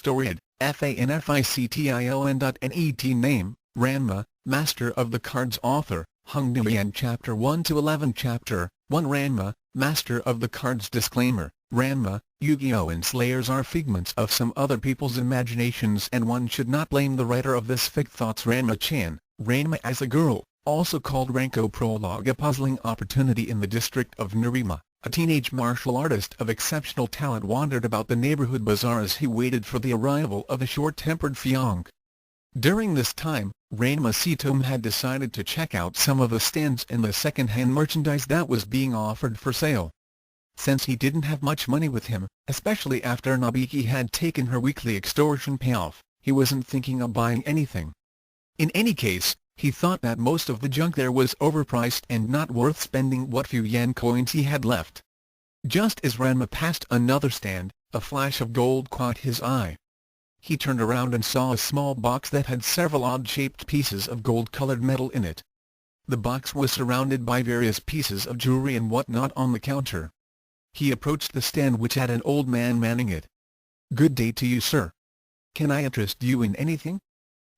storied, FANFICTION.NET name, Ranma, Master of the Cards author, Hung Nguyen Chapter 1-11 Chapter 1 Ranma, Master of the Cards Disclaimer, Ranma, Yu-Gi-Oh! And Slayers are figments of some other people's imaginations and one should not blame the writer of this fic. Thoughts Ranma-chan, Ranma as a girl, also called Ranko Prologue. A puzzling opportunity in the district of Nerima. A teenage martial artist of exceptional talent wandered about the neighborhood bazaar as he waited for the arrival of a short-tempered fiancé. During this time, Ranma Sitom had decided to check out some of the stands and the second-hand merchandise that was being offered for sale. Since he didn't have much money with him, especially after Nabiki had taken her weekly extortion payoff, he wasn't thinking of buying anything. In any case, he thought that most of the junk there was overpriced and not worth spending what few yen coins he had left. Just as Ranma passed another stand, a flash of gold caught his eye. He turned around and saw a small box that had several odd-shaped pieces of gold-colored metal in it. The box was surrounded by various pieces of jewelry and whatnot on the counter. He approached the stand which had an old man manning it. "Good day to you, sir. Can I interest you in anything?"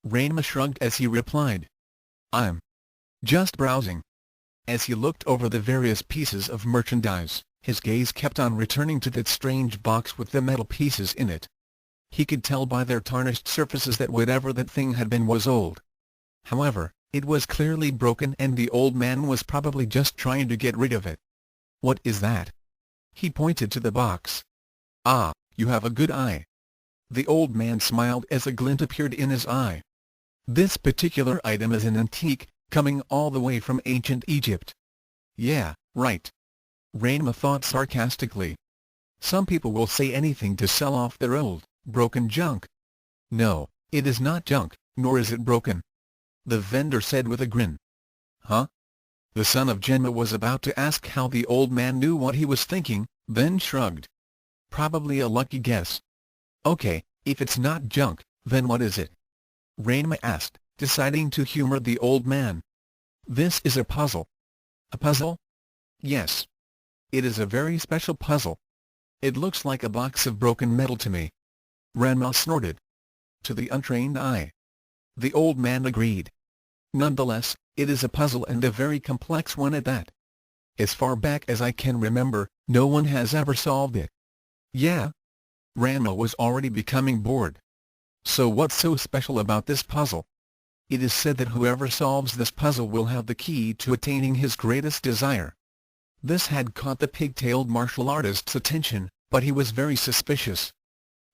Ranma shrugged as he replied. "I'm just browsing." As he looked over the various pieces of merchandise, his gaze kept on returning to that strange box with the metal pieces in it. He could tell by their tarnished surfaces that whatever that thing had been was old. However, it was clearly broken and the old man was probably just trying to get rid of it. "What is that?" He pointed to the box. "Ah, you have a good eye." The old man smiled as a glint appeared in his eye. "This particular item is an antique, coming all the way from ancient Egypt." "Yeah, right." Ranma thought sarcastically. "Some people will say anything to sell off their old, broken junk." "No, it is not junk, nor is it broken," the vendor said with a grin. "Huh?" The son of Genma was about to ask how the old man knew what he was thinking, then shrugged. "Probably a lucky guess." "Okay, if it's not junk, then what is it?" Ranma asked, deciding to humor the old man. "This is a puzzle." "A puzzle?" "Yes. It is a very special puzzle. It looks like a box of broken metal to me." Ranma snorted. "To the untrained eye." The old man agreed. "Nonetheless, it is a puzzle and a very complex one at that. As far back as I can remember, no one has ever solved it." "Yeah?" Ranma was already becoming bored. "So what's so special about this puzzle?" "It is said that whoever solves this puzzle will have the key to attaining his greatest desire." This had caught the pig-tailed martial artist's attention, but he was very suspicious.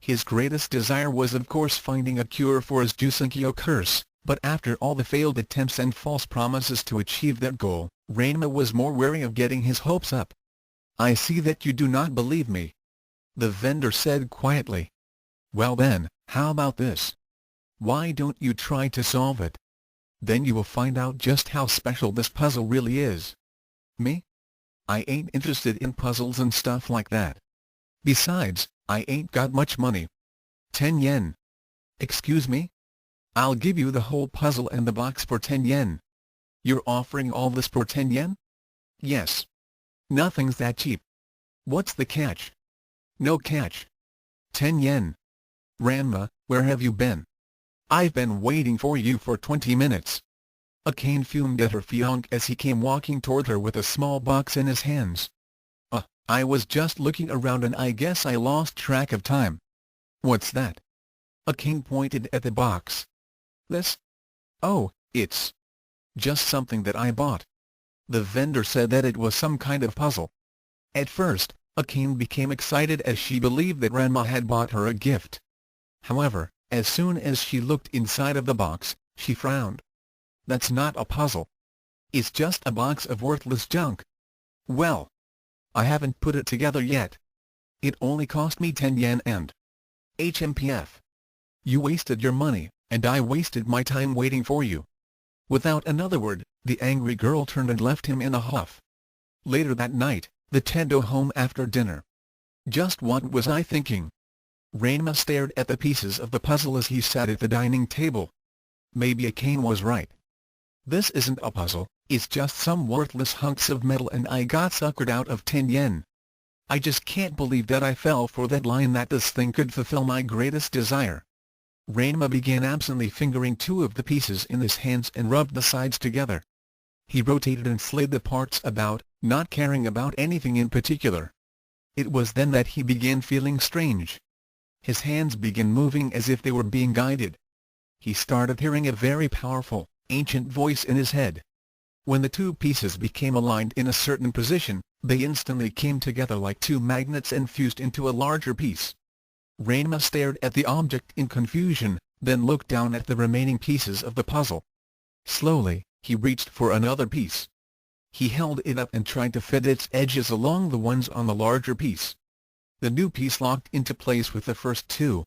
His greatest desire was of course finding a cure for his Jusenkyo curse, but after all the failed attempts and false promises to achieve that goal, Ranma was more wary of getting his hopes up. "I see that you do not believe me," the vendor said quietly. "Well then, how about this? Why don't you try to solve it? Then you will find out just how special this puzzle really is." "Me? I ain't interested in puzzles and stuff like that. Besides, I ain't got much money." 10 yen. "Excuse me? I'll give you the whole puzzle and the box for 10 yen. "You're offering all this for 10 yen? "Yes. Nothing's that cheap." "What's the catch?" "No catch. 10 yen. "Ranma, where have you been? I've been waiting for you for 20 minutes." Akane fumed at her fiancé as he came walking toward her with a small box in his hands. I was just looking around and I guess I lost track of time." "What's that?" Akane pointed at the box. "This? Oh, it's just something that I bought." The vendor said that it was some kind of puzzle. At first, Akane became excited as she believed that Ranma had bought her a gift. However, as soon as she looked inside of the box, she frowned. "That's not a puzzle. It's just a box of worthless junk." "Well, I haven't put it together yet. It only cost me 10 yen and HMPF. You wasted your money, and I wasted my time waiting for you." Without another word, the angry girl turned and left him in a huff. Later that night, the Tendo home after dinner. "Just what was I thinking?" Ranma stared at the pieces of the puzzle as he sat at the dining table. Maybe Akane was right. This isn't a puzzle, it's just some worthless hunks of metal and I got suckered out of 10 yen. I just can't believe that I fell for that line that this thing could fulfill my greatest desire. Ranma began absently fingering two of the pieces in his hands and rubbed the sides together. He rotated and slid the parts about, not caring about anything in particular. It was then that he began feeling strange. His hands began moving as if they were being guided. He started hearing a very powerful, ancient voice in his head. When the two pieces became aligned in a certain position, they instantly came together like two magnets and fused into a larger piece. Ranma stared at the object in confusion, then looked down at the remaining pieces of the puzzle. Slowly, he reached for another piece. He held it up and tried to fit its edges along the ones on the larger piece. The new piece locked into place with the first two.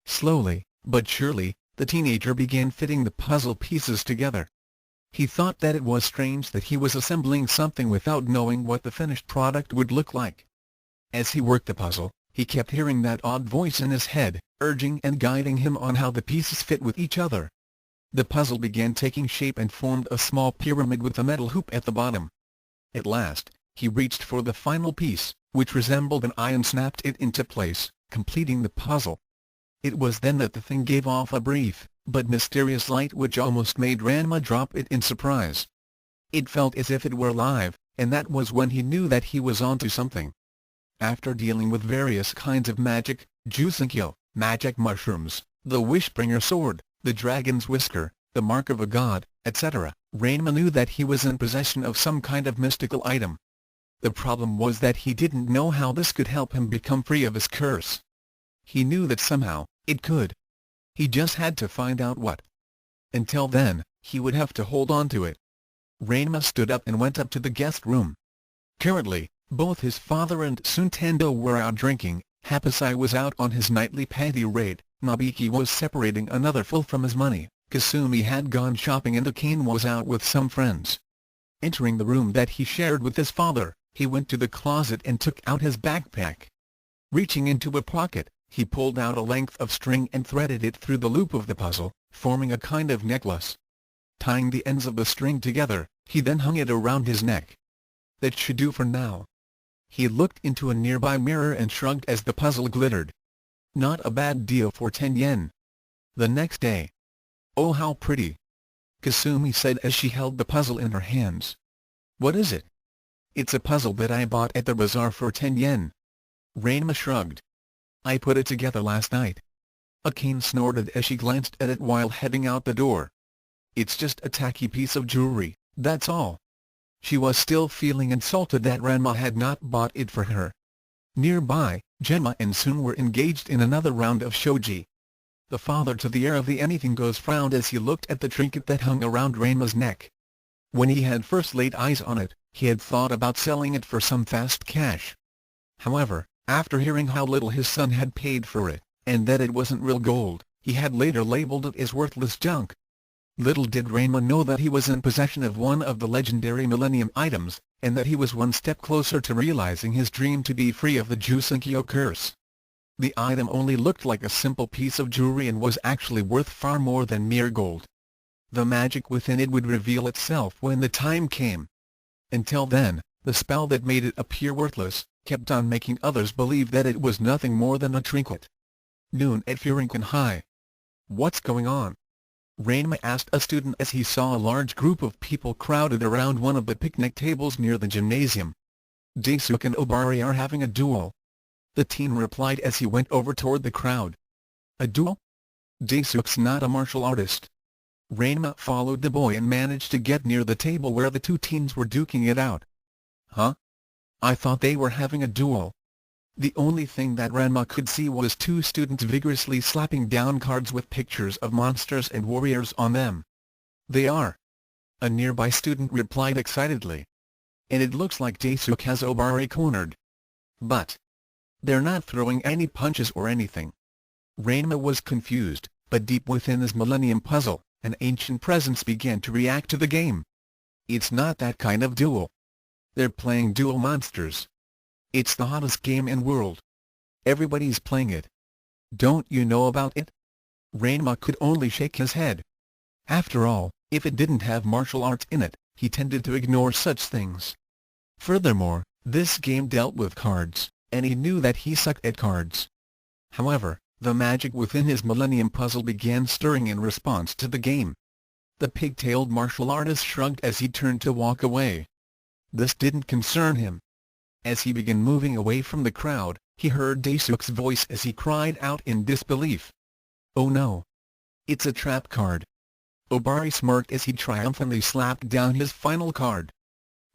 Slowly, but surely, the teenager began fitting the puzzle pieces together. He thought that it was strange that he was assembling something without knowing what the finished product would look like. As he worked the puzzle, he kept hearing that odd voice in his head, urging and guiding him on how the pieces fit with each other. The puzzle began taking shape and formed a small pyramid with a metal hoop at the bottom. At last, he reached for the final piece, which resembled an eye, and snapped it into place, completing the puzzle. It was then that the thing gave off a brief, but mysterious light which almost made Ranma drop it in surprise. It felt as if it were alive, and that was when he knew that he was onto something. After dealing with various kinds of magic, Jusenkyo, magic mushrooms, the Wishbringer sword, the dragon's whisker, the mark of a god, etc., Ranma knew that he was in possession of some kind of mystical item. The problem was that he didn't know how this could help him become free of his curse. He knew that somehow, it could. He just had to find out what. Until then, he would have to hold on to it. Ranma stood up and went up to the guest room. Currently, both his father and Suntendo were out drinking, Hapasai was out on his nightly panty raid, Nobiki was separating another fool from his money, Kasumi had gone shopping, and Akane was out with some friends. Entering the room that he shared with his father, he went to the closet and took out his backpack. Reaching into a pocket, he pulled out a length of string and threaded it through the loop of the puzzle, forming a kind of necklace. Tying the ends of the string together, he then hung it around his neck. That should do for now. He looked into a nearby mirror and shrugged as the puzzle glittered. Not a bad deal for 10 yen. The next day. "Oh, how pretty," Kasumi said as she held the puzzle in her hands. "What is it?" "It's a puzzle that I bought at the bazaar for 10 yen. Ranma shrugged. "I put it together last night." Akane snorted as she glanced at it while heading out the door. "It's just a tacky piece of jewelry, that's all." She was still feeling insulted that Ranma had not bought it for her. Nearby, Genma and Sun were engaged in another round of shogi. The father to the heir of the anything goes frowned as he looked at the trinket that hung around Ranma's neck. When he had first laid eyes on it, he had thought about selling it for some fast cash. However, after hearing how little his son had paid for it, and that it wasn't real gold, he had later labeled it as worthless junk. Little did Ranma know that he was in possession of one of the legendary Millennium items, and that he was one step closer to realizing his dream to be free of the Jusenkyo curse. The item only looked like a simple piece of jewelry and was actually worth far more than mere gold. The magic within it would reveal itself when the time came. Until then, the spell that made it appear worthless kept on making others believe that it was nothing more than a trinket. Noon at Furinkan High. "What's going on?" Ranma asked a student as he saw a large group of people crowded around one of the picnic tables near the gymnasium. "Daisuke and Obari are having a duel," the teen replied as he went over toward the crowd. "A duel? Daisuke's not a martial artist." Ranma followed the boy and managed to get near the table where the two teens were duking it out. "Huh? I thought they were having a duel." The only thing that Ranma could see was two students vigorously slapping down cards with pictures of monsters and warriors on them. "They are," a nearby student replied excitedly. "And it looks like Daisuke has Obari cornered. But they're not throwing any punches or anything." Ranma was confused, but deep within his Millennium Puzzle, an ancient presence began to react to the game. "It's not that kind of duel. They're playing Duel Monsters. It's the hottest game in world. Everybody's playing it. Don't you know about it?" Ranma could only shake his head. After all, if it didn't have martial arts in it, he tended to ignore such things. Furthermore, this game dealt with cards, and he knew that he sucked at cards. However, the magic within his Millennium Puzzle began stirring in response to the game. The pig-tailed martial artist shrugged as he turned to walk away. This didn't concern him. As he began moving away from the crowd, he heard Daisuk's voice as he cried out in disbelief. "Oh no! It's a trap card!" Obari smirked as he triumphantly slapped down his final card.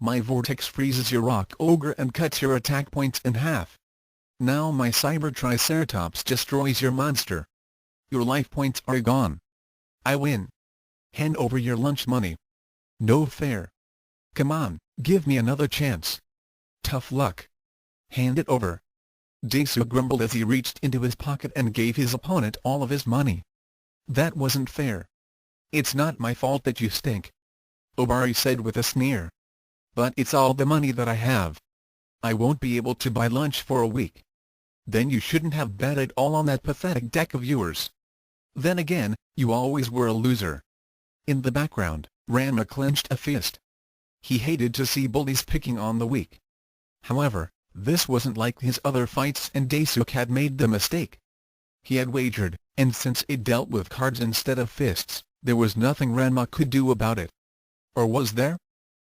"My vortex freezes your rock ogre and cuts your attack points in half. Now my cyber triceratops destroys your monster. Your life points are gone. I win. Hand over your lunch money." "No fair. Come on, give me another chance." "Tough luck. Hand it over." Daisuk grumbled as he reached into his pocket and gave his opponent all of his money. "That wasn't fair." "It's not my fault that you stink," Obari said with a sneer. "But it's all the money that I have. I won't be able to buy lunch for a week." "Then you shouldn't have bet it all on that pathetic deck of yours. Then again, you always were a loser." In the background, Ranma clenched a fist. He hated to see bullies picking on the weak. However, this wasn't like his other fights and Daisuk had made the mistake. He had wagered, and since it dealt with cards instead of fists, there was nothing Ranma could do about it. Or was there?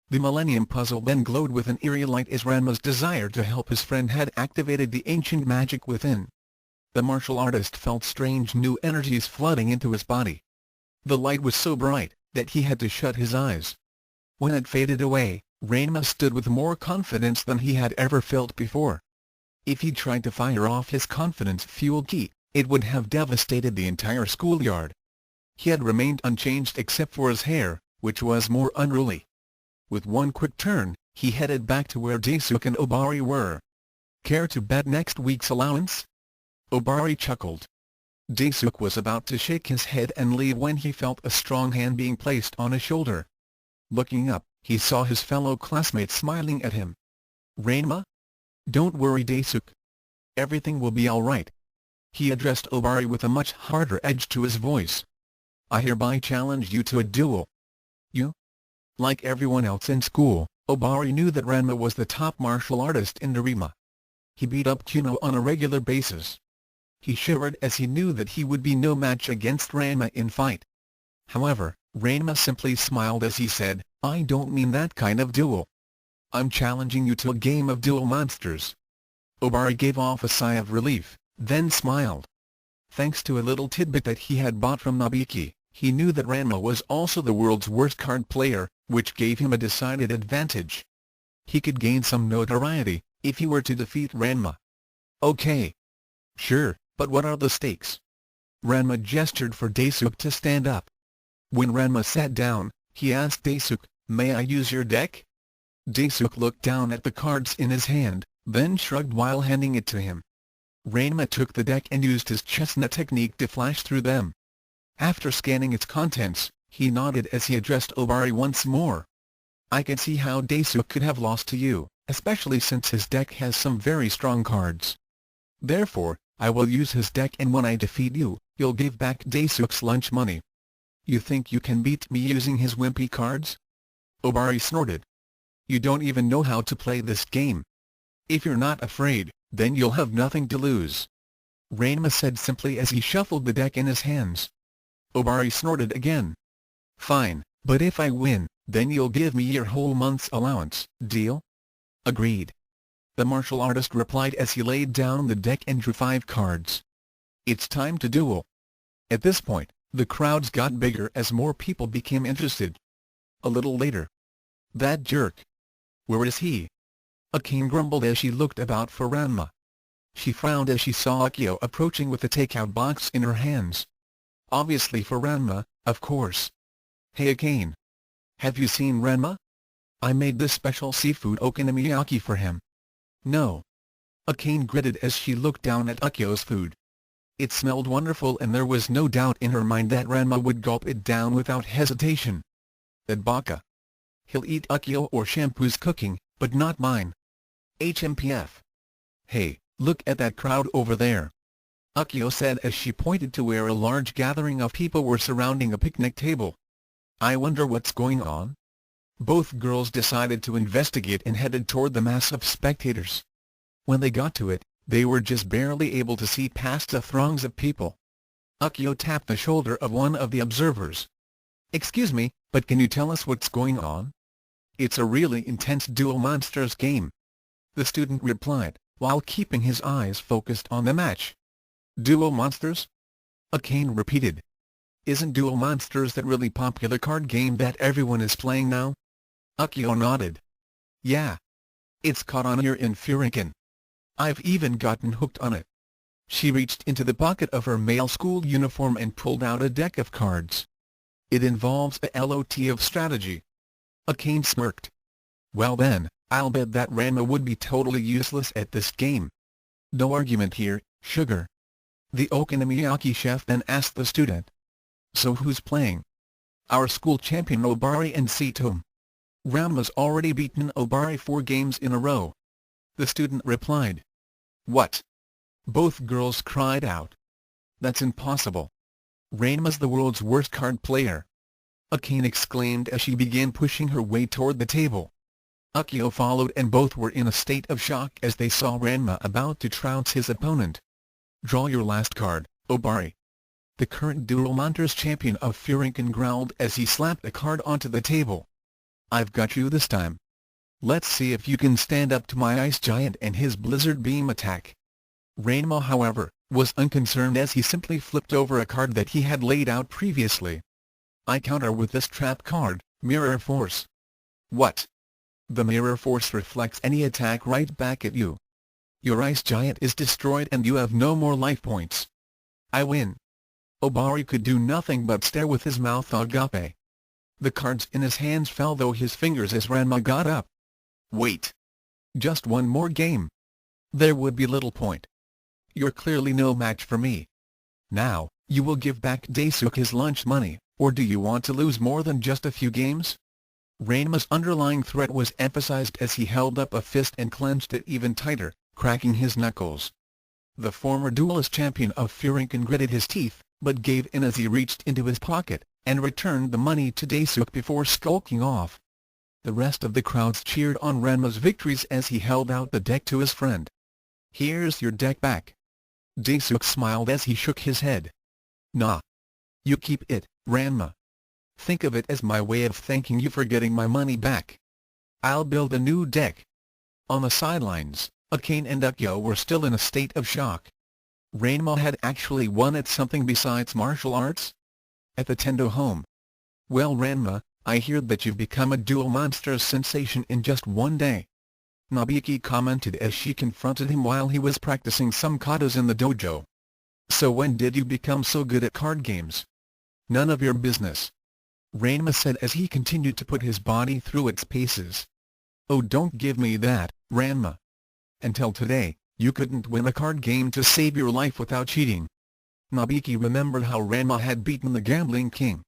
The Millennium Puzzle then glowed with an eerie light as Ranma's desire to help his friend had activated the ancient magic within. The martial artist felt strange new energies flooding into his body. The light was so bright that he had to shut his eyes. When it faded away, Ranma stood with more confidence than he had ever felt before. If he tried to fire off his confidence-fueled ki, it would have devastated the entire schoolyard. He had remained unchanged except for his hair, which was more unruly. With one quick turn, he headed back to where Daisuk and Obari were. "Care to bet next week's allowance?" Obari chuckled. Daisuk was about to shake his head and leave when he felt a strong hand being placed on his shoulder. Looking up, he saw his fellow classmate smiling at him. "Ranma? Don't worry, Daisuk. Everything will be all right." He addressed Obari with a much harder edge to his voice. "I hereby challenge you to a duel." "You?" Like everyone else in school, Obari knew that Ranma was the top martial artist in Narima. He beat up Kuno on a regular basis. He shivered as he knew that he would be no match against Ranma in fight. However, Ranma simply smiled as he said, "I don't mean that kind of duel. I'm challenging you to a game of Duel Monsters." Obari gave off a sigh of relief, then smiled. Thanks to a little tidbit that he had bought from Nobiki, he knew that Ranma was also the world's worst card player, which gave him a decided advantage. He could gain some notoriety if he were to defeat Ranma. "Okay. Sure, but what are the stakes?" Ranma gestured for Daisuk to stand up. When Ranma sat down, he asked Daisuk, "May I use your deck?" Daisuk looked down at the cards in his hand, then shrugged while handing it to him. Ranma took the deck and used his chestnut technique to flash through them. After scanning its contents, he nodded as he addressed Obari once more. "I can see how Daisuk could have lost to you, especially since his deck has some very strong cards. Therefore, I will use his deck, and when I defeat you, you'll give back Daisuk's lunch money." "You think you can beat me using his wimpy cards?" Obari snorted. "You don't even know how to play this game. If you're not afraid, then you'll have nothing to lose," Ranma said simply as he shuffled the deck in his hands. Obari snorted again. "Fine, but if I win, then you'll give me your whole month's allowance, deal?" "Agreed," the martial artist replied as he laid down the deck and drew 5 cards. "It's time to duel." At this point, the crowds got bigger as more people became interested. A little later. "That jerk. Where is he?" Akane grumbled as she looked about for Ranma. She frowned as she saw Akio approaching with a takeout box in her hands. Obviously for Ranma, of course. "Hey Akane. Have you seen Ranma? I made this special seafood okonomiyaki for him." "No." Akane gritted as she looked down at Akio's food. It smelled wonderful and there was no doubt in her mind that Ranma would gulp it down without hesitation. "That baka. He'll eat Akio or Shampoo's cooking, but not mine. HMPF. Hey, look at that crowd over there," Akio said as she pointed to where a large gathering of people were surrounding a picnic table. "I wonder what's going on?" Both girls decided to investigate and headed toward the mass of spectators. When they got to it, they were just barely able to see past the throngs of people. Akio tapped the shoulder of one of the observers. "Excuse me, but can you tell us what's going on? It's a really intense Duel Monsters game." The student replied, while keeping his eyes focused on the match. "Duel Monsters?" Akane repeated. "Isn't Duel Monsters that really popular card game that everyone is playing now?" Akio nodded. "Yeah. It's caught on here in Furinkan. I've even gotten hooked on it." She reached into the pocket of her male school uniform and pulled out a deck of cards. "It involves a lot of strategy." Akane smirked. "Well then, I'll bet that Ranma would be totally useless at this game." "No argument here, sugar." The okonomiyaki chef then asked the student. "So who's playing?" "Our school champion Obari and Setom. Ranma's already beaten Obari 4 games in a row." The student replied. "What?" Both girls cried out. "That's impossible. Ranma's the world's worst card player." Akane exclaimed as she began pushing her way toward the table. Akio followed and both were in a state of shock as they saw Ranma about to trounce his opponent. "Draw your last card, Obari." The current Duel Monsters champion of Furinkan growled as he slapped a card onto the table. "I've got you this time. Let's see if you can stand up to my Ice Giant and his Blizzard Beam attack." Ranma, however, was unconcerned as he simply flipped over a card that he had laid out previously. "I counter with this trap card, Mirror Force." "What?" "The Mirror Force reflects any attack right back at you. Your Ice Giant is destroyed and you have no more life points." "I win." Obari could do nothing but stare with his mouth agape. The cards in his hands fell through his fingers as Ranma got up. "Wait. Just one more game. There would be little point. You're clearly no match for me. Now, you will give back Daisuke his lunch money, or do you want to lose more than just a few games?" Ranma's underlying threat was emphasized as he held up a fist and clenched it even tighter, cracking his knuckles. The former duelist champion of Furinkan gritted his teeth, but gave in as he reached into his pocket, and returned the money to Daisuke before skulking off. The rest of the crowds cheered on Ranma's victories as he held out the deck to his friend. "Here's your deck back." Daisuke smiled as he shook his head. "Nah. You keep it, Ranma. Think of it as my way of thanking you for getting my money back. I'll build a new deck." On the sidelines, Akane and Akio were still in a state of shock. Ranma had actually won at something besides martial arts? At the Tendo home. "Well Ranma, I hear that you've become a Duel Monsters sensation in just one day." Nobiki commented as she confronted him while he was practicing some katas in the dojo. "So when did you become so good at card games?" "None of your business," Ranma said as he continued to put his body through its paces. "Oh don't give me that, Ranma. Until today, you couldn't win a card game to save your life without cheating." Nobiki remembered how Ranma had beaten the Gambling King.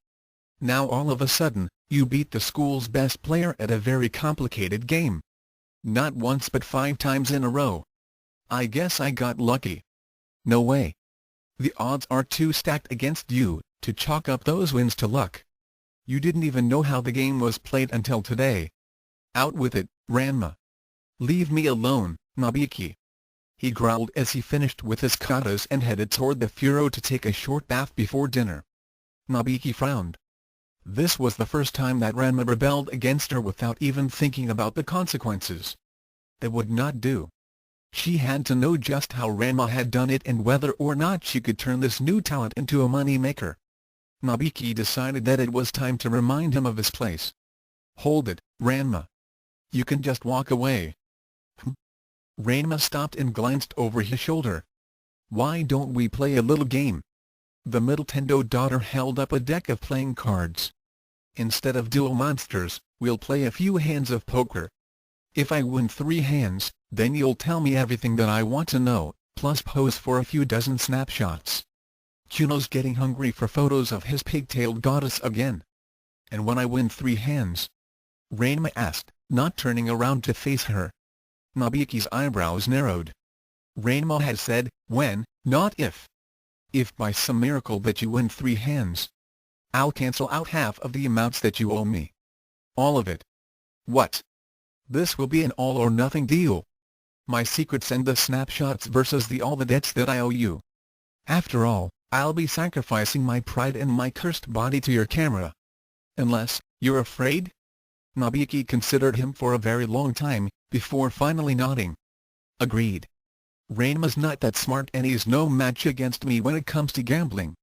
"Now all of a sudden, you beat the school's best player at a very complicated game. Not once but 5 times in a row. I guess I got lucky." "No way. The odds are too stacked against you to chalk up those wins to luck. You didn't even know how the game was played until today. Out with it, Ranma." "Leave me alone, Nobiki." He growled as he finished with his katas and headed toward the furo to take a short bath before dinner. Nobiki frowned. This was the first time that Ranma rebelled against her without even thinking about the consequences. That would not do. She had to know just how Ranma had done it and whether or not she could turn this new talent into a money-maker. Nobiki decided that it was time to remind him of his place. "Hold it, Ranma. You can just walk away." Ranma stopped and glanced over his shoulder. "Why don't we play a little game?" The middle Tendo daughter held up a deck of playing cards. "Instead of Duel Monsters, we'll play a few hands of poker. If I win 3 hands, then you'll tell me everything that I want to know, plus pose for a few dozen snapshots." Kuno's getting hungry for photos of his pigtailed goddess again. "And when I win 3 hands?" Ranma asked, not turning around to face her. Nobiki's eyebrows narrowed. Ranma had said, when, not if. "If by some miracle that you win 3 hands, I'll cancel out half of the amounts that you owe me." "All of it?" "What? This will be an all-or-nothing deal." my secrets and the snapshots versus all the debts that I owe you. After all, I'll be sacrificing my pride and my cursed body to your camera. Unless, you're afraid?" Nobiki considered him for a very long time, before finally nodding. "Agreed. Ranma's not that smart and he's no match against me when it comes to gambling."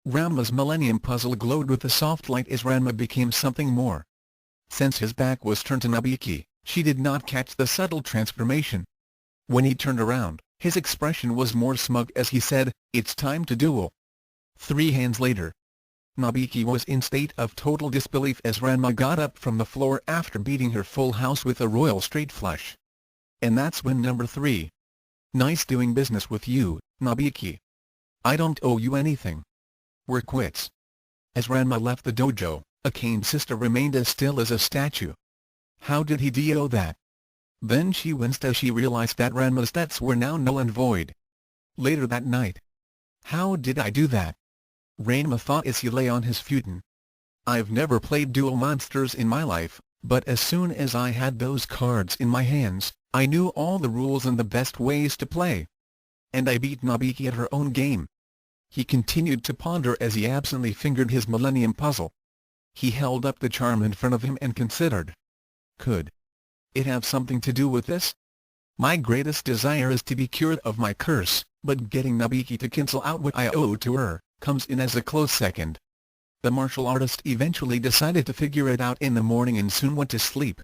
Ranma's Millennium Puzzle glowed with a soft light as Ranma became something more. Since his back was turned to Nobiki, she did not catch the subtle transformation. When he turned around, his expression was more smug as he said, "It's time to duel." 3 hands later. Nobiki was in state of total disbelief as Ranma got up from the floor after beating her full house with a royal straight flush. And that's when number 3. "Nice doing business with you, Nobiki. I don't owe you anything. We're quits." As Ranma left the dojo, Akane's sister remained as still as a statue. How did he do that? Then she winced as she realized that Ranma's debts were now null and void. Later that night. "How did I do that?" Ranma thought as he lay on his futon. "I've never played Duel Monsters in my life, but as soon as I had those cards in my hands, I knew all the rules and the best ways to play. And I beat Nobiki at her own game." He continued to ponder as he absently fingered his Millennium Puzzle. He held up the charm in front of him and considered. Could it have something to do with this? My greatest desire is to be cured of my curse, but getting Nobiki to cancel out what I owe to her comes in as a close second. The martial artist eventually decided to figure it out in the morning and soon went to sleep.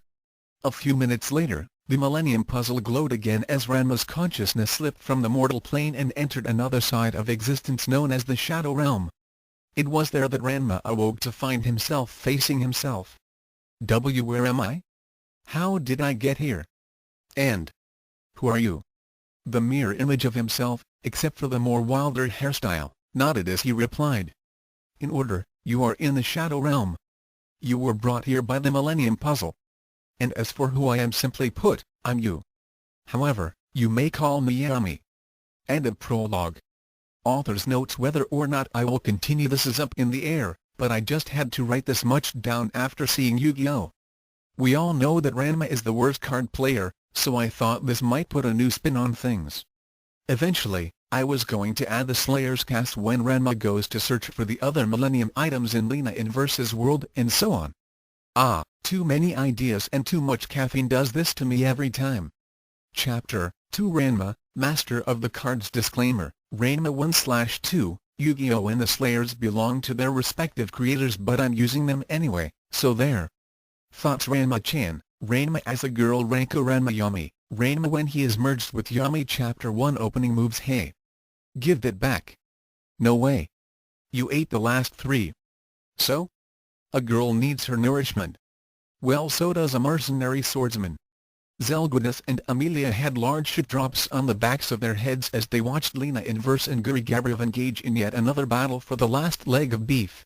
A few minutes later, the Millennium Puzzle glowed again as Ranma's consciousness slipped from the mortal plane and entered another side of existence known as the Shadow Realm. It was there that Ranma awoke to find himself facing himself. Where am I? How did I get here? And who are you? The mirror image of himself, except for the more wilder hairstyle, nodded as he replied. In order, you are in the Shadow Realm. You were brought here by the Millennium Puzzle. And as for who I am, simply put, I'm you. However, you may call me Yami. End of prologue. Author's notes: whether or not I will continue this is up in the air, but I just had to write this much down after seeing Yu-Gi-Oh! We all know that Ranma is the worst card player, so I thought this might put a new spin on things. Eventually, I was going to add the Slayer's cast when Ranma goes to search for the other Millennium items in Lena Inverse's world and so on. Too many ideas and too much caffeine does this to me every time. Chapter 2 Ranma, Master of the Cards. Disclaimer: Ranma 1/2, Yu-Gi-Oh! And the Slayers belong to their respective creators, but I'm using them anyway, so there. Thoughts: Ranma-chan, Ranma as a girl. Ranko Ranma Yami, Ranma when he is merged with Yami. Chapter 1 Opening moves. Hey! Give that back. No way. You ate the last 3. So? A girl needs her nourishment. Well, so does a mercenary swordsman. Zelgudas and Amelia had large shit drops on the backs of their heads as they watched Lena Inverse and Guri Gabriev engage in yet another battle for the last leg of beef.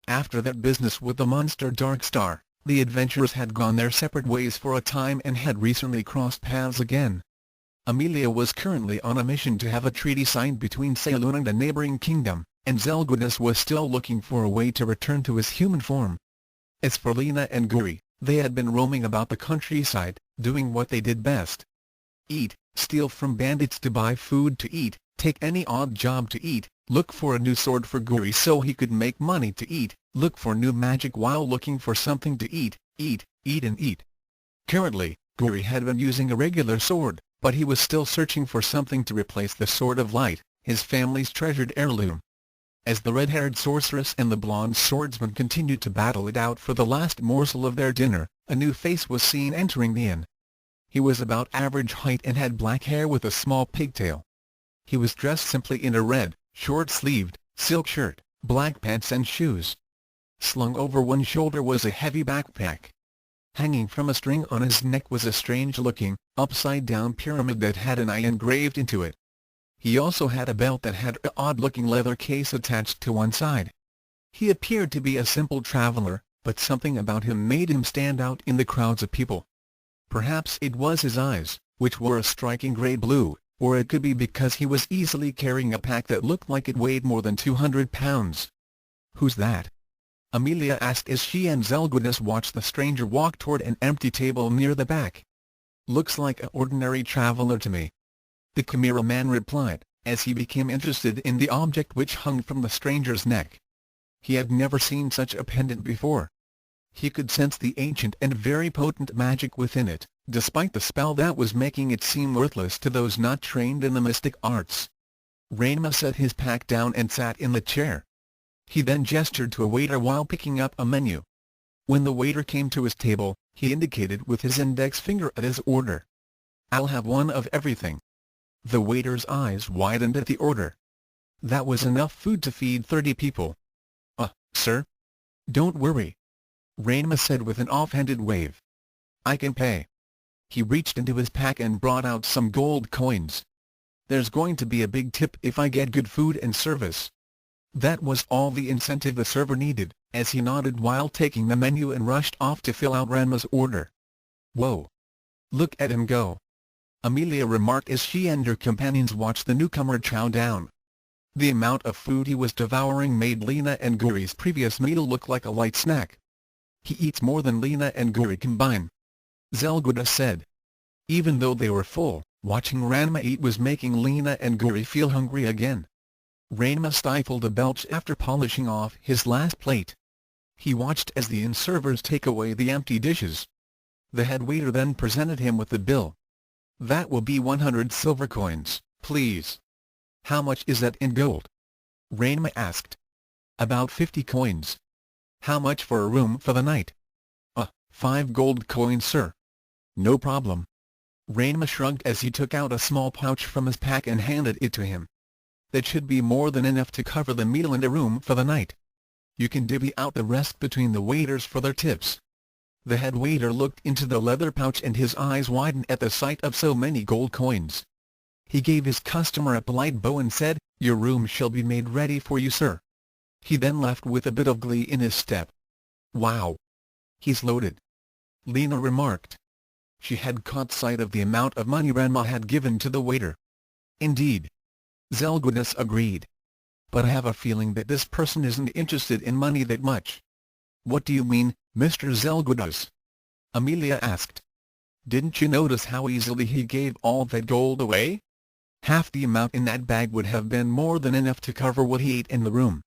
After that business with the monster Darkstar, the adventurers had gone their separate ways for a time and had recently crossed paths again. Amelia was currently on a mission to have a treaty signed between Ceylon and a neighboring kingdom, and Zelgudas was still looking for a way to return to his human form. As for Lena and Guri, they had been roaming about the countryside, doing what they did best. Eat, steal from bandits to buy food to eat, take any odd job to eat, look for a new sword for Guri so he could make money to eat, look for new magic while looking for something to eat, eat and eat. Currently, Guri had been using a regular sword, but he was still searching for something to replace the Sword of Light, his family's treasured heirloom. As the red-haired sorceress and the blonde swordsman continued to battle it out for the last morsel of their dinner, a new face was seen entering the inn. He was about average height and had black hair with a small pigtail. He was dressed simply in a red, short-sleeved, silk shirt, black pants and shoes. Slung over one shoulder was a heavy backpack. Hanging from a string on his neck was a strange-looking, upside-down pyramid that had an eye engraved into it. He also had a belt that had an odd-looking leather case attached to one side. He appeared to be a simple traveler, but something about him made him stand out in the crowds of people. Perhaps it was his eyes, which were a striking grey-blue, or it could be because he was easily carrying a pack that looked like it weighed more than 200 pounds. "Who's that?" Amelia asked as she and Zelgudas watched the stranger walk toward an empty table near the back. "Looks like an ordinary traveler to me," the Chimera man replied, as he became interested in the object which hung from the stranger's neck. He had never seen such a pendant before. He could sense the ancient and very potent magic within it, despite the spell that was making it seem worthless to those not trained in the mystic arts. Ranma set his pack down and sat in the chair. He then gestured to a waiter while picking up a menu. When the waiter came to his table, he indicated with his index finger at his order. "I'll have one of everything." The waiter's eyes widened at the order. That was enough food to feed 30 people. Sir?" "Don't worry," Ranma said with an offhanded wave. "I can pay." He reached into his pack and brought out some gold coins. "There's going to be a big tip if I get good food and service." That was all the incentive the server needed, as he nodded while taking the menu and rushed off to fill out Ranma's order. "Whoa! Look at him go," Amelia remarked as she and her companions watched the newcomer chow down. The amount of food he was devouring made Lena and Guri's previous meal look like a light snack. "He eats more than Lena and Guri combine," Zelguda said. Even though they were full, watching Ranma eat was making Lena and Guri feel hungry again. Ranma stifled a belch after polishing off his last plate. He watched as the inn-servers take away the empty dishes. The head waiter then presented him with the bill. "That will be 100 silver coins, please." "How much is that in gold?" Ranma asked. "About 50 coins." "How much for a room for the night?" 5 gold coins, sir." "No problem." Ranma shrugged as he took out a small pouch from his pack and handed it to him. "That should be more than enough to cover the meal and a room for the night. You can divvy out the rest between the waiters for their tips." The head waiter looked into the leather pouch and his eyes widened at the sight of so many gold coins. He gave his customer a polite bow and said, "Your room shall be made ready for you, sir." He then left with a bit of glee in his step. "Wow! He's loaded," Lena remarked. She had caught sight of the amount of money Ranma had given to the waiter. "Indeed," Zelgudas agreed. "But I have a feeling that this person isn't interested in money that much." "What do you mean, Mr. Zelgudas?" Amelia asked. "Didn't you notice how easily he gave all that gold away? Half the amount in that bag would have been more than enough to cover what he ate in the room.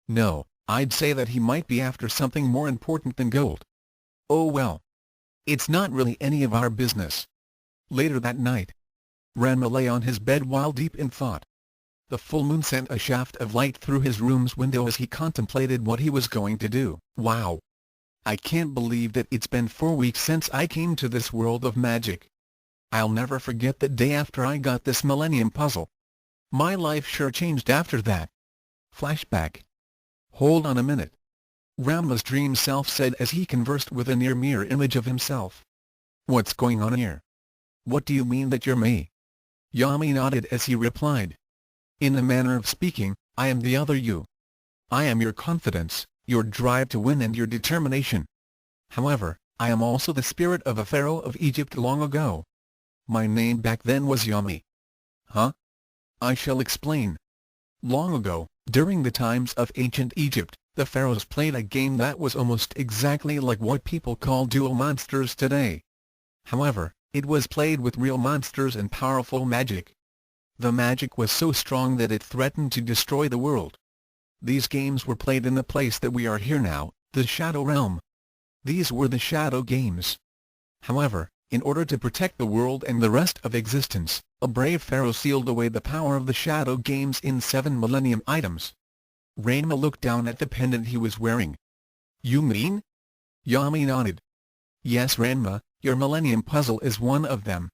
No, I'd say that he might be after something more important than gold." "Oh well. It's not really any of our business." Later that night, Ranma lay on his bed while deep in thought. The full moon sent a shaft of light through his room's window as he contemplated what he was going to do. "Wow! I can't believe that it's been 4 weeks since I came to this world of magic. I'll never forget the day after I got this Millennium Puzzle. My life sure changed after that." Flashback. "Hold on a minute," Ranma's dream self said as he conversed with a near mirror image of himself. "What's going on here? What do you mean that you're me?" Yami nodded as he replied. "In a manner of speaking, I am the other you. I am your confidence, your drive to win and your determination. However, I am also the spirit of a Pharaoh of Egypt long ago. My name back then was Yami." "Huh? I shall explain. Long ago, during the times of ancient Egypt, the pharaohs played a game that was almost exactly like what people call duel monsters today. However, it was played with real monsters and powerful magic. The magic was so strong that it threatened to destroy the world. These games were played in the place that we are here now, the Shadow Realm. These were the Shadow Games. However, in order to protect the world and the rest of existence, a brave pharaoh sealed away the power of the Shadow Games in 7 Millennium items." Ranma looked down at the pendant he was wearing. "You mean?" Yami nodded. "Yes, Ranma, your Millennium Puzzle is one of them.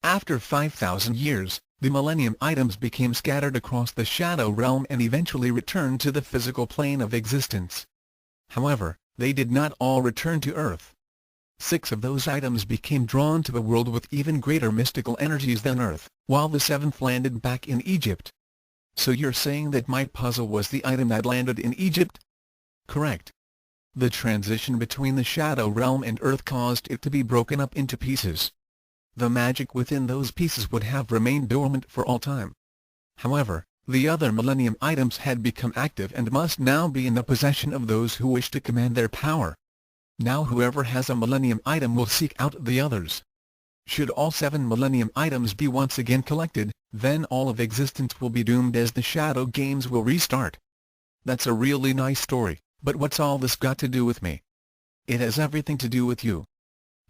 After 5,000 years, the Millennium items became scattered across the Shadow Realm and eventually returned to the physical plane of existence. However, they did not all return to Earth. 6 of those items became drawn to a world with even greater mystical energies than Earth, while the 7th landed back in Egypt." "So you're saying that my puzzle was the item that landed in Egypt?" "Correct. The transition between the Shadow Realm and Earth caused it to be broken up into pieces. The magic within those pieces would have remained dormant for all time. However, the other Millennium items had become active and must now be in the possession of those who wish to command their power. Now whoever has a Millennium item will seek out the others." Should all 7 Millennium items be once again collected, then all of existence will be doomed as the Shadow Games will restart. That's a really nice story, but what's all this got to do with me? It has everything to do with you.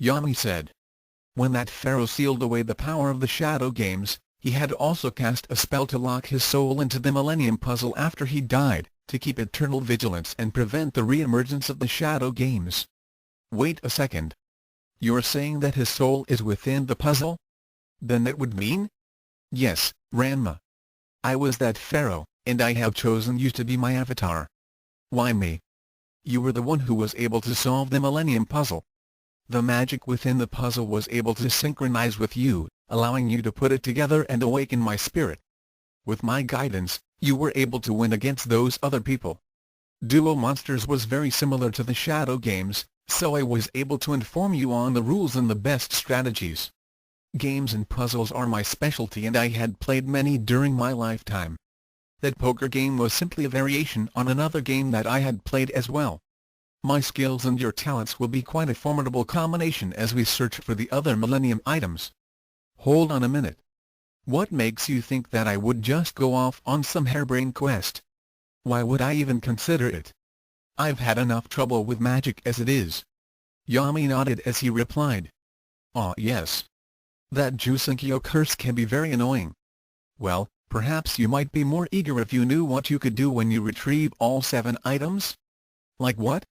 Yami said. When that pharaoh sealed away the power of the Shadow Games, he had also cast a spell to lock his soul into the Millennium Puzzle after he died, to keep eternal vigilance and prevent the re-emergence of the Shadow Games. Wait a second. You're saying that his soul is within the puzzle? Then that would mean? Yes, Ranma. I was that pharaoh, and I have chosen you to be my avatar. Why me? You were the one who was able to solve the Millennium Puzzle. The magic within the puzzle was able to synchronize with you, allowing you to put it together and awaken my spirit. With my guidance, you were able to win against those other people. Duo Monsters was very similar to the Shadow Games, so I was able to inform you on the rules and the best strategies. Games and puzzles are my specialty and I had played many during my lifetime. That poker game was simply a variation on another game that I had played as well. My skills and your talents will be quite a formidable combination as we search for the other Millennium items. Hold on a minute. What makes you think that I would just go off on some harebrained quest? Why would I even consider it? I've had enough trouble with magic as it is. Yami nodded as he replied. Ah yes. That Jusenkyo curse can be very annoying. Well, perhaps you might be more eager if you knew what you could do when you retrieve all 7 items? Like what?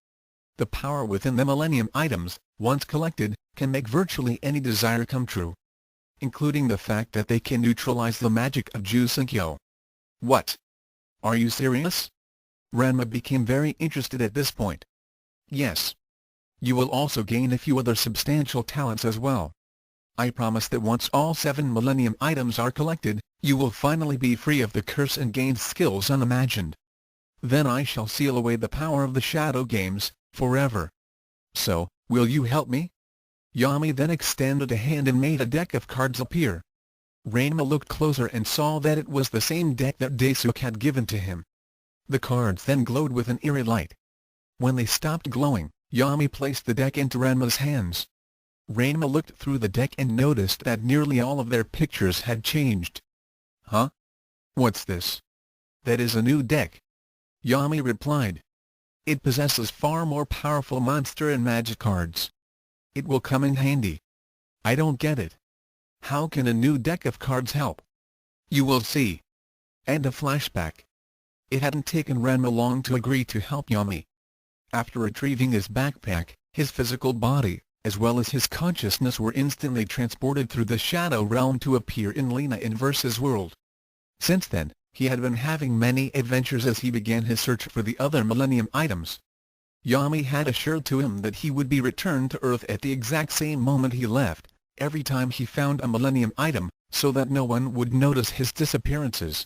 The power within the Millennium items, once collected, can make virtually any desire come true. Including the fact that they can neutralize the magic of Jusenkyo. What? Are you serious? Ranma became very interested at this point. Yes. You will also gain a few other substantial talents as well. I promise that once all 7 Millennium items are collected, you will finally be free of the curse and gain skills unimagined. Then I shall seal away the power of the Shadow Games, forever. So, will you help me? Yami then extended a hand and made a deck of cards appear. Ranma looked closer and saw that it was the same deck that Daisuke had given to him. The cards then glowed with an eerie light. When they stopped glowing, Yami placed the deck into Ranma's hands. Ranma looked through the deck and noticed that nearly all of their pictures had changed. Huh? What's this? That is a new deck. Yami replied. It possesses far more powerful monster and magic cards. It will come in handy. I don't get it. How can a new deck of cards help? You will see. And a flashback. It hadn't taken Ranma long to agree to help Yami. After retrieving his backpack, his physical body, as well as his consciousness were instantly transported through the Shadow Realm to appear in Lena Inverse's world. Since then, he had been having many adventures as he began his search for the other Millennium items. Yami had assured to him that he would be returned to Earth at the exact same moment he left, every time he found a Millennium item, so that no one would notice his disappearances.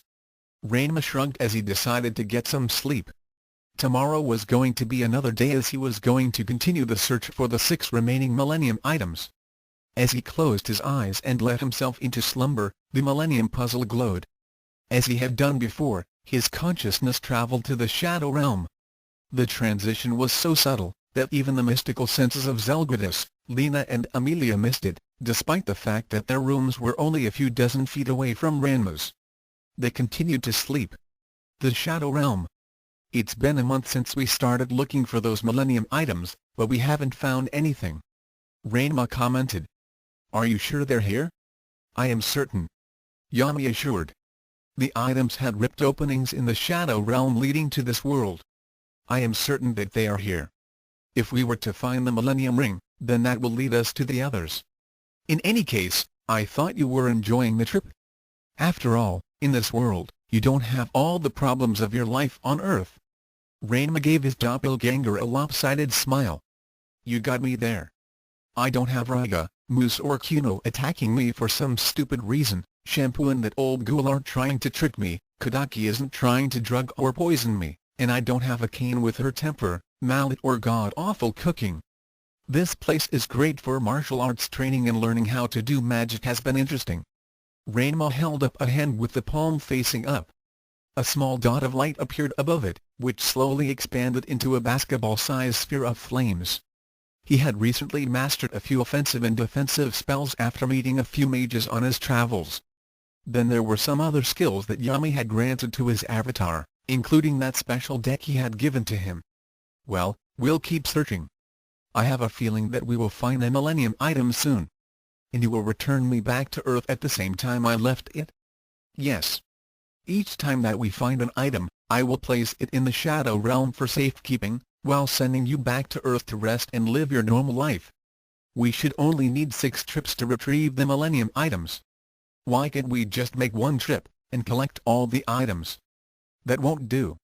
Ranma shrugged as he decided to get some sleep. Tomorrow was going to be another day as he was going to continue the search for the 6 remaining Millennium items. As he closed his eyes and let himself into slumber, the Millennium Puzzle glowed. As he had done before, his consciousness traveled to the Shadow Realm. The transition was so subtle, that even the mystical senses of Zelgradus, Lena and Amelia missed it, despite the fact that their rooms were only a few dozen feet away from Ranma's. They continued to sleep. The Shadow Realm. It's been a month since we started looking for those Millennium items, but we haven't found anything. Ranma commented. Are you sure they're here? I am certain. Yami assured. The items had ripped openings in the Shadow Realm leading to this world. I am certain that they are here. If we were to find the Millennium Ring, then that will lead us to the others. In any case, I thought you were enjoying the trip. After all, in this world, you don't have all the problems of your life on Earth. Ranma gave his doppelganger a lopsided smile. You got me there. I don't have Raga, Moose or Kuno attacking me for some stupid reason. Shampoo and that old ghoul aren't trying to trick me, Kodaki isn't trying to drug or poison me, and I don't have a cane with her temper, mallet or god-awful cooking. This place is great for martial arts training, and learning how to do magic has been interesting. Ranma held up a hand with the palm facing up. A small dot of light appeared above it, which slowly expanded into a basketball-sized sphere of flames. He had recently mastered a few offensive and defensive spells after meeting a few mages on his travels. Then there were some other skills that Yami had granted to his avatar, including that special deck he had given to him. Well, we'll keep searching. I have a feeling that we will find the Millennium item soon. And you will return me back to Earth at the same time I left it? Yes. Each time that we find an item, I will place it in the Shadow Realm for safekeeping, while sending you back to Earth to rest and live your normal life. We should only need 6 trips to retrieve the Millennium items. Why can't we just make one trip, and collect all the items? That won't do.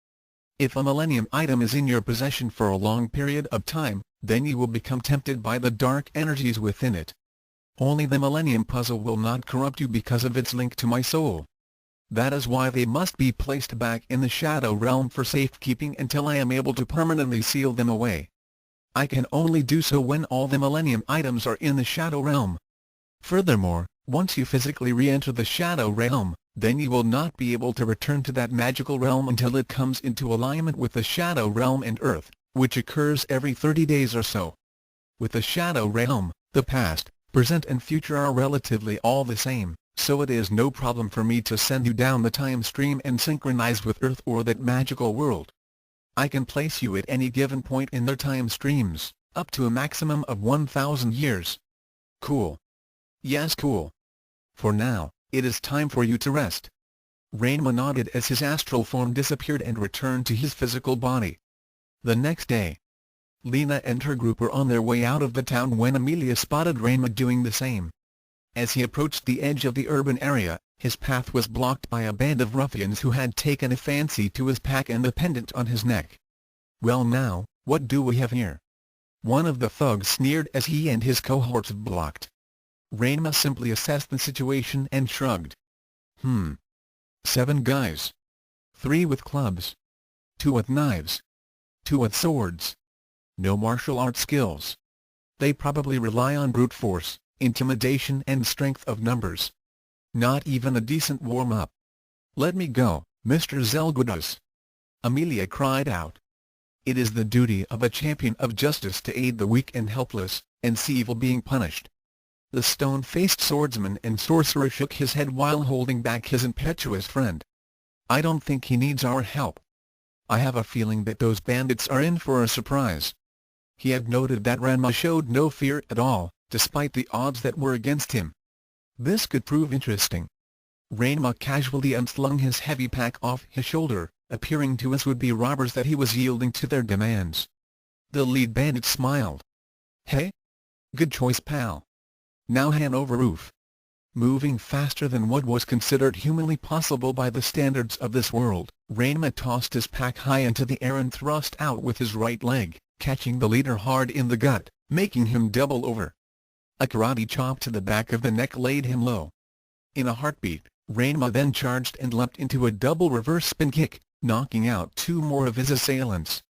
If a Millennium item is in your possession for a long period of time, then you will become tempted by the dark energies within it. Only the Millennium Puzzle will not corrupt you because of its link to my soul. That is why they must be placed back in the Shadow Realm for safekeeping until I am able to permanently seal them away. I can only do so when all the Millennium items are in the Shadow Realm. Furthermore, once you physically re-enter the Shadow Realm, then you will not be able to return to that magical realm until it comes into alignment with the Shadow Realm and Earth, which occurs every 30 days or so. With the Shadow Realm, the past, present and future are relatively all the same, so it is no problem for me to send you down the time stream and synchronize with Earth or that magical world. I can place you at any given point in their time streams, up to a maximum of 1,000 years. Cool. Yes, cool. For now, it is time for you to rest. Ranma nodded as his astral form disappeared and returned to his physical body. The next day, Lena and her group were on their way out of the town when Amelia spotted Ranma doing the same. As he approached the edge of the urban area, his path was blocked by a band of ruffians who had taken a fancy to his pack and the pendant on his neck. "Well now, what do we have here?" one of the thugs sneered as he and his cohorts blocked. Ranma simply assessed the situation and shrugged. 7 guys. 3 with clubs. 2 with knives. 2 with swords. No martial arts skills. They probably rely on brute force, intimidation and strength of numbers. Not even a decent warm-up. "Let me go, Mr. Zelgudas!" Amelia cried out. It is the duty of a champion of justice to aid the weak and helpless, and see evil being punished. The stone-faced swordsman and sorcerer shook his head while holding back his impetuous friend. "I don't think he needs our help. I have a feeling that those bandits are in for a surprise." He had noted that Ranma showed no fear at all, despite the odds that were against him. This could prove interesting. Ranma casually unslung his heavy pack off his shoulder, appearing to his would-be robbers that he was yielding to their demands. The lead bandit smiled. "Hey? Good choice, pal. Now hand over roof." Moving faster than what was considered humanly possible by the standards of this world, Ranma tossed his pack high into the air and thrust out with his right leg, catching the leader hard in the gut, making him double over. A karate chop to the back of the neck laid him low. In a heartbeat, Ranma then charged and leapt into a double reverse spin kick, knocking out 2 more of his assailants.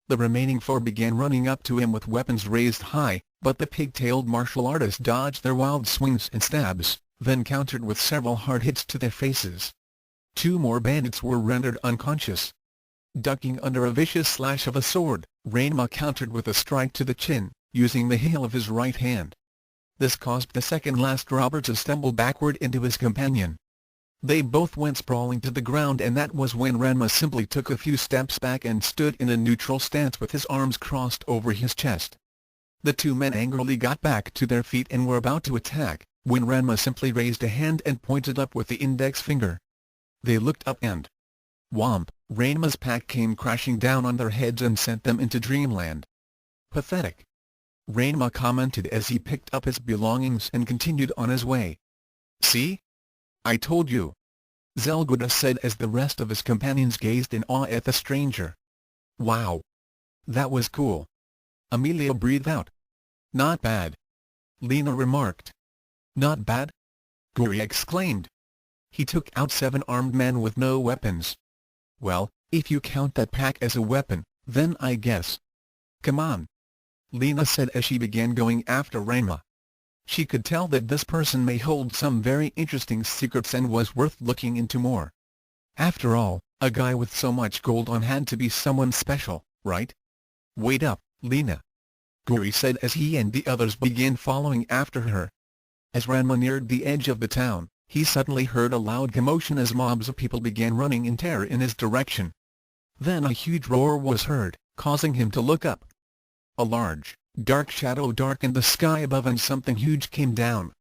The remaining 4 began running up to him with weapons raised high, but the pig-tailed martial artist dodged their wild swings and stabs, then countered with several hard hits to their faces. 2 more bandits were rendered unconscious. Ducking under a vicious slash of a sword, Ranma countered with a strike to the chin, using the heel of his right hand. This caused the second-last robber to stumble backward into his companion. They both went sprawling to the ground, and that was when Ranma simply took a few steps back and stood in a neutral stance with his arms crossed over his chest. The 2 men angrily got back to their feet and were about to attack, when Ranma simply raised a hand and pointed up with the index finger. They looked up and whomp! Ranma's pack came crashing down on their heads and sent them into dreamland. "Pathetic," Ranma commented as he picked up his belongings and continued on his way. "See? I told you," Zelguda said as the rest of his companions gazed in awe at the stranger. "Wow! That was cool." Amelia breathed out. "Not bad," Lena remarked. "Not bad?" Guri exclaimed. "He took out 7 armed men with no weapons." "Well, if you count that pack as a weapon, then I guess." "Come on," Lena said as she began going after Ranma. She could tell that this person may hold some very interesting secrets and was worth looking into more. After all, a guy with so much gold on had to be someone special, right? "Wait up, Lena." Guri said as he and the others began following after her. As Ranma neared the edge of the town, he suddenly heard a loud commotion as mobs of people began running in terror in his direction. Then a huge roar was heard, causing him to look up. A large, dark shadow darkened the sky above and something huge came down.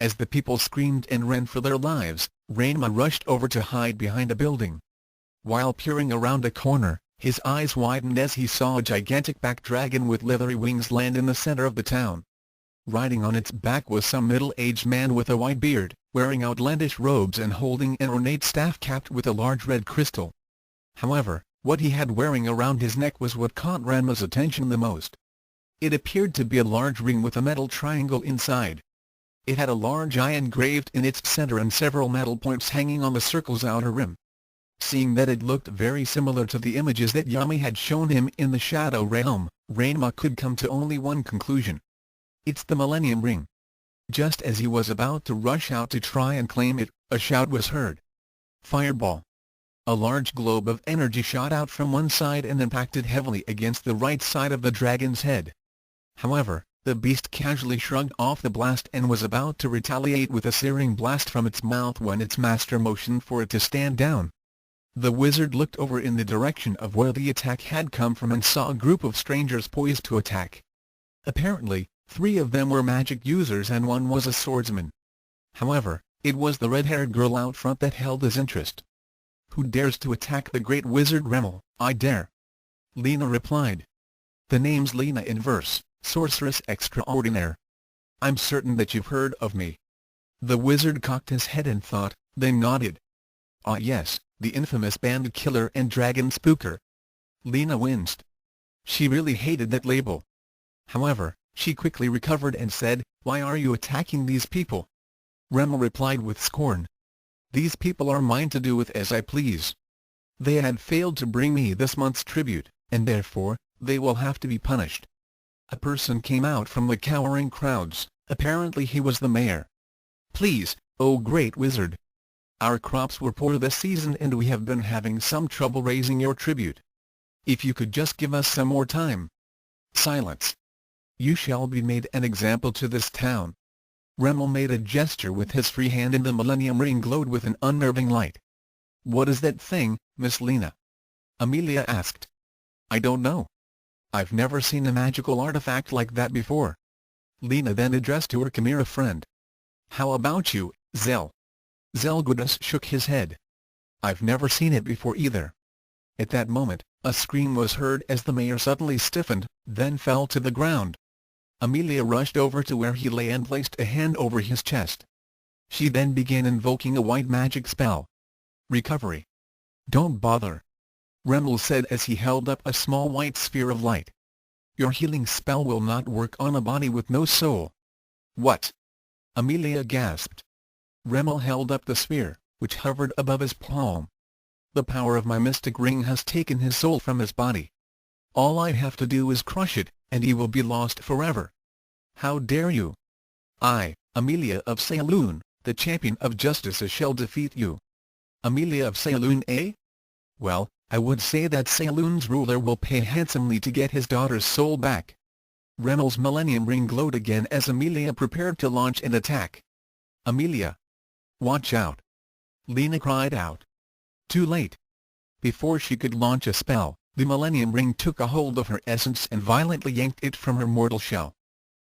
As the people screamed and ran for their lives, Ranma rushed over to hide behind a building. While peering around a corner, his eyes widened as he saw a gigantic black dragon with leathery wings land in the center of the town. Riding on its back was some middle-aged man with a white beard, wearing outlandish robes and holding an ornate staff capped with a large red crystal. However, what he had wearing around his neck was what caught Ranma's attention the most. It appeared to be a large ring with a metal triangle inside. It had a large eye engraved in its center and several metal points hanging on the circle's outer rim. Seeing that it looked very similar to the images that Yami had shown him in the Shadow Realm, Ranma could come to only one conclusion. It's the Millennium Ring. Just as he was about to rush out to try and claim it, a shout was heard. Fireball! A large globe of energy shot out from one side and impacted heavily against the right side of the dragon's head. However, the beast casually shrugged off the blast and was about to retaliate with a searing blast from its mouth when its master motioned for it to stand down. The wizard looked over in the direction of where the attack had come from and saw a group of strangers poised to attack. Apparently, 3 of them were magic users and 1 was a swordsman. However, it was the red-haired girl out front that held his interest. "Who dares to attack the great wizard Remmel?" "I dare," Lena replied. "The name's Lena in verse, sorceress extraordinaire. I'm certain that you've heard of me." The wizard cocked his head and thought, then nodded. "Ah yes, the infamous bandit killer and dragon spooker." Lena winced. She really hated that label. However, she quickly recovered and said, "Why are you attacking these people?" Remmel replied with scorn. "These people are mine to do with as I please. They had failed to bring me this month's tribute, and therefore, they will have to be punished." A person came out from the cowering crowds, apparently he was the mayor. "Please, oh great wizard. Our crops were poor this season and we have been having some trouble raising your tribute. If you could just give us some more time." "Silence. You shall be made an example to this town." Remmel made a gesture with his free hand and the Millennium Ring glowed with an unnerving light. "What is that thing, Miss Lena?" Amelia asked. "I don't know. I've never seen a magical artifact like that before." Lena then addressed to her Chimera friend. "How about you, Zell?" Zelgudus shook his head. "I've never seen it before either." At that moment, a scream was heard as the mayor suddenly stiffened, then fell to the ground. Amelia rushed over to where he lay and placed a hand over his chest. She then began invoking a white magic spell. "Recovery." "Don't bother," Remmel said as he held up a small white sphere of light. "Your healing spell will not work on a body with no soul." "What?" Amelia gasped. Remmel held up the sphere, which hovered above his palm. "The power of my mystic ring has taken his soul from his body. All I have to do is crush it, and he will be lost forever." "How dare you?" "I, Amelia of Saloon, the champion of justice, shall defeat you." "Amelia of Saloon, eh? Well, I would say that Saloon's ruler will pay handsomely to get his daughter's soul back." Remmel's Millennium Ring glowed again as Amelia prepared to launch an attack. "Amelia! Watch out!" Lena cried out. Too late. Before she could launch a spell, the Millennium Ring took a hold of her essence and violently yanked it from her mortal shell.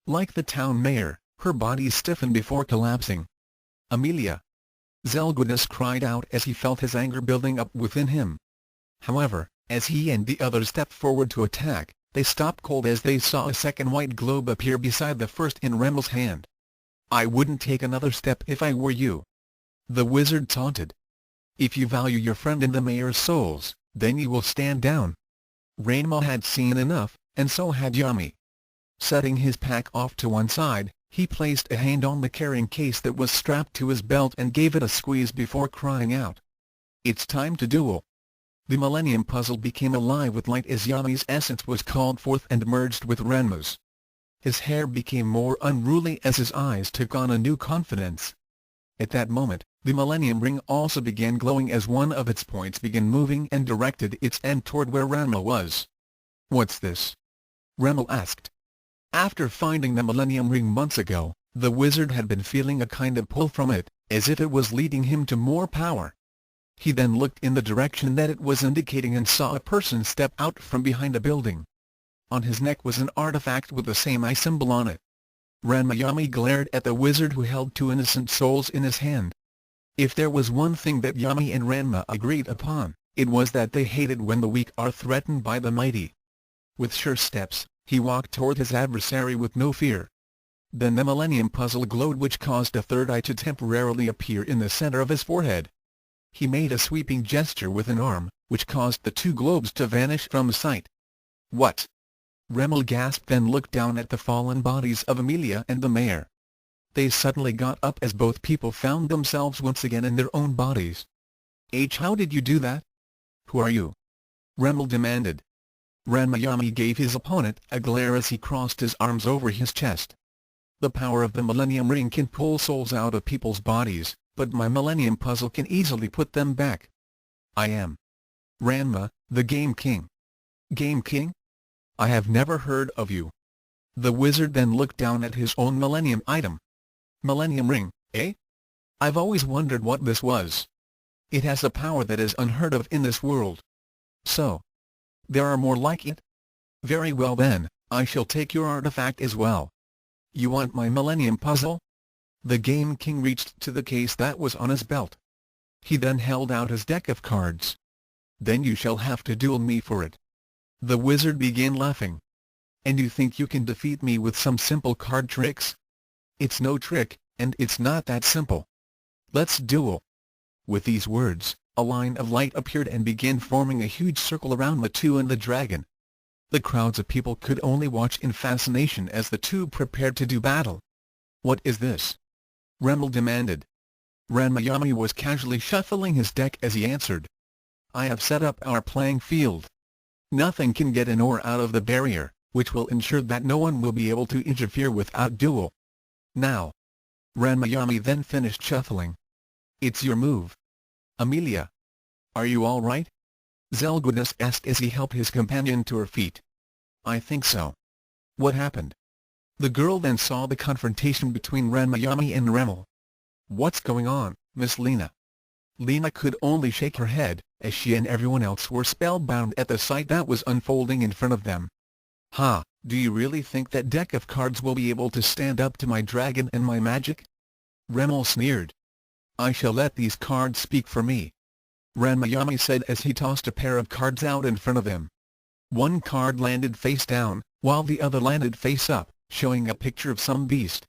Like the town mayor, her body stiffened before collapsing. "Amelia!" Zelgudus cried out as he felt his anger building up within him. However, as he and the others stepped forward to attack, they stopped cold as they saw a second white globe appear beside the first in Remmel's hand. "I wouldn't take another step if I were you," the wizard taunted. "If you value your friend and the mayor's souls, then you will stand down." Ranma had seen enough, and so had Yami. Setting his pack off to one side, he placed a hand on the carrying case that was strapped to his belt and gave it a squeeze before crying out, "It's time to duel." The Millennium Puzzle became alive with light as Yami's essence was called forth and merged with Ranma's. His hair became more unruly as his eyes took on a new confidence. At that moment, the Millennium Ring also began glowing as one of its points began moving and directed its end toward where Ranma was. "What's this?" Remmel asked. After finding the Millennium Ring months ago, the wizard had been feeling a kind of pull from it, as if it was leading him to more power. He then looked in the direction that it was indicating and saw a person step out from behind a building. On his neck was an artifact with the same eye symbol on it. Ranma glared at the wizard who held two innocent souls in his hand. If there was one thing that Yami and Ranma agreed upon, it was that they hated when the weak are threatened by the mighty. With sure steps, he walked toward his adversary with no fear. Then the Millennium Puzzle glowed, which caused a third eye to temporarily appear in the center of his forehead. He made a sweeping gesture with an arm, which caused the two globes to vanish from sight. What? Remel gasped, then looked down at the fallen bodies of Amelia and the mayor. They suddenly got up as both people found themselves once again in their own bodies. How did you do that? Who are you? Remel demanded. Ranma gave his opponent a glare as he crossed his arms over his chest. The power of the Millennium Ring can pull souls out of people's bodies, but my Millennium Puzzle can easily put them back. I am Ranma, the Game King. Game King? I have never heard of you. The wizard then looked down at his own Millennium item. Millennium Ring, eh? I've always wondered what this was. It has a power that is unheard of in this world. So, there are more like it? Very well then, I shall take your artifact as well. You want my Millennium Puzzle? The Game King reached to the case that was on his belt. He then held out his deck of cards. Then you shall have to duel me for it. The wizard began laughing. And you think you can defeat me with some simple card tricks? It's no trick, and it's not that simple. Let's duel. With these words, a line of light appeared and began forming a huge circle around the two and the dragon. The crowds of people could only watch in fascination as the two prepared to do battle. What is this? Remel demanded. Ranma was casually shuffling his deck as he answered. I have set up our playing field. Nothing can get in or out of the barrier, which will ensure that no one will be able to interfere without duel. Now. Ranma then finished shuffling. It's your move. Amelia. Are you all right? Zelgunas asked as he helped his companion to her feet. I think so. What happened? The girl then saw the confrontation between Ranma and Remel. What's going on, Miss Lena? Lena could only shake her head, as she and everyone else were spellbound at the sight that was unfolding in front of them. Ha, do you really think that deck of cards will be able to stand up to my dragon and my magic? Remel sneered. I shall let these cards speak for me. Ranma said as he tossed a pair of cards out in front of him. One card landed face down, while the other landed face up, showing a picture of some beast.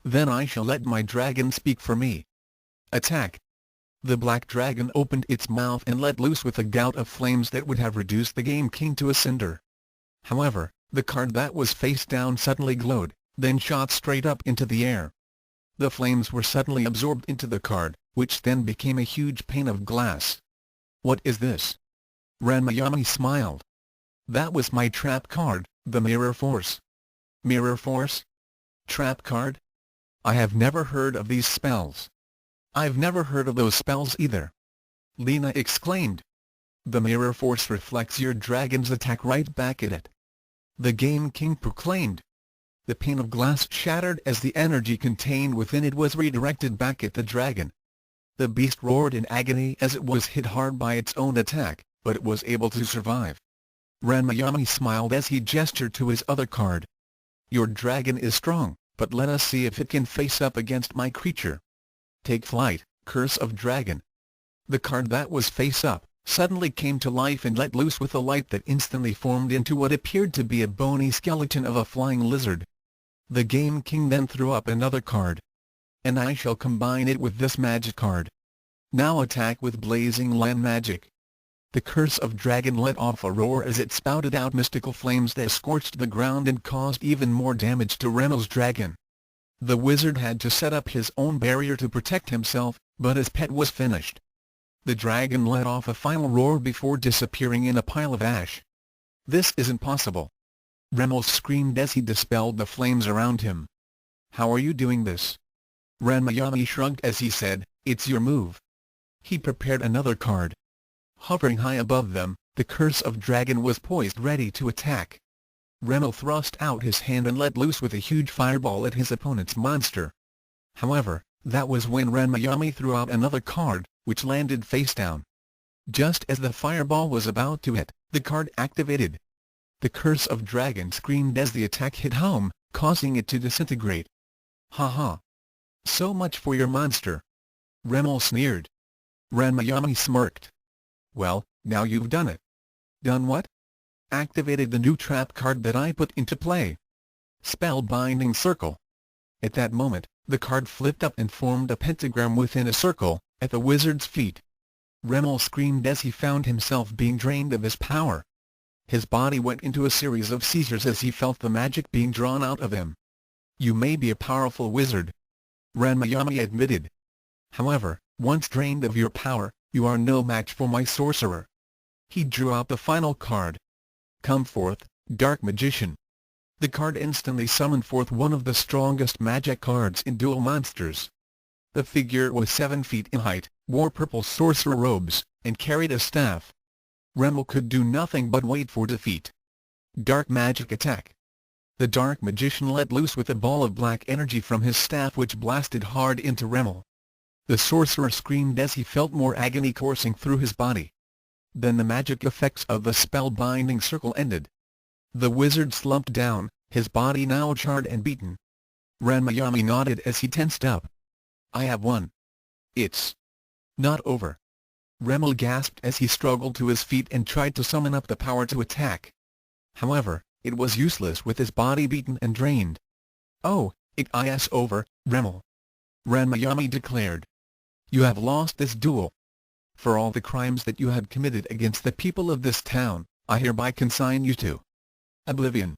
Then I shall let my dragon speak for me. Attack! The black dragon opened its mouth and let loose with a gout of flames that would have reduced the Game King to a cinder. However, the card that was face down suddenly glowed, then shot straight up into the air. The flames were suddenly absorbed into the card, which then became a huge pane of glass. What is this? Ranma smiled. That was my trap card, the Mirror Force. Mirror Force? Trap card? I have never heard of these spells. I've never heard of those spells either. Lena exclaimed. The Mirror Force reflects your dragon's attack right back at it. The Game King proclaimed. The pane of glass shattered as the energy contained within it was redirected back at the dragon. The beast roared in agony as it was hit hard by its own attack, but it was able to survive. Ranma smiled as he gestured to his other card. Your dragon is strong, but let us see if it can face up against my creature. Take flight, Curse of Dragon. The card that was face up suddenly came to life and let loose with a light that instantly formed into what appeared to be a bony skeleton of a flying lizard. The Game King then threw up another card. And I shall combine it with this magic card. Now attack with blazing land magic. The Curse of Dragon let off a roar as it spouted out mystical flames that scorched the ground and caused even more damage to Remel's dragon. The wizard had to set up his own barrier to protect himself, but his pet was finished. The dragon let off a final roar before disappearing in a pile of ash. This isn't possible. Remel screamed as he dispelled the flames around him. How are you doing this? Ranma shrugged as he said, it's your move. He prepared another card. Hovering high above them, the Curse of Dragon was poised ready to attack. Ranma thrust out his hand and let loose with a huge fireball at his opponent's monster. However, that was when Ranma threw out another card, which landed face down. Just as the fireball was about to hit, the card activated. The Curse of Dragon screamed as the attack hit home, causing it to disintegrate. "Ha ha! So much for your monster!" Ranma sneered. Ranma smirked. "Well, now you've done it." "Done what?" "Activated the new trap card that I put into play. Spellbinding Circle." At that moment, the card flipped up and formed a pentagram within a circle, at the wizard's feet. Ranma screamed as he found himself being drained of his power. His body went into a series of seizures as he felt the magic being drawn out of him. "You may be a powerful wizard," Ranma admitted. "However, once drained of your power, you are no match for my sorcerer." He drew out the final card. "Come forth, Dark Magician." The card instantly summoned forth one of the strongest magic cards in Duel Monsters. The figure was 7 feet in height, wore purple sorcerer robes, and carried a staff. Ranma could do nothing but wait for defeat. Dark Magic Attack. The Dark Magician let loose with a ball of black energy from his staff which blasted hard into Ranma. The sorcerer screamed as he felt more agony coursing through his body. Then the magic effects of the spellbinding circle ended. The wizard slumped down, his body now charred and beaten. Ranma nodded as he tensed up. "I have won. It's not over." Ranma gasped as he struggled to his feet and tried to summon up the power to attack. However, it was useless with his body beaten and drained. "Oh, it's over, Ranma declared. "You have lost this duel. For all the crimes that you have committed against the people of this town, I hereby consign you to oblivion."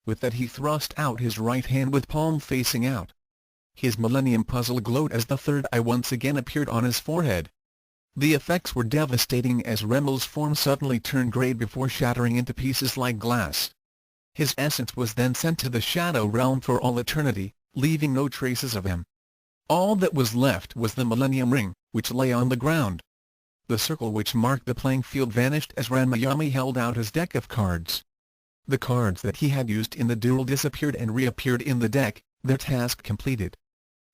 With that he thrust out his right hand with palm facing out. His Millennium Puzzle glowed as the third eye once again appeared on his forehead. The effects were devastating as Ranma's form suddenly turned grey before shattering into pieces like glass. His essence was then sent to the Shadow Realm for all eternity, leaving no traces of him. All that was left was the Millennium Ring, which lay on the ground. The circle which marked the playing field vanished as Ranma held out his deck of cards. The cards that he had used in the duel disappeared and reappeared in the deck, their task completed.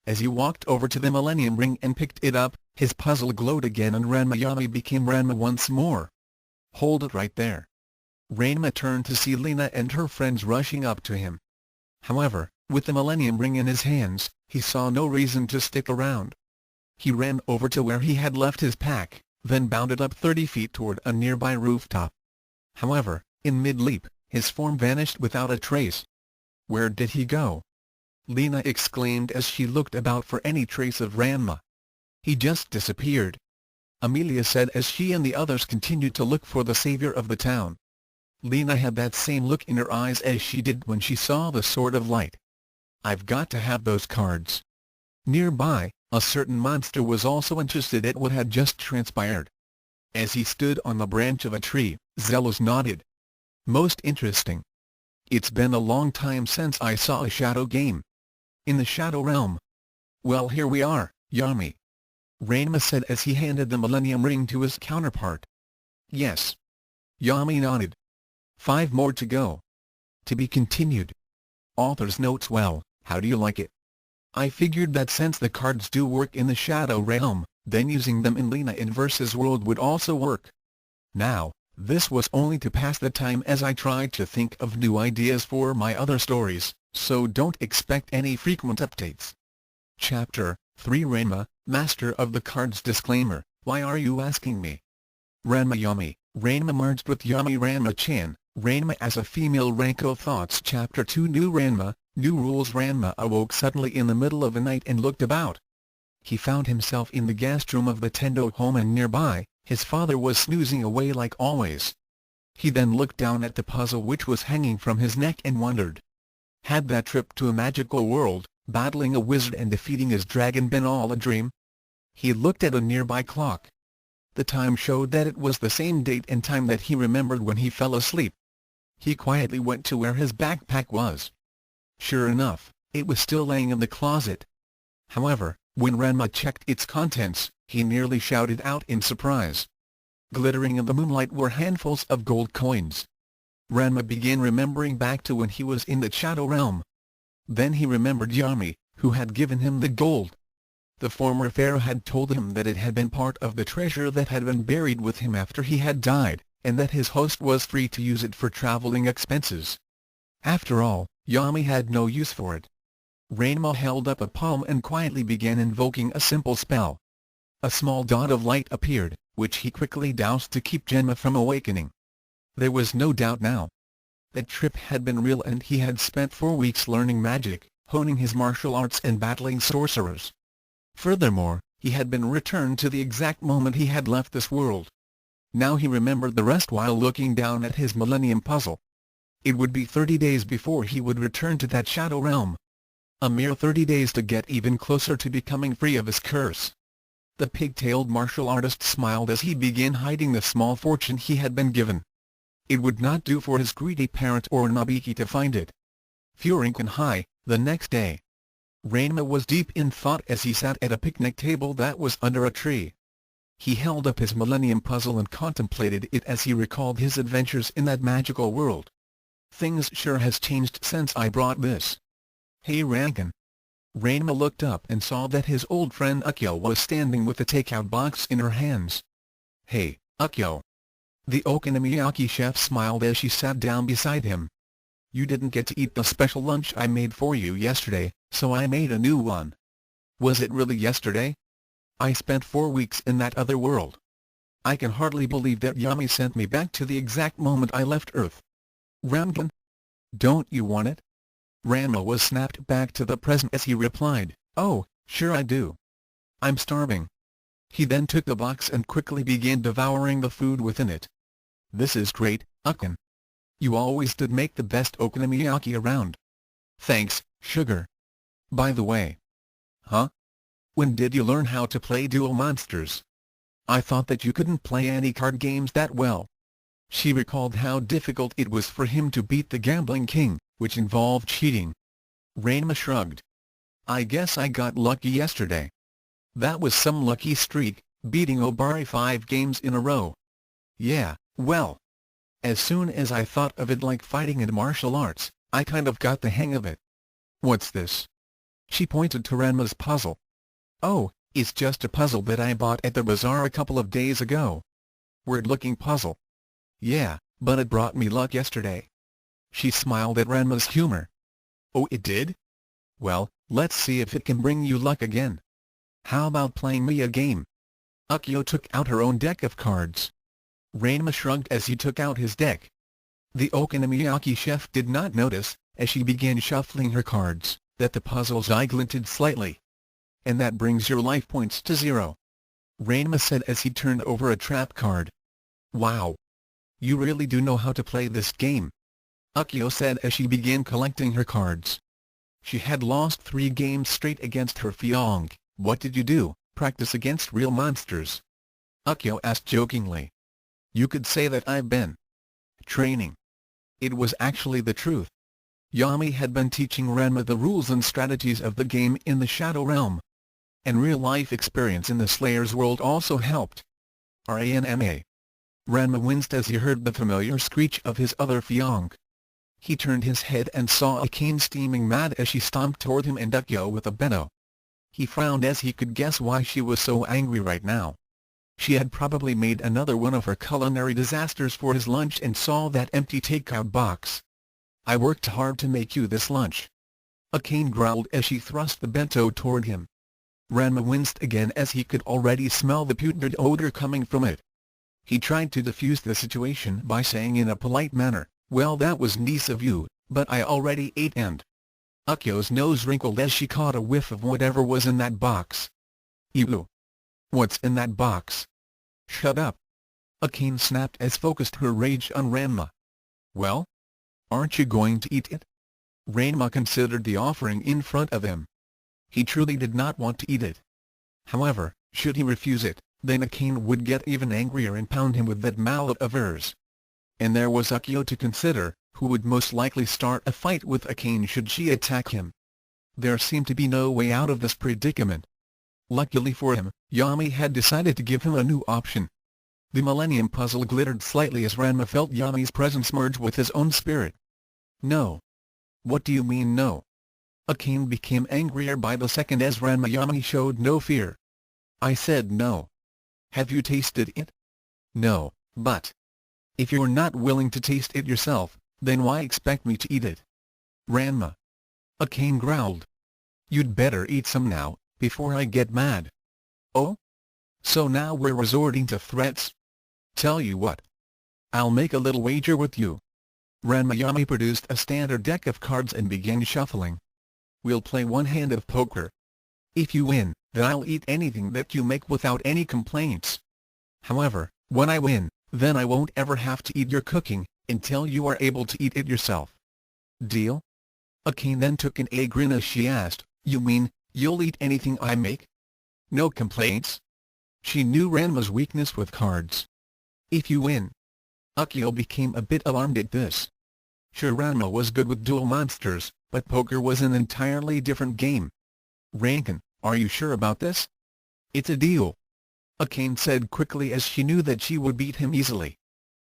As he walked over to the Millennium Ring and picked it up, his puzzle glowed again and Ranma became Ranma once more. "Hold it right there." Ranma turned to see Lena and her friends rushing up to him. However, with the Millennium Ring in his hands, he saw no reason to stick around. He ran over to where he had left his pack, then bounded up 30 feet toward a nearby rooftop. However, in mid-leap, his form vanished without a trace. "Where did he go?" Lena exclaimed as she looked about for any trace of Ranma. "He just disappeared," Amelia said as she and the others continued to look for the savior of the town. Lena had that same look in her eyes as she did when she saw the Sword of Light. "I've got to have those cards." Nearby, a certain monster was also interested at what had just transpired. As he stood on the branch of a tree, Zelos nodded. "Most interesting. It's been a long time since I saw a shadow game in the Shadow Realm." "Well, here we are, Yami," Ranma said as he handed the Millennium Ring to his counterpart. "Yes." Yami nodded. 5 more to go. To be continued. Author's notes. Well, how do you like it? I figured that since the cards do work in the Shadow Realm, then using them in Lena Inverse's world would also work. Now, this was only to pass the time as I tried to think of new ideas for my other stories, so don't expect any frequent updates. Chapter 3 Ranma, Master of the Cards. Disclaimer: why are you asking me? Ranma merged with Yami Ranma-chan, Ranma as a female. Ranko Thoughts. Chapter 2 New Ranma, New Rules. Ranma awoke suddenly in the middle of the night and looked about. He found himself in the guest room of the Tendo home and nearby, his father was snoozing away like always. He then looked down at the puzzle which was hanging from his neck and wondered. Had that trip to a magical world, battling a wizard and defeating his dragon been all a dream? He looked at a nearby clock. The time showed that it was the same date and time that he remembered when he fell asleep. He quietly went to where his backpack was. Sure enough, it was still laying in the closet. However, when Ranma checked its contents, he nearly shouted out in surprise. Glittering in the moonlight were handfuls of gold coins. Ranma began remembering back to when he was in the Shadow Realm. Then he remembered Yami, who had given him the gold. The former pharaoh had told him that it had been part of the treasure that had been buried with him after he had died, and that his host was free to use it for traveling expenses. After all, Yami had no use for it. Ranma held up a palm and quietly began invoking a simple spell. A small dot of light appeared, which he quickly doused to keep Genma from awakening. There was no doubt now. That trip had been real, and he had spent 4 weeks learning magic, honing his martial arts and battling sorcerers. Furthermore, he had been returned to the exact moment he had left this world. Now he remembered the rest while looking down at his Millennium Puzzle. It would be 30 days before he would return to that Shadow Realm. A mere 30 days to get even closer to becoming free of his curse. The pig-tailed martial artist smiled as he began hiding the small fortune he had been given. It would not do for his greedy parent or Nabiki to find it. Furinkan High, the next day. Ranma was deep in thought as he sat at a picnic table that was under a tree. He held up his Millennium Puzzle and contemplated it as he recalled his adventures in that magical world. Things sure has changed since I brought this. Hey Rankin. Ranma looked up and saw that his old friend Ukyo was standing with the takeout box in her hands. Hey, Ukyo. The okonomiyaki chef smiled as she sat down beside him. You didn't get to eat the special lunch I made for you yesterday, so I made a new one. Was it really yesterday? I spent 4 weeks in that other world. I can hardly believe that Yami sent me back to the exact moment I left Earth. Ramgan? Don't you want it? Ranma was snapped back to the present as he replied, Oh, sure I do. I'm starving. He then took the box and quickly began devouring the food within it. This is great, Ukan. You always did make the best okonomiyaki around. Thanks, sugar. By the way. Huh? When did you learn how to play Duel Monsters? I thought that you couldn't play any card games that well. She recalled how difficult it was for him to beat the Gambling King, which involved cheating. Ranma shrugged. I guess I got lucky yesterday. That was some lucky streak, beating Obari 5 games in a row. Yeah, well. As soon as I thought of it like fighting in martial arts, I kind of got the hang of it. What's this? She pointed to Ranma's puzzle. Oh, it's just a puzzle that I bought at the bazaar a couple of days ago. Weird-looking puzzle. Yeah, but it brought me luck yesterday. She smiled at Ranma's humor. Oh, it did? Well, let's see if it can bring you luck again. How about playing me a game? Ukyo took out her own deck of cards. Ranma shrugged as he took out his deck. The okonomiyaki chef did not notice, as she began shuffling her cards, that the puzzle's eye glinted slightly. And that brings your life points to 0. Ranma said as he turned over a trap card. Wow. You really do know how to play this game. Ukyo said as she began collecting her cards. She had lost 3 games straight against her fiancé. What did you do, practice against real monsters? Ukyo asked jokingly. You could say that I've been training. It was actually the truth. Yami had been teaching Ranma the rules and strategies of the game in the Shadow Realm. And real-life experience in the Slayer's world also helped. Ranma. Ranma winced as he heard the familiar screech of his other fiancé. He turned his head and saw Akane steaming mad as she stomped toward him and Ukyo with a bento. He frowned as he could guess why she was so angry right now. She had probably made another one of her culinary disasters for his lunch and saw that empty takeout box. I worked hard to make you this lunch. Akane growled as she thrust the bento toward him. Ranma winced again as he could already smell the putrid odor coming from it. He tried to defuse the situation by saying in a polite manner, Well, that was nice of you, but I already ate and... Ukyo's nose wrinkled as she caught a whiff of whatever was in that box. Ew. What's in that box? Shut up. Akane snapped as focused her rage on Ranma. Well? Aren't you going to eat it? Ranma considered the offering in front of him. He truly did not want to eat it. However, should he refuse it, then Akane would get even angrier and pound him with that mallet of hers. And there was Ukyo to consider, who would most likely start a fight with Akane should she attack him. There seemed to be no way out of this predicament. Luckily for him, Yami had decided to give him a new option. The Millennium Puzzle glittered slightly as Ranma felt Yami's presence merge with his own spirit. No. What do you mean no? Akane became angrier by the second as Ranma Yami showed no fear. I said no. Have you tasted it? No, but if you're not willing to taste it yourself, then why expect me to eat it? Ranma. Akane growled. You'd better eat some now, before I get mad. Oh? So now we're resorting to threats? Tell you what. I'll make a little wager with you. Ranma Yami produced a standard deck of cards and began shuffling. We'll play one hand of poker. If you win, then I'll eat anything that you make without any complaints. However, when I win, then I won't ever have to eat your cooking, until you are able to eat it yourself. Deal? Akane then took an grin as she asked, You mean, you'll eat anything I make? No complaints? She knew Ranma's weakness with cards. If you win. Akio became a bit alarmed at this. Sure, Ranma was good with duel monsters, but poker was an entirely different game. Rankin, are you sure about this? It's a deal. Akane said quickly as she knew that she would beat him easily.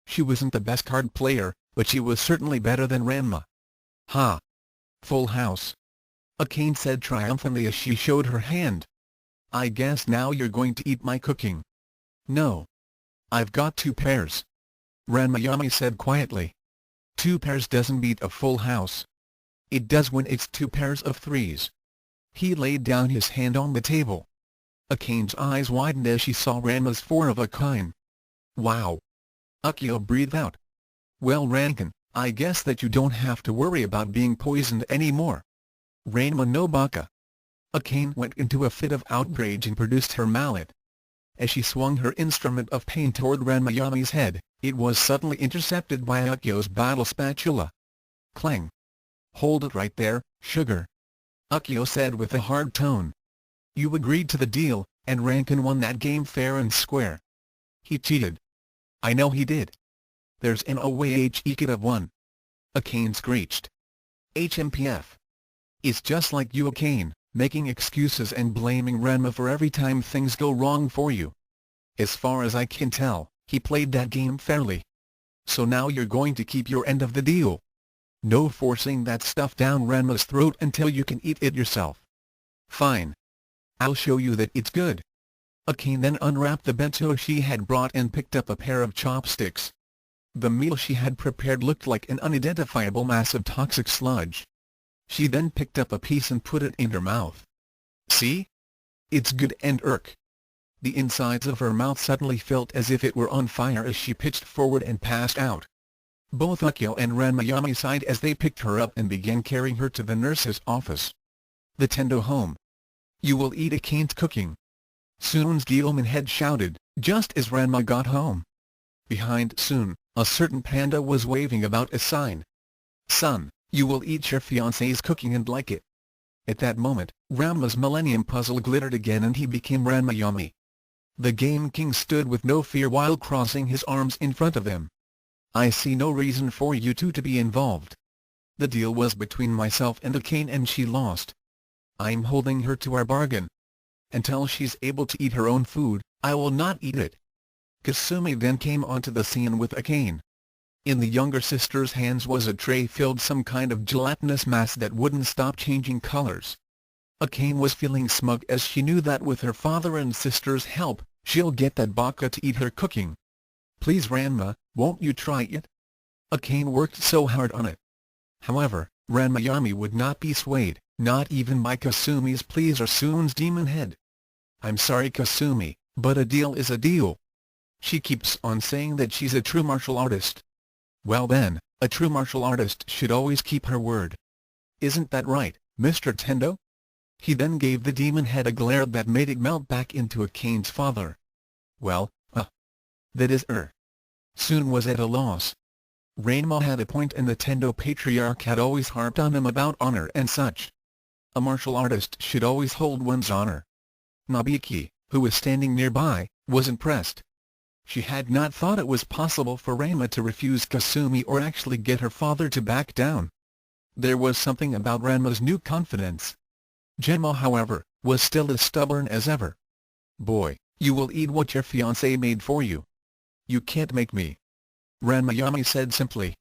She wasn't the best card player, but she was certainly better than Ranma. Ha! Full house. Akane said triumphantly as she showed her hand. I guess now you're going to eat my cooking. No. I've got 2 pairs. Ranma Yami said quietly. 2 pairs doesn't beat a full house. It does when it's 2 pairs of 3s. He laid down his hand on the table. Akane's eyes widened as she saw Ranma's 4 of a kind. Wow! Akio breathed out. Well Rankin, I guess that you don't have to worry about being poisoned anymore. Ranma no baka. Akane went into a fit of outrage and produced her mallet. As she swung her instrument of pain toward Ranma Yami's head, it was suddenly intercepted by Akio's battle spatula. Clang! Hold it right there, sugar. Akio said with a hard tone. You agreed to the deal, and Rankin won that game fair and square. He cheated. I know he did. There's no way he could have won. Akane screeched. HMPF. It's just like you Akane, making excuses and blaming Ranma for every time things go wrong for you. As far as I can tell, he played that game fairly. So now you're going to keep your end of the deal. No forcing that stuff down Ranma's throat until you can eat it yourself. Fine. I'll show you that it's good. Akane then unwrapped the bento she had brought and picked up a pair of chopsticks. The meal she had prepared looked like an unidentifiable mass of toxic sludge. She then picked up a piece and put it in her mouth. See? It's good and The insides of her mouth suddenly felt as if it were on fire as she pitched forward and passed out. Both Akio and Ranma Yami sighed as they picked her up and began carrying her to the nurse's office. The Tendo home. You will eat Akane's cooking. Soon's Guilliman head shouted, just as Ranma got home. Behind Soon, a certain panda was waving about a sign. Son, you will eat your fiancé's cooking and like it. At that moment, Ranma's Millennium Puzzle glittered again and he became Ranma Yami. The Game King stood with no fear while crossing his arms in front of him. I see no reason for you two to be involved. The deal was between myself and Akane and she lost. I'm holding her to our bargain. Until she's able to eat her own food, I will not eat it. Kasumi then came onto the scene with Akane. In the younger sister's hands was a tray filled some kind of gelatinous mass that wouldn't stop changing colors. Akane was feeling smug as she knew that with her father and sister's help, she'll get that baka to eat her cooking. Please Ranma, won't you try it? Akane worked so hard on it. However, Ranma Yami would not be swayed, not even by Kasumi's pleas or Soon's demon head. I'm sorry Kasumi, but a deal is a deal. She keeps on saying that she's a true martial artist. Well then, a true martial artist should always keep her word. Isn't that right, Mr. Tendo? He then gave the demon head a glare that made it melt back into Akane's father. Well, that is Soon was at a loss. Ranma had a point and the Tendo patriarch had always harped on him about honor and such. A martial artist should always hold one's honor. Nobiki, who was standing nearby, was impressed. She had not thought it was possible for Ranma to refuse Kasumi or actually get her father to back down. There was something about Ranma's new confidence. Gemma, however, was still as stubborn as ever. Boy, you will eat what your fiancé made for you. You can't make me," Ranma said simply.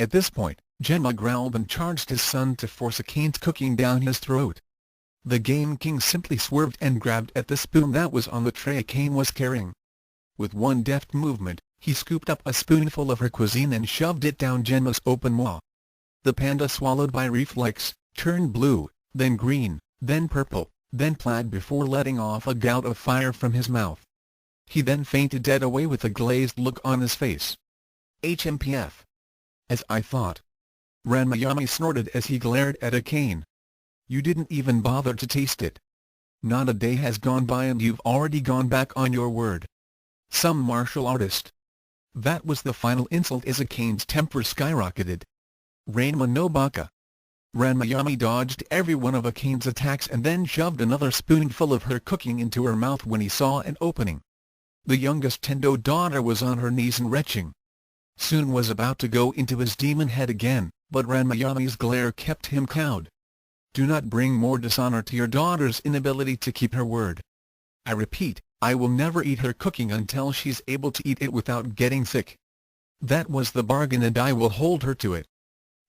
At this point, Genma growled and charged his son to force a cane's cooking down his throat. The Game King simply swerved and grabbed at the spoon that was on the tray Kane was carrying. With one deft movement, he scooped up a spoonful of her cuisine and shoved it down Genma's open maw. The panda swallowed by reflex, turned blue, then green, then purple, then plaid before letting off a gout of fire from his mouth. He then fainted dead away with a glazed look on his face. HMPF. As I thought. Ranma snorted as he glared at a cane. You didn't even bother to taste it. Not a day has gone by and you've already gone back on your word. Some martial artist. That was the final insult as a cane's temper skyrocketed. Ranma no baka. Ranma dodged every one of Akane's attacks and then shoved another spoonful of her cooking into her mouth when he saw an opening. The youngest Tendo daughter was on her knees and retching. Soon was about to go into his demon head again, but Ranma glare kept him cowed. Do not bring more dishonor to your daughter's inability to keep her word. I repeat, I will never eat her cooking until she's able to eat it without getting sick. That was the bargain and I will hold her to it.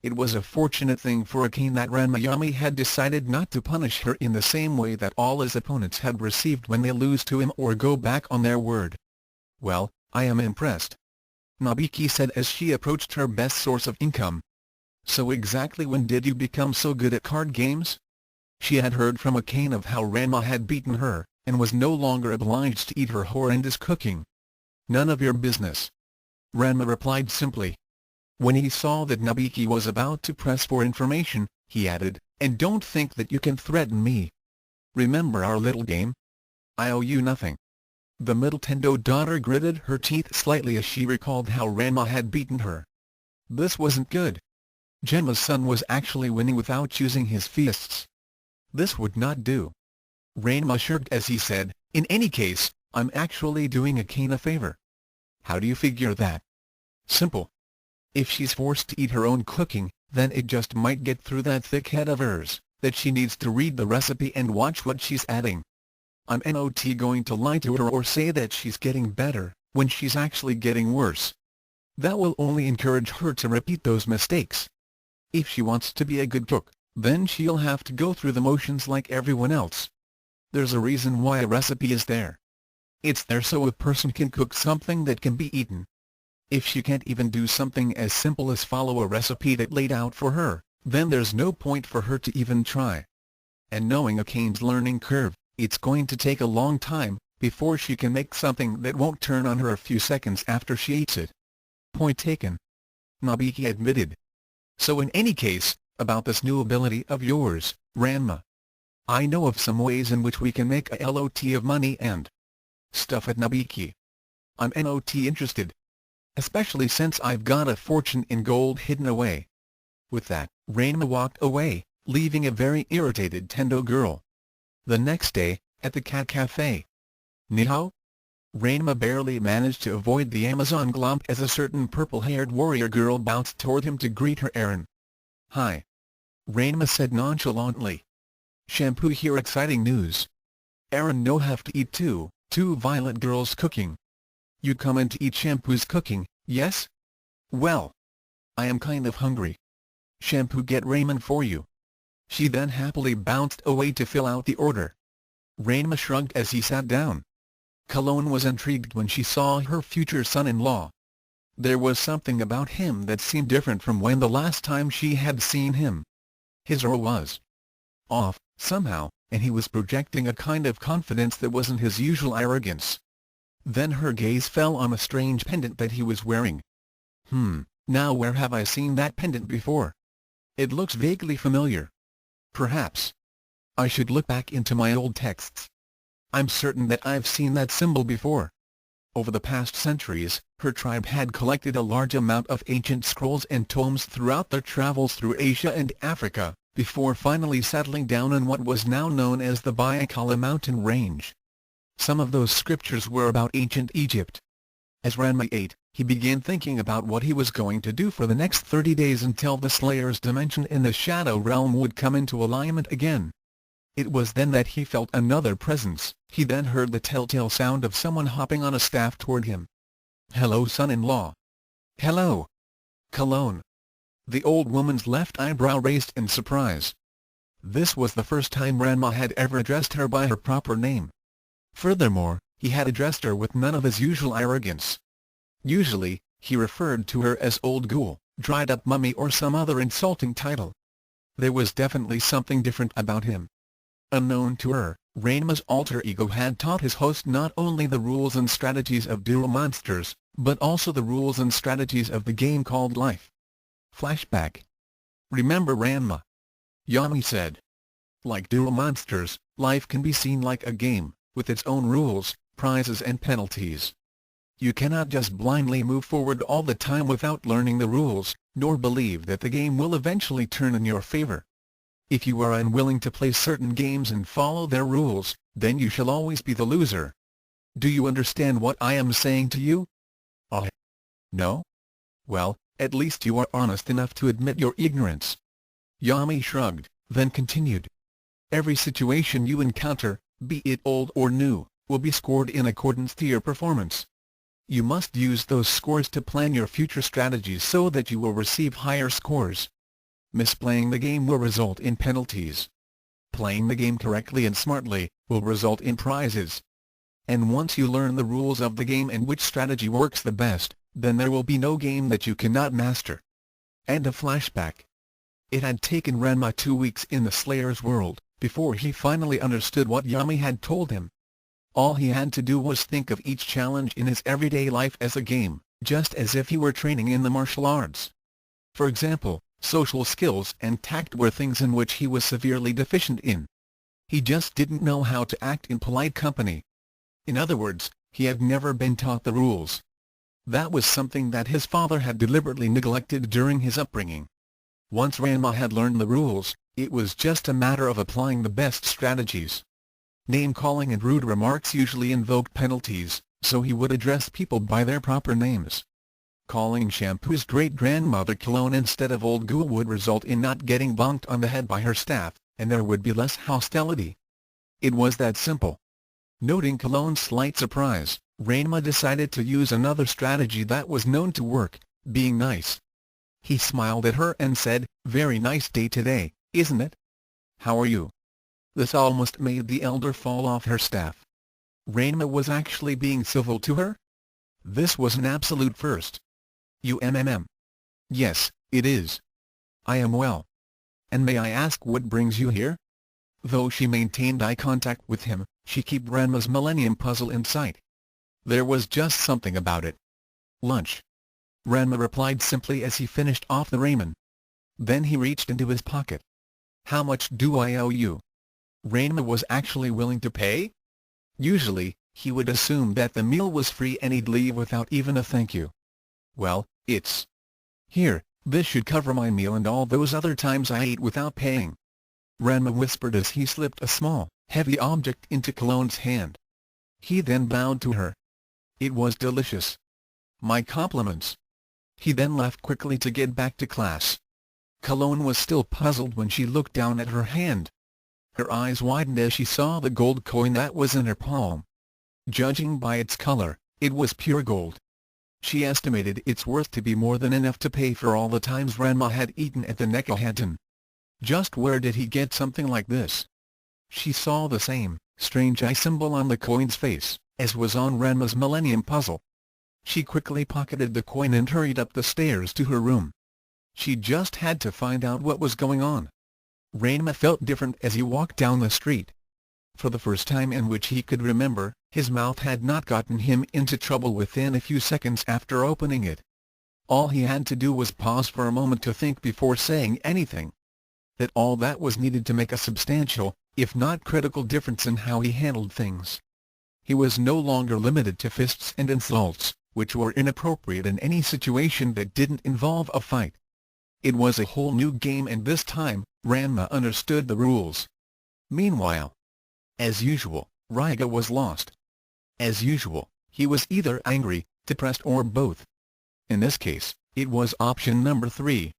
It was a fortunate thing for Akane that Ranma had decided not to punish her in the same way that all his opponents had received when they lose to him or go back on their word. Well, I am impressed, Nabiki said as she approached her best source of income. So exactly when did you become so good at card games? She had heard from Akane of how Ranma had beaten her, and was no longer obliged to eat her horrendous cooking. None of your business, Ranma replied simply. When he saw that Nabiki was about to press for information, he added, and don't think that you can threaten me. Remember our little game? I owe you nothing. The middle Tendo daughter gritted her teeth slightly as she recalled how Ranma had beaten her. This wasn't good. Genma's son was actually winning without using his fists. This would not do. Ranma shrugged as he said, in any case, I'm actually doing Akane a favor. How do you figure that? Simple. If she's forced to eat her own cooking, then it just might get through that thick head of hers, that she needs to read the recipe and watch what she's adding. I'm not going to lie to her or say that she's getting better, when she's actually getting worse. That will only encourage her to repeat those mistakes. If she wants to be a good cook, then she'll have to go through the motions like everyone else. There's a reason why a recipe is there. It's there so a person can cook something that can be eaten. If she can't even do something as simple as follow a recipe that laid out for her, then there's no point for her to even try. And knowing Akane's learning curve, it's going to take a long time, before she can make something that won't turn on her a few seconds after she eats it. Point taken, Nabiki admitted. So in any case, about this new ability of yours, Ranma. I know of some ways in which we can make a lot of money and stuff at Nabiki. I'm not interested. Especially since I've got a fortune in gold hidden away. With that, Ranma walked away, leaving a very irritated Tendo girl. The next day, at the cat cafe. Nihao? Ranma barely managed to avoid the Amazon glomp as a certain purple-haired warrior girl bounced toward him to greet her Aaron. Hi. Ranma said nonchalantly. Shampoo here, exciting news. Aaron no have to eat too, two violet girls cooking. You come in to eat Shampoo's cooking, yes? Well. I am kind of hungry. Shampoo get ramen for you. She then happily bounced away to fill out the order. Ranma shrugged as he sat down. Cologne was intrigued when she saw her future son-in-law. There was something about him that seemed different from when the last time she had seen him. His aura was off, somehow, and he was projecting a kind of confidence that wasn't his usual arrogance. Then her gaze fell on a strange pendant that he was wearing. Now where have I seen that pendant before? It looks vaguely familiar. Perhaps I should look back into my old texts. I'm certain that I've seen that symbol before. Over the past centuries, her tribe had collected a large amount of ancient scrolls and tomes throughout their travels through Asia and Africa, before finally settling down on what was now known as the Bayakala mountain range. Some of those scriptures were about ancient Egypt. As Ranma ate, he began thinking about what he was going to do for the next 30 days until the Slayer's dimension in the Shadow Realm would come into alignment again. It was then that he felt another presence. He then heard the telltale sound of someone hopping on a staff toward him. "Hello, son-in-law." "Hello, Cologne." The old woman's left eyebrow raised in surprise. This was the first time Ranma had ever addressed her by her proper name. Furthermore, he had addressed her with none of his usual arrogance. Usually, he referred to her as old ghoul, dried-up mummy or some other insulting title. There was definitely something different about him. Unknown to her, Ranma's alter ego had taught his host not only the rules and strategies of Duel Monsters, but also the rules and strategies of the game called life. Flashback. "Remember Ranma?" Yami said. "Like Duel Monsters, life can be seen like a game, with its own rules, prizes and penalties. You cannot just blindly move forward all the time without learning the rules, nor believe that the game will eventually turn in your favor. If you are unwilling to play certain games and follow their rules, then you shall always be the loser. Do you understand what I am saying to you?" "No? Well, at least you are honest enough to admit your ignorance." Yami shrugged, then continued. "Every situation you encounter, be it old or new, will be scored in accordance to your performance. You must use those scores to plan your future strategies so that you will receive higher scores. Misplaying the game will result in penalties. Playing the game correctly and smartly will result in prizes. And once you learn the rules of the game and which strategy works the best, then there will be no game that you cannot master." End of flashback. It had taken Ranma 2 weeks in the Slayer's world, before he finally understood what Yami had told him. All he had to do was think of each challenge in his everyday life as a game, just as if he were training in the martial arts. For example, social skills and tact were things in which he was severely deficient in. He just didn't know how to act in polite company. In other words, he had never been taught the rules. That was something that his father had deliberately neglected during his upbringing. Once Ranma had learned the rules, it was just a matter of applying the best strategies. Name-calling and rude remarks usually invoked penalties, so he would address people by their proper names. Calling Shampoo's great-grandmother Cologne instead of Old Ghoul would result in not getting bonked on the head by her staff, and there would be less hostility. It was that simple. Noting Cologne's slight surprise, Ranma decided to use another strategy that was known to work, being nice. He smiled at her and said, "Very nice day today, isn't it? How are you?" This almost made the elder fall off her staff. Ranma was actually being civil to her? This was an absolute first. "Yes, it is. I am well. And may I ask what brings you here?" Though she maintained eye contact with him, she kept Ranma's Millennium Puzzle in sight. There was just something about it. "Lunch," Ranma replied simply as he finished off the ramen. Then he reached into his pocket. "How much do I owe you?" Ranma was actually willing to pay? Usually, he would assume that the meal was free and he'd leave without even a thank you. "Well, it's... Here, this should cover my meal and all those other times I ate without paying," Ranma whispered as he slipped a small, heavy object into Cologne's hand. He then bowed to her. "It was delicious. My compliments." He then left quickly to get back to class. Cologne was still puzzled when she looked down at her hand. Her eyes widened as she saw the gold coin that was in her palm. Judging by its color, it was pure gold. She estimated its worth to be more than enough to pay for all the times Ranma had eaten at the Nekahatan. Just where did he get something like this? She saw the same, strange eye symbol on the coin's face, as was on Ranma's Millennium Puzzle. She quickly pocketed the coin and hurried up the stairs to her room. She just had to find out what was going on. Ranma felt different as he walked down the street. For the first time in which he could remember, his mouth had not gotten him into trouble within a few seconds after opening it. All he had to do was pause for a moment to think before saying anything. All that was needed to make a substantial, if not critical difference in how he handled things. He was no longer limited to fists and insults, which were inappropriate in any situation that didn't involve a fight. It was a whole new game, and this time, Ranma understood the rules. Meanwhile, as usual, Raiga was lost. As usual, he was either angry, depressed or both. In this case, it was option number 3.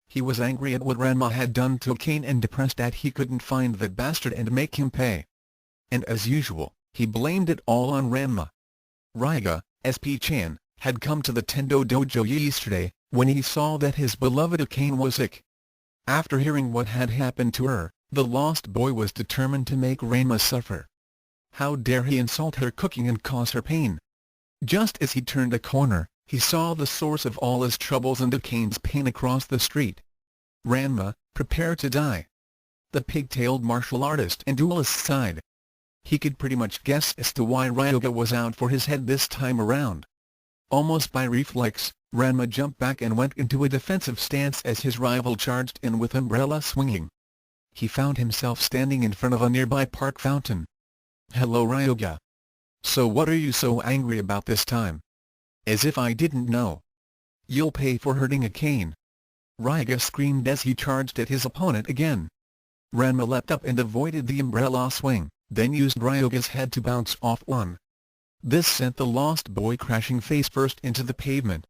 He was angry at what Ranma had done to Kane and depressed that he couldn't find that bastard and make him pay. And as usual, he blamed it all on Ranma. Raiga, SP-chan, had come to the Tendo dojo yesterday, when he saw that his beloved Akane was sick. After hearing what had happened to her, the lost boy was determined to make Ranma suffer. How dare he insult her cooking and cause her pain? Just as he turned a corner, he saw the source of all his troubles and Akane's pain across the street. Ranma, prepare to die. The pig-tailed martial artist and duelist sighed. He could pretty much guess as to why Ryoga was out for his head this time around. Almost by reflex, Ranma jumped back and went into a defensive stance as his rival charged in with umbrella swinging. He found himself standing in front of a nearby park fountain. "Hello Ryoga. So what are you so angry about this time? As if I didn't know. You'll pay for hurting Akane." Ryoga screamed as he charged at his opponent again. Ranma leapt up and avoided the umbrella swing, then used Ryoga's head to bounce off one. This sent the lost boy crashing face first into the pavement.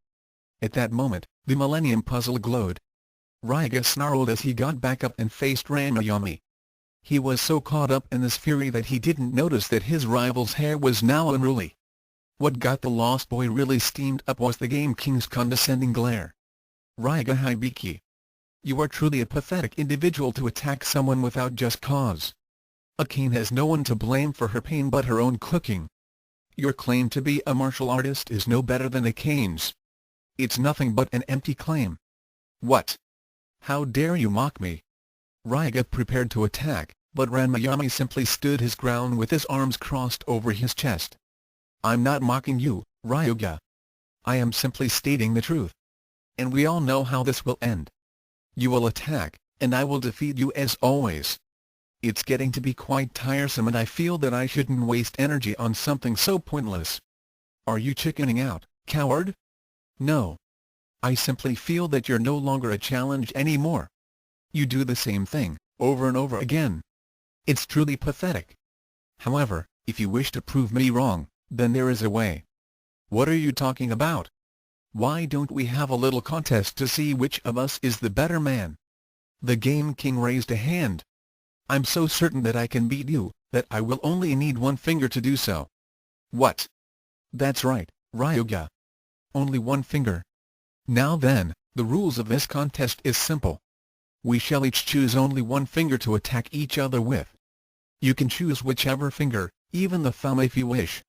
At that moment, the Millennium Puzzle glowed. Ryoga snarled as he got back up and faced Ranma. He was so caught up in his fury that he didn't notice that his rival's hair was now unruly. What got the lost boy really steamed up was the Game King's condescending glare. "Ryoga Hibiki. You are truly a pathetic individual to attack someone without just cause. Akane has no one to blame for her pain but her own cooking. Your claim to be a martial artist is no better than Akane's. It's nothing but an empty claim. What? How dare you mock me?" Ryoga prepared to attack, but Ranma simply stood his ground with his arms crossed over his chest. "I'm not mocking you, Ryoga. I am simply stating the truth. And we all know how this will end. You will attack, and I will defeat you as always. It's getting to be quite tiresome and I feel that I shouldn't waste energy on something so pointless. Are you chickening out, coward? No. I simply feel that you're no longer a challenge anymore. You do the same thing, over and over again. It's truly pathetic. However, if you wish to prove me wrong, then there is a way." "What are you talking about? Why don't we have a little contest to see which of us is the better man?" The Game King raised a hand. "I'm so certain that I can beat you, that I will only need one finger to do so." "What?" "That's right, Ryoga. Only one finger. Now then, the rules of this contest is simple. We shall each choose only one finger to attack each other with. You can choose whichever finger, even the thumb if you wish.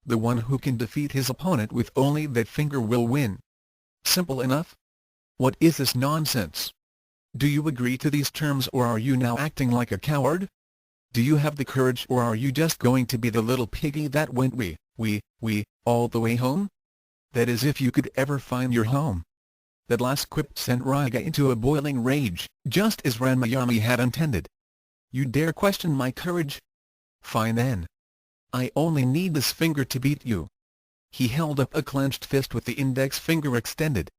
The one who can defeat his opponent with only that finger will win. Simple enough? What is this nonsense? Do you agree to these terms or are you now acting like a coward? Do you have the courage or are you just going to be the little piggy that went all the way home? That is if you could ever find your home." That last quip sent Ryoga into a boiling rage, just as Ranma had intended. "You dare question my courage? Fine then. I only need this finger to beat you." He held up a clenched fist with the index finger extended.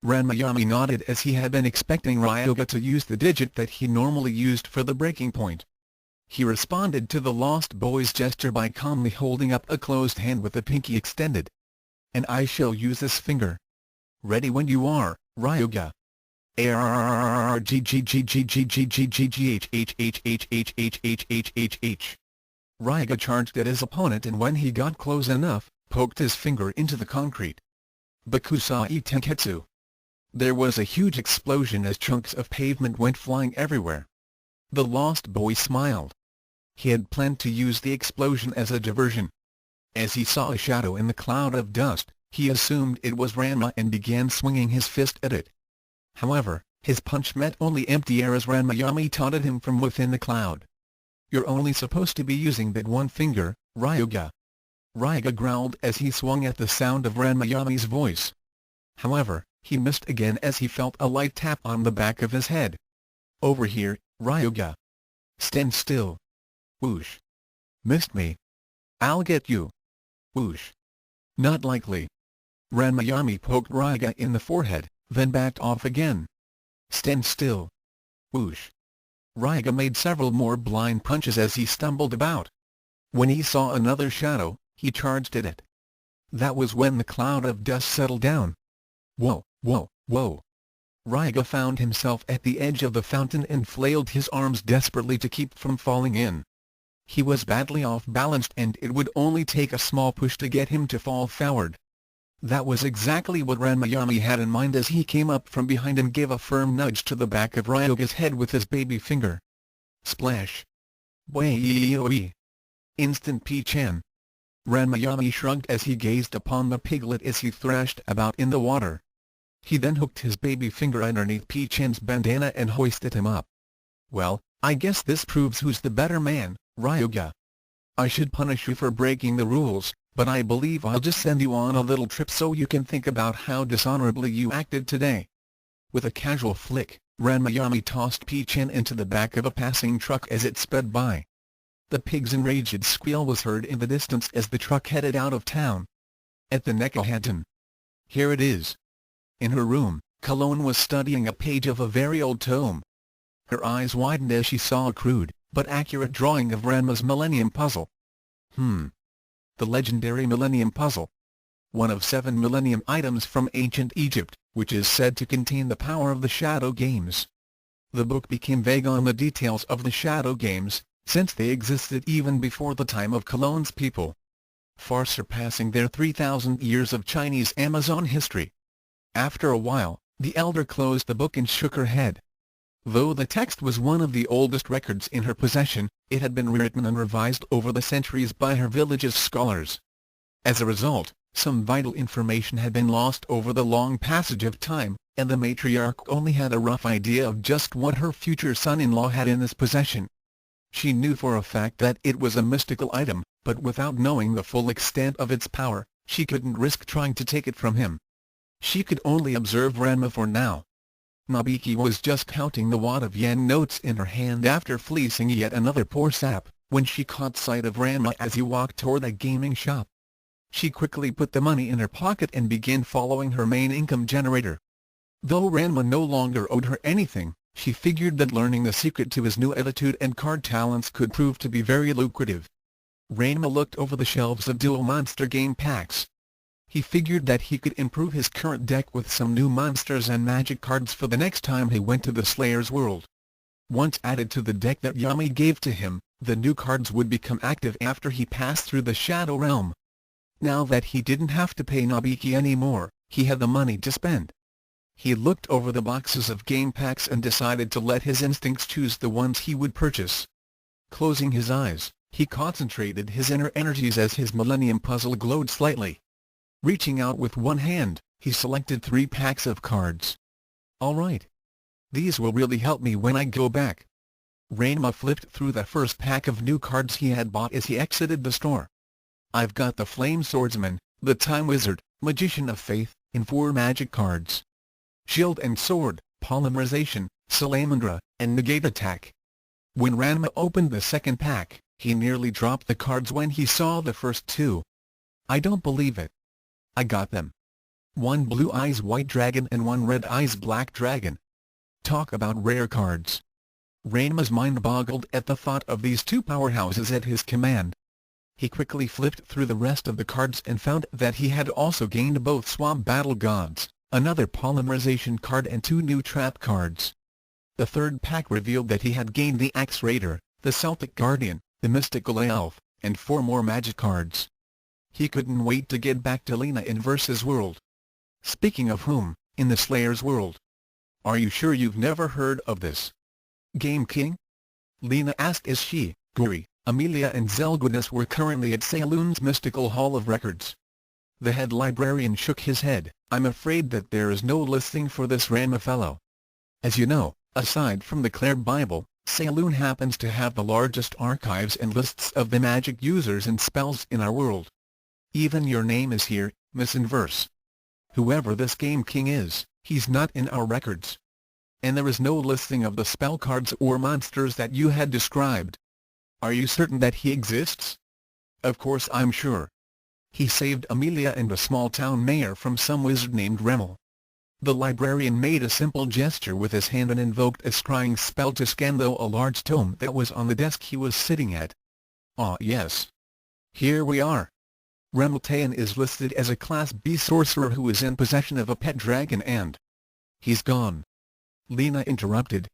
Ranma nodded as he had been expecting Ryoga to use the digit that he normally used for the breaking point. He responded to the lost boy's gesture by calmly holding up a closed hand with the pinky extended. "And I shall use this finger. Ready when you are, Ryoga." Ryoga charged at his opponent and when he got close enough, poked his finger into the concrete. Bakusai Tenketsu. There was a huge explosion as chunks of pavement went flying everywhere. The lost boy smiled. He had planned to use the explosion as a diversion. As he saw a shadow in the cloud of dust, he assumed it was Ranma and began swinging his fist at it. However, his punch met only empty air as Ranma taunted him from within the cloud. "You're only supposed to be using that one finger, Ryoga." Ryoga growled as he swung at the sound of Ranma voice. However, he missed again as he felt a light tap on the back of his head. "Over here, Ryoga. Stand still." Whoosh. "Missed me. I'll get you." Whoosh. "Not likely." Ranma poked Ryoga in the forehead, then backed off again. "Stand still." Whoosh. Ryoga made several more blind punches as he stumbled about. When he saw another shadow, he charged at it. That was when the cloud of dust settled down. Whoa, whoa, whoa. Ryoga found himself at the edge of the fountain and flailed his arms desperately to keep from falling in. He was badly off-balanced and it would only take a small push to get him to fall forward. That was exactly what Ranma had in mind as he came up from behind and gave a firm nudge to the back of Ryuga's head with his baby finger. Splash! Boing! Instant P-chan. Ranma shrugged as he gazed upon the piglet as he thrashed about in the water. He then hooked his baby finger underneath P-chan's bandana and hoisted him up. Well, I guess this proves who's the better man, Ryuga. I should punish you for breaking the rules, but I believe I'll just send you on a little trip so you can think about how dishonorably you acted today. With a casual flick, Ranma tossed P-chan into the back of a passing truck as it sped by. The pig's enraged squeal was heard in the distance as the truck headed out of town. At the Nekahatan. Here it is. In her room, Cologne was studying a page of a very old tome. Her eyes widened as she saw a crude, but accurate drawing of Ranma's Millennium Puzzle. The legendary Millennium Puzzle. One of 7 Millennium items from ancient Egypt, which is said to contain the power of the Shadow Games. The book became vague on the details of the Shadow Games, since they existed even before the time of Cologne's people, far surpassing their 3,000 years of Chinese Amazon history. After a while, the elder closed the book and shook her head. Though the text was one of the oldest records in her possession, it had been rewritten and revised over the centuries by her village's scholars. As a result, some vital information had been lost over the long passage of time, and the matriarch only had a rough idea of just what her future son-in-law had in his possession. She knew for a fact that it was a mystical item, but without knowing the full extent of its power, she couldn't risk trying to take it from him. She could only observe Ranma for now. Nobiki was just counting the wad of yen notes in her hand after fleecing yet another poor sap, when she caught sight of Ranma as he walked toward the gaming shop. She quickly put the money in her pocket and began following her main income generator. Though Ranma no longer owed her anything, she figured that learning the secret to his new attitude and card talents could prove to be very lucrative. Ranma looked over the shelves of dual monster game packs. He figured that he could improve his current deck with some new monsters and magic cards for the next time he went to the Slayer's world. Once added to the deck that Yami gave to him, the new cards would become active after he passed through the Shadow Realm. Now that he didn't have to pay Nobiki anymore, he had the money to spend. He looked over the boxes of game packs and decided to let his instincts choose the ones he would purchase. Closing his eyes, he concentrated his inner energies as his Millennium Puzzle glowed slightly. Reaching out with one hand, he selected 3 packs of cards. All right. These will really help me when I go back. Ranma flipped through the first pack of new cards he had bought as he exited the store. I've got the Flame Swordsman, the Time Wizard, Magician of Faith, in 4 magic cards. Shield and Sword, Polymerization, Salamandra, and Negate Attack. When Ranma opened the second pack, he nearly dropped the cards when he saw the first 2. I don't believe it. I got them. 1 Blue Eyes White Dragon and 1 Red Eyes Black Dragon. Talk about rare cards. Ranma's mind boggled at the thought of these 2 powerhouses at his command. He quickly flipped through the rest of the cards and found that he had also gained both Swamp Battle Gods, another polymerization card and 2 new trap cards. The third pack revealed that he had gained the Axe Raider, the Celtic Guardian, the Mystical Elf, and 4 more magic cards. He couldn't wait to get back to Lena in Verse's world. Speaking of whom, in the Slayer's world. Are you sure you've never heard of this Game King? Lena asked as she, Guri, Amelia and Zelgudis were currently at Saloon's Mystical Hall of Records. The head librarian shook his head. I'm afraid that there is no listing for this Ranma fellow. As you know, aside from the Clare Bible, Saloon happens to have the largest archives and lists of the magic users and spells in our world. Even your name is here, Miss Inverse. Whoever this Game King is, he's not in our records. And there is no listing of the spell cards or monsters that you had described. Are you certain that he exists? Of course I'm sure. He saved Amelia and a small-town mayor from some wizard named Remmel. The librarian made a simple gesture with his hand and invoked a scrying spell to scan through a large tome that was on the desk he was sitting at. Ah yes. Here we are. Remiltean is listed as a Class B sorcerer who is in possession of a pet dragon and... He's gone. Lena interrupted.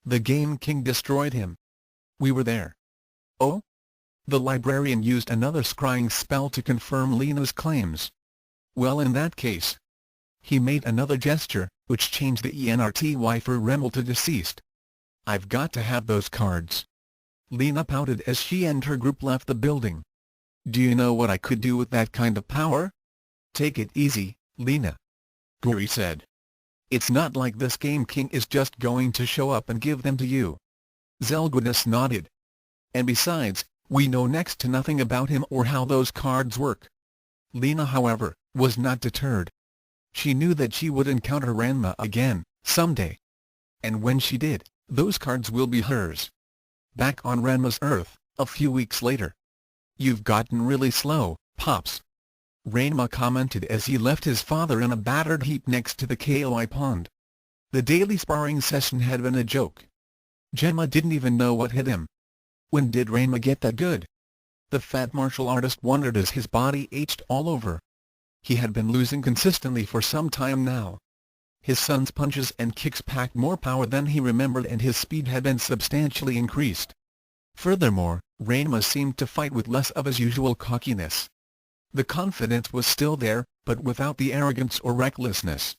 The Game King destroyed him. We were there. Oh? The librarian used another scrying spell to confirm Lena's claims. Well, in that case. He made another gesture, which changed the ENRTY for Remel to deceased. I've got to have those cards. Lena pouted as she and her group left the building. Do you know what I could do with that kind of power? Take it easy, Lena. Guri said. It's not like this Game King is just going to show up and give them to you. Zelgudis nodded. And besides, we know next to nothing about him or how those cards work. Lena, however, was not deterred. She knew that she would encounter Ranma again, someday. And when she did, those cards will be hers. Back on Ranma's Earth, a few weeks later. You've gotten really slow, Pops. Ranma commented as he left his father in a battered heap next to the KOI pond. The daily sparring session had been a joke. Gemma didn't even know what hit him. When did Ranma get that good? The fat martial artist wondered as his body ached all over. He had been losing consistently for some time now. His son's punches and kicks packed more power than he remembered, and his speed had been substantially increased. Furthermore, Ranma seemed to fight with less of his usual cockiness. The confidence was still there, but without the arrogance or recklessness.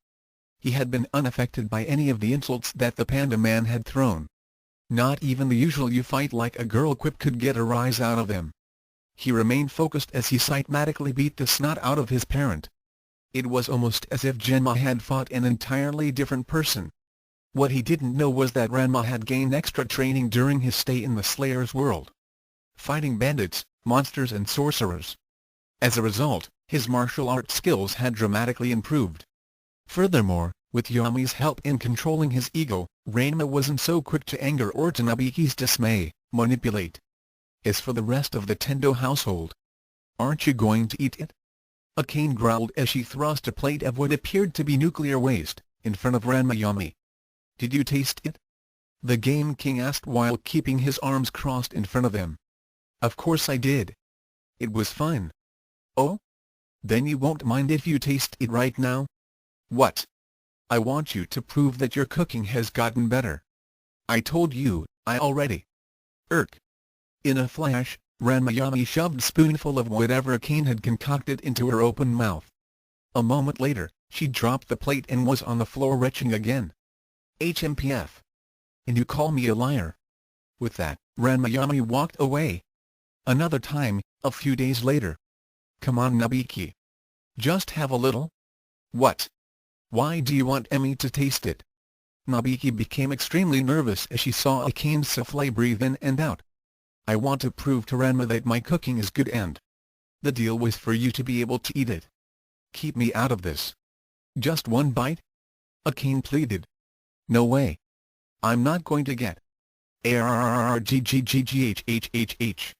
He had been unaffected by any of the insults that the Panda Man had thrown. Not even the usual "you fight like a girl" quip could get a rise out of him. He remained focused as he systematically beat the snot out of his parent. It was almost as if Genma had fought an entirely different person. What he didn't know was that Ranma had gained extra training during his stay in the Slayer's world, fighting bandits, monsters and sorcerers. As a result, his martial arts skills had dramatically improved. Furthermore, with Yami's help in controlling his ego, Ranma wasn't so quick to anger or to Nabiki's dismay, manipulate. As for the rest of the Tendo household, aren't you going to eat it? Akane growled as she thrust a plate of what appeared to be nuclear waste in front of Ranma. Yami. Did you taste it? The Game King asked while keeping his arms crossed in front of him. Of course I did. It was fine. Oh? Then you won't mind if you taste it right now? What? I want you to prove that your cooking has gotten better. I told you, I already. In a flash, Ranma Yami shoved a spoonful of whatever Akane had concocted into her open mouth. A moment later, she dropped the plate and was on the floor retching again. HMPF. And you call me a liar? With that, Ranma Yami walked away. Another time, a few days later. Come on, Nabiki. Just have a little. What? Why do you want Emmy to taste it? Nabiki became extremely nervous as she saw Akane's souffle breathe in and out. I want to prove to Ranma that my cooking is good, and the deal was for you to be able to eat it. Keep me out of this. Just one bite? Akane pleaded. No way. I'm not going to get ARRRGGGGHHHH.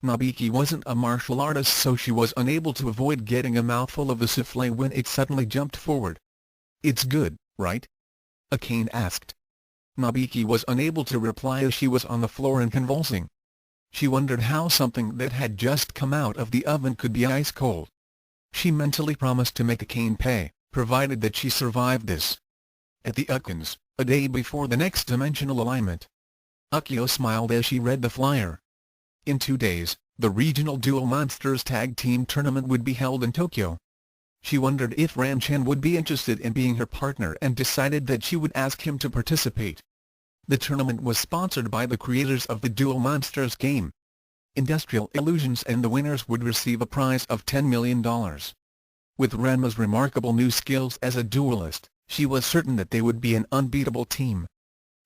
Nabiki wasn't a martial artist, so she was unable to avoid getting a mouthful of the souffle when it suddenly jumped forward. It's good, right? Akane asked. Nabiki was unable to reply as she was on the floor and convulsing. She wondered how something that had just come out of the oven could be ice cold. She mentally promised to make Akane pay, provided that she survived this. At the Ukans, a day before the next dimensional alignment. Ukyo smiled as she read the flyer. In 2 days, the regional Duel Monsters Tag Team Tournament would be held in Tokyo. She wondered if Ran-chan would be interested in being her partner and decided that she would ask him to participate. The tournament was sponsored by the creators of the Duel Monsters game, Industrial Illusions, and the winners would receive a prize of $10 million. With Ranma's remarkable new skills as a duelist, she was certain that they would be an unbeatable team.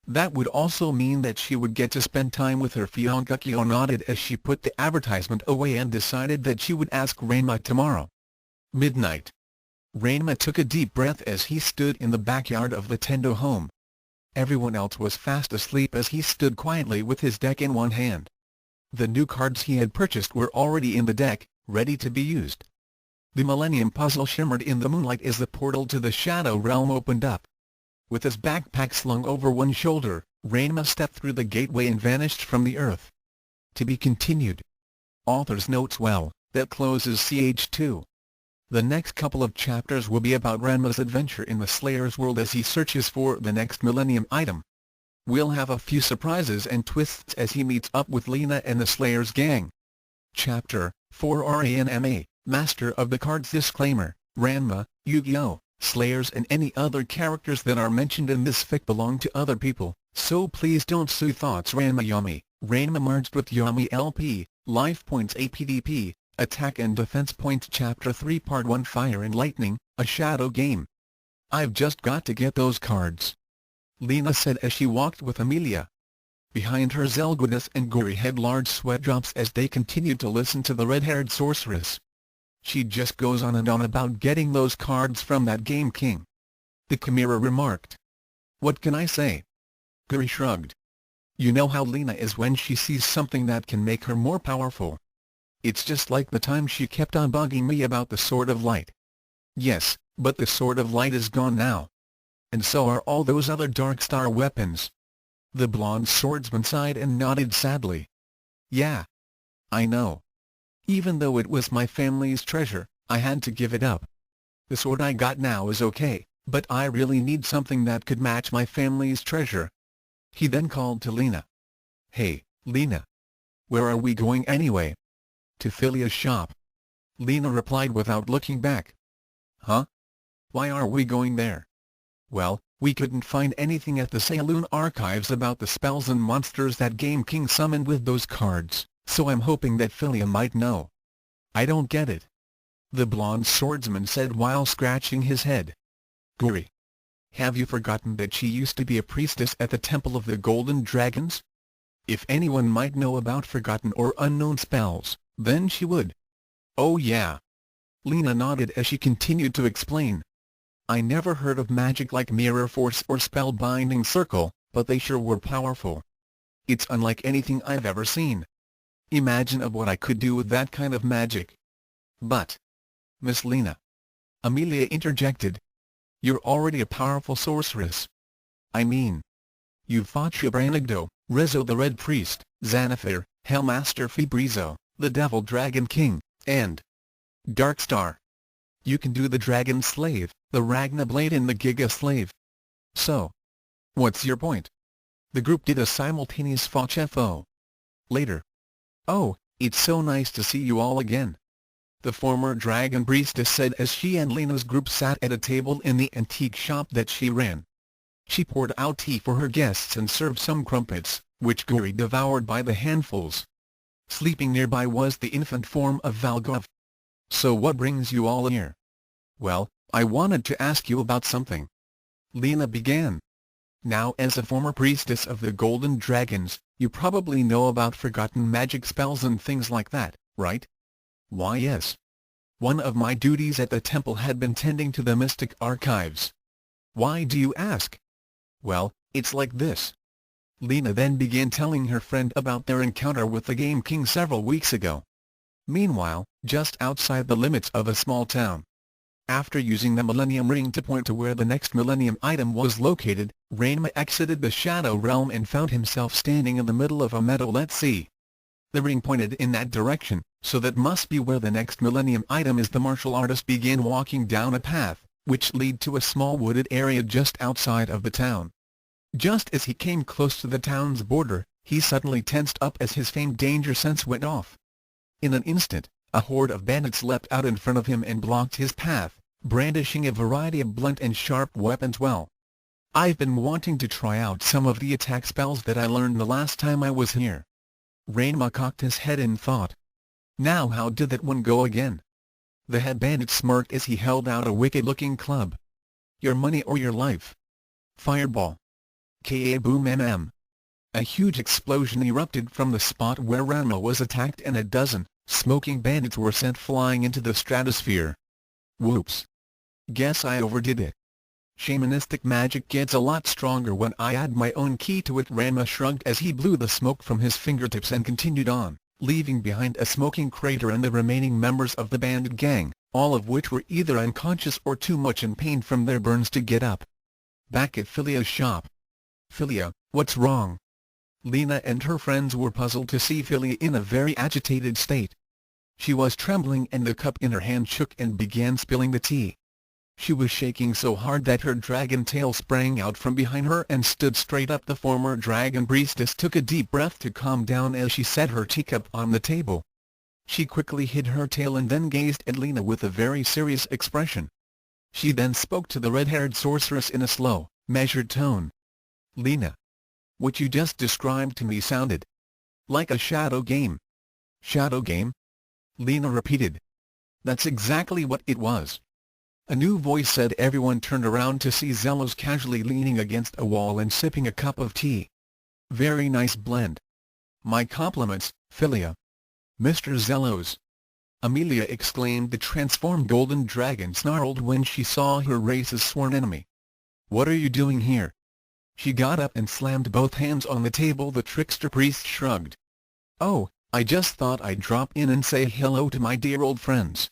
That would also mean that she would get to spend time with her fiancé. Ukyo nodded as she put the advertisement away and decided that she would ask Ranma tomorrow. Midnight. Ranma took a deep breath as he stood in the backyard of the Tendo home. Everyone else was fast asleep as he stood quietly with his deck in one hand. The new cards he had purchased were already in the deck, ready to be used. The Millennium Puzzle shimmered in the moonlight as the portal to the Shadow Realm opened up. With his backpack slung over one shoulder, Ranma stepped through the gateway and vanished from the earth. To be continued. Author's notes: well, that closes CH2. The next couple of chapters will be about Ranma's adventure in the Slayer's world as he searches for the next Millennium item. We'll have a few surprises and twists as he meets up with Lena and the Slayer's gang. Chapter 4 Ranma, Master of the Cards. Disclaimer: Ranma, Yu-Gi-Oh, Slayers and any other characters that are mentioned in this fic belong to other people, so please don't sue thoughts. Ranma Yami, Ranma merged with Yami LP, Life Points APDP, Attack and Defense Points Chapter 3 Part 1 Fire and Lightning, a shadow game. I've just got to get those cards, Lena said as she walked with Amelia. Behind her Zelgudis and Guri had large sweat drops as they continued to listen to the red-haired sorceress. She just goes on and on about getting those cards from that Game King, the Chimera remarked. What can I say? Guri shrugged. You know how Lena is when she sees something that can make her more powerful. It's just like the time she kept on bugging me about the Sword of Light. Yes, but the Sword of Light is gone now. And so are all those other Dark Star weapons. The blonde swordsman sighed and nodded sadly. Yeah. I know. Even though it was my family's treasure, I had to give it up. The sword I got now is okay, but I really need something that could match my family's treasure. He then called to Lena. Hey, Lena. Where are we going anyway? To Philia's shop. Lena replied without looking back. Huh? Why are we going there? Well, we couldn't find anything at the Saloon archives about the spells and monsters that Game King summoned with those cards, so I'm hoping that Philia might know. I don't get it, the blonde swordsman said while scratching his head. Guri. Have you forgotten that she used to be a priestess at the Temple of the Golden Dragons? If anyone might know about forgotten or unknown spells, then she would. Oh yeah. Lena nodded as she continued to explain. I never heard of magic like Mirror Force or Spellbinding Circle, but they sure were powerful. It's unlike anything I've ever seen. Imagine of what I could do with that kind of magic. But, Miss Lena, Amelia interjected, you're already a powerful sorceress. I mean, you've fought Shibranagdo, Rizzo the Red Priest, Xanathar, Hellmaster Febrizo, the Devil Dragon King, and Darkstar. You can do the Dragon Slave, the Ragna Blade and the Giga Slave. So, what's your point? The group did a simultaneous FO. Later. Oh, it's so nice to see you all again, the former Dragon Priestess said as she and Lena's group sat at a table in the antique shop that she ran. She poured out tea for her guests and served some crumpets, which Guri devoured by the handfuls. Sleeping nearby was the infant form of Valgov. So what brings you all here? Well, I wanted to ask you about something, Lena began. Now as a former priestess of the Golden Dragons, you probably know about forgotten magic spells and things like that, right? Why yes. One of my duties at the temple had been tending to the mystic archives. Why do you ask? Well, it's like this. Lena then began telling her friend about their encounter with the Game King several weeks ago. Meanwhile, just outside the limits of a small town, after using the Millennium Ring to point to where the next Millennium item was located, Ranma exited the Shadow Realm and found himself standing in the middle of a meadow. Let's see. The ring pointed in that direction, so that must be where the next Millennium item is. The martial artist began walking down a path, which led to a small wooded area just outside of the town. Just as he came close to the town's border, he suddenly tensed up as his famed danger sense went off. In an instant, a horde of bandits leapt out in front of him and blocked his path, brandishing a variety of blunt and sharp weapons. Well, I've been wanting to try out some of the attack spells that I learned the last time I was here. Ranma cocked his head in thought. Now how did that one go again? The head bandit smirked as he held out a wicked-looking club. Your money or your life. Fireball. Ka-boom mm. A huge explosion erupted from the spot where Ranma was attacked and a dozen smoking bandits were sent flying into the stratosphere. Whoops. Guess I overdid it. Shamanistic magic gets a lot stronger when I add my own key to it. Ranma shrugged as he blew the smoke from his fingertips and continued on, leaving behind a smoking crater and the remaining members of the bandit gang, all of which were either unconscious or too much in pain from their burns to get up. Back at Philia's shop. Philia, what's wrong? Lena and her friends were puzzled to see Philia in a very agitated state. She was trembling and the cup in her hand shook and began spilling the tea. She was shaking so hard that her dragon tail sprang out from behind her and stood straight up. The former dragon priestess took a deep breath to calm down as she set her teacup on the table. She quickly hid her tail and then gazed at Lena with a very serious expression. She then spoke to the red-haired sorceress in a slow, measured tone. "Lena, what you just described to me sounded like a shadow game." "Shadow game?" Lena repeated. "That's exactly what it was." A new voice said. Everyone turned around to see Zelos casually leaning against a wall and sipping a cup of tea. "Very nice blend. My compliments, Philia." "Mr. Zelos!" Amelia exclaimed. The transformed golden dragon snarled when she saw her race's sworn enemy. "What are you doing here?" She got up and slammed both hands on the table. The trickster priest shrugged. "Oh, I just thought I'd drop in and say hello to my dear old friends."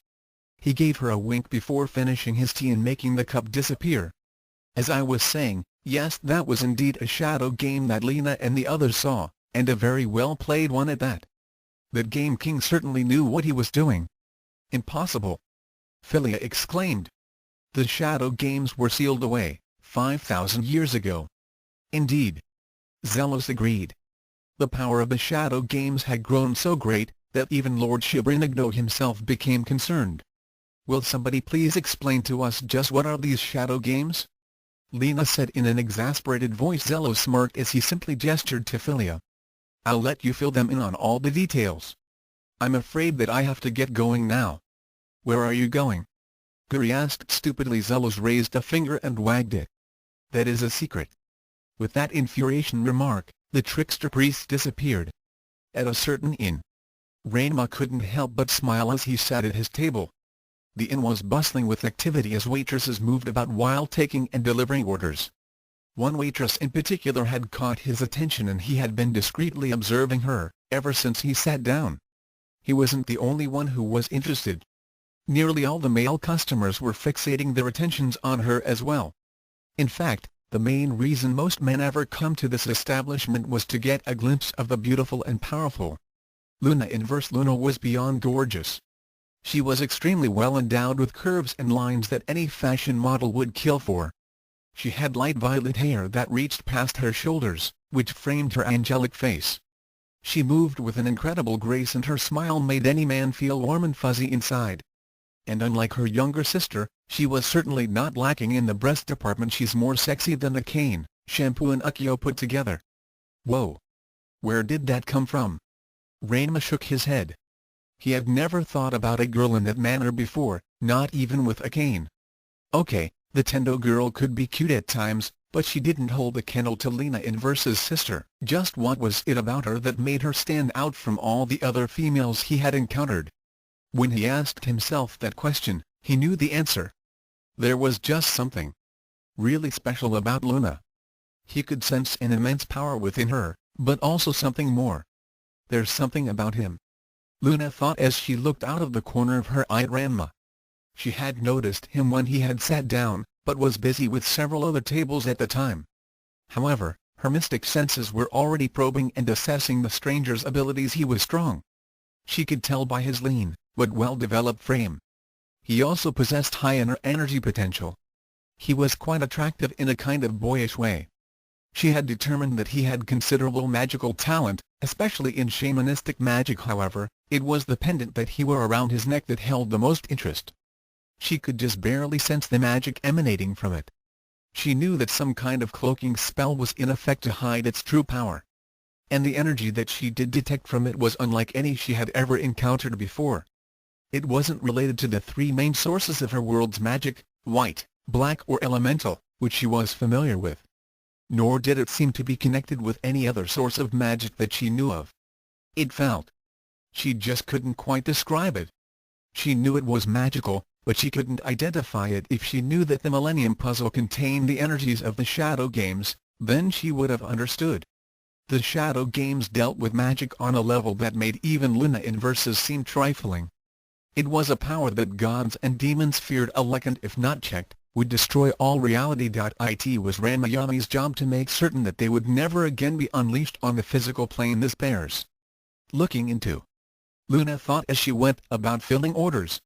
He gave her a wink before finishing his tea and making the cup disappear. "As I was saying, yes, that was indeed a shadow game that Lena and the others saw, and a very well played one at that. That Game King certainly knew what he was doing." "Impossible!" Philia exclaimed. "The shadow games were sealed away 5,000 years ago." "Indeed," Zelos agreed. "The power of the shadow games had grown so great, that even Lord Shibrinigno himself became concerned." "Will somebody please explain to us just what are these shadow games?" Lena said in an exasperated voice. Zelos smirked as he simply gestured to Philia. "I'll let you fill them in on all the details. I'm afraid that I have to get going now." "Where are you going?" Guri asked stupidly. Zelos raised a finger and wagged it. "That is a secret." With that infuriation remark, the trickster priest disappeared. At a certain inn, Ranma couldn't help but smile as he sat at his table. The inn was bustling with activity as waitresses moved about while taking and delivering orders. One waitress in particular had caught his attention and he had been discreetly observing her, ever since he sat down. He wasn't the only one who was interested. Nearly all the male customers were fixating their attentions on her as well. In fact, the main reason most men ever come to this establishment was to get a glimpse of the beautiful and powerful. Luna inverse Luna was beyond gorgeous. She was extremely well endowed with curves and lines that any fashion model would kill for. She had light violet hair that reached past her shoulders, which framed her angelic face. She moved with an incredible grace and her smile made any man feel warm and fuzzy inside. And unlike her younger sister, she was certainly not lacking in the breast department. She's more sexy than a cane, shampoo and Ukyo put together. "Whoa! Where did that come from?" Ranma shook his head. He had never thought about a girl in that manner before, not even with a cane. Okay, the Tendo girl could be cute at times, but she didn't hold a candle to Lena Inverse's sister. Just what was it about her that made her stand out from all the other females he had encountered? When he asked himself that question, he knew the answer. There was just something really special about Luna. He could sense an immense power within her, but also something more. There's something about him, Luna thought as she looked out of the corner of her eye at Ranma. She had noticed him when he had sat down, but was busy with several other tables at the time. However, her mystic senses were already probing and assessing the stranger's abilities. He was strong. She could tell by his lean, but well-developed frame. He also possessed high inner energy potential. He was quite attractive in a kind of boyish way. She had determined that he had considerable magical talent, especially in shamanistic magic. However, it was the pendant that he wore around his neck that held the most interest. She could just barely sense the magic emanating from it. She knew that some kind of cloaking spell was in effect to hide its true power. And the energy that she did detect from it was unlike any she had ever encountered before. It wasn't related to the three main sources of her world's magic, white, black or elemental, which she was familiar with. Nor did it seem to be connected with any other source of magic that she knew of. It felt. She just couldn't quite describe it. She knew it was magical, but she couldn't identify it. If she knew that the Millennium Puzzle contained the energies of the Shadow Games, then she would have understood. The Shadow Games dealt with magic on a level that made even Luna Inverses seem trifling. It was a power that gods and demons feared. A second, if not checked, would destroy all reality. It was Ranmayami's job to make certain that they would never again be unleashed on the physical plane. This bears looking into, Luna thought as she went about filling orders.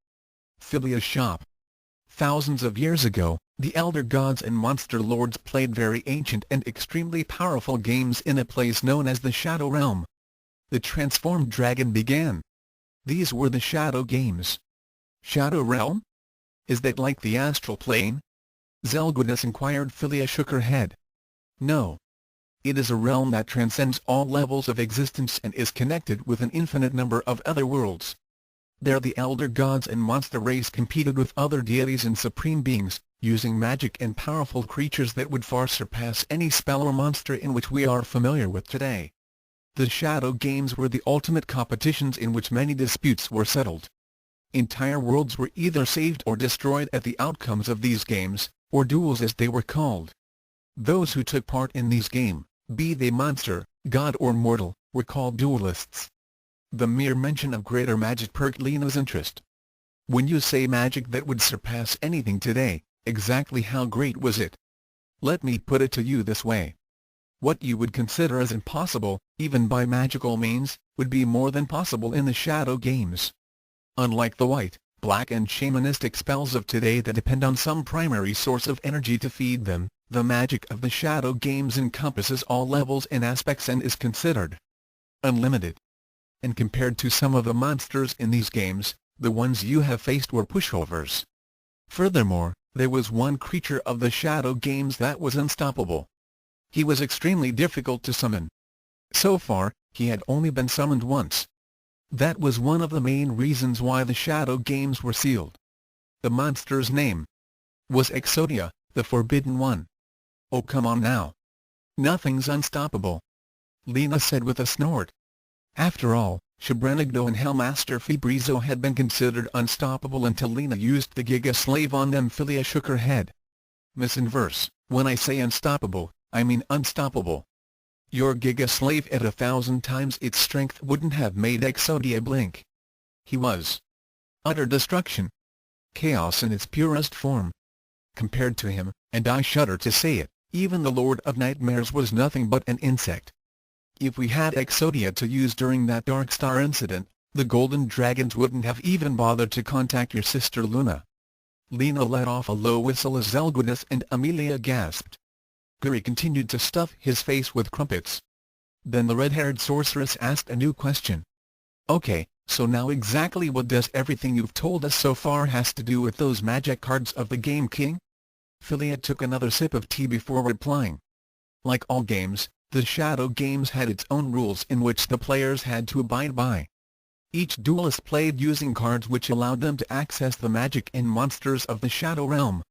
Philia's shop. Thousands of years ago, the elder gods and monster lords played very ancient and extremely powerful games in a place known as the Shadow Realm. The transformed dragon began. These were the Shadow Games. Shadow Realm? Is that like the astral plane? Zelgudis inquired. Philia shook her head. No. It is a realm that transcends all levels of existence and is connected with an infinite number of other worlds. There the elder gods and monster race competed with other deities and supreme beings, using magic and powerful creatures that would far surpass any spell or monster in which we are familiar with today. The Shadow Games were the ultimate competitions in which many disputes were settled. Entire worlds were either saved or destroyed at the outcomes of these games, or duels as they were called. Those who took part in these games, be they monster, god or mortal, were called duelists. The mere mention of greater magic perked Lena's interest. When you say magic that would surpass anything today, exactly how great was it? Let me put it to you this way. What you would consider as impossible, even by magical means, would be more than possible in the Shadow Games. Unlike the white, black and shamanistic spells of today that depend on some primary source of energy to feed them, the magic of the Shadow Games encompasses all levels and aspects and is considered unlimited. And compared to some of the monsters in these games, the ones you have faced were pushovers. Furthermore, there was one creature of the Shadow Games that was unstoppable. He was extremely difficult to summon. So far, he had only been summoned once. That was one of the main reasons why the Shadow Games were sealed. The monster's name was Exodia, the Forbidden One. Oh come on now. Nothing's unstoppable, Lena said with a snort. After all, Shebrenigdo and Hellmaster Febrizo had been considered unstoppable until Lena used the Giga Slave on them. Philia shook her head. Miss Inverse, when I say unstoppable, I mean unstoppable. Your Giga Slave at 1,000 times its strength wouldn't have made Exodia blink. He was utter destruction. Chaos in its purest form. Compared to him, and I shudder to say it, even the Lord of Nightmares was nothing but an insect. If we had Exodia to use during that Dark Star incident, the Golden Dragons wouldn't have even bothered to contact your sister Luna. Lena let off a low whistle as Zelgudis and Amelia gasped. Guri continued to stuff his face with crumpets. Then the red-haired sorceress asked a new question. Okay, so now exactly what does everything you've told us so far has to do with those magic cards of the Game King? Philia took another sip of tea before replying. Like all games, the Shadow Games had its own rules in which the players had to abide by. Each duelist played using cards which allowed them to access the magic and monsters of the Shadow Realm.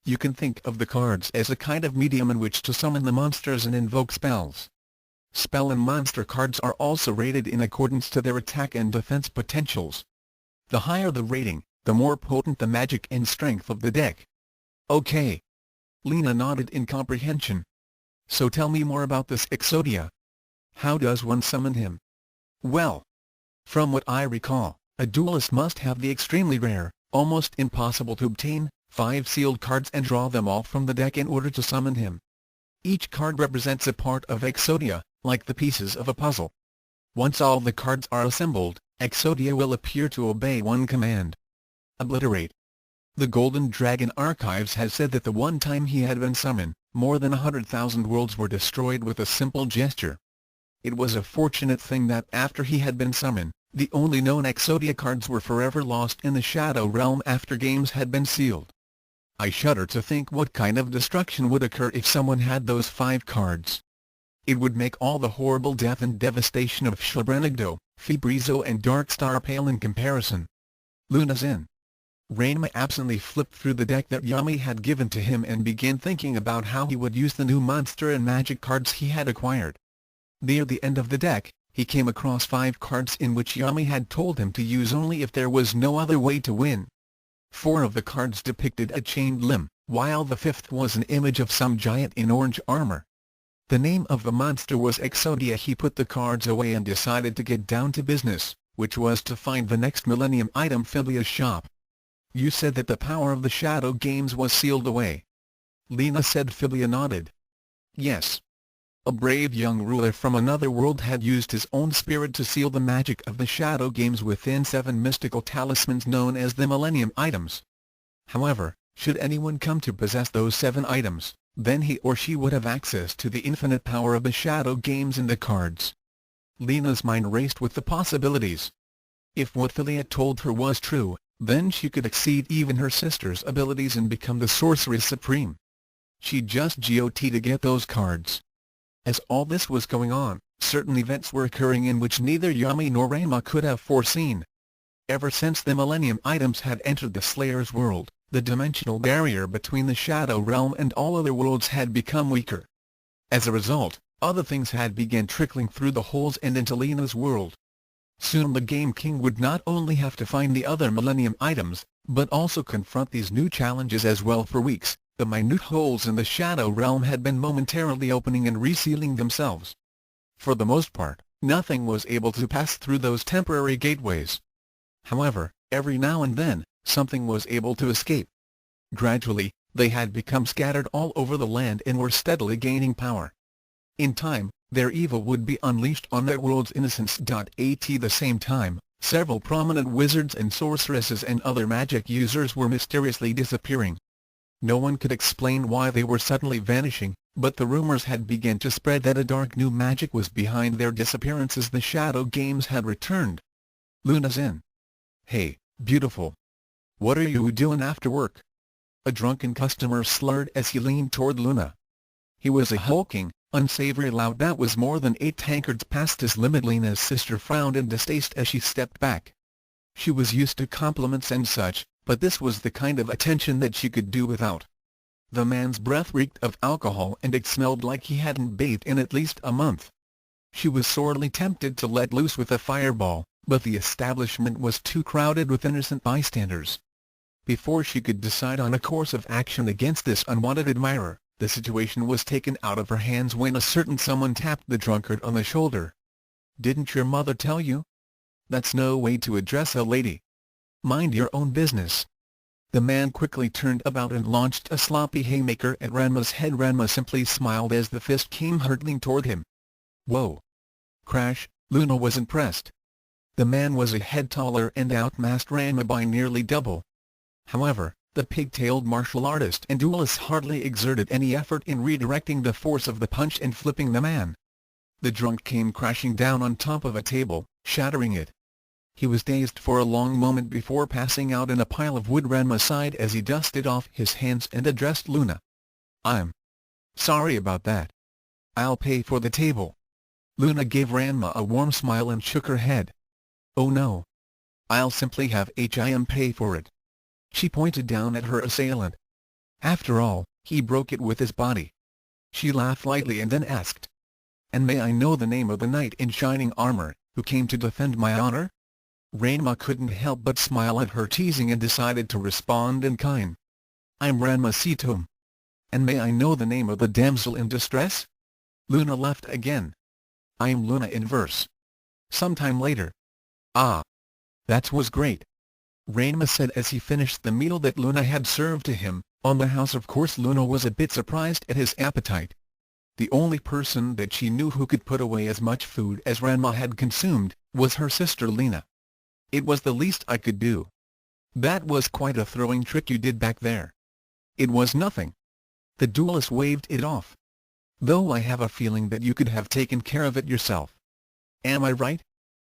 You can think of the cards as a kind of medium in which to summon the monsters and invoke spells. Spell and monster cards are also rated in accordance to their attack and defense potentials. The higher the rating, the more potent the magic and strength of the deck. Okay. Lena nodded in comprehension. So tell me more about this Exodia. How does one summon him? Well, from what I recall, a duelist must have the extremely rare, almost impossible to obtain, 5 sealed cards and draw them all from the deck in order to summon him. Each card represents a part of Exodia, like the pieces of a puzzle. Once all the cards are assembled, Exodia will appear to obey one command. Obliterate. The Golden Dragon Archives has said that the one time he had been summoned, more than 100,000 worlds were destroyed with a simple gesture. It was a fortunate thing that after he had been summoned, the only known Exodia cards were forever lost in the Shadow Realm after games had been sealed. I shudder to think what kind of destruction would occur if someone had those 5 cards. It would make all the horrible death and devastation of Shebrenigdo, Febrizo and Darkstar pale in comparison. Luna's in. Ranma absently flipped through the deck that Yami had given to him and began thinking about how he would use the new monster and magic cards he had acquired. Near the end of the deck, he came across 5 cards in which Yami had told him to use only if there was no other way to win. 4 of the cards depicted a chained limb, while the 5th was an image of some giant in orange armor. The name of the monster was Exodia. He put the cards away and decided to get down to business, which was to find the next Millennium item Philia's shop. You said that the power of the Shadow Games was sealed away. Lena said. Philia nodded. Yes. A brave young ruler from another world had used his own spirit to seal the magic of the Shadow Games within 7 mystical talismans known as the Millennium items. However, should anyone come to possess those 7 items, then he or she would have access to the infinite power of the Shadow Games and the cards. Lena's mind raced with the possibilities. If what Philia told her was true, then she could exceed even her sister's abilities and become the Sorceress Supreme. She'd just got to get those cards. As all this was going on, certain events were occurring in which neither Yami nor Ranma could have foreseen. Ever since the Millennium items had entered the Slayer's world, the dimensional barrier between the Shadow Realm and all other worlds had become weaker. As a result, other things had begun trickling through the holes and into Lena's world. Soon the Game King would not only have to find the other Millennium items, but also confront these new challenges as well. For weeks, the minute holes in the Shadow Realm had been momentarily opening and resealing themselves. For the most part, nothing was able to pass through those temporary gateways. However, every now and then, something was able to escape. Gradually, they had become scattered all over the land and were steadily gaining power. In time, their evil would be unleashed on that world's innocents. At the same time, several prominent wizards and sorceresses and other magic users were mysteriously disappearing. No one could explain why they were suddenly vanishing, but the rumors had begun to spread that a dark new magic was behind their disappearances. The Shadow Games had returned. Luna's in. "Hey, beautiful. What are you doing after work?" a drunken customer slurred as he leaned toward Luna. He was a hulking, unsavory lout that was more than 8 tankards past his limit. Lena's sister frowned in distaste as she stepped back. She was used to compliments and such, but this was the kind of attention that she could do without. The man's breath reeked of alcohol and it smelled like he hadn't bathed in at least a month. She was sorely tempted to let loose with a fireball, but the establishment was too crowded with innocent bystanders. Before she could decide on a course of action against this unwanted admirer, the situation was taken out of her hands when a certain someone tapped the drunkard on the shoulder. "Didn't your mother tell you? That's no way to address a lady. Mind your own business." The man quickly turned about and launched a sloppy haymaker at Ranma's head. Ranma simply smiled as the fist came hurtling toward him. "Whoa!" Crash! Luna was impressed. The man was a head taller and outmassed Ranma by nearly double. However, the pig-tailed martial artist and duelist hardly exerted any effort in redirecting the force of the punch and flipping the man. The drunk came crashing down on top of a table, shattering it. He was dazed for a long moment before passing out in a pile of wood. Ranma sighed as he dusted off his hands and addressed Luna. "I'm sorry about that. I'll pay for the table." Luna gave Ranma a warm smile and shook her head. "Oh no. I'll simply have him pay for it." She pointed down at her assailant. "After all, he broke it with his body." She laughed lightly and then asked, "And may I know the name of the knight in shining armor, who came to defend my honor?" Ranma couldn't help but smile at her teasing and decided to respond in kind. "I'm Ranma Situm." "And may I know the name of the damsel in distress?" Luna laughed again. "I'm Luna in verse." Sometime later. "Ah. That was great," Ranma said as he finished the meal that Luna had served to him. On the house, of course, Luna was a bit surprised at his appetite. The only person that she knew who could put away as much food as Ranma had consumed was her sister Lena. "It was the least I could do." "That was quite a throwing trick you did back there." "It was nothing." The duelist waved it off. "Though I have a feeling that you could have taken care of it yourself. Am I right?"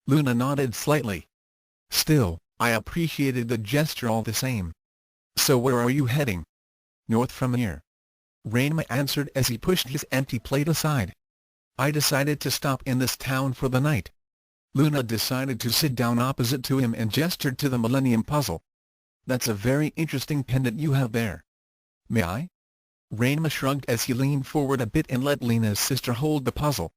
Luna nodded slightly. "Still, I appreciated the gesture all the same." "So where are you heading?" "North from here," Ranma answered as he pushed his empty plate aside. "I decided to stop in this town for the night." Luna decided to sit down opposite to him and gestured to the Millennium Puzzle. "That's a very interesting pendant you have there. May I?" Ranma shrugged as he leaned forward a bit and let Lena's sister hold the puzzle.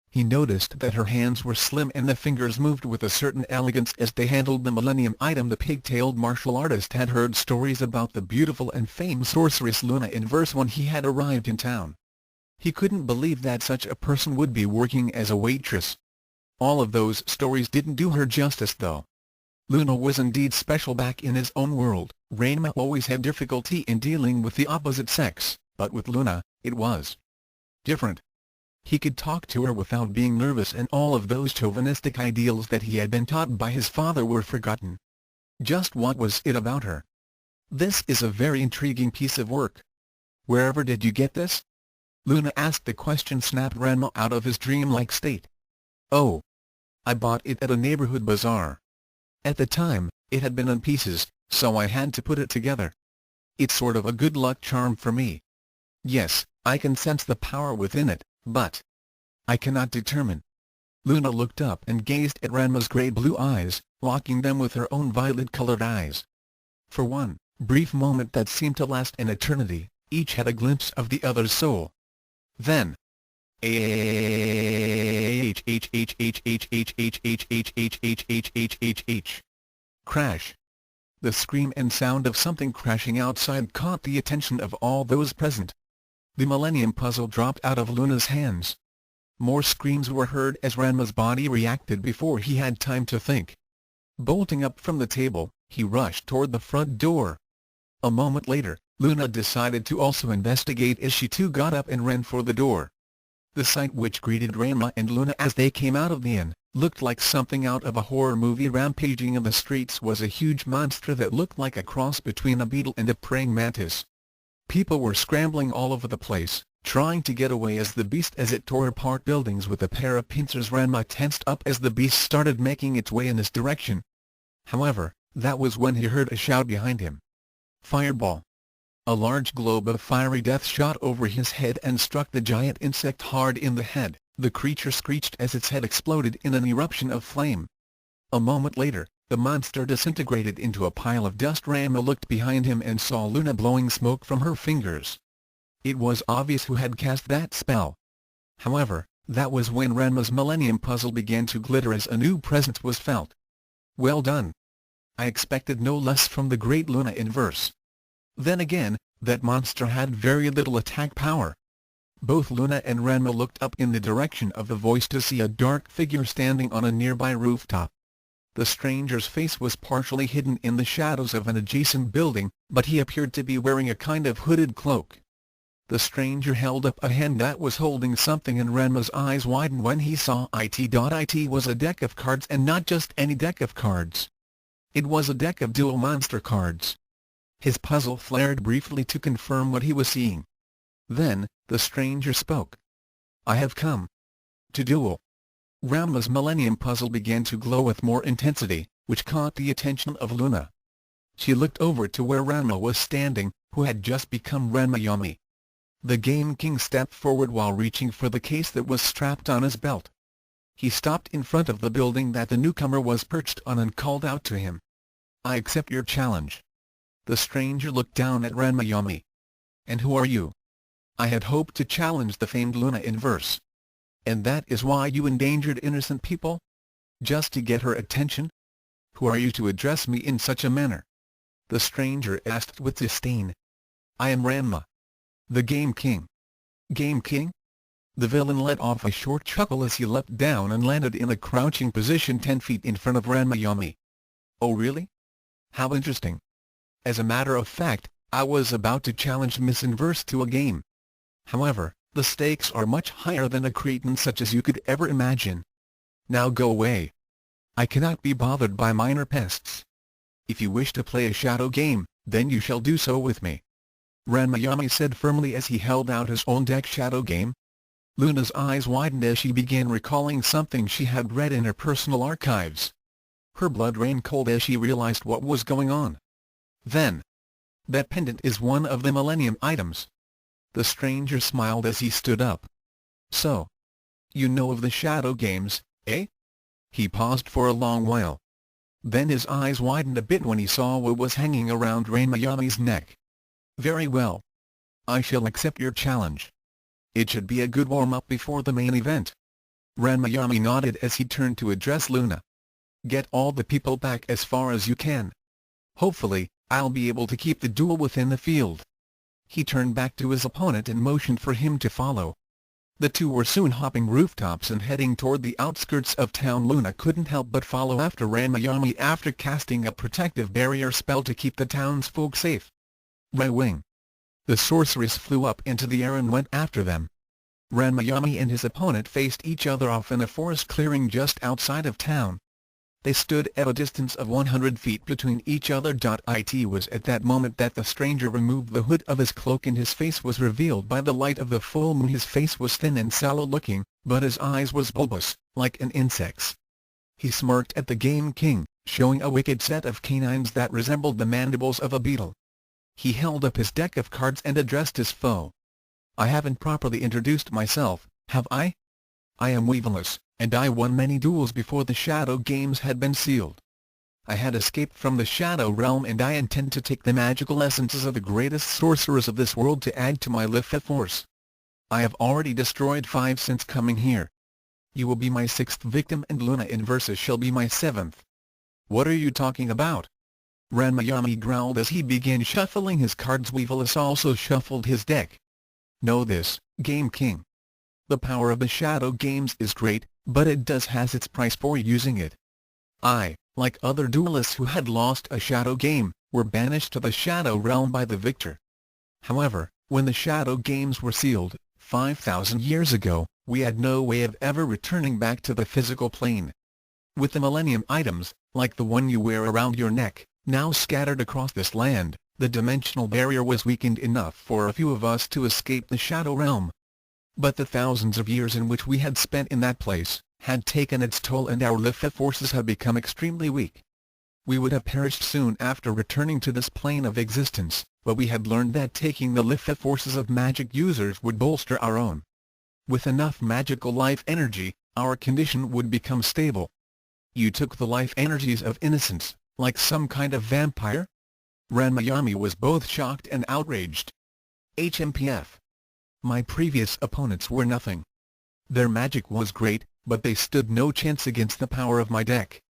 He noticed that her hands were slim and the fingers moved with a certain elegance as they handled the Millennium item. The pig-tailed martial artist had heard stories about the beautiful and famed sorceress Luna in verse when he had arrived in town. He couldn't believe that such a person would be working as a waitress. All of those stories didn't do her justice though. Luna was indeed special back in his own world. Ranma always had difficulty in dealing with the opposite sex, but with Luna, it was different. He could talk to her without being nervous, and all of those chauvinistic ideals that he had been taught by his father were forgotten. Just what was it about her? "This is a very intriguing piece of work. Wherever did you get this?" Luna asked. The question snapped Ranma out of his dreamlike state. "Oh. I bought it at a neighborhood bazaar." At the time, it had been in pieces, so I had to put it together. It's sort of a good luck charm for me. Yes, I can sense the power within it, but I cannot determine. Luna looked up and gazed at Ranma's grey-blue eyes, locking them with her own violet-colored eyes. For one brief moment that seemed to last an eternity, each had a glimpse of the other's soul. Then, crash. The scream and sound of something crashing outside caught the attention of all those present. The Millennium Puzzle dropped out of Luna's hands. More screams were heard as Ranma's body reacted before he had time to think. Bolting up from the table, he rushed toward the front door. A moment later, Luna decided to also investigate as she too got up and ran for the door. The sight which greeted Ranma and Luna as they came out of the inn looked like something out of a horror movie. Rampaging in the streets was a huge monster that looked like a cross between a beetle and a praying mantis. People were scrambling all over the place, trying to get away as the beast as it tore apart buildings with a pair of pincers. Ranma tensed up as the beast started making its way in his direction. However, that was when he heard a shout behind him. Fireball! A large globe of fiery death shot over his head and struck the giant insect hard in the head. The creature screeched as its head exploded in an eruption of flame. A moment later, the monster disintegrated into a pile of dust. Ranma looked behind him and saw Luna blowing smoke from her fingers. It was obvious who had cast that spell. However, that was when Ranma's Millennium Puzzle began to glitter as a new presence was felt. Well done! I expected no less from the great Luna in verse. Then again, that monster had very little attack power. Both Luna and Ranma looked up in the direction of the voice to see a dark figure standing on a nearby rooftop. The stranger's face was partially hidden in the shadows of an adjacent building, but he appeared to be wearing a kind of hooded cloak. The stranger held up a hand that was holding something, and Ranma's eyes widened when he saw it. It was a deck of cards, and not just any deck of cards. It was a deck of dual monster cards. His puzzle flared briefly to confirm what he was seeing. Then, the stranger spoke. I have come to duel. Ranma's Millennium Puzzle began to glow with more intensity, which caught the attention of Luna. She looked over to where Ranma was standing, who had just become Ranma. The Game King stepped forward while reaching for the case that was strapped on his belt. He stopped in front of the building that the newcomer was perched on and called out to him. I accept your challenge. The stranger looked down at Ranma. And who are you? I had hoped to challenge the famed Luna in verse. And that is why you endangered innocent people? Just to get her attention? Who are you to address me in such a manner? The stranger asked with disdain. I am Ranma, the Game King. Game King? The villain let off a short chuckle as he leapt down and landed in a crouching position 10 feet in front of Ranma. Oh really? How interesting. As a matter of fact, I was about to challenge Miss Inverse to a game. However, the stakes are much higher than a cretin such as you could ever imagine. Now go away. I cannot be bothered by minor pests. If you wish to play a shadow game, then you shall do so with me. Ranma said firmly as he held out his own deck shadow game. Luna's eyes widened as she began recalling something she had read in her personal archives. Her blood ran cold as she realized what was going on. Then, that pendant is one of the Millennium items. The stranger smiled as he stood up. So, you know of the shadow games, eh? He paused for a long while. Then his eyes widened a bit when he saw what was hanging around Ranma's neck. Very well. I shall accept your challenge. It should be a good warm-up before the main event. Ranma nodded as he turned to address Luna. Get all the people back as far as you can. Hopefully, I'll be able to keep the duel within the field. He turned back to his opponent and motioned for him to follow. The two were soon hopping rooftops and heading toward the outskirts of town. Luna couldn't help but follow after Ranma after casting a protective barrier spell to keep the townsfolk safe. Wing! The sorceress flew up into the air and went after them. Ranma and his opponent faced each other off in a forest clearing just outside of town. They stood at a distance of 100 feet between each other. It was at that moment that the stranger removed the hood of his cloak and his face was revealed by the light of the full moon. His face was thin and sallow-looking, but his eyes was bulbous, like an insect's. He smirked at the Game King, showing a wicked set of canines that resembled the mandibles of a beetle. He held up his deck of cards and addressed his foe. "I haven't properly introduced myself, have I? I am Weevilus, and I won many duels before the Shadow Games had been sealed. I had escaped from the Shadow Realm and I intend to take the magical essences of the greatest sorcerers of this world to add to my life force. I have already destroyed 5 since coming here. You will be my 6th victim and Luna Inversa shall be my 7th. What are you talking about?" Ranma growled as he began shuffling his cards. Weevilus also shuffled his deck. "Know this, Game King. The power of the Shadow Games is great, but it does has its price for using it. I, like other duelists who had lost a Shadow Game, were banished to the Shadow Realm by the victor. However, when the Shadow Games were sealed, 5,000 years ago, we had no way of ever returning back to the physical plane. With the Millennium items, like the one you wear around your neck, now scattered across this land, the dimensional barrier was weakened enough for a few of us to escape the Shadow Realm. But the thousands of years in which we had spent in that place, had taken its toll and our life forces had become extremely weak. We would have perished soon after returning to this plane of existence, but we had learned that taking the life forces of magic users would bolster our own. With enough magical life energy, our condition would become stable. You took the life energies of innocence, like some kind of vampire?" Ranma was both shocked and outraged. "HMPF. My previous opponents were nothing. Their magic was great, but they stood no chance against the power of my deck.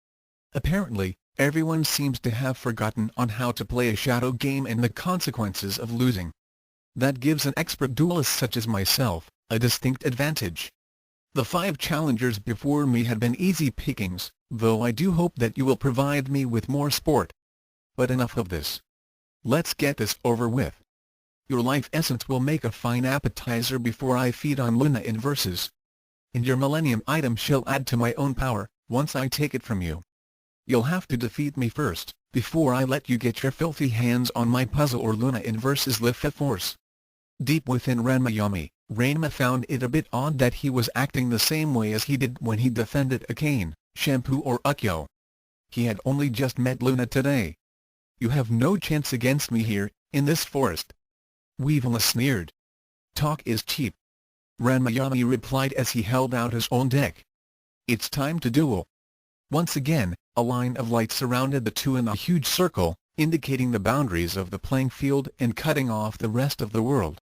Apparently, everyone seems to have forgotten on how to play a Shadow Game and the consequences of losing. That gives an expert duelist such as myself a distinct advantage. The 5 challengers before me had been easy pickings, though I do hope that you will provide me with more sport. But enough of this. Let's get this over with. Your life essence will make a fine appetizer before I feed on Luna Inverses. And your Millennium item shall add to my own power, once I take it from you. You'll have to defeat me first, before I let you get your filthy hands on my puzzle or Luna Inverses life force." Deep within Ranma found it a bit odd that he was acting the same way as he did when he defended Akane, Shampoo or Ukyo. He had only just met Luna today. "You have no chance against me here, in this forest." Weevilus sneered. "Talk is cheap." Ranma replied as he held out his own deck. "It's time to duel." Once again, a line of light surrounded the two in a huge circle, indicating the boundaries of the playing field and cutting off the rest of the world.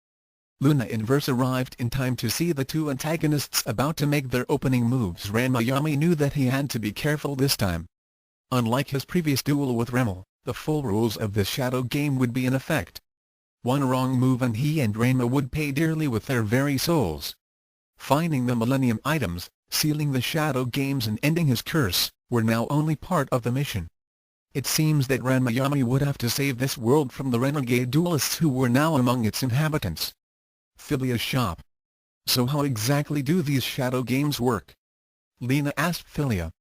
Luna Inverse arrived in time to see the two antagonists about to make their opening moves. Ranma knew that he had to be careful this time. Unlike his previous duel with Remmel, the full rules of this Shadow Game would be in effect. One wrong move and he and Ranma would pay dearly with their very souls. Finding the Millennium items, sealing the Shadow Games and ending his curse, were now only part of the mission. It seems that Ranma would have to save this world from the renegade duelists who were now among its inhabitants. Philia's shop. "So how exactly do these Shadow Games work?" Lena asked Philia.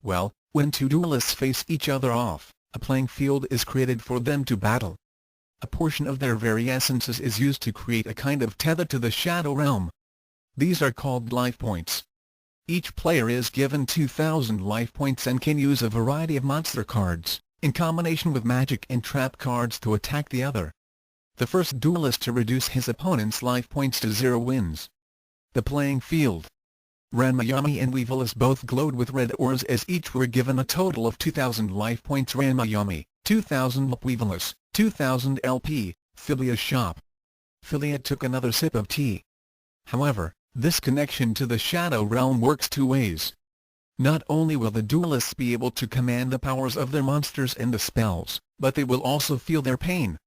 "Well, when two duelists face each other off, a playing field is created for them to battle. A portion of their very essences is used to create a kind of tether to the Shadow Realm. These are called life points. Each player is given 2,000 life points and can use a variety of monster cards, in combination with magic and trap cards to attack the other. The first duelist to reduce his opponent's life points to 0 wins. The playing field." Ranma and Weevilus both glowed with red auras as each were given a total of 2,000 life points. Ranma, 2,000 Weevilus, 2,000 LP, Philia's shop. Philia took another sip of tea. However, this connection to the Shadow Realm works 2 ways. Not only will the duelists be able to command the powers of their monsters and the spells, but they will also feel their pain.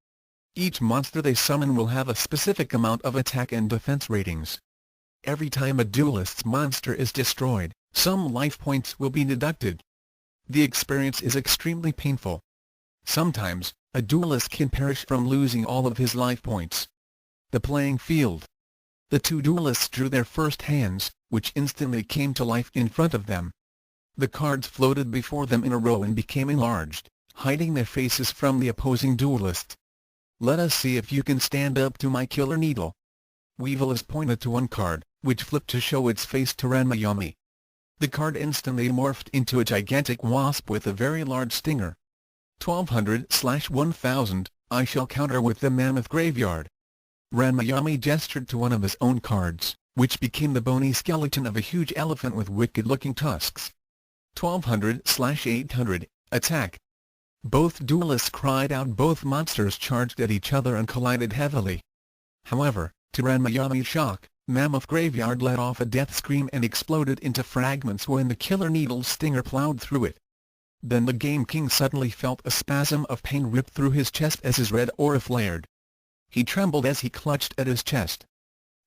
Each monster they summon will have a specific amount of attack and defense ratings. Every time a duelist's monster is destroyed, some life points will be deducted. The experience is extremely painful. Sometimes, a duelist can perish from losing all of his life points. The playing field. The two duelists drew their first hands, which instantly came to life in front of them. The cards floated before them in a row and became enlarged, hiding their faces from the opposing duelists. "Let us see if you can stand up to my killer needle." Weevilus pointed to one card, which flipped to show its face to Ranma. The card instantly morphed into a gigantic wasp with a very large stinger. 1200/1000, I shall counter with the mammoth graveyard. Ranma gestured to one of his own cards, which became the bony skeleton of a huge elephant with wicked-looking tusks. 1200/800, attack. Both duelists cried out. Both monsters charged at each other and collided heavily. However, to Ranma's shock, Mammoth Graveyard let off a death scream and exploded into fragments when the killer needle's stinger plowed through it. Then the Game King suddenly felt a spasm of pain rip through his chest as his red aura flared. He trembled as he clutched at his chest.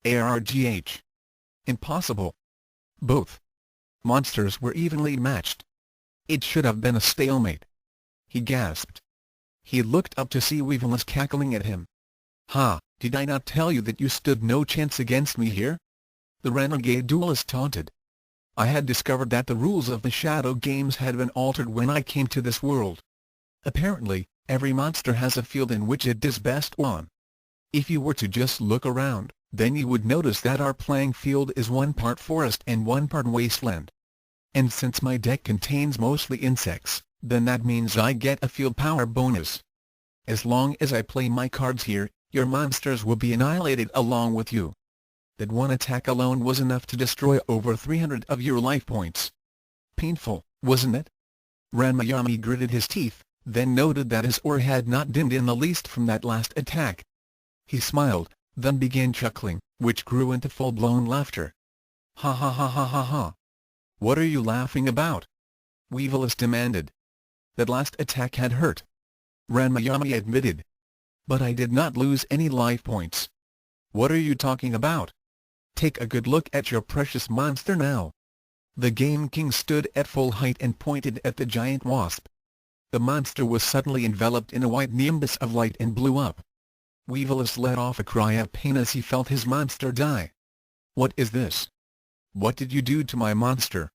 Argh. Impossible. Both monsters were evenly matched. It should have been a stalemate. He gasped. He looked up to see Weevillus cackling at him. "Ha, did I not tell you that you stood no chance against me here?" The renegade duelist taunted. "I had discovered that the rules of the Shadow Games had been altered when I came to this world. Apparently, every monster has a field in which it does best on. If you were to just look around, then you would notice that our playing field is one part forest and one part wasteland. And since my deck contains mostly insects, then that means I get a field power bonus. As long as I play my cards here, your monsters will be annihilated along with you." That one attack alone was enough to destroy over 300 of your life points. Painful, wasn't it? Ranma gritted his teeth, then noted that his aura had not dimmed in the least from that last attack. He smiled, then began chuckling, which grew into full-blown laughter. "Ha ha ha ha ha ha! What are you laughing about?" Weevillus demanded. "That last attack had hurt," Ranma admitted. "But I did not lose any life points." "What are you talking about? Take a good look at your precious monster now." The Game King stood at full height and pointed at the giant wasp. The monster was suddenly enveloped in a white nimbus of light and blew up. Weevillus let off a cry of pain as he felt his monster die. "What is this? What did you do to my monster?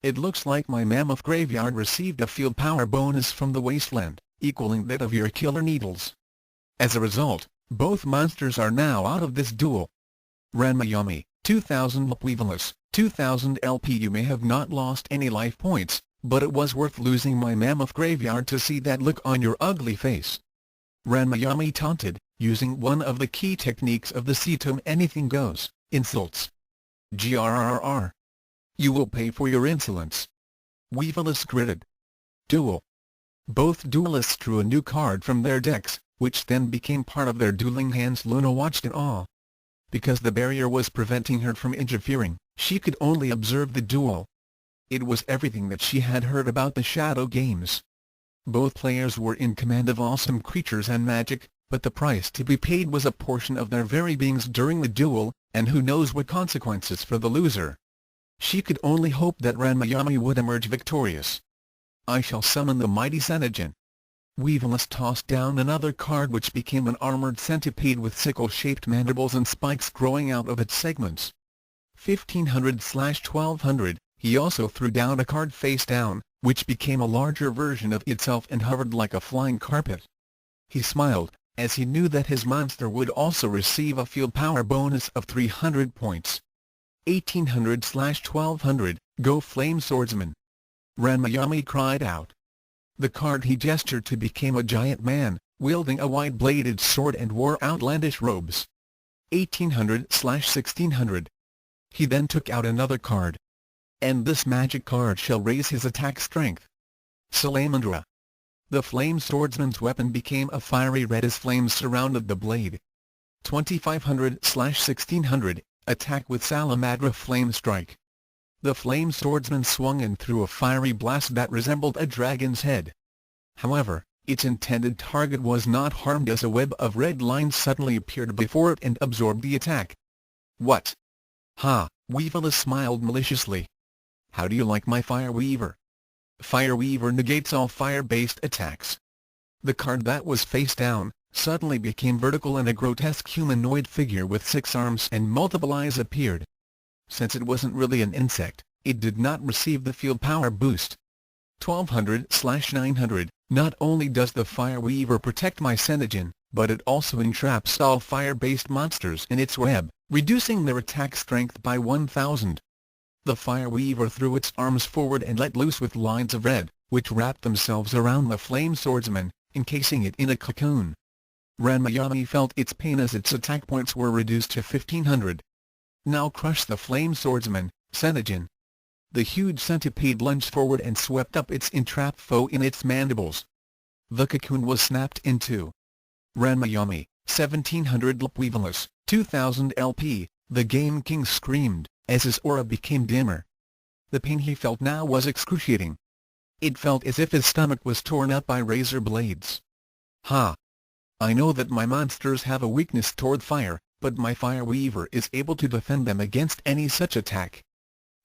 It looks like my Mammoth Graveyard received a field power bonus from the wasteland, equaling that of your killer needles. As a result, both monsters are now out of this duel. Ranma, 2000 Weevillus, 2000 LP. You may have not lost any life points, but it was worth losing my Mammoth Graveyard to see that look on your ugly face." Ranma taunted, using one of the key techniques of the Seatum anything goes, insults. "Grrrr. You will pay for your insolence." Weevillus gritted. Duel. Both duelists drew a new card from their decks, which then became part of their dueling hands. Luna watched in awe. Because the barrier was preventing her from interfering, she could only observe the duel. It was everything that she had heard about the Shadow Games. Both players were in command of awesome creatures and magic, but the price to be paid was a portion of their very beings during the duel, and who knows what consequences for the loser. She could only hope that Ranma would emerge victorious. "I shall summon the mighty Senijin." Weevillus tossed down another card which became an armored centipede with sickle-shaped mandibles and spikes growing out of its segments. 1500/1200, he also threw down a card face down, which became a larger version of itself and hovered like a flying carpet. He smiled, as he knew that his monster would also receive a field power bonus of 300 points. 1800/1200, go Flame Swordsman! Ranma cried out. The card he gestured to became a giant man, wielding a wide-bladed sword and wore outlandish robes. 1800/1600. He then took out another card. And this magic card shall raise his attack strength. Salamandra. The Flame Swordsman's weapon became a fiery red as flames surrounded the blade. 2500/1600, attack with Salamandra Flame Strike. The Flame Swordsman swung and threw a fiery blast that resembled a dragon's head. However, its intended target was not harmed as a web of red lines suddenly appeared before it and absorbed the attack. "What? Ha!" Weevillus smiled maliciously. "How do you like my Fire Weaver? Fire Weaver negates all fire-based attacks." The card that was face down suddenly became vertical and a grotesque humanoid figure with 6 arms and multiple eyes appeared. Since it wasn't really an insect, it did not receive the field power boost. 1200/900, not only does the Fire Weaver protect my Senijin, but it also entraps all fire-based monsters in its web, reducing their attack strength by 1000. The Fire Weaver threw its arms forward and let loose with lines of red, which wrapped themselves around the Flame Swordsman, encasing it in a cocoon. Ranma felt its pain as its attack points were reduced to 1500. Now crush the Flame Swordsman, Senijin. The huge centipede lunged forward and swept up its entrapped foe in its mandibles. The cocoon was snapped in two. Ranma 1700 Weaveless, 2000 LP, the Game King screamed, as his aura became dimmer. The pain he felt now was excruciating. It felt as if his stomach was torn up by razor blades. Ha! I know that my monsters have a weakness toward fire, but my Fire Weaver is able to defend them against any such attack.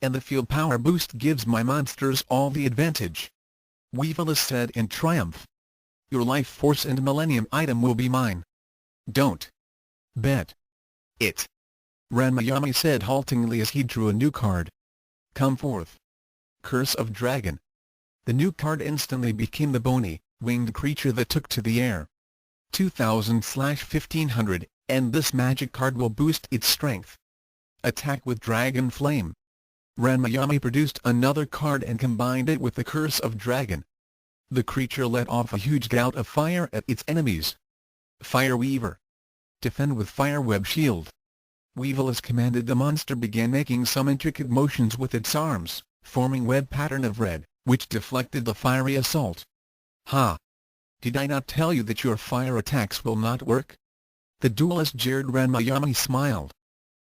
And the field power boost gives my monsters all the advantage. Weaveless said in triumph. Your life force and millennium item will be mine. Don't bet it. Ranma said haltingly as he drew a new card. Come forth. Curse of Dragon. The new card instantly became the bony, winged creature that took to the air. 2000/1500, and this magic card will boost its strength. Attack with Dragon Flame. Ranma produced another card and combined it with the Curse of Dragon. The creature let off a huge gout of fire at its enemies. Fire Weaver. Defend with Fire Web Shield. Weaveless commanded. The monster began making some intricate motions with its arms, forming web pattern of red, which deflected the fiery assault. Ha! Did I not tell you that your fire attacks will not work? The duelist jeered. Ranma smiled.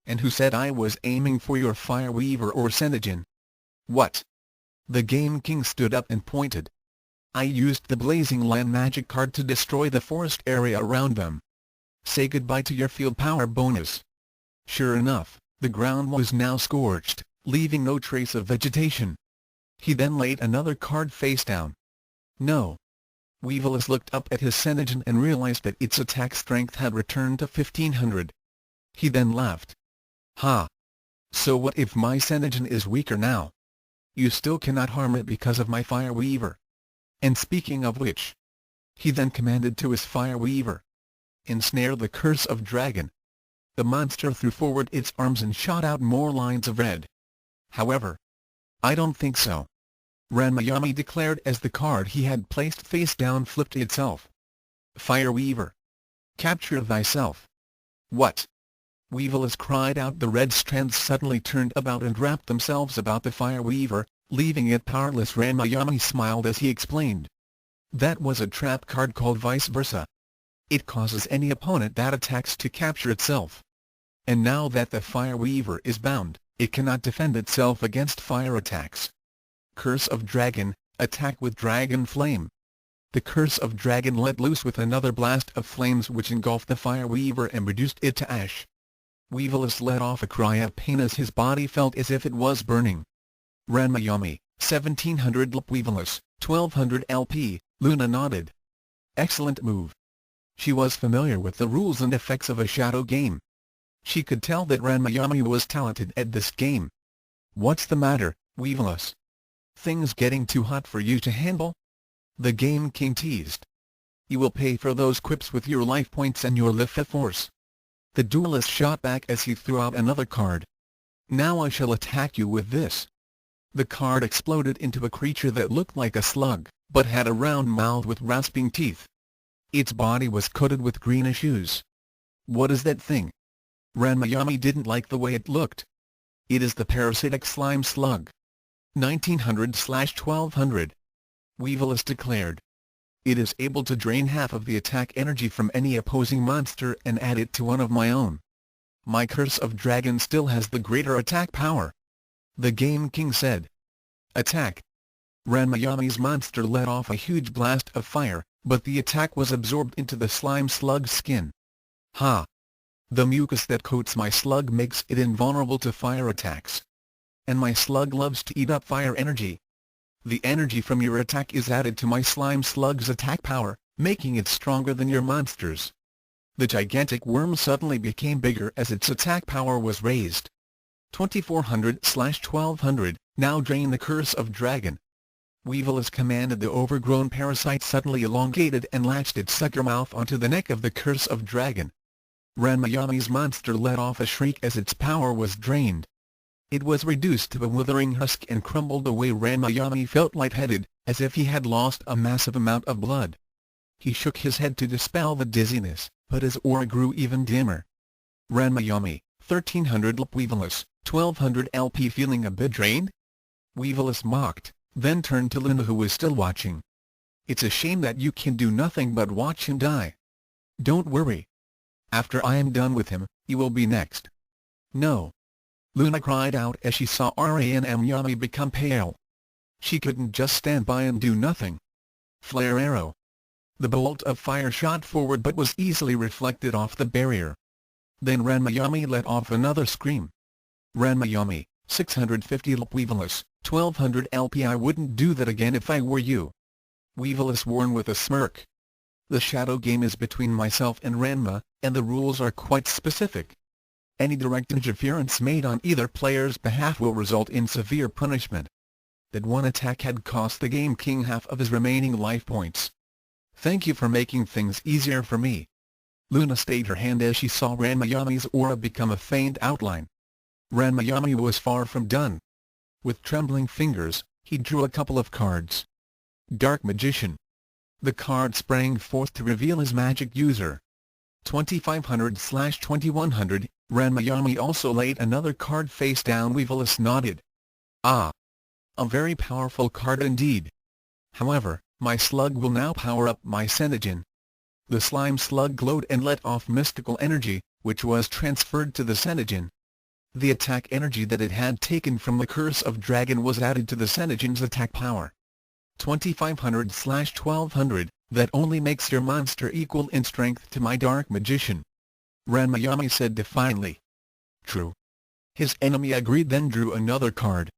And who said I was aiming for your Fire Weaver or Senijin? What? The Game King stood up and pointed. I used the Blazing Land magic card to destroy the forest area around them. Say goodbye to your field power bonus. Sure enough, the ground was now scorched, leaving no trace of vegetation. He then laid another card face down. No. Weaveless looked up at his Senijin and realized that its attack strength had returned to 1500. He then laughed. Ha! So what if my Senijin is weaker now? You still cannot harm it because of my Fire Weaver. And speaking of which, he then commanded to his Fire Weaver. Ensnare the Curse of Dragon. The monster threw forward its arms and shot out more lines of red. However, I don't think so. Ranma declared as the card he had placed face down flipped itself. Fire Weaver. Capture thyself. What? Weaveless cried out. The red strands suddenly turned about and wrapped themselves about the Fire Weaver, leaving it powerless. Ranma smiled as he explained. That was a trap card called Vice Versa. It causes any opponent that attacks to capture itself. And now that the Fire Weaver is bound, it cannot defend itself against fire attacks. Curse of Dragon, attack with Dragon Flame. The Curse of Dragon let loose with another blast of flames which engulfed the Fire Weaver and reduced it to ash. Weaveless let off a cry of pain as his body felt as if it was burning. Ranma 1700 Weaveless, 1200 LP, Luna nodded. Excellent move. She was familiar with the rules and effects of a shadow game. She could tell that Ranma was talented at this game. What's the matter, Weaveless? Things getting too hot for you to handle? The Game King teased. You will pay for those quips with your life points and your Life Force. The duelist shot back as he threw out another card. Now I shall attack you with this. The card exploded into a creature that looked like a slug, but had a round mouth with rasping teeth. Its body was coated with greenish ooze. What is that thing? Ranma didn't like the way it looked. It is the parasitic slime slug. 1900/1200. Weaveless declared. It is able to drain half of the attack energy from any opposing monster and add it to one of my own. My Curse of Dragon still has the greater attack power. The Game King said. Attack. Ranma monster let off a huge blast of fire, but the attack was absorbed into the slime slug's skin. Ha! The mucus that coats my slug makes it invulnerable to fire attacks. And my slug loves to eat up fire energy. The energy from your attack is added to my slime slug's attack power, making it stronger than your monsters. The gigantic worm suddenly became bigger as its attack power was raised. 2400/1200, now drain the Curse of Dragon. Weaveless commanded. The overgrown parasite suddenly elongated and latched its sucker mouth onto the neck of the Curse of Dragon. Ranma monster let off a shriek as its power was drained. It was reduced to a withering husk and crumbled away. Ranma felt lightheaded, as if he had lost a massive amount of blood. He shook his head to dispel the dizziness, but his aura grew even dimmer. Ranma, 1300 LP. Weevilus, 1200 LP. Feeling a bit drained? Weevilus mocked, then turned to Luna, who was still watching. It's a shame that you can do nothing but watch him die. Don't worry. After I am done with him, you will be next. No. Luna cried out as she saw Ranma become pale. She couldn't just stand by and do nothing. Flare arrow. The bolt of fire shot forward but was easily reflected off the barrier. Then Ranma let off another scream. Ranma, 650 LP. Weevilus, 1200 LP. I wouldn't do that again if I were you. Weevilus warned with a smirk. The shadow game is between myself and Ranma, and the rules are quite specific. Any direct interference made on either player's behalf will result in severe punishment. That one attack had cost the Game King half of his remaining life points. Thank you for making things easier for me. Luna stayed her hand as she saw Ranma's aura become a faint outline. Ranma was far from done. With trembling fingers, he drew a couple of cards. Dark Magician. The card sprang forth to reveal his magic user. 2500/2100, Ranma also laid another card face down. Weevilus nodded. Ah! A very powerful card indeed. However, my slug will now power up my Senijin. The slime slug glowed and let off mystical energy, which was transferred to the Senijin. The attack energy that it had taken from the Curse of Dragon was added to the Senijin's attack power. 2500/1200, that only makes your monster equal in strength to my Dark Magician. Ranma said defiantly. True. His enemy agreed, then drew another card.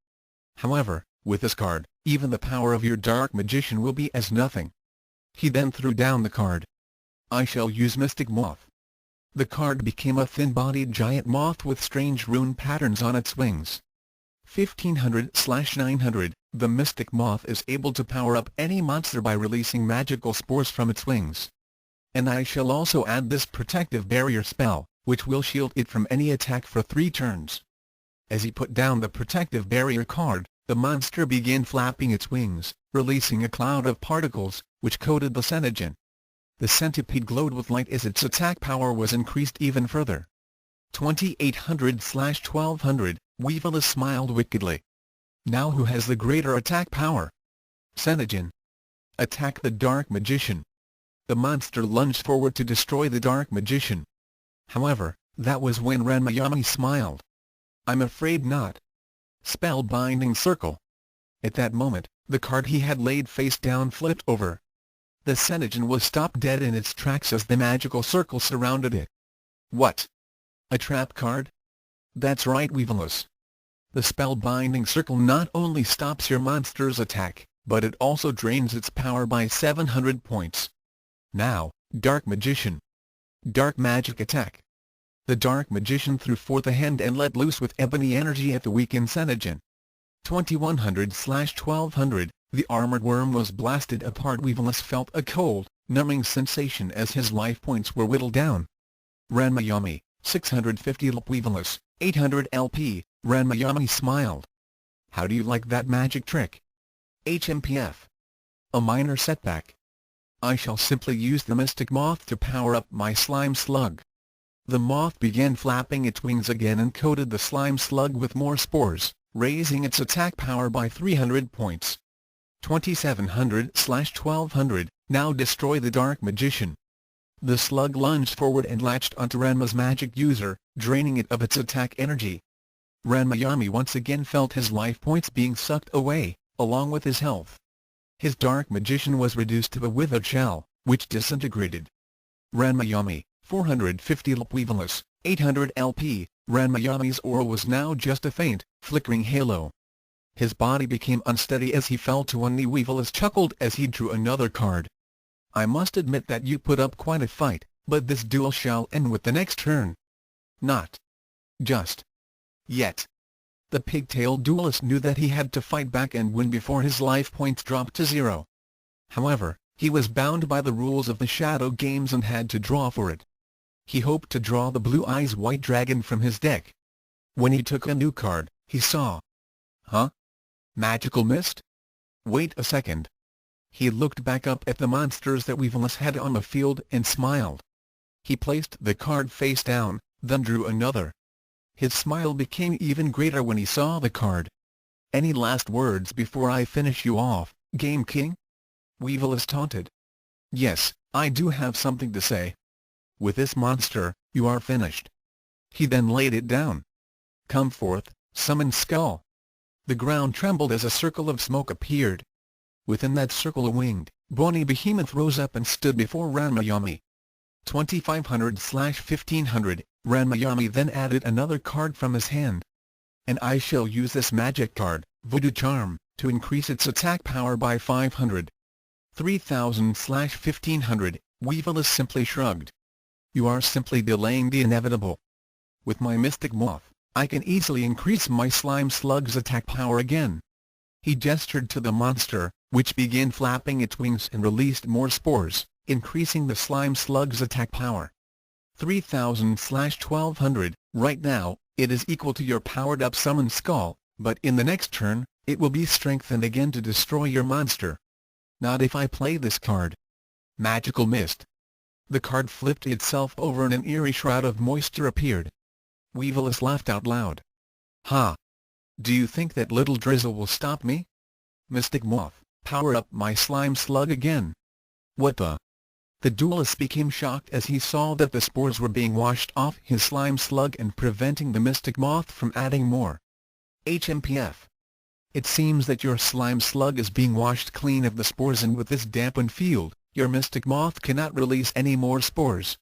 However, with this card, even the power of your Dark Magician will be as nothing. He then threw down the card. I shall use Mystic Moth. The card became a thin-bodied giant moth with strange rune patterns on its wings. 1500/900, the Mystic Moth is able to power up any monster by releasing magical spores from its wings. And I shall also add this protective barrier spell, which will shield it from any attack for 3 turns. As he put down the protective barrier card, the monster began flapping its wings, releasing a cloud of particles, which coated the Senijin. The centipede glowed with light as its attack power was increased even further. 2800/1200, Weevilus smiled wickedly. Now who has the greater attack power? Senijin. Attack the Dark Magician. The monster lunged forward to destroy the Dark Magician. However, that was when Ranma smiled. I'm afraid not. Spellbinding Circle. At that moment, the card he had laid face down flipped over. The Senijin was stopped dead in its tracks as the magical circle surrounded it. What? A trap card? That's right, Weevilus. The Spellbinding Circle not only stops your monster's attack, but it also drains its power by 700 points. Now, Dark Magician. Dark Magic Attack. The Dark Magician threw forth a hand and let loose with ebony energy at the weakened Senijin. 2100/1200, the armored worm was blasted apart. Weevilus felt a cold, numbing sensation as his life points were whittled down. Ranma, 650 LP. Weevilus, 800 LP, Ranma smiled. How do you like that magic trick? HMPF. A minor setback. I shall simply use the Mystic Moth to power up my slime slug. The moth began flapping its wings again and coated the slime slug with more spores, raising its attack power by 300 points. 2700/1200, now destroy the Dark Magician. The slug lunged forward and latched onto Ranma's magic user, draining it of its attack energy. Ranma once again felt his life points being sucked away, along with his health. His Dark Magician was reduced to a withered shell, which disintegrated. Ranma, 450 LP. Weevilus, 800 LP, Ranma's aura was now just a faint, flickering halo. His body became unsteady as he fell to one knee. Weevilus chuckled as he drew another card. I must admit that you put up quite a fight, but this duel shall end with the next turn. Not just yet. The pigtail duelist knew that he had to fight back and win before his life points dropped to 0. However, he was bound by the rules of the Shadow Games and had to draw for it. He hoped to draw the Blue Eyes White Dragon from his deck. When he took a new card, He saw. Huh? Magical mist? Wait a second. He looked back up at the monsters that Weevilus had on the field and smiled. He placed the card face down, then drew another. His smile became even greater when he saw the card. Any last words before I finish you off, Game King? Weevilus taunted. Yes, I do have something to say. With this monster, you are finished. He then laid it down. Come forth, summoned skull. The ground trembled as a circle of smoke appeared. Within that circle a winged, bony behemoth rose up and stood before Ranma. 2500/1500, Ranma then added another card from his hand. And I shall use this magic card, Voodoo Charm, to increase its attack power by 500. 3000/1500, Weevilus simply shrugged. You are simply delaying the inevitable. With my Mystic Moth, I can easily increase my slime slug's attack power again. He gestured to the monster, which began flapping its wings and released more spores, increasing the slime slug's attack power. 3000/1200, right now, it is equal to your powered-up summoned skull, but in the next turn, it will be strengthened again to destroy your monster. Not if I play this card. Magical Mist. The card flipped itself over and an eerie shroud of moisture appeared. Weevilus laughed out loud. Ha! Do you think that little drizzle will stop me? Mystic Moth, power up my slime slug again. What the? The duelist became shocked as he saw that the spores were being washed off his slime slug and preventing the Mystic Moth from adding more. HMPF. It seems that your slime slug is being washed clean of the spores, and with this dampened field, your Mystic Moth cannot release any more spores.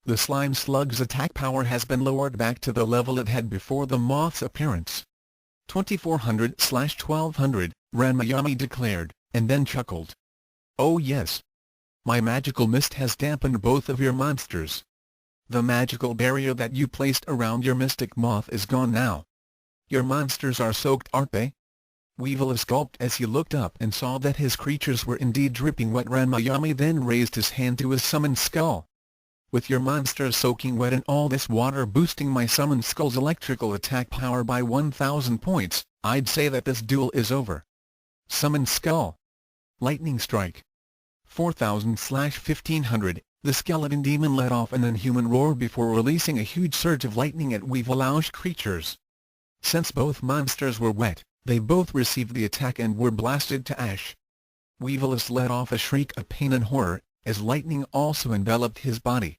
The slime slug's attack power has been lowered back to the level it had before the moth's appearance. 2400/1200, Ranma declared, and then chuckled. Oh yes. My magical mist has dampened both of your monsters. The magical barrier that you placed around your Mystic Moth is gone now. Your monsters are soaked, aren't they? Weevilus gulped as he looked up and saw that his creatures were indeed dripping wet. Ranma then raised his hand to his summoned skull. With your monsters soaking wet and all this water boosting my summoned skull's electrical attack power by 1000 points, I'd say that this duel is over. Summoned skull. Lightning strike. 4000/1500, the skeleton demon let off an inhuman roar before releasing a huge surge of lightning at Weevilus creatures. Since both monsters were wet, they both received the attack and were blasted to ash. Weevilus let off a shriek of pain and horror, as lightning also enveloped his body.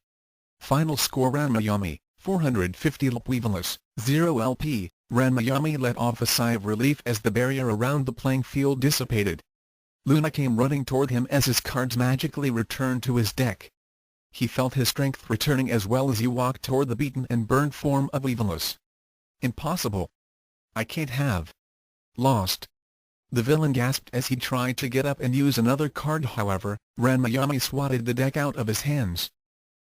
Final score: Ranma, 450 LP. Weevilus, 0 LP. Ranma let off a sigh of relief as the barrier around the playing field dissipated. Luna came running toward him as his cards magically returned to his deck. He felt his strength returning as well as he walked toward the beaten and burned form of Weevilus. Impossible. I can't have lost. The villain gasped as he tried to get up and use another card. However, Ranma swatted the deck out of his hands.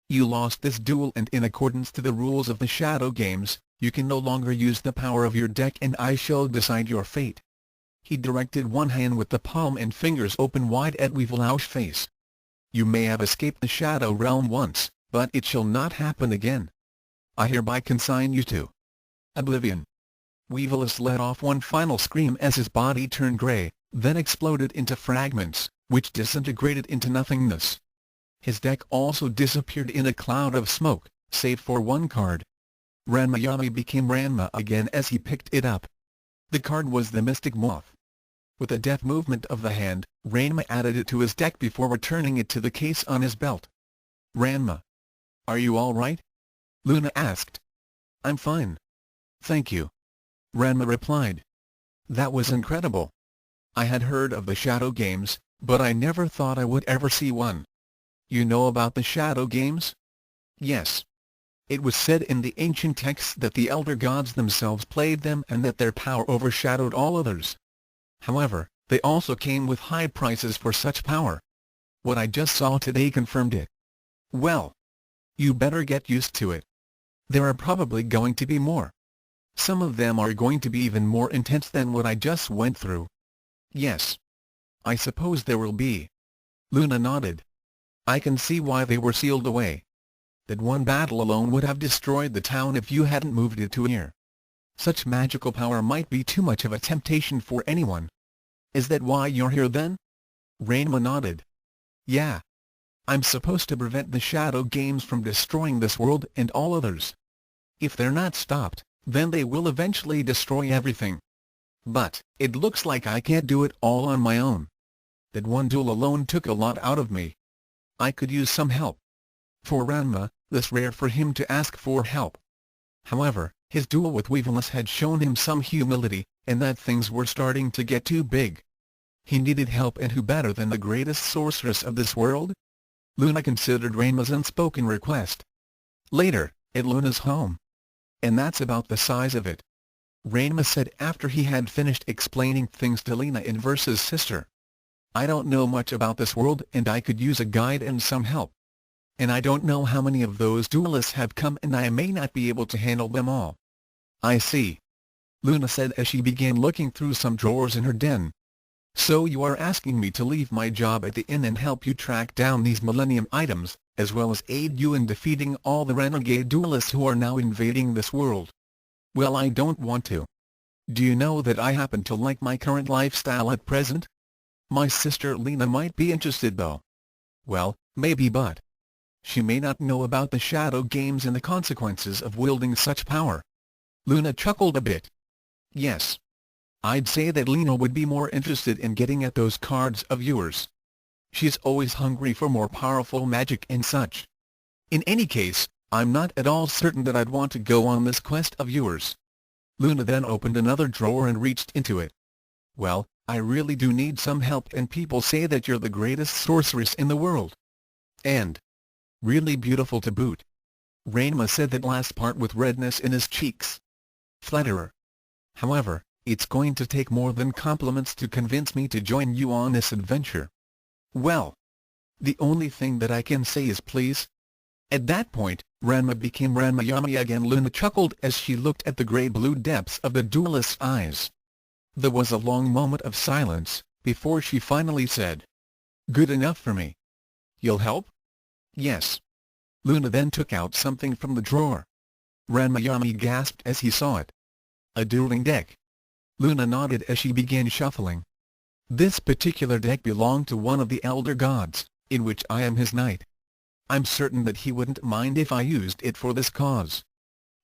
You lost this duel, and in accordance to the rules of the Shadow Games, you can no longer use the power of your deck, and I shall decide your fate. He directed one hand with the palm and fingers open wide at Weevilus' face. You may have escaped the Shadow Realm once, but it shall not happen again. I hereby consign you to oblivion. Weevilus let off one final scream as his body turned grey, then exploded into fragments, which disintegrated into nothingness. His deck also disappeared in a cloud of smoke, save for one card. Ranma became Ranma again as he picked it up. The card was the Mystic Moth. With a deft movement of the hand, Ranma added it to his deck before returning it to the case on his belt. Ranma. Are you all right? Luna asked. I'm fine. Thank you. Ranma replied. That was incredible. I had heard of the Shadow Games, but I never thought I would ever see one. You know about the Shadow Games? Yes. It was said in the ancient texts that the elder gods themselves played them and that their power overshadowed all others. However, they also came with high prices for such power. What I just saw today confirmed it. Well, you better get used to it. There are probably going to be more. Some of them are going to be even more intense than what I just went through. Yes. I suppose there will be. Luna nodded. I can see why they were sealed away. That one battle alone would have destroyed the town if you hadn't moved it to here. Such magical power might be too much of a temptation for anyone. Is that why you're here then? Ranma nodded. Yeah. I'm supposed to prevent the Shadow Games from destroying this world and all others. If they're not stopped, then they will eventually destroy everything. But, it looks like I can't do it all on my own. That one duel alone took a lot out of me. I could use some help. For Ranma, this rare for him to ask for help. However, his duel with Weaveless had shown him some humility, and that things were starting to get too big. He needed help, and who better than the greatest sorceress of this world? Luna considered Ranma's unspoken request. Later, at Luna's home. And that's about the size of it. Ranma said after he had finished explaining things to Lena and Versa's sister. I don't know much about this world and I could use a guide and some help. And I don't know how many of those duelists have come and I may not be able to handle them all. I see. Luna said as she began looking through some drawers in her den. So you are asking me to leave my job at the inn and help you track down these Millennium items, as well as aid you in defeating all the renegade duelists who are now invading this world. Well, I don't want to. Do you know that I happen to like my current lifestyle at present? My sister Lena might be interested though. Well, maybe, but she may not know about the Shadow Games and the consequences of wielding such power. Luna chuckled a bit. Yes. I'd say that Lena would be more interested in getting at those cards of yours. She's always hungry for more powerful magic and such. In any case, I'm not at all certain that I'd want to go on this quest of yours. Luna then opened another drawer and reached into it. Well, I really do need some help and people say that you're the greatest sorceress in the world. And really beautiful to boot. Ranma said that last part with redness in his cheeks. Flatterer. However, it's going to take more than compliments to convince me to join you on this adventure. Well, the only thing that I can say is please. At that point, Ranma became Ranmayami again. Luna chuckled as she looked at the grey-blue depths of the duelist's eyes. There was a long moment of silence, before she finally said, Good enough for me. You'll help? Yes. Luna then took out something from the drawer. Ranmayami gasped as he saw it. A dueling deck. Luna nodded as she began shuffling. This particular deck belonged to one of the elder gods, in which I am his knight. I'm certain that he wouldn't mind if I used it for this cause.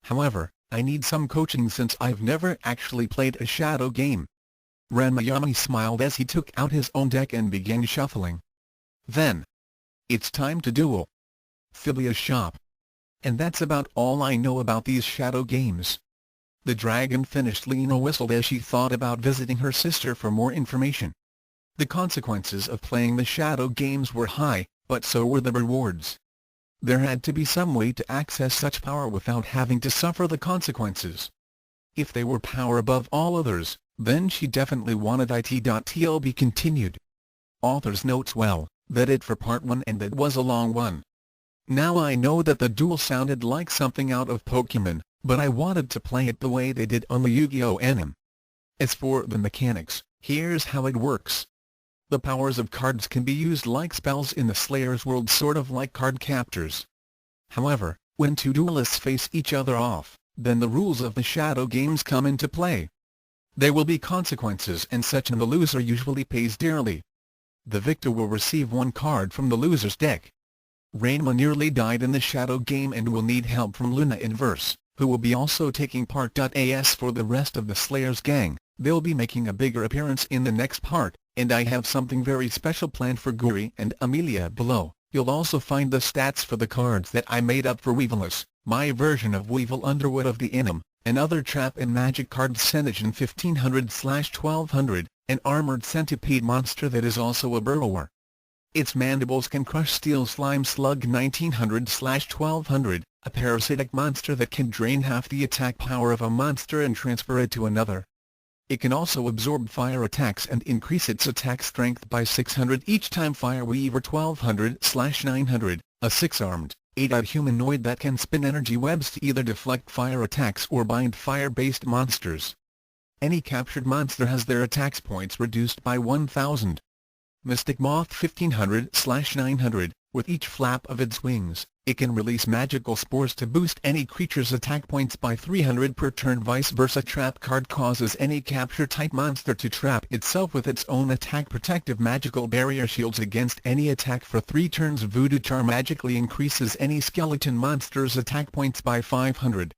However, I need some coaching since I've never actually played a shadow game. Ranmayami smiled as he took out his own deck and began shuffling. Then, it's time to duel. Philea's shop. And that's about all I know about these shadow games. The dragon finished. Lena whistled as she thought about visiting her sister for more information. The consequences of playing the shadow games were high, but so were the rewards. There had to be some way to access such power without having to suffer the consequences. If they were power above all others, then she definitely wanted it. TLB continued. Author's notes. Well, that it for part 1, and that was a long one. Now I know that the duel sounded like something out of Pokemon, but I wanted to play it the way they did on the Yu-Gi-Oh! Anime. As for the mechanics, here's how it works. The powers of cards can be used like spells in the Slayer's world, sort of like card captors. However, when two duelists face each other off, then the rules of the shadow games come into play. There will be consequences and such, and the loser usually pays dearly. The victor will receive one card from the loser's deck. Ranma nearly died in the shadow game and will need help from Luna and Verse, who will be also taking part. As for the rest of the Slayer's gang, they'll be making a bigger appearance in the next part, and I have something very special planned for Guri and Amelia below. You'll also find the stats for the cards that I made up for Weaveless, my version of Weevil Underwood of the anime, and other trap and magic cards. Synergen 1500/1200, an armored centipede monster that is also a burrower. Its mandibles can crush steel slime slug. 1900/1200, a parasitic monster that can drain half the attack power of a monster and transfer it to another. It can also absorb fire attacks and increase its attack strength by 600 each time. Fireweaver 1200/900, a 6-armed, 8-eyed humanoid that can spin energy webs to either deflect fire attacks or bind fire-based monsters. Any captured monster has their attacks points reduced by 1000. Mystic Moth 1500/900, with each flap of its wings, It can release magical spores to boost any creature's attack points by 300 per turn. Vice versa, trap card causes any capture type monster to trap itself with its own attack. Protective magical barrier shields against any attack for 3 turns. Voodoo charm magically increases any skeleton monster's attack points by 500.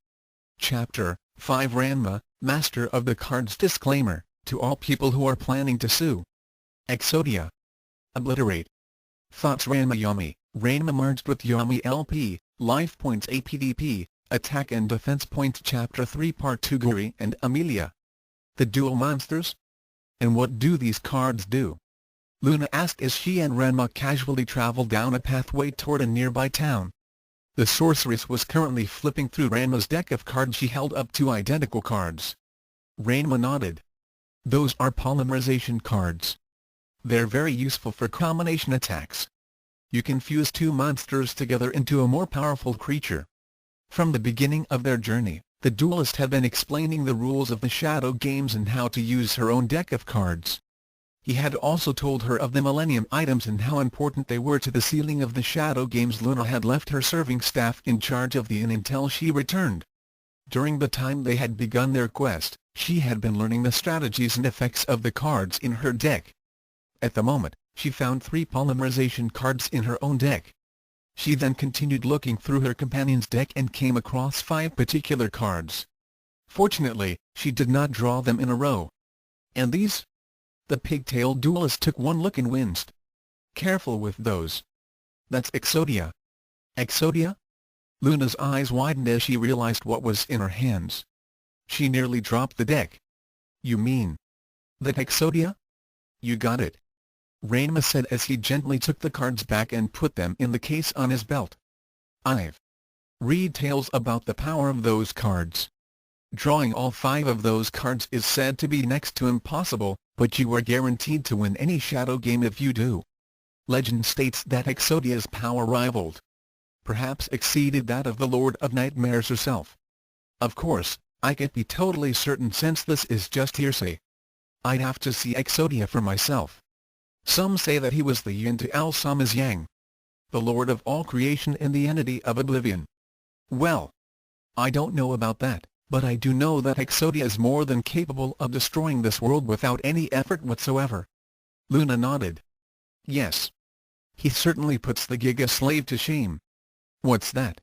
Chapter 5 Ranma, Master of the Cards. Disclaimer: to all people who are planning to sue Exodia. Obliterate. Thoughts: Ranma Yami. Ranma merged with Yami LP, Life Points APDP, Attack and Defense Points. Chapter 3 Part 2 Guri and Amelia. The dual monsters? And what do these cards do? Luna asked as she and Ranma casually traveled down a pathway toward a nearby town. The sorceress was currently flipping through Ranma's deck of cards. She held up 2 identical cards. Ranma nodded. Those are polymerization cards. They're very useful for combination attacks. You can fuse 2 monsters together into a more powerful creature. From the beginning of their journey, the duelist had been explaining the rules of the Shadow Games and how to use her own deck of cards. He had also told her of the Millennium items and how important they were to the sealing of the Shadow Games. Luna had left her serving staff in charge of the inn until she returned. During the time they had begun their quest, she had been learning the strategies and effects of the cards in her deck. At the moment, she found 3 polymerization cards in her own deck. She then continued looking through her companion's deck and came across 5 particular cards. Fortunately, she did not draw them in a row. And these? The pigtail duelist took one look and winced. Careful with those. That's Exodia. Exodia? Luna's eyes widened as she realized what was in her hands. She nearly dropped the deck. You mean that Exodia? You got it. Ranma said as he gently took the cards back and put them in the case on his belt. I've read tales about the power of those cards. Drawing all 5 of those cards is said to be next to impossible, but you are guaranteed to win any shadow game if you do. Legend states that Exodia's power rivaled, perhaps exceeded that of the Lord of Nightmares herself. Of course, I can't be totally certain since this is just hearsay. I'd have to see Exodia for myself. Some say that he was the yin to Al-Sama's yang, the Lord of all creation and the entity of oblivion. Well, I don't know about that, but I do know that Exodia is more than capable of destroying this world without any effort whatsoever. Luna nodded. Yes. He certainly puts the Giga Slave to shame. What's that?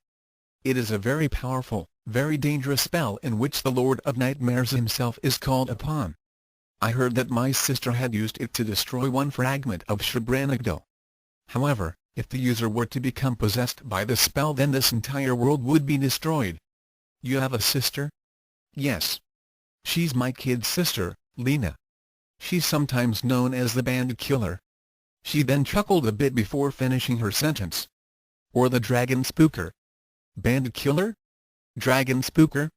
It is a very powerful, very dangerous spell in which the Lord of Nightmares himself is called upon. I heard that my sister had used it to destroy one fragment of Shubranagdo. However, if the user were to become possessed by the spell, then this entire world would be destroyed. You have a sister? Yes. She's my kid sister, Lena. She's sometimes known as the Bandit Killer. She then chuckled a bit before finishing her sentence. Or the Dragon Spooker. Bandit Killer? Dragon Spooker?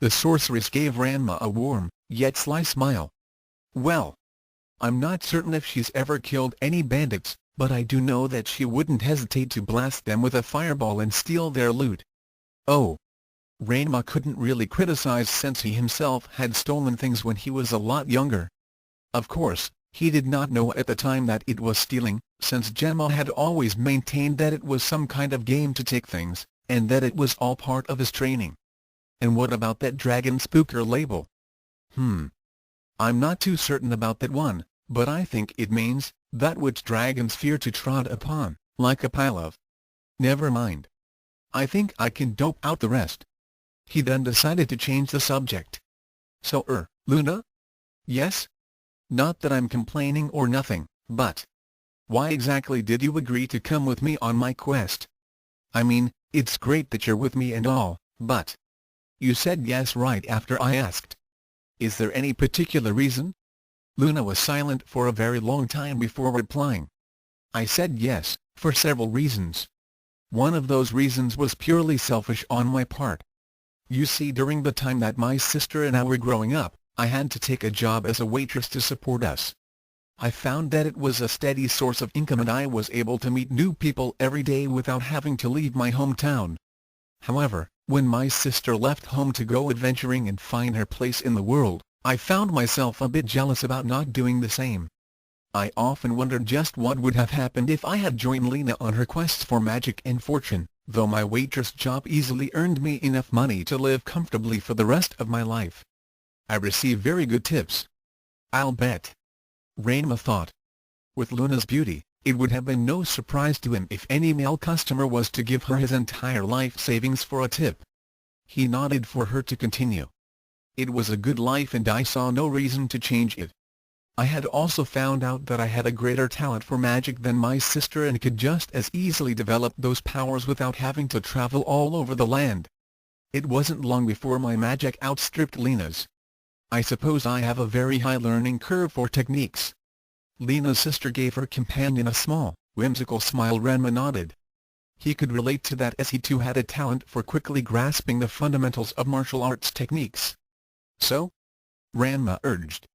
The sorceress gave Ranma a warm, yet sly smile. Well, I'm not certain if she's ever killed any bandits, but I do know that she wouldn't hesitate to blast them with a fireball and steal their loot. Oh. Ranma couldn't really criticize since he himself had stolen things when he was a lot younger. Of course, he did not know at the time that it was stealing, since Genma had always maintained that it was some kind of game to take things, and that it was all part of his training. And what about that Dragon Spooker label? I'm not too certain about that one, but I think it means, that which dragons fear to trod upon, like a pile of. Never mind. I think I can dope out the rest. He then decided to change the subject. So Luna? Yes? Not that I'm complaining or nothing, but why exactly did you agree to come with me on my quest? I mean, it's great that you're with me and all, but you said yes right after I asked. Is there any particular reason? Luna was silent for a very long time before replying. I said yes, for several reasons. One of those reasons was purely selfish on my part. You see, during the time that my sister and I were growing up, I had to take a job as a waitress to support us. I found that it was a steady source of income and I was able to meet new people every day without having to leave my hometown. However, when my sister left home to go adventuring and find her place in the world, I found myself a bit jealous about not doing the same. I often wondered just what would have happened if I had joined Lena on her quests for magic and fortune, though my waitress job easily earned me enough money to live comfortably for the rest of my life. I receive very good tips. I'll bet. Ranma thought. With Luna's beauty, it would have been no surprise to him if any male customer was to give her his entire life savings for a tip. He nodded for her to continue. It was a good life and I saw no reason to change it. I had also found out that I had a greater talent for magic than my sister and could just as easily develop those powers without having to travel all over the land. It wasn't long before my magic outstripped Lena's. I suppose I have a very high learning curve for techniques. Lena's sister gave her companion a small, whimsical smile. Ranma nodded. He could relate to that as he too had a talent for quickly grasping the fundamentals of martial arts techniques. So? Ranma urged.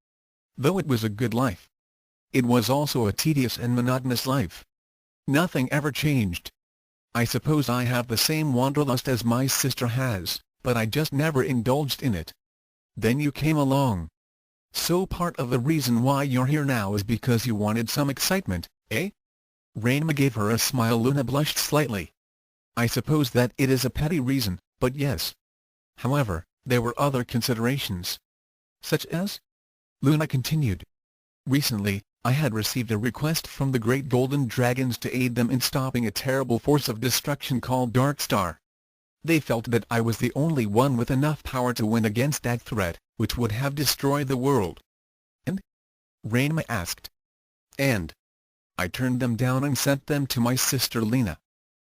Though it was a good life, it was also a tedious and monotonous life. Nothing ever changed. I suppose I have the same wanderlust as my sister has, but I just never indulged in it. Then you came along. So part of the reason why you're here now is because you wanted some excitement, eh? Ranma gave her a smile. Luna blushed slightly. I suppose that it is a petty reason, but yes. However, there were other considerations. Such as? Luna continued. Recently, I had received a request from the great golden dragons to aid them in stopping a terrible force of destruction called Dark Star. They felt that I was the only one with enough power to win against that threat, which would have destroyed the world. And? Ranma asked. And? I turned them down and sent them to my sister Lena.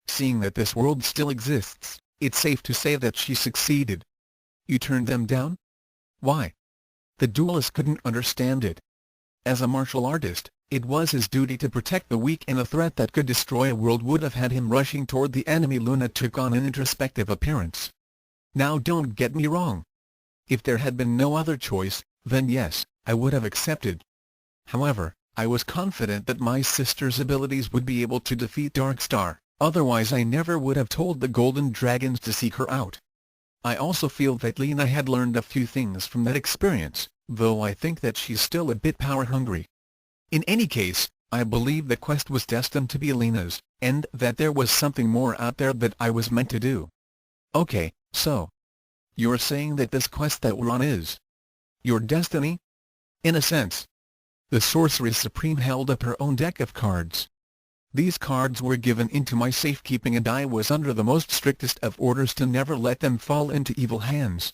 Seeing that this world still exists, it's safe to say that she succeeded. You turned them down? Why? The duelist couldn't understand it. As a martial artist, it was his duty to protect the weak, and a threat that could destroy a world would have had him rushing toward the enemy. Luna took on an introspective appearance. Now don't get me wrong. If there had been no other choice, then yes, I would have accepted. However, I was confident that my sister's abilities would be able to defeat Dark Star, otherwise I never would have told the Golden Dragons to seek her out. I also feel that Lena had learned a few things from that experience, though I think that she's still a bit power-hungry. In any case, I believe the quest was destined to be Lena's, and that there was something more out there that I was meant to do. Okay, so you're saying that this quest that we're on is your destiny? In a sense. The Sorceress Supreme held up her own deck of cards. These cards were given into my safekeeping and I was under the most strictest of orders to never let them fall into evil hands.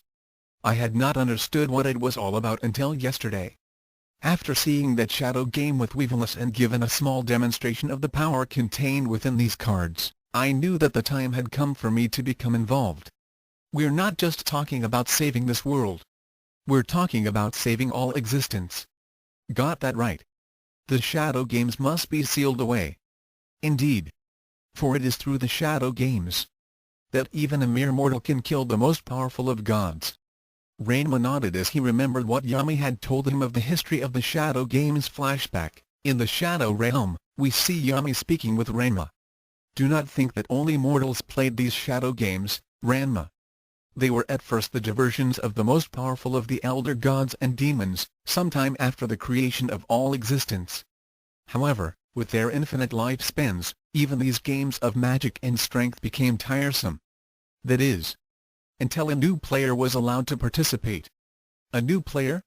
I had not understood what it was all about until yesterday. After seeing that shadow game with Weaveless and given a small demonstration of the power contained within these cards, I knew that the time had come for me to become involved. We're not just talking about saving this world. We're talking about saving all existence. Got that right. The shadow games must be sealed away. Indeed. For it is through the shadow games that even a mere mortal can kill the most powerful of gods. Ranma nodded as he remembered what Yami had told him of the history of the shadow games. Flashback. In the shadow realm, we see Yami speaking with Ranma. Do not think that only mortals played these shadow games, Ranma. They were at first the diversions of the most powerful of the elder gods and demons, sometime after the creation of all existence. However, with their infinite lifespans, even these games of magic and strength became tiresome. That is, until a new player was allowed to participate. A new player?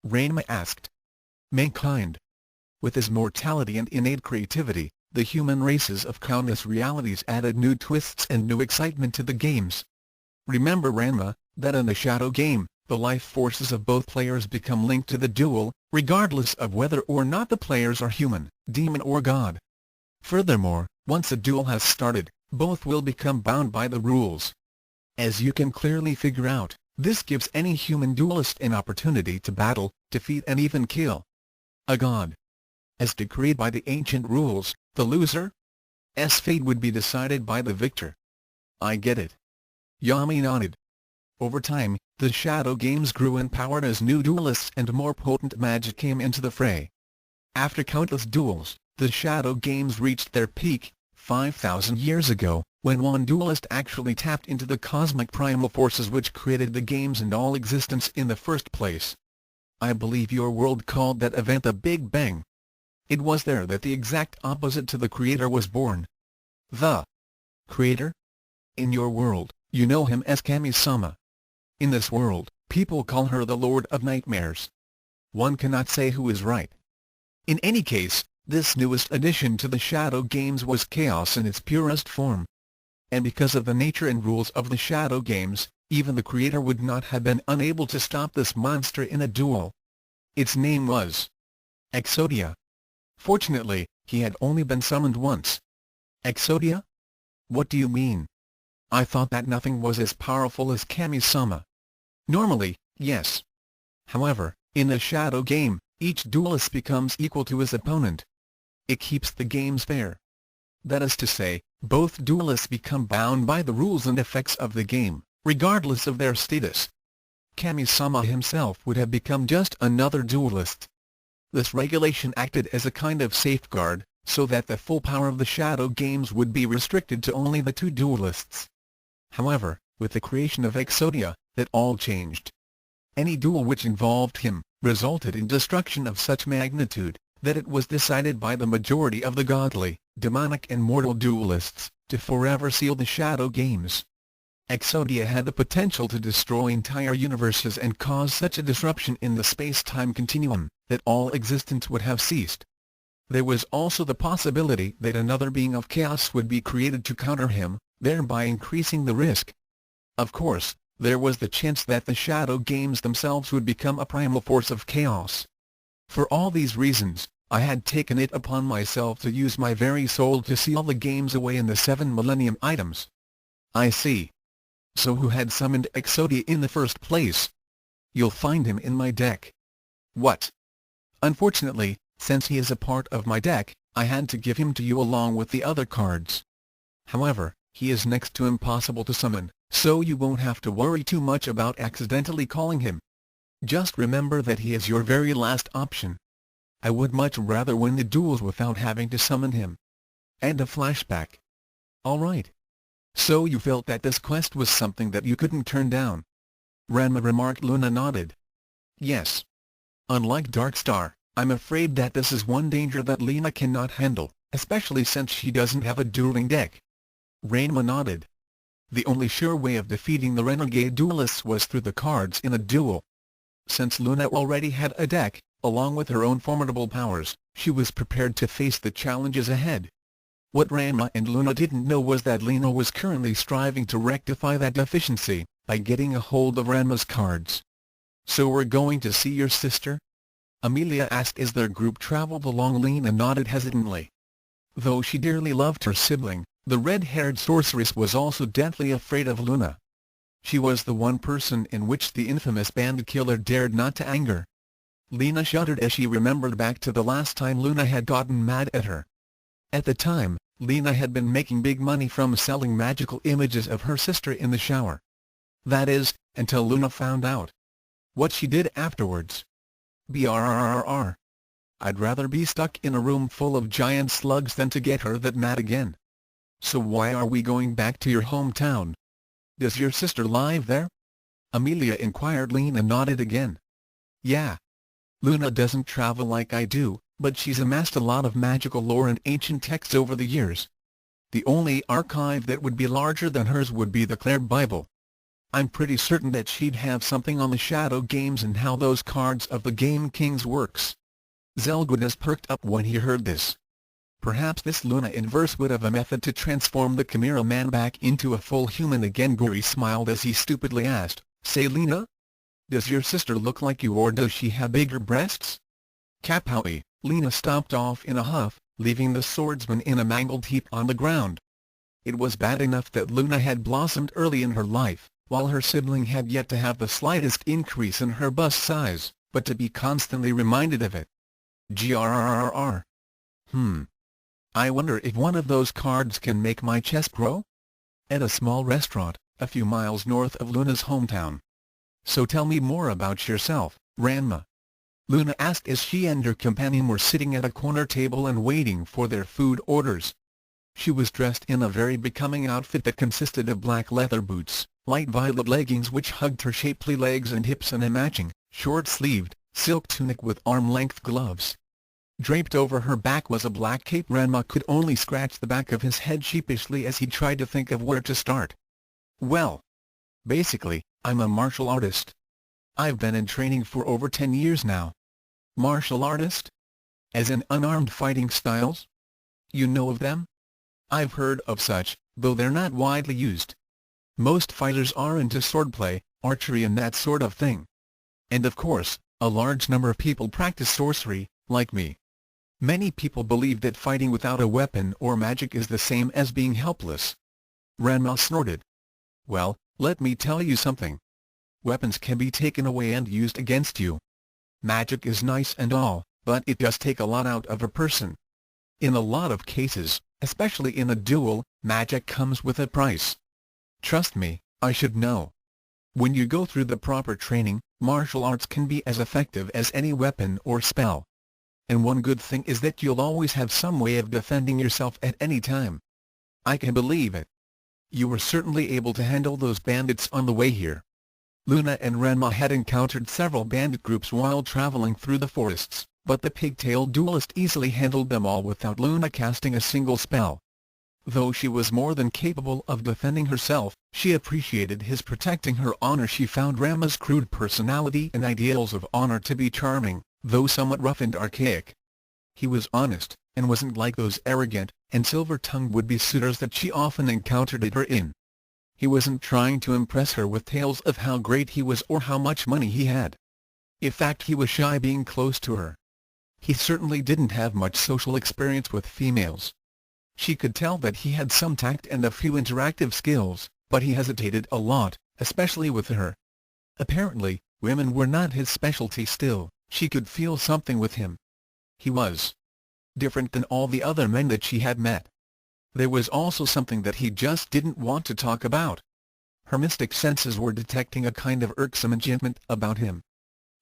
Ranma asked. Mankind. With his mortality and innate creativity, the human races of countless realities added new twists and new excitement to the games. Remember, Ranma, that in the shadow game, the life forces of both players become linked to the duel, regardless of whether or not the players are human, demon or god. Furthermore, once a duel has started, both will become bound by the rules. As you can clearly figure out, this gives any human duelist an opportunity to battle, defeat and even kill a god. As decreed by the ancient rules, the loser's fate would be decided by the victor. I get it. Yami nodded. Over time, the shadow games grew in power as new duelists and more potent magic came into the fray. After countless duels, the shadow games reached their peak, 5,000 years ago, when one duelist actually tapped into the cosmic primal forces which created the games and all existence in the first place. I believe your world called that event the Big Bang. It was there that the exact opposite to the Creator was born. The Creator? In your world, you know him as Kami-sama. In this world, people call her the Lord of Nightmares. One cannot say who is right. In any case, this newest addition to the Shadow Games was chaos in its purest form. And because of the nature and rules of the Shadow Games, even the creator would not have been unable to stop this monster in a duel. Its name was Exodia. Fortunately, he had only been summoned once. Exodia? What do you mean? I thought that nothing was as powerful as Kami-sama. Normally, yes. However, in the Shadow Game, each duelist becomes equal to his opponent. It keeps the games fair. That is to say, both duelists become bound by the rules and effects of the game, regardless of their status. Kami-sama himself would have become just another duelist. This regulation acted as a kind of safeguard, so that the full power of the Shadow Games would be restricted to only the two duelists. However, with the creation of Exodia, that all changed. Any duel which involved him, resulted in destruction of such magnitude, that it was decided by the majority of the godly, demonic and mortal duelists, to forever seal the Shadow Games. Exodia had the potential to destroy entire universes and cause such a disruption in the space-time continuum, that all existence would have ceased. There was also the possibility that another being of chaos would be created to counter him, thereby increasing the risk. Of course, there was the chance that the Shadow Games themselves would become a primal force of chaos. For all these reasons, I had taken it upon myself to use my very soul to seal the games away in the 7 Millennium items. I see. So who had summoned Exodia in the first place? You'll find him in my deck. What? Unfortunately, since he is a part of my deck, I had to give him to you along with the other cards. However, he is next to impossible to summon, so you won't have to worry too much about accidentally calling him. Just remember that he is your very last option. I would much rather win the duels without having to summon him. And a flashback. Alright. So you felt that this quest was something that you couldn't turn down? Ranma remarked. Luna nodded. Yes. Unlike Darkstar, I'm afraid that this is one danger that Lena cannot handle, especially since she doesn't have a dueling deck. Ranma nodded. The only sure way of defeating the renegade duelists was through the cards in a duel. Since Luna already had a deck, along with her own formidable powers, she was prepared to face the challenges ahead. What Ranma and Luna didn't know was that Lena was currently striving to rectify that deficiency, by getting a hold of Ranma's cards. So we're going to see your sister? Amelia asked as their group traveled along. Lena nodded hesitantly. Though she dearly loved her sibling, the red-haired sorceress was also deathly afraid of Luna. She was the one person in which the infamous bandit killer dared not to anger. Lena shuddered as she remembered back to the last time Luna had gotten mad at her. At the time, Lena had been making big money from selling magical images of her sister in the shower. That is, until Luna found out. What she did afterwards. Brrrr. I'd rather be stuck in a room full of giant slugs than to get her that mad again. So why are we going back to your hometown? Does your sister live there? Amelia inquired. Lena nodded again. Yeah. Luna doesn't travel like I do, but she's amassed a lot of magical lore and ancient texts over the years. The only archive that would be larger than hers would be the Clare Bible. I'm pretty certain that she'd have something on the Shadow Games and how those cards of the Game Kings works. Zelgudas perked up when he heard this. Perhaps this Luna in verse would have a method to transform the Chimera man back into a full human again. Guri smiled as he stupidly asked, Say Lena? Does your sister look like you, or does she have bigger breasts? Kapowie. Lena stomped off in a huff, leaving the swordsman in a mangled heap on the ground. It was bad enough that Luna had blossomed early in her life, while her sibling had yet to have the slightest increase in her bust size, but to be constantly reminded of it. Grrrr. I wonder if one of those cards can make my chest grow? At a small restaurant, a few miles north of Luna's hometown. So tell me more about yourself, Ranma. Luna asked as she and her companion were sitting at a corner table and waiting for their food orders. She was dressed in a very becoming outfit that consisted of black leather boots, light violet leggings which hugged her shapely legs and hips, and a matching, short-sleeved, silk tunic with arm-length gloves. Draped over her back was a black cape. Ranma could only scratch the back of his head sheepishly as he tried to think of where to start. Well, basically, I'm a martial artist. I've been in training for over 10 years now. Martial artist? As in unarmed fighting styles? You know of them? I've heard of such, though they're not widely used. Most fighters are into swordplay, archery and that sort of thing. And of course, a large number of people practice sorcery, like me. Many people believe that fighting without a weapon or magic is the same as being helpless. Ranma snorted. Well, let me tell you something. Weapons can be taken away and used against you. Magic is nice and all, but it does take a lot out of a person. In a lot of cases, especially in a duel, magic comes with a price. Trust me, I should know. When you go through the proper training, martial arts can be as effective as any weapon or spell. And one good thing is that you'll always have some way of defending yourself at any time. I can believe it. You were certainly able to handle those bandits on the way here. Luna and Ranma had encountered several bandit groups while traveling through the forests, but the pigtailed duelist easily handled them all without Luna casting a single spell. Though she was more than capable of defending herself, she appreciated his protecting her honor. She found Ranma's crude personality and ideals of honor to be charming, though somewhat rough and archaic. He was honest, and wasn't like those arrogant and silver-tongued would-be suitors that she often encountered at her inn. He wasn't trying to impress her with tales of how great he was or how much money he had. In fact, he was shy being close to her. He certainly didn't have much social experience with females. She could tell that he had some tact and a few interactive skills, but he hesitated a lot, especially with her. Apparently, women were not his specialty. Still, she could feel something with him. He was different than all the other men that she had met. There was also something that he just didn't want to talk about. Her mystic senses were detecting a kind of irksome enchantment about him.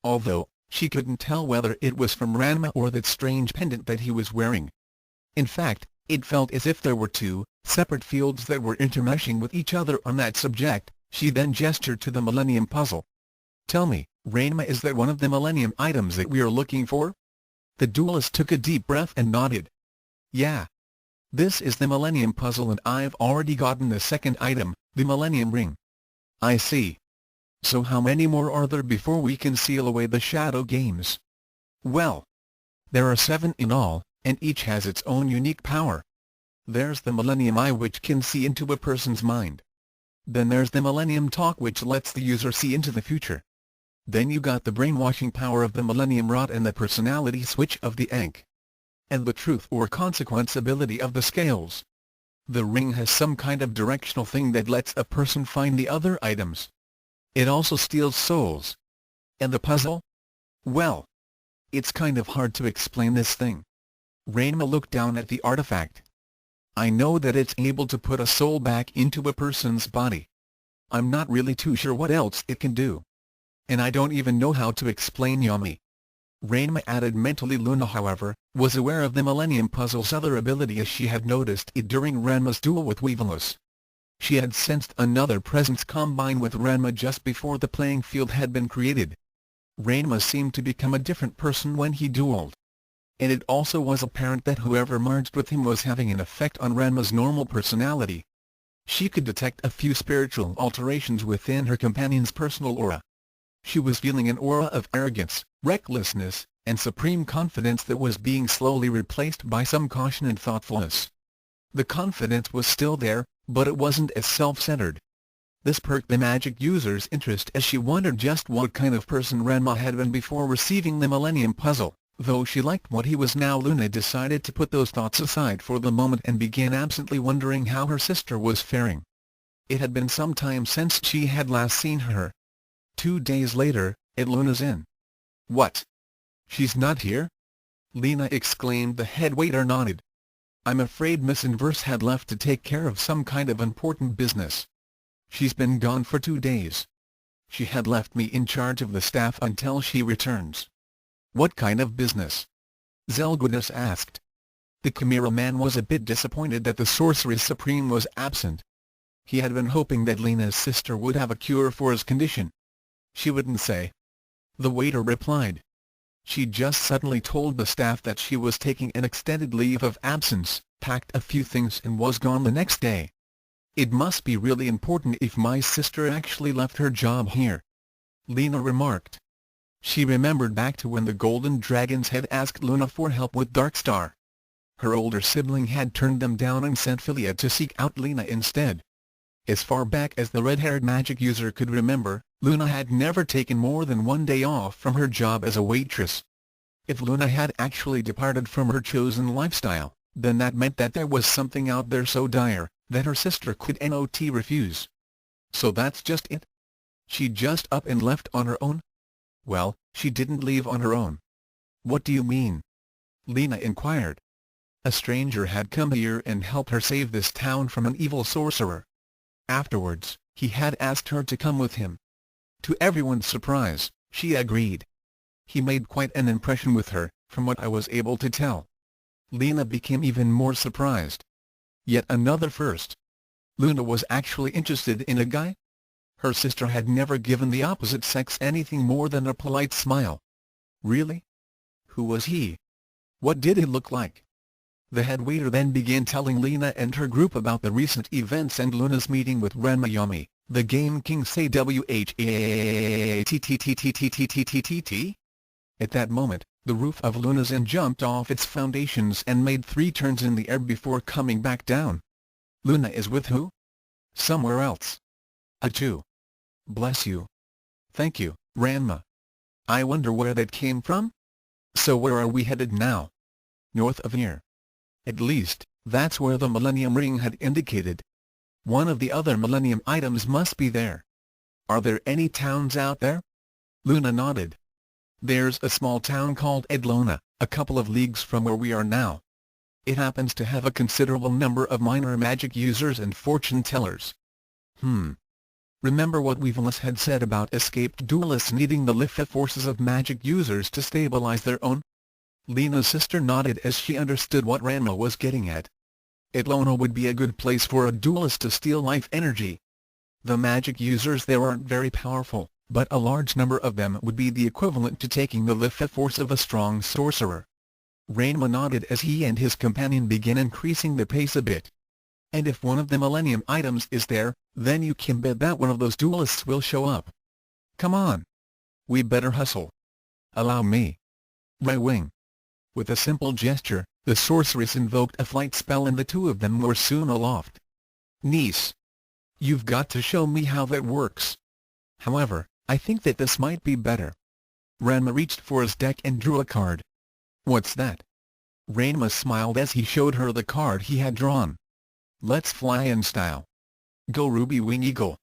Although, she couldn't tell whether it was from Ranma or that strange pendant that he was wearing. In fact, it felt as if there were two separate fields that were intermeshing with each other on that subject. She then gestured to the Millennium Puzzle. Tell me, Ranma, is that one of the Millennium items that we are looking for? The duelist took a deep breath and nodded. Yeah. This is the Millennium Puzzle, and I've already gotten the second item, the Millennium Ring. I see. So how many more are there before we can seal away the Shadow Games? Well, there are 7 in all, and each has its own unique power. There's the Millennium Eye, which can see into a person's mind. Then there's the Millennium Talk, which lets the user see into the future. Then you got the brainwashing power of the Millennium Rod and the personality switch of the Ankh. And the truth or consequence ability of the Scales. The ring has some kind of directional thing that lets a person find the other items. It also steals souls. And the puzzle? Well, it's kind of hard to explain this thing. Ranma looked down at the artifact. I know that it's able to put a soul back into a person's body. I'm not really too sure what else it can do. And I don't even know how to explain Yami. Ranma added mentally. Luna, however, was aware of the Millennium Puzzle's other ability, as she had noticed it during Ranma's duel with Weevilus. She had sensed another presence combine with Ranma just before the playing field had been created. Ranma seemed to become a different person when he dueled. And it also was apparent that whoever merged with him was having an effect on Ranma's normal personality. She could detect a few spiritual alterations within her companion's personal aura. She was feeling an aura of arrogance, recklessness, and supreme confidence that was being slowly replaced by some caution and thoughtfulness. The confidence was still there, but it wasn't as self-centered. This perked the magic user's interest as she wondered just what kind of person Ranma had been before receiving the Millennium Puzzle. Though she liked what he was now, Luna decided to put those thoughts aside for the moment and began absently wondering how her sister was faring. It had been some time since she had last seen her. 2 days later, at Luna's inn. What? She's not here? Lena exclaimed. The head waiter nodded. I'm afraid Miss Inverse had left to take care of some kind of important business. She's been gone for 2 days. She had left me in charge of the staff until she returns. What kind of business? Zelgudus asked. The Chimera man was a bit disappointed that the Sorceress Supreme was absent. He had been hoping that Lena's sister would have a cure for his condition. She wouldn't say. The waiter replied. She just suddenly told the staff that she was taking an extended leave of absence, packed a few things and was gone the next day. It must be really important if my sister actually left her job here," Lena remarked. She remembered back to when the Golden Dragons had asked Luna for help with Darkstar. Her older sibling had turned them down and sent Philia to seek out Lena instead. As far back as the red-haired magic user could remember, Luna had never taken more than one day off from her job as a waitress. If Luna had actually departed from her chosen lifestyle, then that meant that there was something out there so dire that her sister could not refuse. So that's just it? She just up and left on her own? Well, she didn't leave on her own. What do you mean? Lena inquired. A stranger had come here and helped her save this town from an evil sorcerer. Afterwards, he had asked her to come with him. To everyone's surprise, she agreed. He made quite an impression with her, from what I was able to tell. Lena became even more surprised. Yet another first. Luna was actually interested in a guy? Her sister had never given the opposite sex anything more than a polite smile. Really? Who was he? What did he look like? The head waiter then began telling Lena and her group about the recent events and Luna's meeting with Ranma, the Game King. Say WHATTTTTTTTTT. At that moment, the roof of Luna's inn jumped off its foundations and made 3 turns in the air before coming back down. Luna is with who? Somewhere else. Achoo. Bless you. Thank you, Ranma. I wonder where that came from? So where are we headed now? North of here. At least, that's where the Millennium Ring had indicated. One of the other Millennium items must be there. Are there any towns out there? Luna nodded. There's a small town called Edlona, a couple of leagues from where we are now. It happens to have a considerable number of minor magic users and fortune-tellers. Remember what Weaveless had said about escaped duelists needing the life forces of magic users to stabilize their own? Lena's sister nodded as she understood what Ranma was getting at. Edlona would be a good place for a duelist to steal life energy. The magic users there aren't very powerful, but a large number of them would be the equivalent to taking the life force of a strong sorcerer. Ranma nodded as he and his companion began increasing the pace a bit. And if one of the Millennium items is there, then you can bet that one of those duelists will show up. Come on. We better hustle. Allow me. Right wing. With a simple gesture, the sorceress invoked a flight spell and the two of them were soon aloft. Niece. You've got to show me how that works. However, I think that this might be better. Ranma reached for his deck and drew a card. What's that? Ranma smiled as he showed her the card he had drawn. Let's fly in style. Go Ruby Wing Eagle.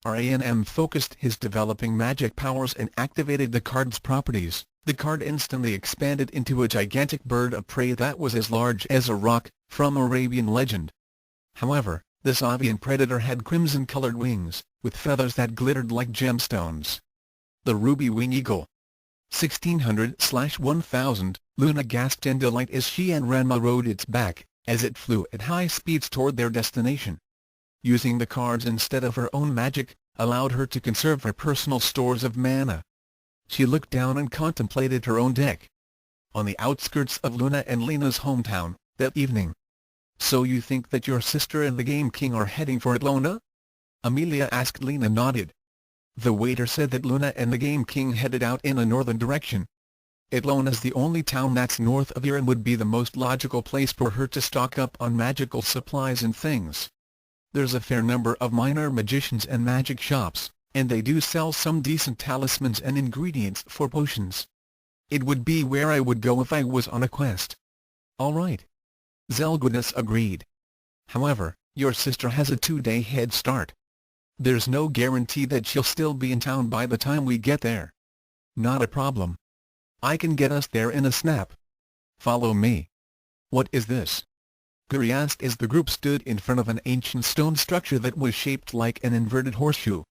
Ranma focused his developing magic powers and activated the card's properties. The card instantly expanded into a gigantic bird of prey that was as large as a rock, from Arabian legend. However, this avian predator had crimson-colored wings, with feathers that glittered like gemstones. The Ruby Wing Eagle. 1600/1000, Luna gasped in delight as she and Ranma rode its back, as it flew at high speeds toward their destination. Using the cards instead of her own magic, allowed her to conserve her personal stores of mana. She looked down and contemplated her own deck. On the outskirts of Luna and Lena's hometown, that evening. So you think that your sister and the Game King are heading for Edlona? Amelia asked. Lena nodded. The waiter said that Luna and the Game King headed out in a northern direction. Edlona's the only town that's north of here and would be the most logical place for her to stock up on magical supplies and things. There's a fair number of minor magicians and magic shops, and they do sell some decent talismans and ingredients for potions. It would be where I would go if I was on a quest. All right. Zelgudis agreed. However, your sister has a 2-day head start. There's no guarantee that she'll still be in town by the time we get there. Not a problem. I can get us there in a snap. Follow me. What is this? Guri asked as the group stood in front of an ancient stone structure that was shaped like an inverted horseshoe.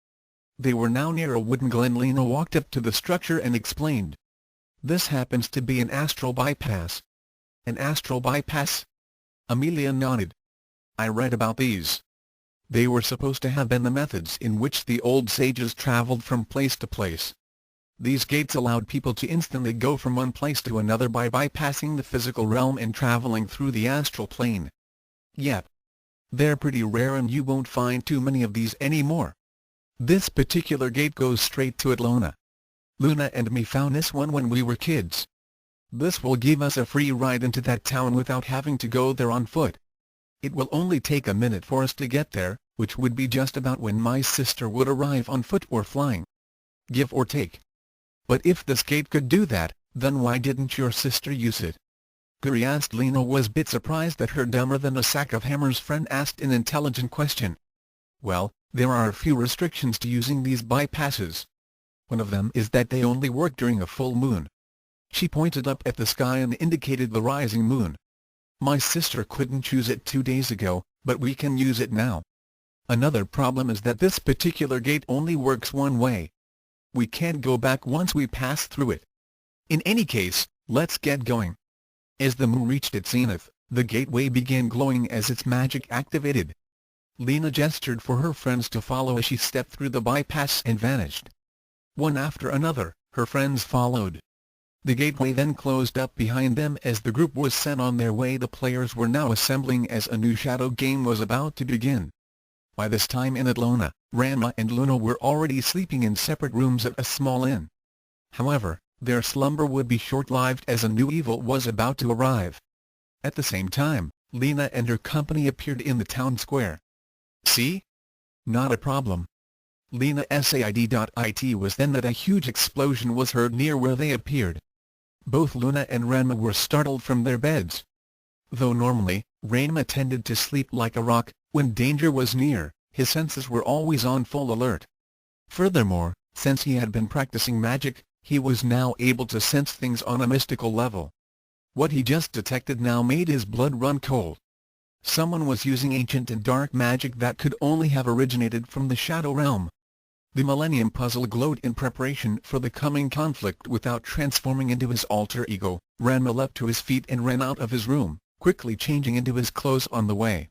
They were now near a wooden glen. Lena walked up to the structure and explained. This happens to be an astral bypass. An astral bypass? Amelia nodded. I read about these. They were supposed to have been the methods in which the old sages traveled from place to place. These gates allowed people to instantly go from one place to another by bypassing the physical realm and traveling through the astral plane. Yep. They're pretty rare and you won't find too many of these anymore. This particular gate goes straight to Atlona. Luna and me found this one when we were kids. This will give us a free ride into that town without having to go there on foot. It will only take a minute for us to get there, which would be just about when my sister would arrive on foot or flying. Give or take. But if this gate could do that, then why didn't your sister use it? Guri asked. Lena was a bit surprised that her dumber-than-a-sack-of-hammers friend asked an intelligent question. Well, there are a few restrictions to using these bypasses. One of them is that they only work during a full moon. She pointed up at the sky and indicated the rising moon. My sister couldn't choose it 2 days ago, but we can use it now. Another problem is that this particular gate only works one way. We can't go back once we pass through it. In any case, let's get going. As the moon reached its zenith, the gateway began glowing as its magic activated. Lena gestured for her friends to follow as she stepped through the bypass and vanished. One after another, her friends followed. The gateway then closed up behind them as the group was sent on their way. The players were now assembling as a new shadow game was about to begin. By this time in Atlona, Ranma and Luna were already sleeping in separate rooms at a small inn. However, their slumber would be short-lived as a new evil was about to arrive. At the same time, Lena and her company appeared in the town square. See? Not a problem. Lena said. Was then that a huge explosion was heard near where they appeared. Both Luna and Ranma were startled from their beds. Though normally, Ranma tended to sleep like a rock, when danger was near, his senses were always on full alert. Furthermore, since he had been practicing magic, he was now able to sense things on a mystical level. What he just detected now made his blood run cold. Someone was using ancient and dark magic that could only have originated from the Shadow Realm. The Millennium Puzzle glowed in preparation for the coming conflict. Without transforming into his alter ego, Ranma leapt to his feet and ran out of his room, quickly changing into his clothes on the way.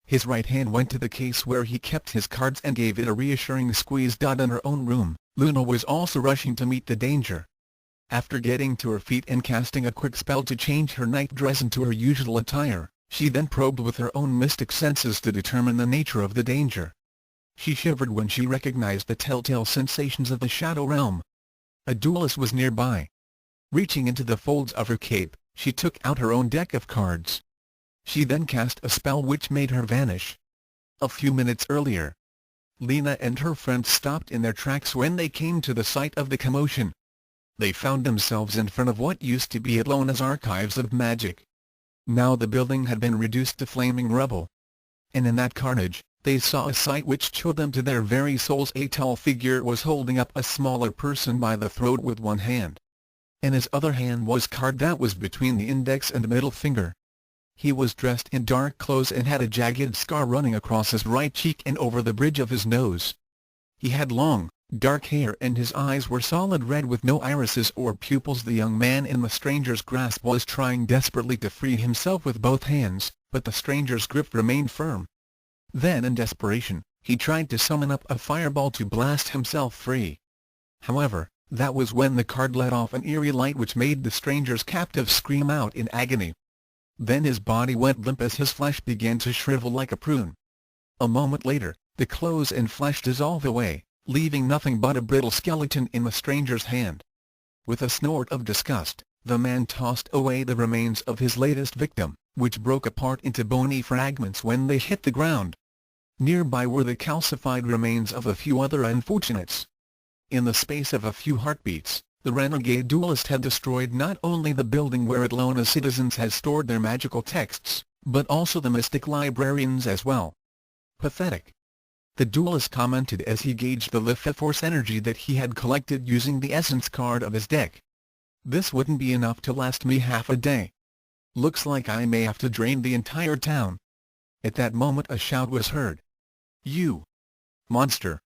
His right hand went to the case where he kept his cards and gave it a reassuring squeeze. In her own room, Luna was also rushing to meet the danger. After getting to her feet and casting a quick spell to change her night dress into her usual attire, she then probed with her own mystic senses to determine the nature of the danger. She shivered when she recognized the telltale sensations of the Shadow Realm. A duelist was nearby. Reaching into the folds of her cape, she took out her own deck of cards. She then cast a spell which made her vanish. A few minutes earlier, Lena and her friends stopped in their tracks when they came to the site of the commotion. They found themselves in front of what used to be Atlona's archives of magic. Now the building had been reduced to flaming rubble. And in that carnage, they saw a sight which chilled them to their very souls. A tall figure was holding up a smaller person by the throat with one hand. In his other hand was a card that was between the index and middle finger. He was dressed in dark clothes and had a jagged scar running across his right cheek and over the bridge of his nose. He had long, dark hair and his eyes were solid red with no irises or pupils. The young man in the stranger's grasp was trying desperately to free himself with both hands, but the stranger's grip remained firm. Then in desperation, he tried to summon up a fireball to blast himself free. However, that was when the card let off an eerie light which made the stranger's captive scream out in agony. Then his body went limp as his flesh began to shrivel like a prune. A moment later, the clothes and flesh dissolved away, leaving nothing but a brittle skeleton in the stranger's hand. With a snort of disgust, the man tossed away the remains of his latest victim, which broke apart into bony fragments when they hit the ground. Nearby were the calcified remains of a few other unfortunates. In the space of a few heartbeats, the renegade duelist had destroyed not only the building where Atlona's citizens had stored their magical texts, but also the mystic librarians as well. Pathetic. The duelist commented as he gauged the life force energy that he had collected using the essence card of his deck. This wouldn't be enough to last me half a day. Looks like I may have to drain the entire town. At that moment a shout was heard. You monster!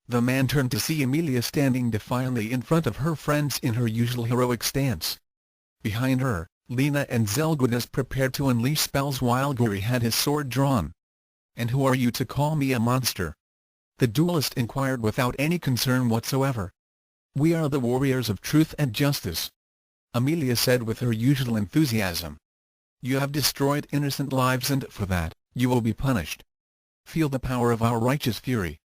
The man turned to see Amelia standing defiantly in front of her friends in her usual heroic stance. Behind her, Lena and Zelgudas prepared to unleash spells while Guri had his sword drawn. And who are you to call me a monster? The duelist inquired without any concern whatsoever. We are the warriors of truth and justice, Amelia said with her usual enthusiasm. You have destroyed innocent lives and for that, You will be punished. Feel the power of our righteous fury.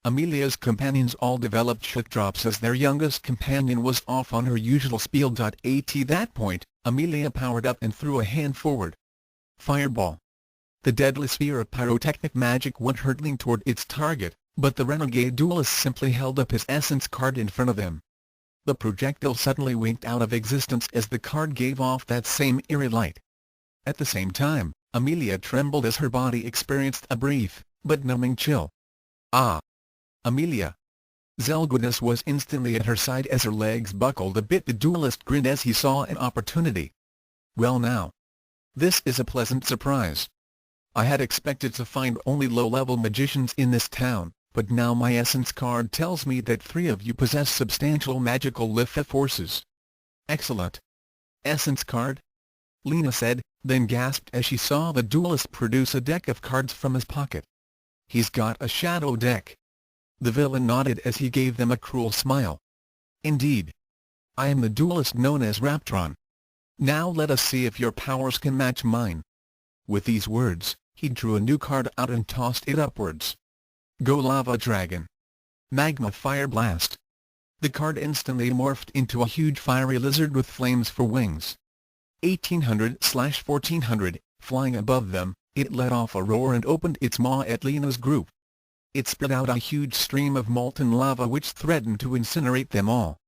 Amelia's companions all developed shock drops as their youngest companion was off on her usual spiel. At that point, Amelia powered up and threw a hand forward. Fireball. The deadly sphere of pyrotechnic magic went hurtling toward its target, but the renegade duelist simply held up his essence card in front of him. The projectile suddenly winked out of existence as the card gave off that same eerie light. At the same time, Amelia trembled as her body experienced a brief, but numbing chill. Ah! Amelia! Zelgudus was instantly at her side as her legs buckled a bit. The duelist grinned as he saw an opportunity. Well now. This is a pleasant surprise. I had expected to find only low-level magicians in this town, but now my essence card tells me that 3 of you possess substantial magical life forces. Excellent. Essence card? Lena said, then gasped as she saw the duelist produce a deck of cards from his pocket. He's got a shadow deck. The villain nodded as he gave them a cruel smile. Indeed. I am the duelist known as Raptron. Now let us see if your powers can match mine. With these words, he drew a new card out and tossed it upwards. Go Lava Dragon. Magma Fire Blast. The card instantly morphed into a huge fiery lizard with flames for wings. 1800/1400, flying above them, it let off a roar and opened its maw at Lena's group. It spit out a huge stream of molten lava which threatened to incinerate them all.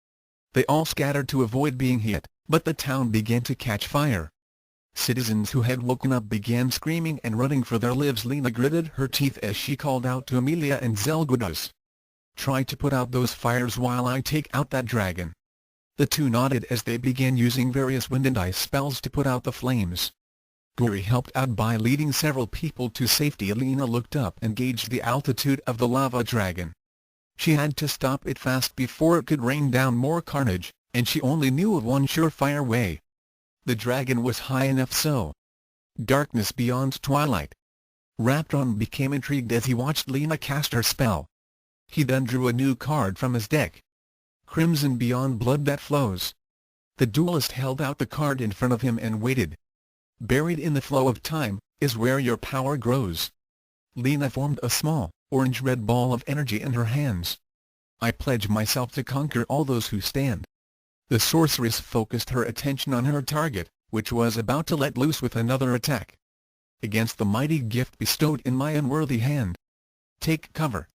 They all scattered to avoid being hit, but the town began to catch fire. Citizens who had woken up began screaming and running for their lives. Lena gritted her teeth as she called out to Amelia and Zelgudus. Try to put out those fires while I take out that dragon. The two nodded as they began using various wind and ice spells to put out the flames. Guri helped out by leading several people to safety. Lena looked up and gauged the altitude of the lava dragon. She had to stop it fast before it could rain down more carnage, and she only knew of one surefire way. The dragon was high enough so. Darkness beyond twilight. Raptron became intrigued as he watched Lena cast her spell. He then drew a new card from his deck. Crimson beyond blood that flows. The duelist held out the card in front of him and waited. Buried in the flow of time, is where your power grows. Lena formed a small, orange-red ball of energy in her hands. I pledge myself to conquer all those who stand. The sorceress focused her attention on her target, which was about to let loose with another attack. Against the mighty gift bestowed in my unworthy hand. Take cover.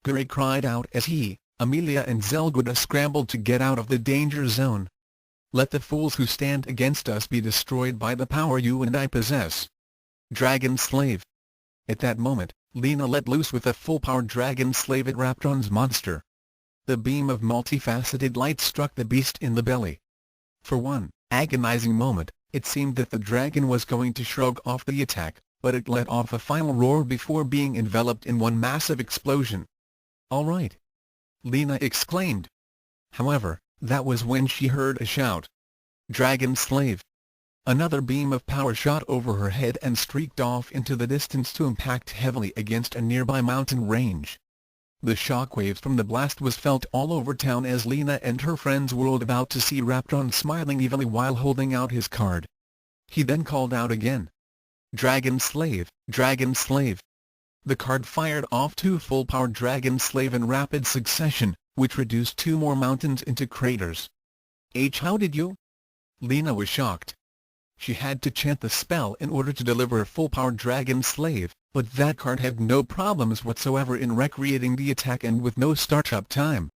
Guri cried out as he, Amelia and Zelgudus scrambled to get out of the danger zone. Let the fools who stand against us be destroyed by the power you and I possess. Dragon Slave. At that moment, Lena let loose with a full-powered dragon slave at Raptron's monster. The beam of multifaceted light struck the beast in the belly. For one agonizing moment, it seemed that the dragon was going to shrug off the attack, but it let off a final roar before being enveloped in one massive explosion. All right! Lena exclaimed. However, that was when she heard a shout. Dragon Slave! Another beam of power shot over her head and streaked off into the distance to impact heavily against a nearby mountain range. The shockwaves from the blast was felt all over town as Lena and her friends whirled about to see Raptron smiling evilly while holding out his card. He then called out again. Dragon Slave! Dragon Slave! The card fired off 2 full-powered Dragon Slave in rapid succession, which reduced 2 more mountains into craters. How did you? Lena was shocked. She had to chant the spell in order to deliver a full-powered Dragon Slave, but that card had no problems whatsoever in recreating the attack and with no startup time.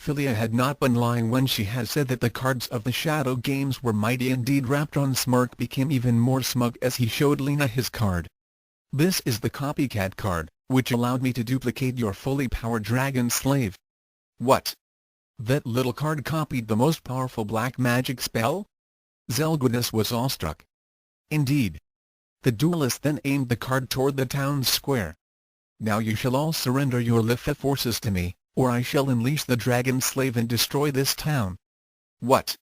Philia had not been lying when she had said that the cards of the Shadow Games were mighty indeed. Raptron's smirk became even more smug as he showed Lena his card. This is the copycat card, which allowed me to duplicate your fully powered Dragon Slave. What? That little card copied the most powerful black magic spell? Zelgudus was awestruck. Indeed. The duelist then aimed the card toward the town's square. Now you shall all surrender your Litha forces to me, or I shall unleash the Dragon Slave and destroy this town. What?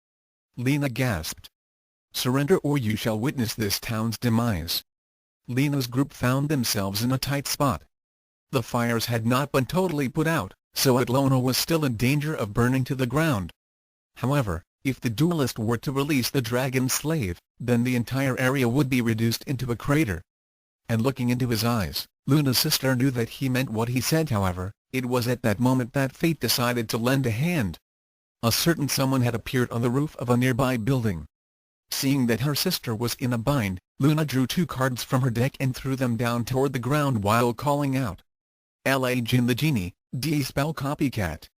Lena gasped. Surrender or you shall witness this town's demise. Lena's group found themselves in a tight spot. The fires had not been totally put out, so Atlona was still in danger of burning to the ground. However, if the duelist were to release the Dragon Slave, then the entire area would be reduced into a crater. and looking into his eyes, Luna's sister knew that he meant what he said. However, it was at that moment that fate decided to lend a hand. A certain someone had appeared on the roof of a nearby building. Seeing that her sister was in a bind, Luna drew 2 cards from her deck and threw them down toward the ground while calling out, "La Jinn the Genie, D spell copycat."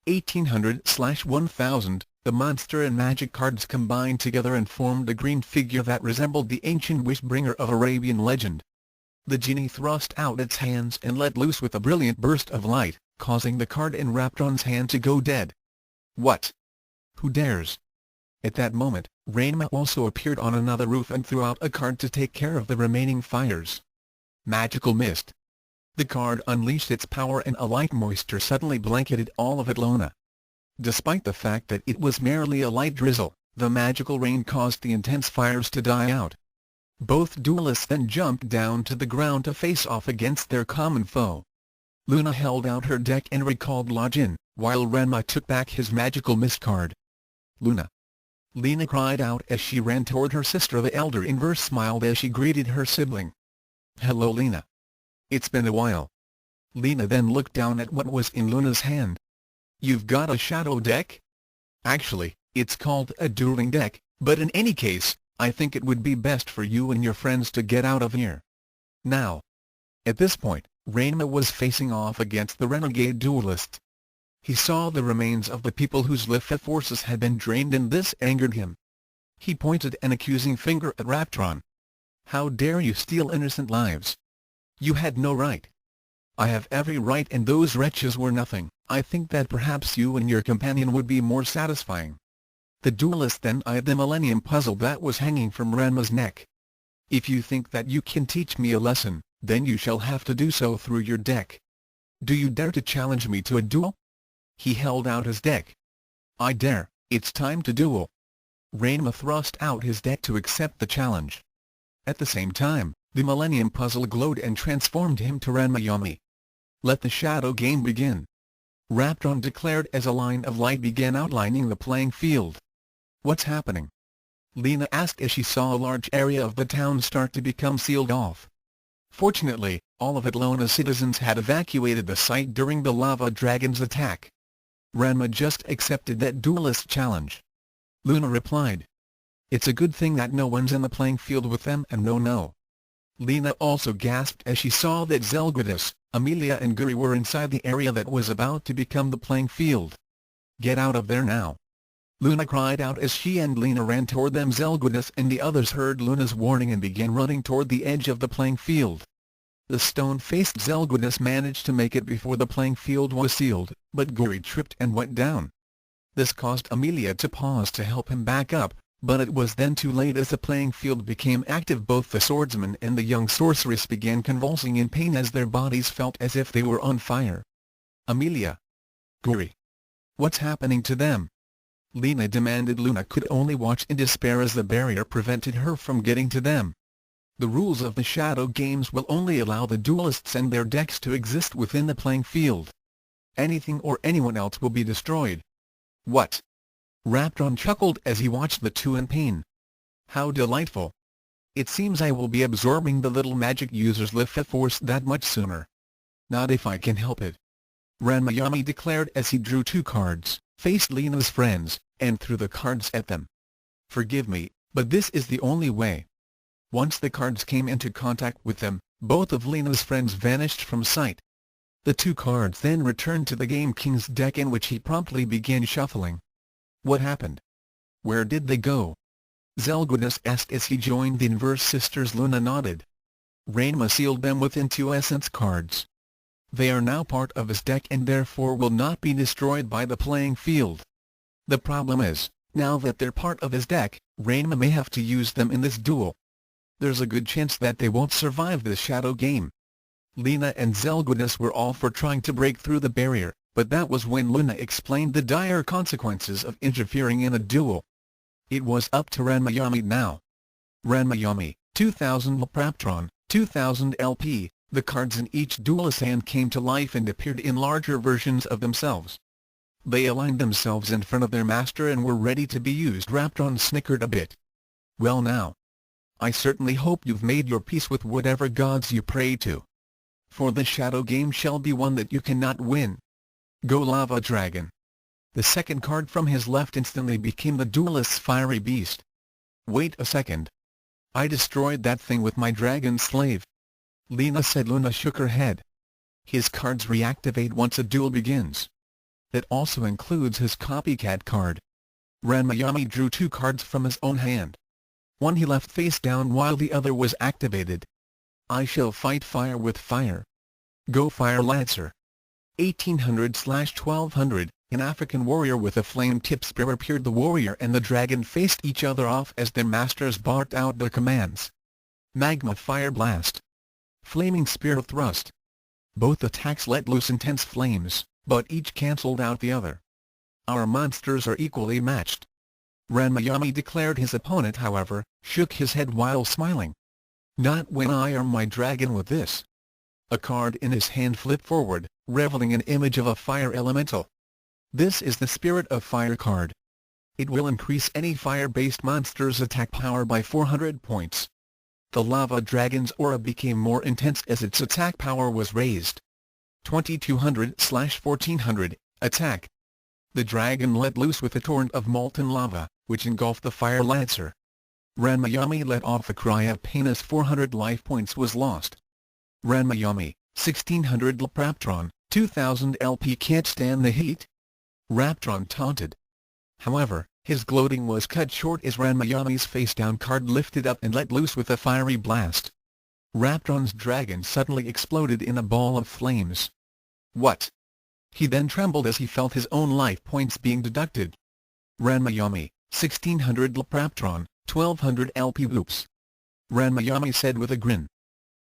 1800/1000, the monster and magic cards combined together and formed a green figure that resembled the ancient wish-bringer of Arabian legend. The genie thrust out its hands and let loose with a brilliant burst of light, causing the card in Raptron's hand to go dead. "What? Who dares?" At that moment, Ranma also appeared on another roof and threw out a card to take care of the remaining fires. Magical mist. The card unleashed its power and a light moisture suddenly blanketed all of Atlona. Despite the fact that it was merely a light drizzle, the magical rain caused the intense fires to die out. Both duelists then jumped down to the ground to face off against their common foe. Luna held out her deck and recalled La Jinn, while Ranma took back his magical mist card. "Luna!" Lena cried out as she ran toward her sister. The elder inverse smiled as she greeted her sibling. "Hello, Lena. It's been a while." Lena then looked down at what was in Luna's hand. "You've got a shadow deck?" "Actually, it's called a dueling deck, but in any case, I think it would be best for you and your friends to get out of here now." At this point, Ranma was facing off against the renegade duelists. He saw the remains of the people whose life forces had been drained, and this angered him. He pointed an accusing finger at Raptron. "How dare you steal innocent lives? You had no right." "I have every right, and those wretches were nothing. I think that perhaps you and your companion would be more satisfying." The duelist then eyed the Millennium Puzzle that was hanging from Ranma's neck. "If you think that you can teach me a lesson, then you shall have to do so through your deck. Do you dare to challenge me to a duel?" He held out his deck. "I dare. It's time to duel." Ranma thrust out his deck to accept the challenge. At the same time, the Millennium Puzzle glowed and transformed him to Ranma. "Let the shadow game begin," Raptron declared as a line of light began outlining the playing field. "What's happening?" Lena asked as she saw a large area of the town start to become sealed off. Fortunately, all of Atlona's citizens had evacuated the site during the lava dragon's attack. Ranma just accepted that duelist challenge. Luna replied, "It's a good thing that no one's in the playing field with them." And no. Lena also gasped as she saw that Zelgudis, Amelia and Guri were inside the area that was about to become the playing field. "Get out of there now!" Luna cried out as she and Lena ran toward them. Zelgudis and the others heard Luna's warning and began running toward the edge of the playing field. The stone-faced Zelgudis managed to make it before the playing field was sealed, but Guri tripped and went down. This caused Amelia to pause to help him back up, but it was then too late as the playing field became active. Both the swordsman and the young sorceress began convulsing in pain as their bodies felt as if they were on fire. "Amelia! Guri! What's happening to them?" Lena demanded. Luna could only watch in despair as the barrier prevented her from getting to them. The rules of the Shadow Games will only allow the duelists and their decks to exist within the playing field. Anything or anyone else will be destroyed. "What?" Raptron chuckled as he watched the two in pain. "How delightful! It seems I will be absorbing the little magic user's life force that much sooner." "Not if I can help it," Ranma declared as he drew 2 cards, faced Lena's friends, and threw the cards at them. "Forgive me, but this is the only way." Once the cards came into contact with them, both of Lena's friends vanished from sight. The 2 cards then returned to the Game King's deck, in which he promptly began shuffling. "What happened? Where did they go?" Zelgudis asked as he joined the Inverse Sisters. Luna nodded. Ranma sealed them within 2 essence cards. They are now part of his deck and therefore will not be destroyed by the playing field. The problem is, now that they're part of his deck, Ranma may have to use them in this duel. There's a good chance that they won't survive this shadow game. Lena and Zelgudis were all for trying to break through the barrier, but that was when Luna explained the dire consequences of interfering in a duel. It was up to Ranma now. Ranma, 2000 Raptron, 2000 LP, the cards in each duelist's hand came to life and appeared in larger versions of themselves. They aligned themselves in front of their master and were ready to be used. Raptron snickered a bit. "Well now. I certainly hope you've made your peace with whatever gods you pray to. For the shadow game shall be one that you cannot win. Go Lava Dragon. The second card from his left instantly became the duelist's fiery beast. Wait a second. I destroyed that thing with my dragon slave. Lena said. Luna shook her head. His cards reactivate once a duel begins. That also includes his copycat card. Ranma drew 2 cards from his own hand. One he left face down while the other was activated. I shall fight fire with fire. Go Fire Lancer. 1800/1200, an African warrior with a flame-tipped spear appeared. The warrior and the dragon faced each other off as their masters barked out their commands. Magma Fire Blast. Flaming Spear Thrust. Both attacks let loose intense flames, but each cancelled out the other. Our monsters are equally matched. Ranma declared. His opponent, however, shook his head while smiling. Not when I arm my dragon with this. A card in his hand flipped forward, revealing an image of a fire elemental. This is the Spirit of Fire card. It will increase any fire-based monster's attack power by 400 points. The Lava Dragon's aura became more intense as its attack power was raised. 2200/1400, attack. The dragon let loose with a torrent of molten lava, which engulfed the Fire Lancer. Ranma let off a cry of pain as 400 life points was lost. Ranma 1600 Raptron, 2000 LP. Can't stand the heat? Raptron taunted. However, his gloating was cut short as Ranma face-down card lifted up and let loose with a fiery blast. Raptron's dragon suddenly exploded in a ball of flames. What? He then trembled as he felt his own life points being deducted. Ranma 1600 Raptron, 1200 LP. Oops. Ranma said with a grin.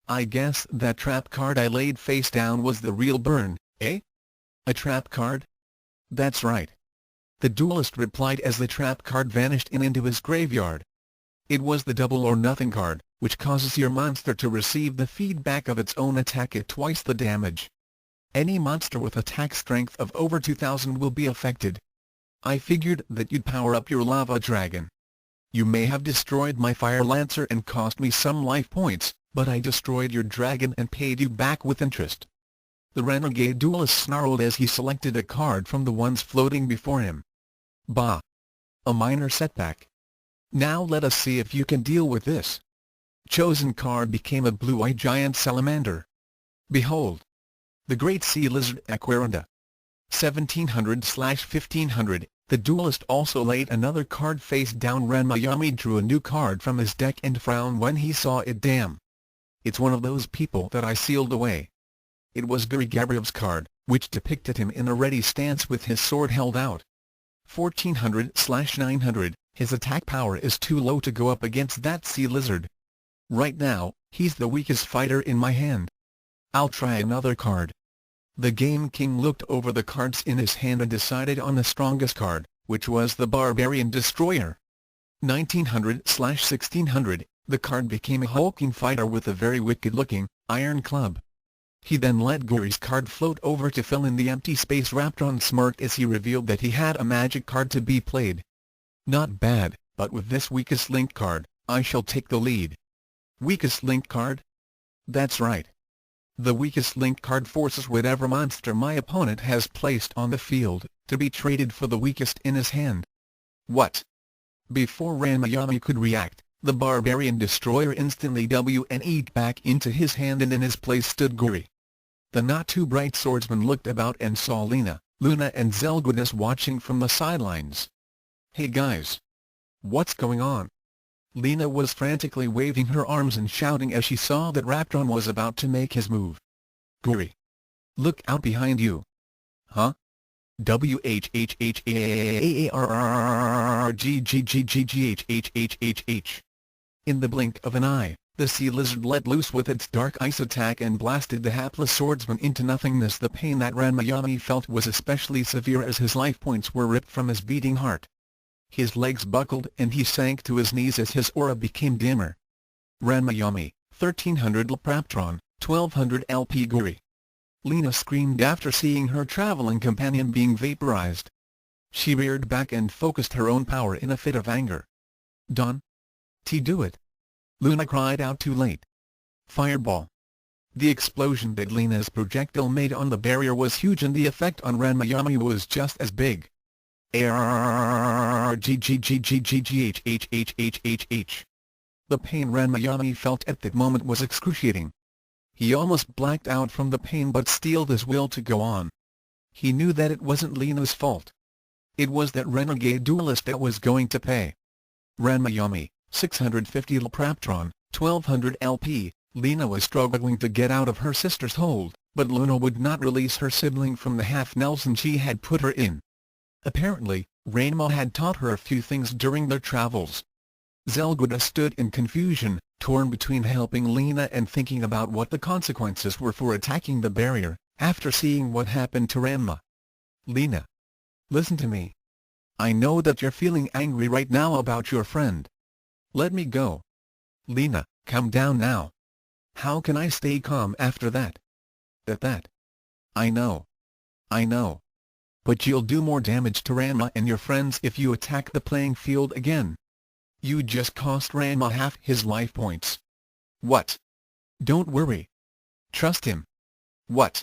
I guess that trap card I laid face down was the real burn, eh? A trap card? That's right. The duelist replied as the trap card vanished into his graveyard. It was the Double or Nothing card, which causes your monster to receive the feedback of its own attack at twice the damage. Any monster with attack strength of over 2000 will be affected. I figured that you'd power up your Lava Dragon. You may have destroyed my Fire Lancer and cost me some life points, but I destroyed your dragon and paid you back with interest. The renegade duelist snarled as he selected a card from the ones floating before him. Bah! A minor setback. Now let us see if you can deal with this. Chosen card became a blue-eyed giant salamander. Behold! The Great Sea Lizard Aquarinda. 1700/1500, the duelist also laid another card face down. Ranma drew a new card from his deck and frowned when he saw it. Damn! It's one of those people that I sealed away. It was Guri Gabriev's card, which depicted him in a ready stance with his sword held out. 1400/900, his attack power is too low to go up against that sea lizard. Right now, he's the weakest fighter in my hand. I'll try another card. The Game King looked over the cards in his hand and decided on the strongest card, which was the Barbarian Destroyer. 1900/1600, the card became a hulking fighter with a very wicked-looking, iron club. He then let Guri's card float over to fill in the empty space. Raptron smirked as he revealed that he had a magic card to be played. Not bad, but with this weakest link card, I shall take the lead. Weakest link card? That's right. The weakest link card forces whatever monster my opponent has placed on the field to be traded for the weakest in his hand. What? Before Ranma could react, the Barbarian Destroyer instantly WNE'd back into his hand and in his place stood Guri. The not-too-bright swordsman looked about and saw Lena, Luna and Zelgudis watching from the sidelines. Hey guys! What's going on? Lena was frantically waving her arms and shouting as she saw that Raptron was about to make his move. Guri! Look out behind you! Huh? WHHHAARGGGGGHHHHH. In the blink of an eye, the sea lizard let loose with its dark ice attack and blasted the hapless swordsman into nothingness. The pain that Ranma felt was especially severe as his life points were ripped from his beating heart. His legs buckled and he sank to his knees as his aura became dimmer. Ranma 1300 Raptron, 1200 LP. Guri! Lena screamed after seeing her traveling companion being vaporized. She reared back and focused her own power in a fit of anger. Don? Do it! Luna cried out too late. Fireball. The explosion that Lena's projectile made on the barrier was huge and the effect on Ranma was just as big. ARRRRRRGGGGGGHHHHHH. The pain Ranma felt at that moment was excruciating. He almost blacked out from the pain but steeled his will to go on. He knew that it wasn't Lena's fault. It was that renegade duelist that was going to pay. Ranma, 650 Lpraptron, 1200 LP. Lena was struggling to get out of her sister's hold, but Luna would not release her sibling from the half-Nelson she had put her in. Apparently, Ranma had taught her a few things during their travels. Zelguda stood in confusion, torn between helping Lena and thinking about what the consequences were for attacking the barrier, after seeing what happened to Ranma. Lena. Listen to me. I know that you're feeling angry right now about your friend. Let me go. Lena, calm down now. How can I stay calm after that? I know. But you'll do more damage to Ranma and your friends if you attack the playing field again. You just cost Ranma half his life points. What? Don't worry. Trust him. What?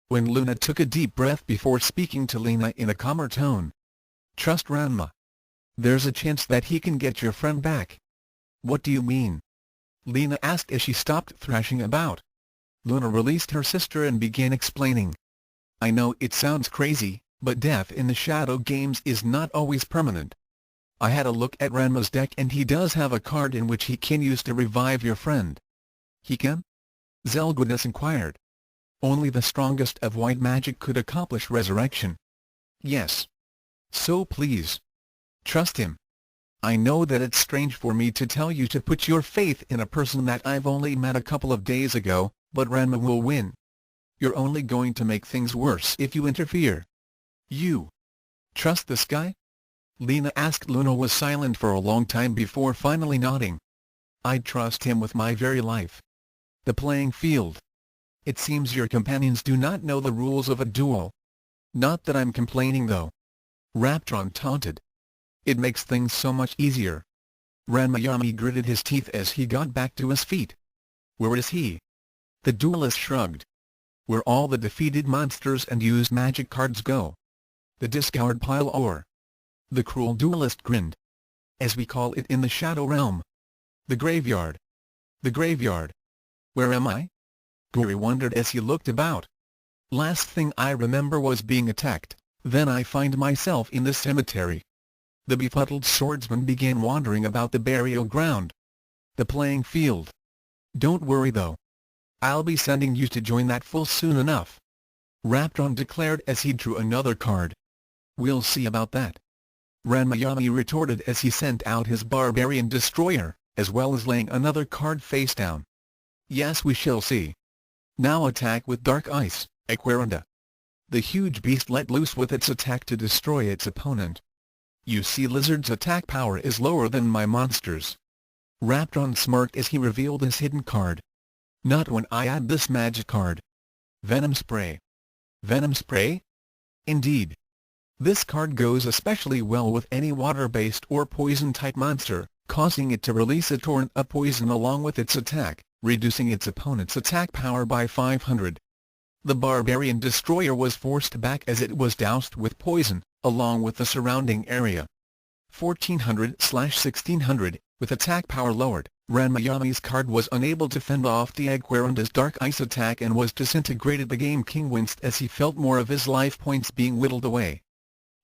When Luna took a deep breath before speaking to Lena in a calmer tone. Trust Ranma. There's a chance that he can get your friend back. What do you mean? Lena asked as she stopped thrashing about. Luna released her sister and began explaining. I know it sounds crazy, but death in the shadow games is not always permanent. I had a look at Ranma's deck and he does have a card in which he can use to revive your friend. He can? Zelgudas inquired. Only the strongest of white magic could accomplish resurrection. Yes. So please. Trust him. I know that it's strange for me to tell you to put your faith in a person that I've only met a couple of days ago, but Ranma will win. You're only going to make things worse if you interfere. You trust this guy? Lena asked. Luna was silent for a long time before finally nodding. I'd trust him with my very life. The playing field. It seems your companions do not know the rules of a duel. Not that I'm complaining though. Raptron taunted. It makes things so much easier. Ranma gritted his teeth as he got back to his feet. Where is he? The duelist shrugged. Where all the defeated monsters and used magic cards go. The discard pile or. The cruel duelist grinned. As we call it in the Shadow Realm. The graveyard. The graveyard. Where am I? Guri wondered as he looked about. Last thing I remember was being attacked, then I find myself in the cemetery. The befuddled swordsman began wandering about the burial ground. The playing field. Don't worry though. I'll be sending you to join that fool soon enough. Raptron declared as he drew another card. We'll see about that. Ranma retorted as he sent out his barbarian destroyer, as well as laying another card face down. Yes, we shall see. Now attack with Dark Ice, Aquarunda. The huge beast let loose with its attack to destroy its opponent. You see, Lizard's attack power is lower than my monster's. Raptron smirked as he revealed his hidden card. Not when I add this magic card. Venom Spray. Venom Spray? Indeed. This card goes especially well with any water-based or poison-type monster, causing it to release a torrent of poison along with its attack, reducing its opponent's attack power by 500. The Barbarian Destroyer was forced back as it was doused with poison, along with the surrounding area. 1400/1600, with attack power lowered, Ranma card was unable to fend off the Aquarunda's Dark Ice attack and was disintegrated. The Game King winced as he felt more of his life points being whittled away.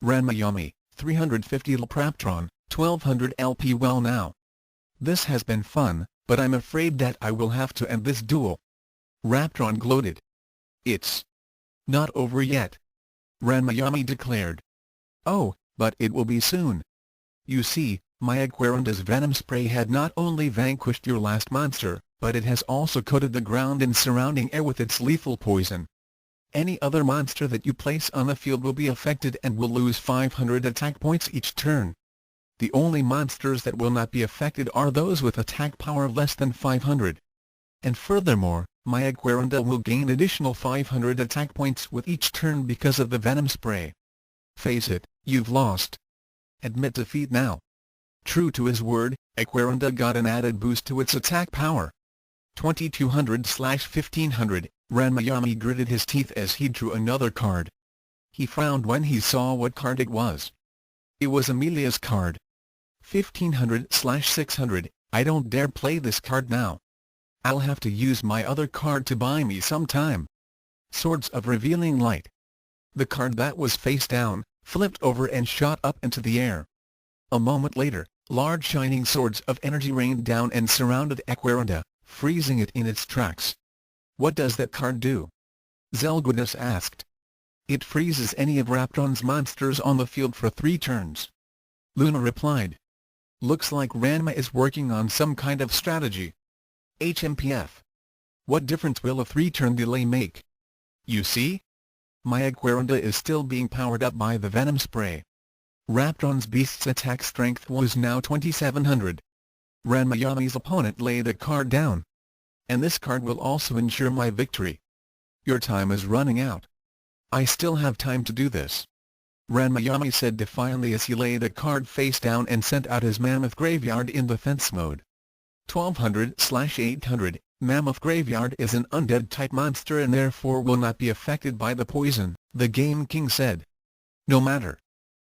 Ranma, 350 Lpraptron, 1200 LP. Well now. This has been fun, but I'm afraid that I will have to end this duel. Raptron gloated. It's not over yet. Ranma declared. Oh, but it will be soon. You see, my Aquarunda's Venom Spray had not only vanquished your last monster, but it has also coated the ground and surrounding air with its lethal poison. Any other monster that you place on the field will be affected and will lose 500 attack points each turn. The only monsters that will not be affected are those with attack power less than 500. And furthermore, my Aquarunda will gain additional 500 attack points with each turn because of the Venom Spray. Face it, you've lost. Admit defeat now. True to his word, Aquarinda got an added boost to its attack power. 2200/1500, Ranma gritted his teeth as he drew another card. He frowned when he saw what card it was. It was Amelia's card. 1500/600, I don't dare play this card now. I'll have to use my other card to buy me some time. Swords of Revealing Light. The card that was face down, flipped over and shot up into the air. A moment later, large shining swords of energy rained down and surrounded Aquarinda, freezing it in its tracks. What does that card do? Zelguidus asked. It freezes any of Raptron's monsters on the field for 3 turns. Luna replied. Looks like Ranma is working on some kind of strategy. HMPF. What difference will a 3-turn delay make? You see? My Aquarinda is still being powered up by the venom spray. Raptron's beast's attack strength was now 2700. Ranma's opponent laid a card down. And this card will also ensure my victory. Your time is running out. I still have time to do this. Ranma said defiantly as he laid a card face down and sent out his Mammoth Graveyard in defense mode. 1200/800, Mammoth Graveyard is an undead-type monster and therefore will not be affected by the poison, the Game King said. No matter.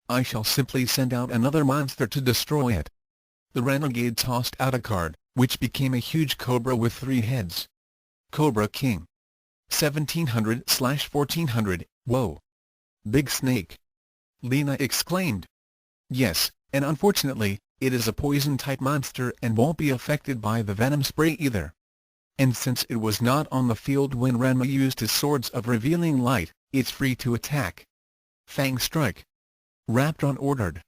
I shall simply send out another monster to destroy it. The renegade tossed out a card, which became a huge cobra with 3 heads. Cobra King. 1700/1400, whoa. Big snake. Lena exclaimed. Yes, and unfortunately, it is a poison-type monster and won't be affected by the venom spray either. And since it was not on the field when Ranma used his Swords of Revealing Light, it's free to attack. Fang Strike. Raptron ordered.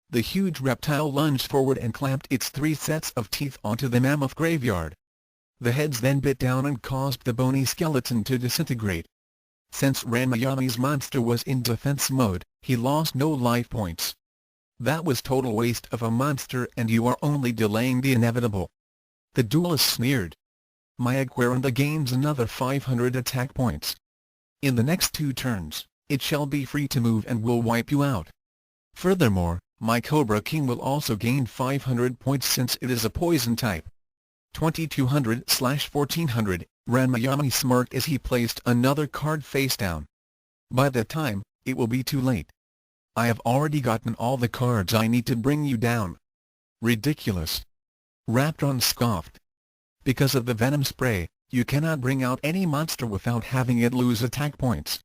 The huge reptile lunged forward and clamped its 3 sets of teeth onto the Mammoth Graveyard. The heads then bit down and caused the bony skeleton to disintegrate. Since Ranma's monster was in defense mode, he lost no life points. That was total waste of a monster and you are only delaying the inevitable. The duelist sneered. My Aquarinda gains another 500 attack points. In the next 2 turns, it shall be free to move and will wipe you out. Furthermore, my Cobra King will also gain 500 points since it is a poison type. 2200/1400, Ranma smirked as he placed another card face down. By that time, it will be too late. I have already gotten all the cards I need to bring you down. Ridiculous. Raptron scoffed. Because of the venom spray, you cannot bring out any monster without having it lose attack points.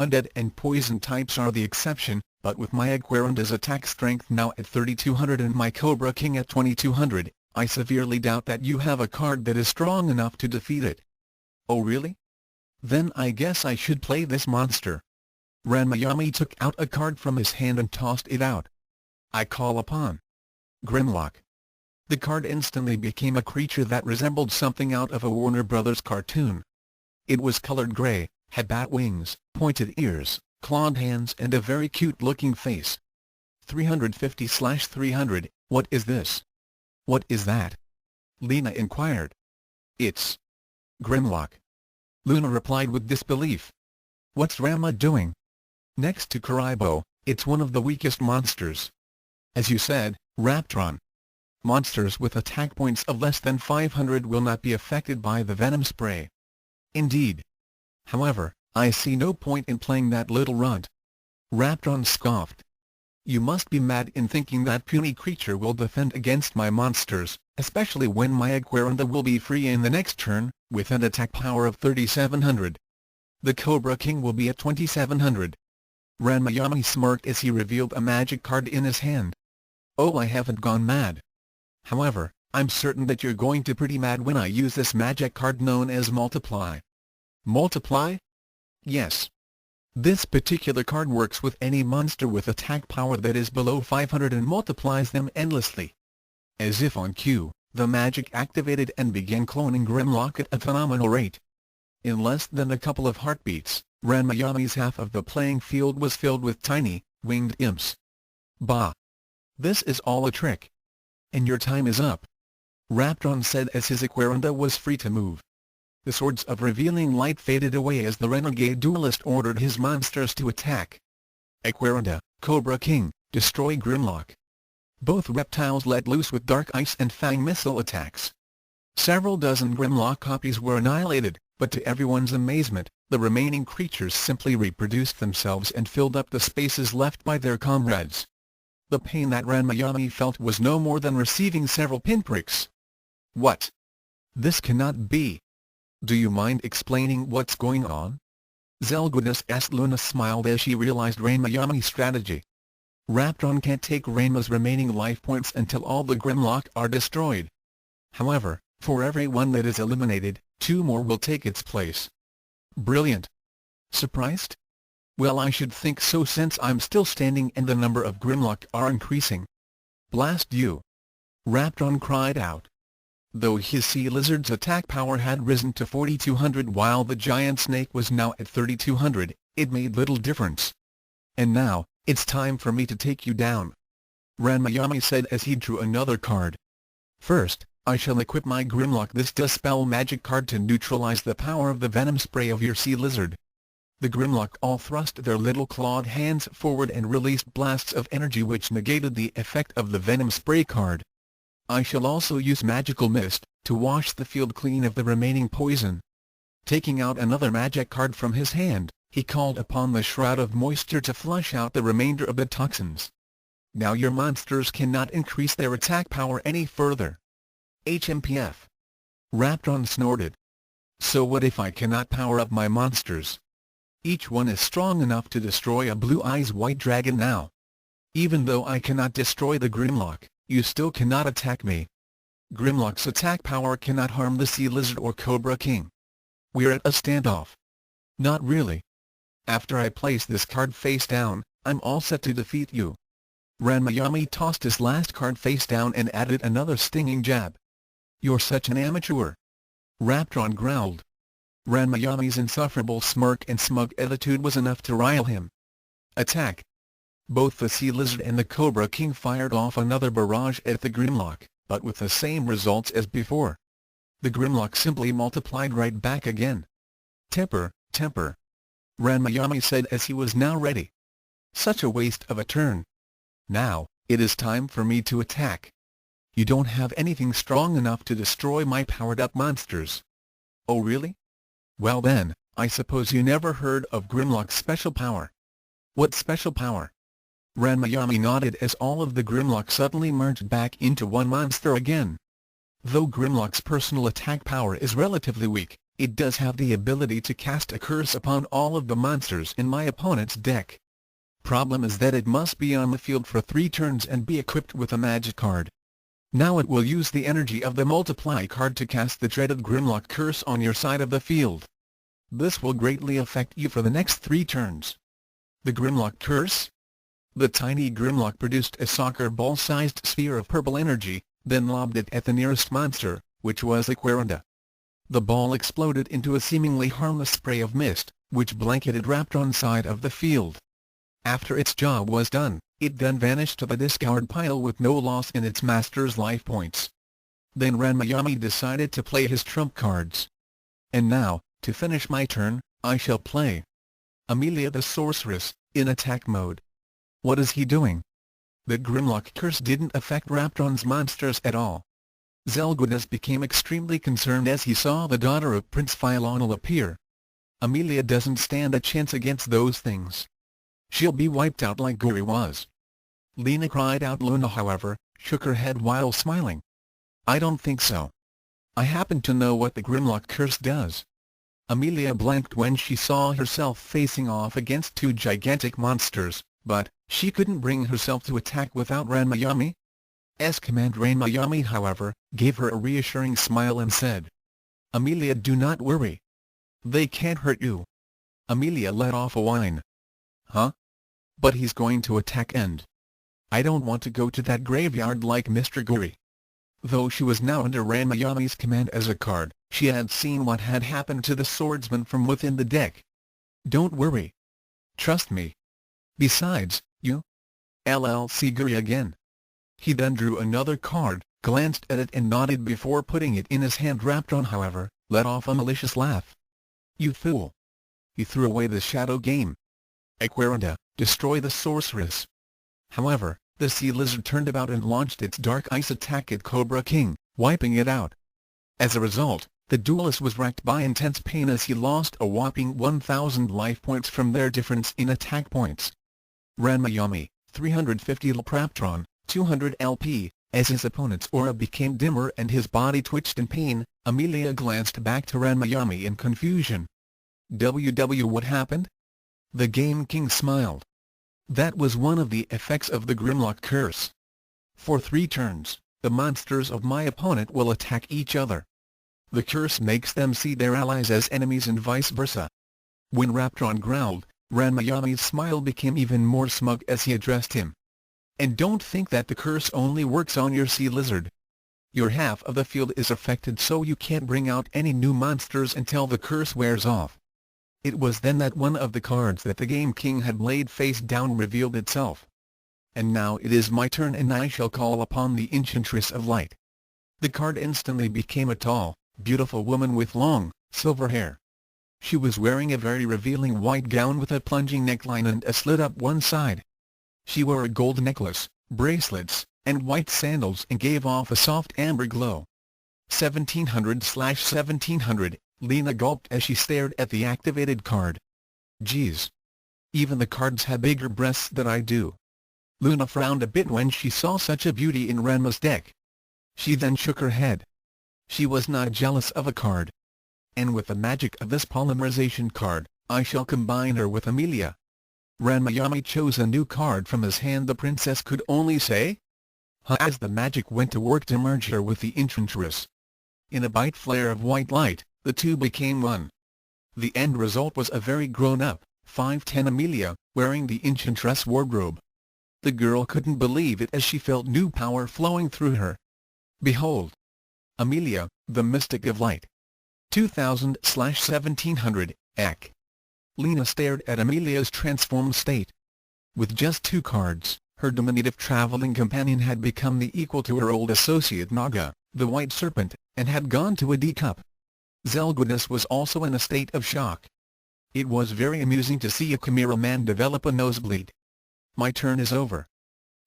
Undead and poison types are the exception, but with my Aquarinda's attack strength now at 3200 and my Cobra King at 2200, I severely doubt that you have a card that is strong enough to defeat it. Oh really? Then I guess I should play this monster. Ranma took out a card from his hand and tossed it out. I call upon Grimlock. The card instantly became a creature that resembled something out of a Warner Brothers cartoon. It was colored gray, had bat wings, pointed ears, clawed hands and a very cute-looking face. 350/300, what is this? What is that? Lena inquired. It's Grimlock. Luna replied with disbelief. What's Ranma doing? Next to Karibo, it's one of the weakest monsters. As you said, Raptron. Monsters with attack points of less than 500 will not be affected by the venom spray. Indeed. However, I see no point in playing that little runt. Raptron scoffed. You must be mad in thinking that puny creature will defend against my monsters, especially when my Aquarinda will be free in the next turn, with an attack power of 3700. The Cobra King will be at 2700. Ranma smirked as he revealed a magic card in his hand. Oh, I haven't gone mad. However, I'm certain that you're going to pretty mad when I use this magic card known as Multiply. Multiply? Yes. This particular card works with any monster with attack power that is below 500 and multiplies them endlessly. As if on cue, the magic activated and began cloning Grimlock at a phenomenal rate. In less than a couple of heartbeats, Ranma's half of the playing field was filled with tiny, winged imps. Bah! This is all a trick. And your time is up. Raptron said as his Aquarinda was free to move. The Swords of Revealing Light faded away as the renegade duelist ordered his monsters to attack. Aquarinda, Cobra King, destroy Grimlock. Both reptiles let loose with dark ice and fang missile attacks. Several dozen Grimlock copies were annihilated, but to everyone's amazement, the remaining creatures simply reproduced themselves and filled up the spaces left by their comrades. The pain that Ranma felt was no more than receiving several pinpricks. What? This cannot be. Do you mind explaining what's going on? Zelgunas asked. Luna smiled as she realized Ranma's strategy. Raptron can't take Ranma's remaining life points until all the Grimlock are destroyed. However, for every one that is eliminated, 2 more will take its place. Brilliant. Surprised? Well, I should think so since I'm still standing and the number of Grimlock are increasing. Blast you! Raptron cried out. Though his sea lizard's attack power had risen to 4200 while the giant snake was now at 3200, it made little difference. And now, it's time for me to take you down, Ranma said as he drew another card. First, I shall equip my Grimlock this Dispel magic card to neutralize the power of the venom spray of your sea lizard. The Grimlock all thrust their little clawed hands forward and released blasts of energy which negated the effect of the venom spray card. I shall also use magical mist, to wash the field clean of the remaining poison. Taking out another magic card from his hand, he called upon the Shroud of Moisture to flush out the remainder of the toxins. Now your monsters cannot increase their attack power any further. HMPF. Raptron snorted. So what if I cannot power up my monsters? Each one is strong enough to destroy a Blue Eyes White Dragon now. Even though I cannot destroy the Grimlock, you still cannot attack me. Grimlock's attack power cannot harm the Sea Lizard or Cobra King. We're at a standoff. Not really. After I place this card face down, I'm all set to defeat you. Ranma tossed his last card face down and added another stinging jab. You're such an amateur. Raptron growled. Ranma's insufferable smirk and smug attitude was enough to rile him. Attack! Both the Sea Lizard and the Cobra King fired off another barrage at the Grimlock, but with the same results as before. The Grimlock simply multiplied right back again. Temper, temper, Ranma said as he was now ready. Such a waste of a turn. Now, it is time for me to attack. You don't have anything strong enough to destroy my powered-up monsters. Oh really? Well then, I suppose you never heard of Grimlock's special power. What special power? Ranma nodded as all of the Grimlock suddenly merged back into one monster again. Though Grimlock's personal attack power is relatively weak, it does have the ability to cast a curse upon all of the monsters in my opponent's deck. Problem is that it must be on the field for 3 turns and be equipped with a magic card. Now it will use the energy of the Multiply card to cast the dreaded Grimlock curse on your side of the field. This will greatly affect you for the next 3 turns. The Grimlock curse? The tiny Grimlock produced a soccer ball-sized sphere of purple energy, then lobbed it at the nearest monster, which was Aquarinda. The ball exploded into a seemingly harmless spray of mist, which blanketed Raptron's side of the field. After its job was done, it then vanished to the discard pile with no loss in its master's life points. Then Ranma decided to play his trump cards. And now, to finish my turn, I shall play Amelia the Sorceress, in attack mode. What is he doing? The Grimlock curse didn't affect Raptron's monsters at all. Zelgunas became extremely concerned as he saw the daughter of Prince Philonal appear. Amelia doesn't stand a chance against those things. She'll be wiped out like Guri was. Lena cried out. Luna, however, shook her head while smiling. I don't think so. I happen to know what the Grimlock curse does. Amelia blanked when she saw herself facing off against 2 gigantic monsters, but she couldn't bring herself to attack without Ranma. Command. Ranma, however, gave her a reassuring smile and said, Amelia, do not worry. They can't hurt you. Amelia let off a whine. Huh? But he's going to attack and I don't want to go to that graveyard like Mr. Guri. Though she was now under Ranma's command as a card, she had seen what had happened to the swordsman from within the deck. Don't worry. Trust me. Besides, you LLC Guri again. He then drew another card, glanced at it and nodded before putting it in his hand. Raptron, however, let off a malicious laugh. You fool. He threw away the shadow game. Aquarinda, destroy the sorceress. However, The sea lizard turned about and launched its dark ice attack at Cobra King, wiping it out. As a result, the duelist was racked by intense pain as he lost a whopping 1,000 life points from their difference in attack points. Ranma Yami, 350 Lpraptron, 200 LP. As his opponent's aura became dimmer and his body twitched in pain, Amelia glanced back to Ranma Yami in confusion. What happened? The Game King smiled. That was one of the effects of the Grimlock curse. For 3 turns, the monsters of my opponent will attack each other. The curse makes them see their allies as enemies and vice versa. When Raptron growled, Ranma Yami's smile became even more smug as he addressed him. And don't think that the curse only works on your sea lizard. Your half of the field is affected, so you can't bring out any new monsters until the curse wears off. It was then that one of the cards that the Game King had laid face down revealed itself. And now it is my turn, and I shall call upon the Enchantress of Light. The card instantly became a tall, beautiful woman with long, silver hair. She was wearing a very revealing white gown with a plunging neckline and a slit up one side. She wore a gold necklace, bracelets, and white sandals and gave off a soft amber glow. 1700/1700, Lena gulped as she stared at the activated card. Geez. Even the cards have bigger breasts than I do. Luna frowned a bit when she saw such a beauty in Ranma's deck. She then shook her head. She was not jealous of a card. And with the magic of this polymerization card, I shall combine her with Amelia. Ranma Yami chose a new card from his hand. The princess could only say, "Huh," as the magic went to work to merge her with the Enchantress. In a bright flare of white light, the two became one. The end result was a very grown-up, 5'10" Amelia, wearing the Enchantress wardrobe. The girl couldn't believe it as she felt new power flowing through her. Behold! Amelia, the Mystic of Light. 2000/1700, Ek. Lena stared at Amelia's transformed state. With just 2 cards, her diminutive traveling companion had become the equal to her old associate Naga, the White Serpent, and had gone to a D-cup. Zelgudis was also in a state of shock. It was very amusing to see a Chimera man develop a nosebleed. My turn is over.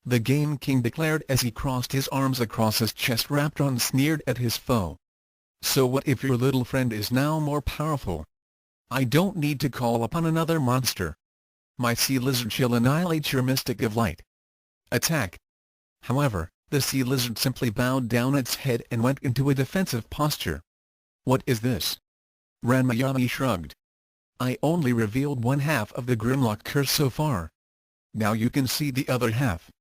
The Game King declared as he crossed his arms across his chest. Raptron sneered at his foe. So what if your little friend is now more powerful? I don't need to call upon another monster. My sea lizard shall annihilate your Mystic of Light. Attack! However, the sea lizard simply bowed down its head and went into a defensive posture. What is this? Ranma Yami shrugged. I only revealed one half of the Grimlock curse so far. Now you can see the other half.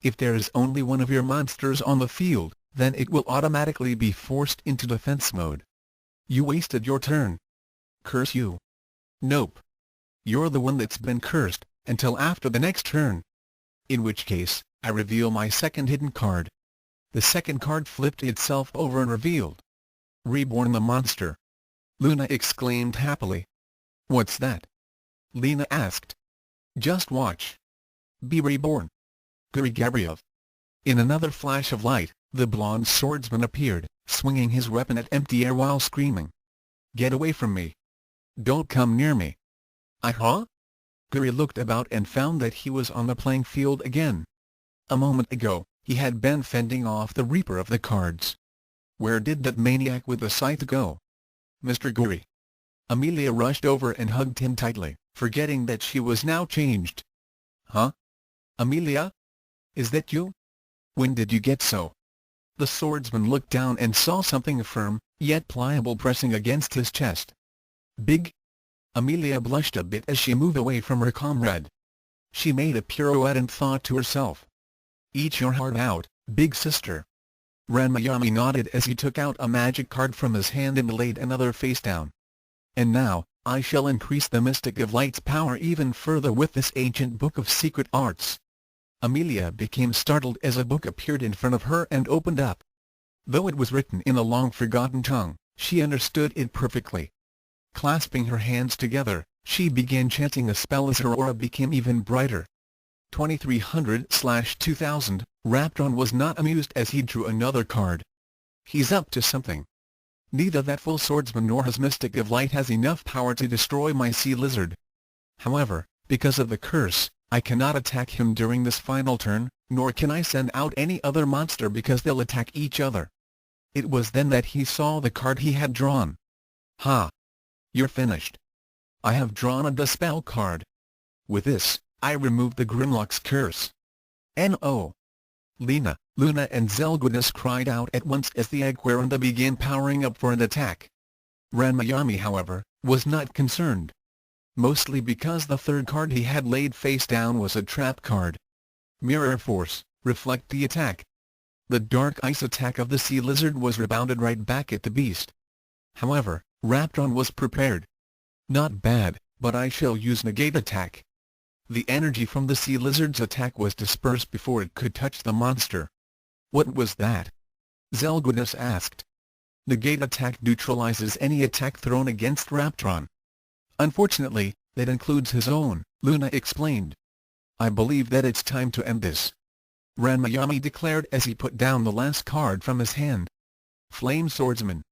If there is only one of your monsters on the field, then it will automatically be forced into defense mode. You wasted your turn. Curse you. Nope. You're the one that's been cursed, until after the next turn. In which case, I reveal my second hidden card. The second card flipped itself over and revealed Reborn the Monster. Luna exclaimed happily. What's that? Lena asked. Just watch. Be reborn. Guri Gabriev. In another flash of light, the blonde swordsman appeared, swinging his weapon at empty air while screaming. Get away from me. Don't come near me. Huh? Guri looked about and found that he was on the playing field again. A moment ago, he had been fending off the Reaper of the Cards. Where did that maniac with the scythe go? Mr. Guri. Amelia rushed over and hugged him tightly, forgetting that she was now changed. Huh? Amelia? Is that you? When did you get so? The swordsman looked down and saw something firm, yet pliable pressing against his chest. Big? Amelia blushed a bit as she moved away from her comrade. She made a pirouette and thought to herself. Eat your heart out, big sister. Ranma Yami nodded as he took out a magic card from his hand and laid another face down. And now, I shall increase the Mystic of Light's power even further with this ancient book of secret arts. Amelia became startled as a book appeared in front of her and opened up. Though it was written in a long-forgotten tongue, she understood it perfectly. Clasping her hands together, she began chanting a spell as her aura became even brighter. 2300/2000, Raptron was not amused as he drew another card. He's up to something. Neither that full swordsman nor his Mystic of Light has enough power to destroy my sea lizard. However, because of the curse, I cannot attack him during this final turn, nor can I send out any other monster because they'll attack each other. It was then that he saw the card he had drawn. Ha! You're finished. I have drawn a Dispel card. With this, I remove the Grimlock's curse. No! Luna, and Zelgunas cried out at once as the Aquarinda began powering up for an attack. Ranma, however, was not concerned. Mostly because the third card he had laid face down was a trap card. Mirror Force, reflect the attack. The dark ice attack of the sea lizard was rebounded right back at the beast. However, Raptron was prepared. Not bad, but I shall use negate attack. The energy from the sea lizard's attack was dispersed before it could touch the monster. What was that? Zelgunas asked. Negate attack neutralizes any attack thrown against Raptron. Unfortunately, that includes his own, Luna explained. I believe that it's time to end this. Ranma declared as he put down the last card from his hand. Flame Swordsman.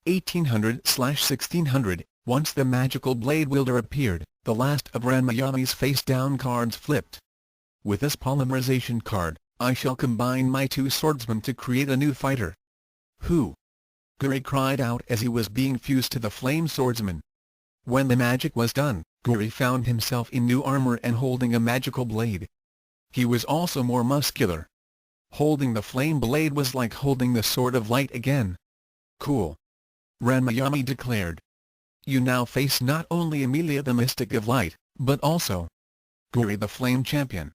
1800/1600. Once the magical blade wielder appeared, the last of Ranma face-down cards flipped. With this polymerization card, I shall combine my two swordsmen to create a new fighter. Who? Guri cried out as he was being fused to the flame swordsman. When the magic was done, Guri found himself in new armor and holding a magical blade. He was also more muscular. Holding the flame blade was like holding the sword of light again. Cool. Ranma declared. You now face not only Amelia the Mystic of Light, but also Guri the Flame Champion.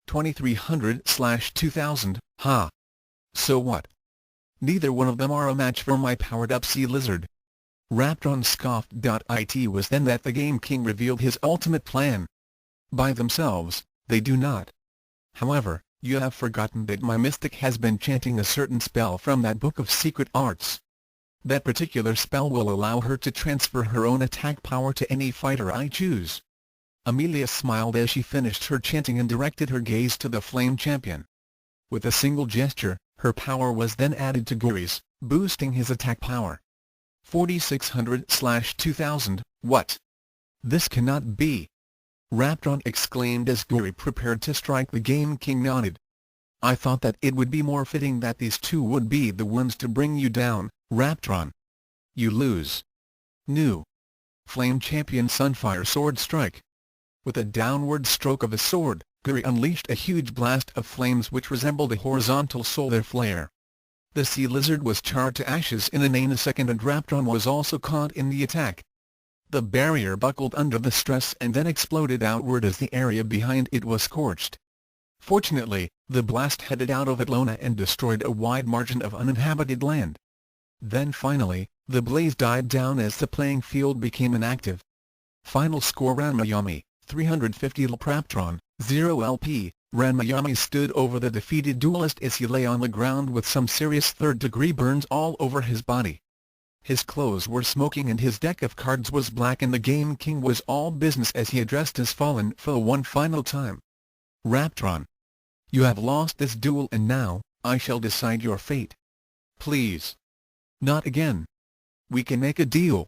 2300/2000, ha! So what? Neither one of them are a match for my powered-up sea lizard. Raptron scoffed. It was then that the Game King revealed his ultimate plan. By themselves, they do not. However, you have forgotten that my mystic has been chanting a certain spell from that book of secret arts. That particular spell will allow her to transfer her own attack power to any fighter I choose. Amelia smiled as she finished her chanting and directed her gaze to the Flame Champion. With a single gesture, her power was then added to Guri's, boosting his attack power. 4600/2000, what? This cannot be! Raptron exclaimed as Guri prepared to strike. The Game King nodded. I thought that it would be more fitting that these two would be the ones to bring you down, Raptron. You lose. New Flame Champion Sunfire Sword Strike. With a downward stroke of his sword, Guri unleashed a huge blast of flames which resembled a horizontal solar flare. The sea lizard was charred to ashes in a nanosecond and Raptron was also caught in the attack. The barrier buckled under the stress and then exploded outward as the area behind it was scorched. Fortunately, the blast headed out of Atlona and destroyed a wide margin of uninhabited land. Then finally, the blaze died down as the playing field became inactive. Final score: Ranma 350 Raptron, 0 LP. Ranma stood over the defeated duelist as he lay on the ground with some serious third-degree burns all over his body. His clothes were smoking and his deck of cards was black, and the Game King was all business as he addressed his fallen foe one final time. Raptron, you have lost this duel and now, I shall decide your fate. Please. Not again. We can make a deal.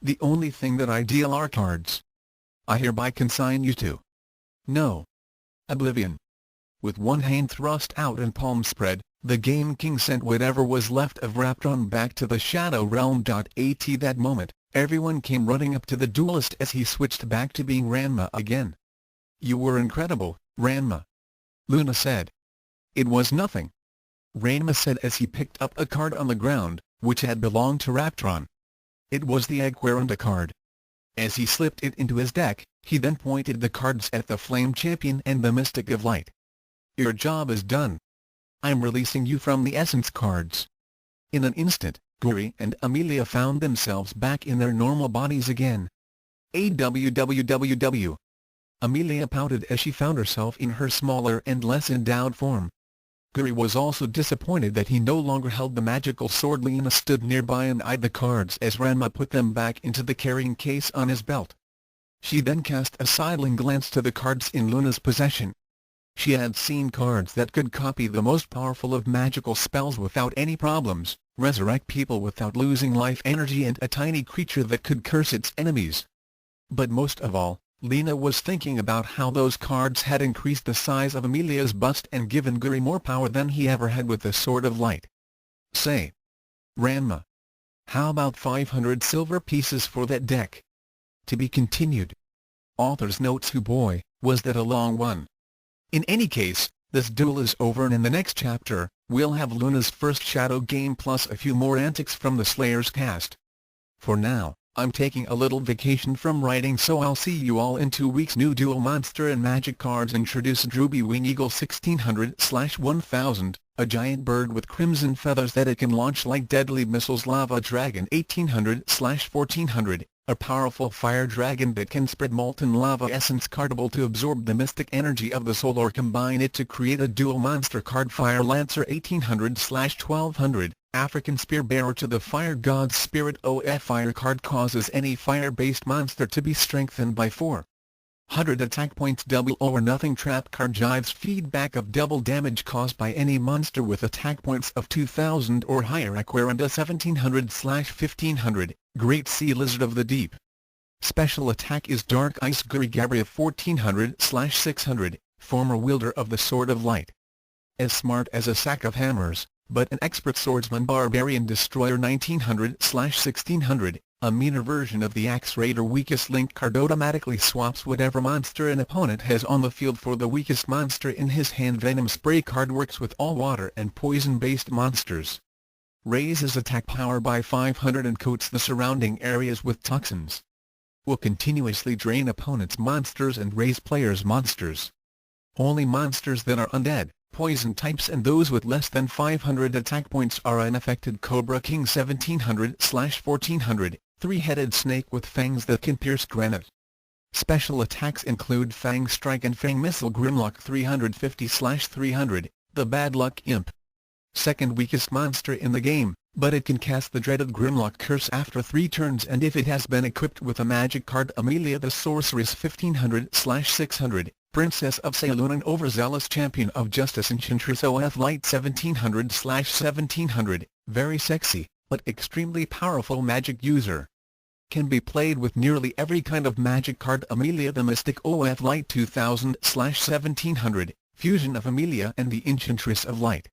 The only thing that I deal are cards. I hereby consign you to no oblivion. With one hand thrust out and palm spread, the Game King sent whatever was left of Raptron back to the Shadow Realm. At that moment, everyone came running up to the duelist as he switched back to being Ranma again. You were incredible, Ranma. Luna said. It was nothing. Ranma said as he picked up a card on the ground, which had belonged to Raptron. It was the Aquarinda card. As he slipped it into his deck, he then pointed the cards at the Flame Champion and the Mystic of Light. Your job is done. I'm releasing you from the Essence cards. In an instant, Guri and Amelia found themselves back in their normal bodies again. AWWWW. Amelia pouted as she found herself in her smaller and less endowed form. Guri was also disappointed that he no longer held the magical sword. Lena stood nearby and eyed the cards as Ranma put them back into the carrying case on his belt. She then cast a sidelong glance to the cards in Luna's possession. She had seen cards that could copy the most powerful of magical spells without any problems, resurrect people without losing life energy, and a tiny creature that could curse its enemies. But most of all, Lena was thinking about how those cards had increased the size of Amelia's bust and given Guri more power than he ever had with the Sword of Light. Say, Ranma, how about 500 silver pieces for that deck? To be continued. Author's notes. Who boy, was that a long one. In any case, this duel is over, and in the next chapter, we'll have Luna's first shadow game plus a few more antics from the Slayers cast. For now, I'm taking a little vacation from writing, so I'll see you all in 2 weeks. New dual monster and magic cards introduced. Ruby Wing Eagle 1600/1000, a giant bird with crimson feathers that it can launch like deadly missiles. Lava Dragon 1800/1400, a powerful fire dragon that can spread molten lava essence cardable to absorb the mystic energy of the soul or combine it to create a dual monster card. Fire Lancer 1800/1200, African spear bearer to the fire god's spirit. Fire card causes any fire-based monster to be strengthened by 400 attack points. Double or nothing trap card jives feedback of double damage caused by any monster with attack points of 2000 or higher. Aquaranda 1700/1500, Great Sea Lizard of the Deep. Special attack is Dark Ice. Guri Gabriel 1400/600, former wielder of the Sword of Light. As smart as a sack of hammers, but an expert swordsman. Barbarian Destroyer 1900/1600, a meaner version of the Axe Raider. Weakest link card automatically swaps whatever monster an opponent has on the field for the weakest monster in his hand. Venom Spray card works with all water and poison-based monsters. Raises attack power by 500 and coats the surrounding areas with toxins. Will continuously drain opponents' monsters and raise players' monsters. Only monsters that are undead, poison types and those with less than 500 attack points are unaffected. Cobra King 1700/1400, three-headed snake with fangs that can pierce granite. Special attacks include Fang Strike and Fang Missile. Grimlock 350/300, the Bad Luck Imp. Second weakest monster in the game, but it can cast the dreaded Grimlock Curse after 3 turns and if it has been equipped with a magic card. Amelia the Sorceress 1500/600, Princess of Ceylon and overzealous champion of justice. Enchantress of Light 1700/1700, very sexy, but extremely powerful magic user. Can be played with nearly every kind of magic card. Amelia the Mystic of Light 2000/1700, fusion of Amelia and the Enchantress of Light.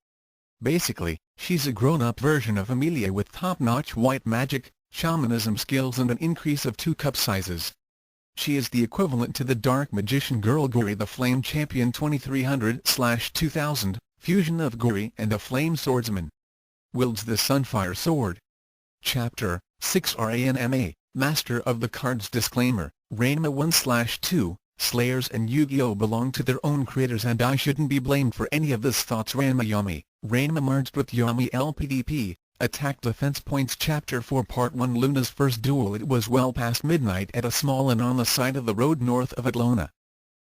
Basically, she's a grown-up version of Amelia with top-notch white magic, shamanism skills and an increase of 2 cup sizes. She is the equivalent to the Dark Magician Girl. Guri the Flame Champion 2300/2000, fusion of Guri and a Flame Swordsman. Wields the Sunfire Sword. Chapter 6 Ranma, Master of the Cards. Disclaimer: Ranma 1/2, Slayers and Yu-Gi-Oh! Belong to their own creators and I shouldn't be blamed for any of this. Thoughts. Ranma Yami. Ranma merged with Yami LPDP. Attack Defense Points. Chapter 4 Part 1 Luna's first duel. It was well past midnight at a small inn on the side of the road north of Atlona.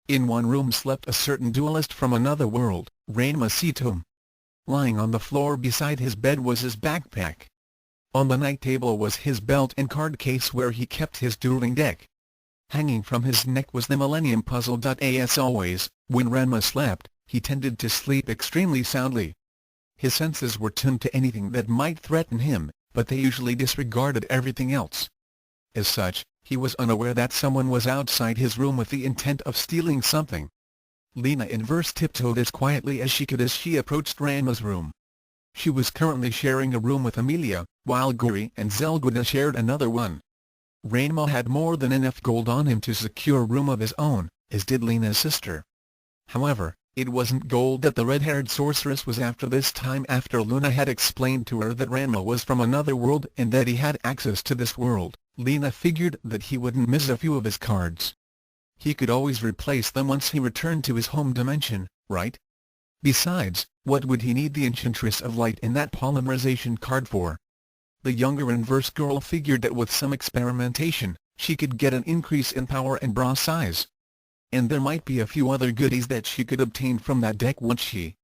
In one room slept a certain duelist from another world, Ranma Situm. Lying on the floor beside his bed was his backpack. On the night table was his belt and card case where he kept his dueling deck. Hanging from his neck was the Millennium Puzzle. As always, when Ranma slept, he tended to sleep extremely soundly. His senses were tuned to anything that might threaten him, but they usually disregarded everything else. As such, he was unaware that someone was outside his room with the intent of stealing something. Lena Inverse tiptoed as quietly as she could as she approached Ranma's room. She was currently sharing a room with Amelia, while Guri and Zelguda shared another one. Ranma had more than enough gold on him to secure a room of his own, as did Lena's sister. However, it wasn't gold that the red-haired sorceress was after this time. After Luna had explained to her that Ranma was from another world and that he had access to this world, Lena figured that he wouldn't miss a few of his cards. He could always replace them once he returned to his home dimension, right? Besides, what would he need the Enchantress of Light in that polymerization card for? The younger Inverse girl figured that with some experimentation, she could get an increase in power and bra size. And there might be a few other goodies that she could obtain from that deck once she...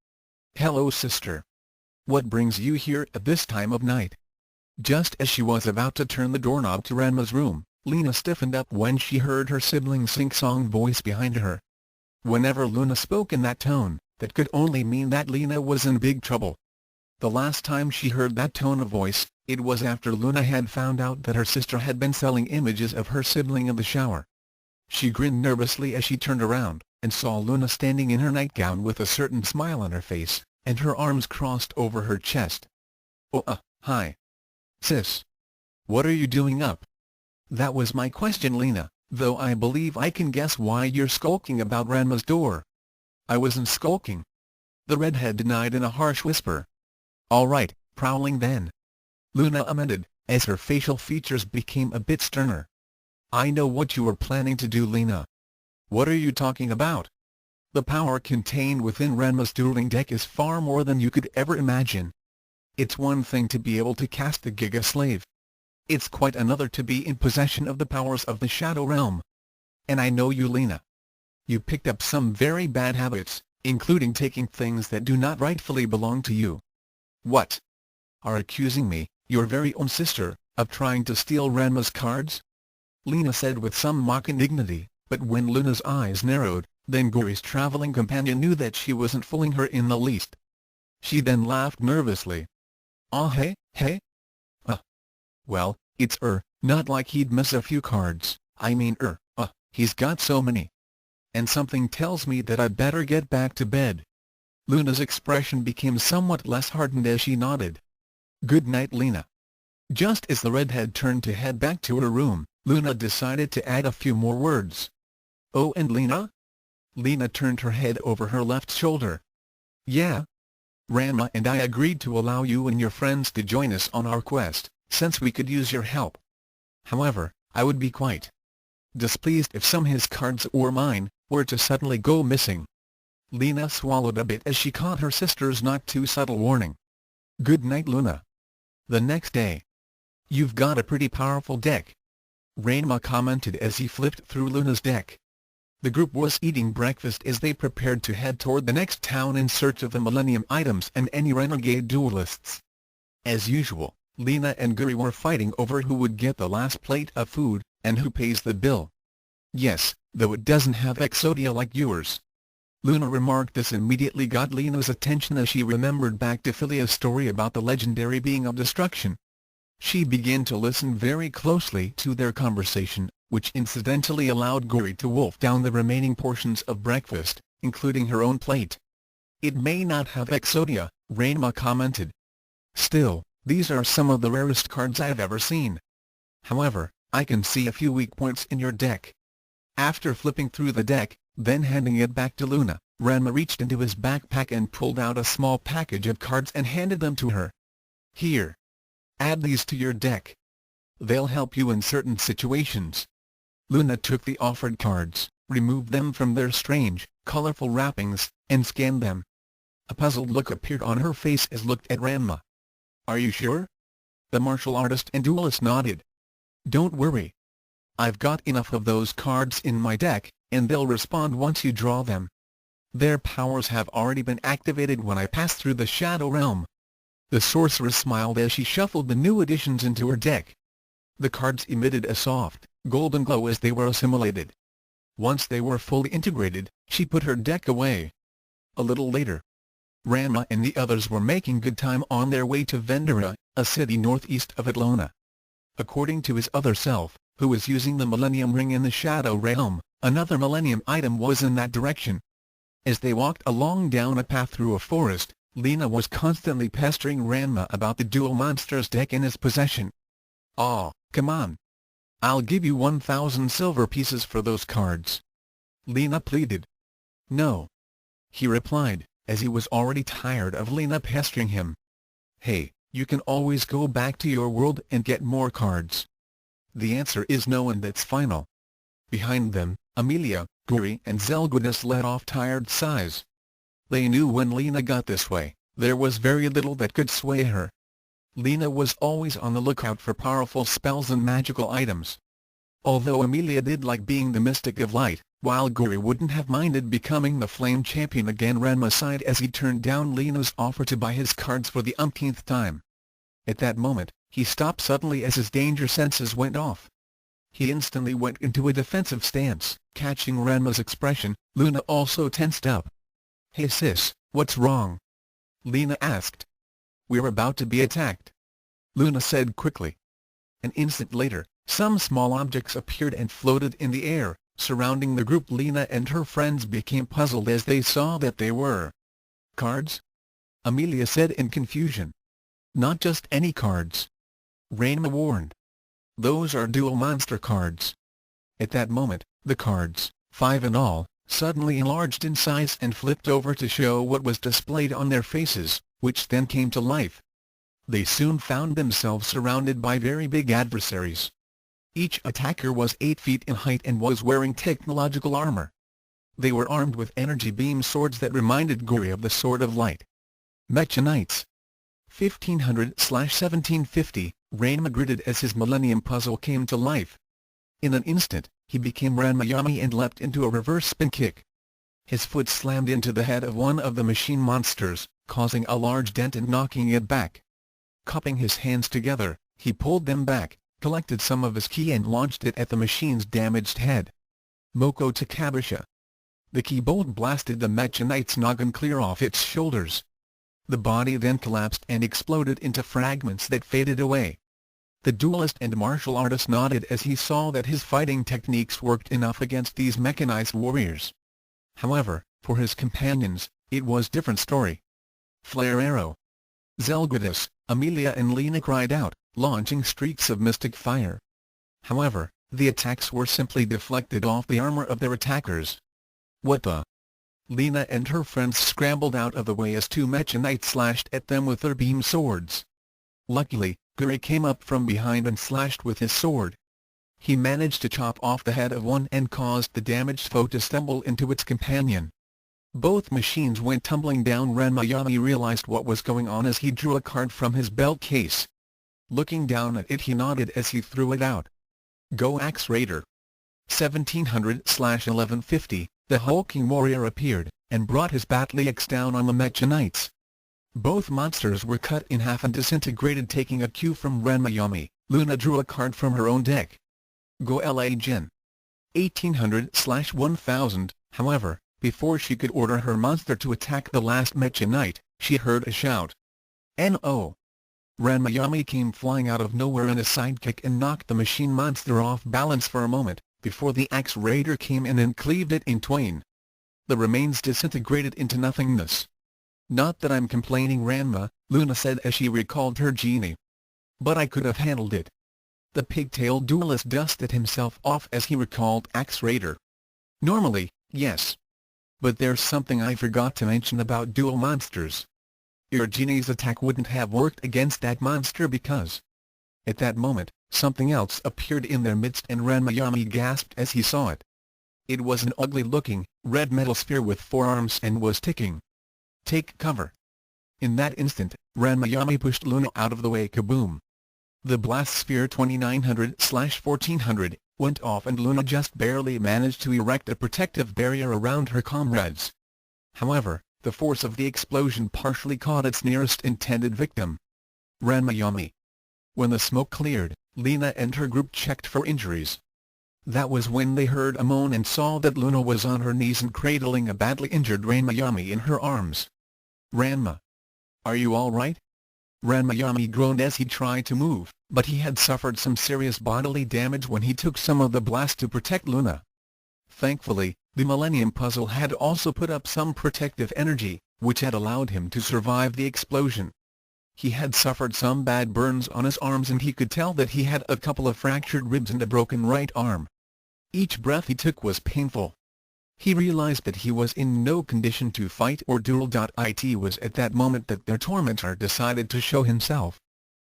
Hello sister. What brings you here at this time of night? Just as she was about to turn the doorknob to Ranma's room, Lena stiffened up when she heard her sibling's sing-song voice behind her. Whenever Luna spoke in that tone, that could only mean that Lena was in big trouble. The last time she heard that tone of voice, it was after Luna had found out that her sister had been selling images of her sibling in the shower. She grinned nervously as she turned around, and saw Luna standing in her nightgown with a certain smile on her face, and her arms crossed over her chest. "Oh, hi. Sis. What are you doing up?" "That was my question, Lena, though I believe I can guess why you're skulking about Ranma's door." "I wasn't skulking," the redhead denied in a harsh whisper. "All right, prowling then," Luna amended, as her facial features became a bit sterner. "I know what you were planning to do, Lena." "What are you talking about?" "The power contained within Ranma's dueling deck is far more than you could ever imagine. It's one thing to be able to cast the Giga Slave. It's quite another to be in possession of the powers of the Shadow Realm. And I know you, Lena. You picked up some very bad habits, including taking things that do not rightfully belong to you." "What? Are accusing me, your very own sister, of trying to steal Ranma's cards?" Lena said with some mock indignity, but when Luna's eyes narrowed, then Gory's traveling companion knew that she wasn't fooling her in the least. She then laughed nervously. "Ah, hey? Well, it's not like he'd miss a few cards, I mean he's got so many. And something tells me that I'd better get back to bed." Luna's expression became somewhat less hardened as she nodded. "Good night, Lena." Just as the redhead turned to head back to her room, Luna decided to add a few more words. "Oh, and Lena?" Lena turned her head over her left shoulder. "Yeah? Ranma and I agreed to allow you and your friends to join us on our quest, since we could use your help. However, I would be quite displeased if some of his cards or mine were to suddenly go missing." Lena swallowed a bit as she caught her sister's not-too-subtle warning. "Good night, Luna." The next day. "You've got a pretty powerful deck," Ranma commented as he flipped through Luna's deck. The group was eating breakfast as they prepared to head toward the next town in search of the Millennium items and any renegade duelists. As usual, Lena and Gory were fighting over who would get the last plate of food, and who pays the bill. "Yes, though it doesn't have exodia like yours." Luna remarked. This immediately got Lena's attention as she remembered back to Philia's story about the legendary being of destruction. She began to listen very closely to their conversation, which incidentally allowed Gory to wolf down the remaining portions of breakfast, including her own plate. "It may not have exodia," Ranma commented. "Still, these are some of the rarest cards I've ever seen. However, I can see a few weak points in your deck." After flipping through the deck, then handing it back to Luna, Ranma reached into his backpack and pulled out a small package of cards and handed them to her. "Here. Add these to your deck. They'll help you in certain situations." Luna took the offered cards, removed them from their strange, colorful wrappings, and scanned them. A puzzled look appeared on her face as looked at Ranma. "Are you sure?" The martial artist and duelist nodded. "Don't worry. I've got enough of those cards in my deck, and they'll respond once you draw them. Their powers have already been activated when I passed through the Shadow Realm." The sorceress smiled as she shuffled the new additions into her deck. The cards emitted a soft, golden glow as they were assimilated. Once they were fully integrated, she put her deck away. A little later, Ranma and the others were making good time on their way to Vendera, a city northeast of Atlona. According to his other self, who was using the Millennium Ring in the Shadow Realm, another Millennium item was in that direction. As they walked along down a path through a forest, Lena was constantly pestering Ranma about the dual monsters deck in his possession. "Aw, come on. I'll give you 1,000 silver pieces for those cards," Lena pleaded. "No," he replied, as he was already tired of Lena pestering him. "Hey, you can always go back to your world and get more cards. The answer is no, and that's final." Behind them, Amelia, Gory and Zelgudis let off tired sighs. They knew when Lena got this way, there was very little that could sway her. Lena was always on the lookout for powerful spells and magical items. Although Amelia did like being the mystic of light, while Gory wouldn't have minded becoming the flame champion again, Ranma sighed as he turned down Lena's offer to buy his cards for the umpteenth time. At that moment, he stopped suddenly as his danger senses went off. He instantly went into a defensive stance. Catching Ranma's expression, Luna also tensed up. "Hey sis, what's wrong?" Lena asked. "We're about to be attacked," Luna said quickly. An instant later, some small objects appeared and floated in the air, Surrounding the group, Lena and her friends became puzzled as they saw that they were cards? Amelia said in confusion. Not just any cards. Ranma warned. Those are dual monster cards. At that moment, the cards, 5 in all, suddenly enlarged in size and flipped over to show what was displayed on their faces, which then came to life. They soon found themselves surrounded by very big adversaries. Each attacker was 8 feet in height and was wearing technological armor. They were armed with energy beam swords that reminded Gory of the Sword of Light. Mecha Knights. 1500/1750, Ranma gritted as his Millennium Puzzle came to life. In an instant, he became Ranmayami and leapt into a reverse spin kick. His foot slammed into the head of one of the machine monsters, causing a large dent and knocking it back. Cupping his hands together, he pulled them back, collected some of his ki and launched it at the machine's damaged head. Moko Takabasha. The ki bolt blasted the Mecha Knight's noggin clear off its shoulders. The body then collapsed and exploded into fragments that faded away. The duelist and martial artist nodded as he saw that his fighting techniques worked enough against these mechanized warriors. However, for his companions, it was a different story. Flare Arrow. Zelgridis, Amelia and Lena cried out, launching streaks of mystic fire. However, the attacks were simply deflected off the armor of their attackers. What the? Lena and her friends scrambled out of the way as 2 Mecha Knights slashed at them with their beam swords. Luckily, Gory came up from behind and slashed with his sword. He managed to chop off the head of one and caused the damaged foe to stumble into its companion. Both machines went tumbling down. Ranmayami realized what was going on as he drew a card from his belt case. Looking down at it, he nodded as he threw it out. Go Axe Raider. 1700/1150, the hulking warrior appeared, and brought his battle axe down on the Mecha Knights. Both monsters were cut in half and disintegrated. Taking a cue from Ranmayami, Luna drew a card from her own deck. Go La Jin. 1800/1000, however, before she could order her monster to attack the last Mecha Knight, she heard a shout. No! Ranmayami came flying out of nowhere in a sidekick and knocked the machine monster off balance for a moment, before the Axe Raider came in and cleaved it in twain. The remains disintegrated into nothingness. Not that I'm complaining, Ranma, Luna said as she recalled her genie. But I could have handled it. The pigtail duelist dusted himself off as he recalled Axe Raider. Normally, yes. But there's something I forgot to mention about dual monsters. Your genie's attack wouldn't have worked against that monster because... At that moment, something else appeared in their midst and Ranmayami gasped as he saw it. It was an ugly-looking, red metal sphere with 4 arms and was ticking. Take cover. In that instant, Ranmayami pushed Luna out of the way. Kaboom! The blast sphere 2900/1400 went off and Luna just barely managed to erect a protective barrier around her comrades. However, the force of the explosion partially caught its nearest intended victim. Ranmayami. When the smoke cleared, Lena and her group checked for injuries. That was when they heard a moan and saw that Luna was on her knees and cradling a badly injured Ranmayami in her arms. Ranma. Are you all right? Ranmayami groaned as he tried to move, but he had suffered some serious bodily damage when he took some of the blast to protect Luna. Thankfully, the Millennium Puzzle had also put up some protective energy, which had allowed him to survive the explosion. He had suffered some bad burns on his arms and he could tell that he had a couple of fractured ribs and a broken right arm. Each breath he took was painful. He realized that he was in no condition to fight or duel. It was at that moment that their tormentor decided to show himself.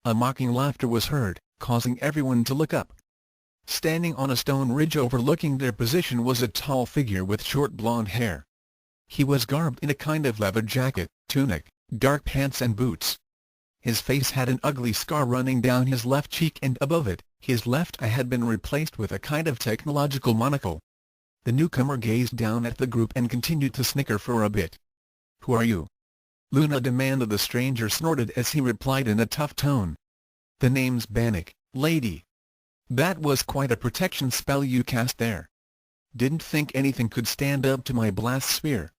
A mocking laughter was heard, causing everyone to look up. Standing on a stone ridge overlooking their position was a tall figure with short blonde hair. He was garbed in a kind of leather jacket, tunic, dark pants and boots. His face had an ugly scar running down his left cheek and above it, his left eye had been replaced with a kind of technological monocle. The newcomer gazed down at the group and continued to snicker for a bit. Who are you? Luna demanded. The stranger snorted as he replied in a tough tone. The name's Bannock, lady. That was quite a protection spell you cast there. Didn't think anything could stand up to my blast sphere.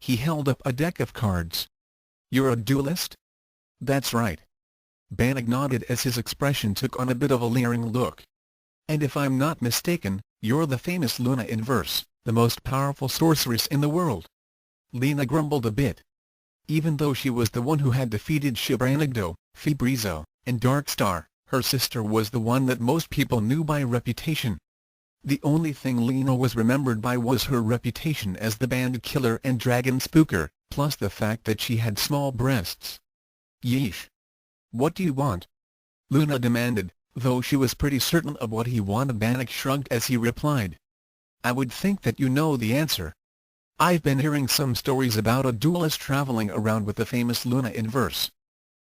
He held up a deck of cards. You're a duelist? That's right. Bannock nodded as his expression took on a bit of a leering look. And if I'm not mistaken, You're the famous Luna in verse, the most powerful sorceress in the world." Lena grumbled a bit. Even though she was the one who had defeated Shibranagdo, Febrizo, and Darkstar, her sister was the one that most people knew by reputation. The only thing Lena was remembered by was her reputation as the bandit killer and dragon spooker, plus the fact that she had small breasts. "Yeesh. What do you want?" Luna demanded, though she was pretty certain of what he wanted. Bannock shrugged as he replied. "I would think that you know the answer. I've been hearing some stories about a duelist traveling around with the famous Luna in verse.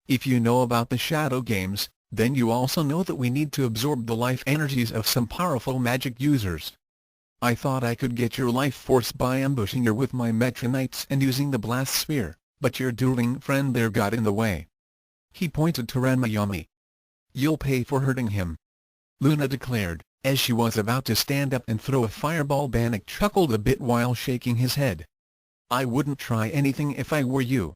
If you know about the Shadow Games, then you also know that we need to absorb the life energies of some powerful magic users. I thought I could get your life force by ambushing her with my Metronites and using the blast sphere, but your dueling friend there got in the way." He pointed to Ranma. "You'll pay for hurting him," Luna declared, as she was about to stand up and throw a fireball. Bannock chuckled a bit while shaking his head. "I wouldn't try anything if I were you.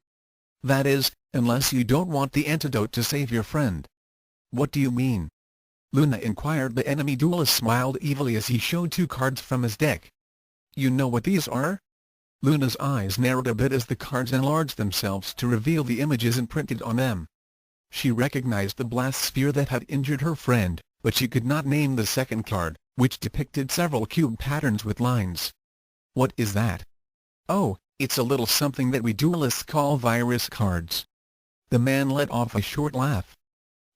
That is, unless you don't want the antidote to save your friend." "What do you mean?" Luna inquired. The enemy duelist smiled evilly as he showed 2 cards from his deck. "You know what these are?" Luna's eyes narrowed a bit as the cards enlarged themselves to reveal the images imprinted on them. She recognized the blast sphere that had injured her friend, but she could not name the second card, which depicted several cube patterns with lines. "What is that?" "Oh, it's a little something that we duelists call virus cards." The man let off a short laugh.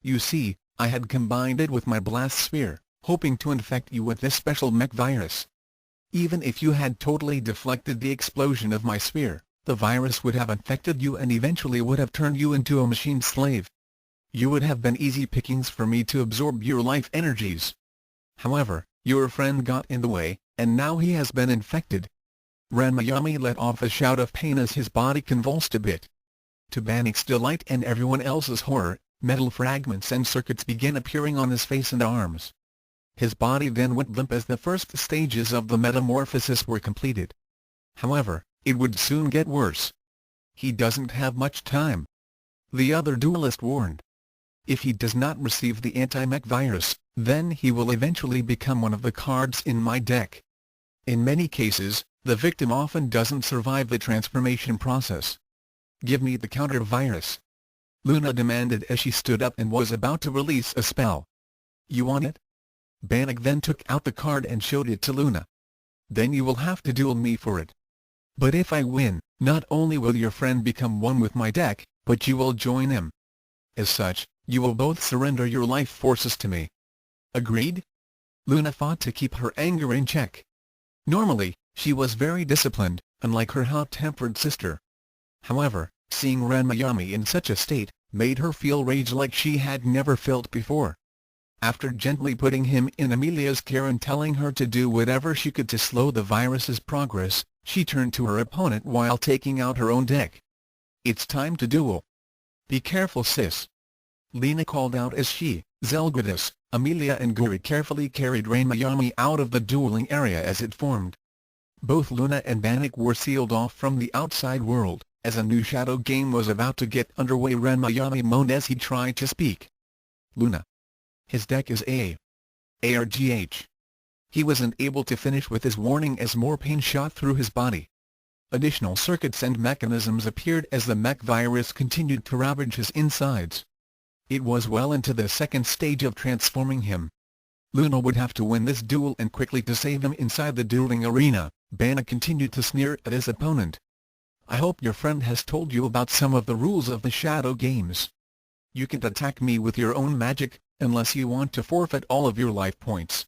"You see, I had combined it with my blast sphere, hoping to infect you with this special mech virus. Even if you had totally deflected the explosion of my sphere, the virus would have infected you and eventually would have turned you into a machine slave. You would have been easy pickings for me to absorb your life energies. However, your friend got in the way, and now he has been infected." Ranma let off a shout of pain as his body convulsed a bit. To Bannock's delight and everyone else's horror, metal fragments and circuits began appearing on his face and arms. His body then went limp as the first stages of the metamorphosis were completed. However, it would soon get worse. "He doesn't have much time," the other duelist warned. "If he does not receive the anti-mech virus, then he will eventually become one of the cards in my deck. In many cases, the victim often doesn't survive the transformation process. Give me the counter-virus," Luna demanded as she stood up and was about to release a spell. "You want it?" Bannock then took out the card and showed it to Luna. "Then you will have to duel me for it. But if I win, not only will your friend become one with my deck, but you will join him. As such, you will both surrender your life forces to me." "Agreed?" Luna fought to keep her anger in check. Normally, she was very disciplined, unlike her hot-tempered sister. However, seeing Ranma in such a state, made her feel rage like she had never felt before. After gently putting him in Amelia's care and telling her to do whatever she could to slow the virus's progress, she turned to her opponent while taking out her own deck. "It's time to duel. Be careful, sis," Lena called out as she, Zelgradus, Amelia and Guri carefully carried Ranma out of the dueling area as it formed. Both Luna and Bannock were sealed off from the outside world, as a new shadow game was about to get underway. Ranma moaned as he tried to speak. "Luna. His deck is ARGH. He wasn't able to finish with his warning as more pain shot through his body. Additional circuits and mechanisms appeared as the mech virus continued to ravage his insides. It was well into the second stage of transforming him. Luna would have to win this duel and quickly to save him inside the dueling arena." Bannock continued to sneer at his opponent. "I hope your friend has told you about some of the rules of the Shadow Games. You can't attack me with your own magic, unless you want to forfeit all of your life points.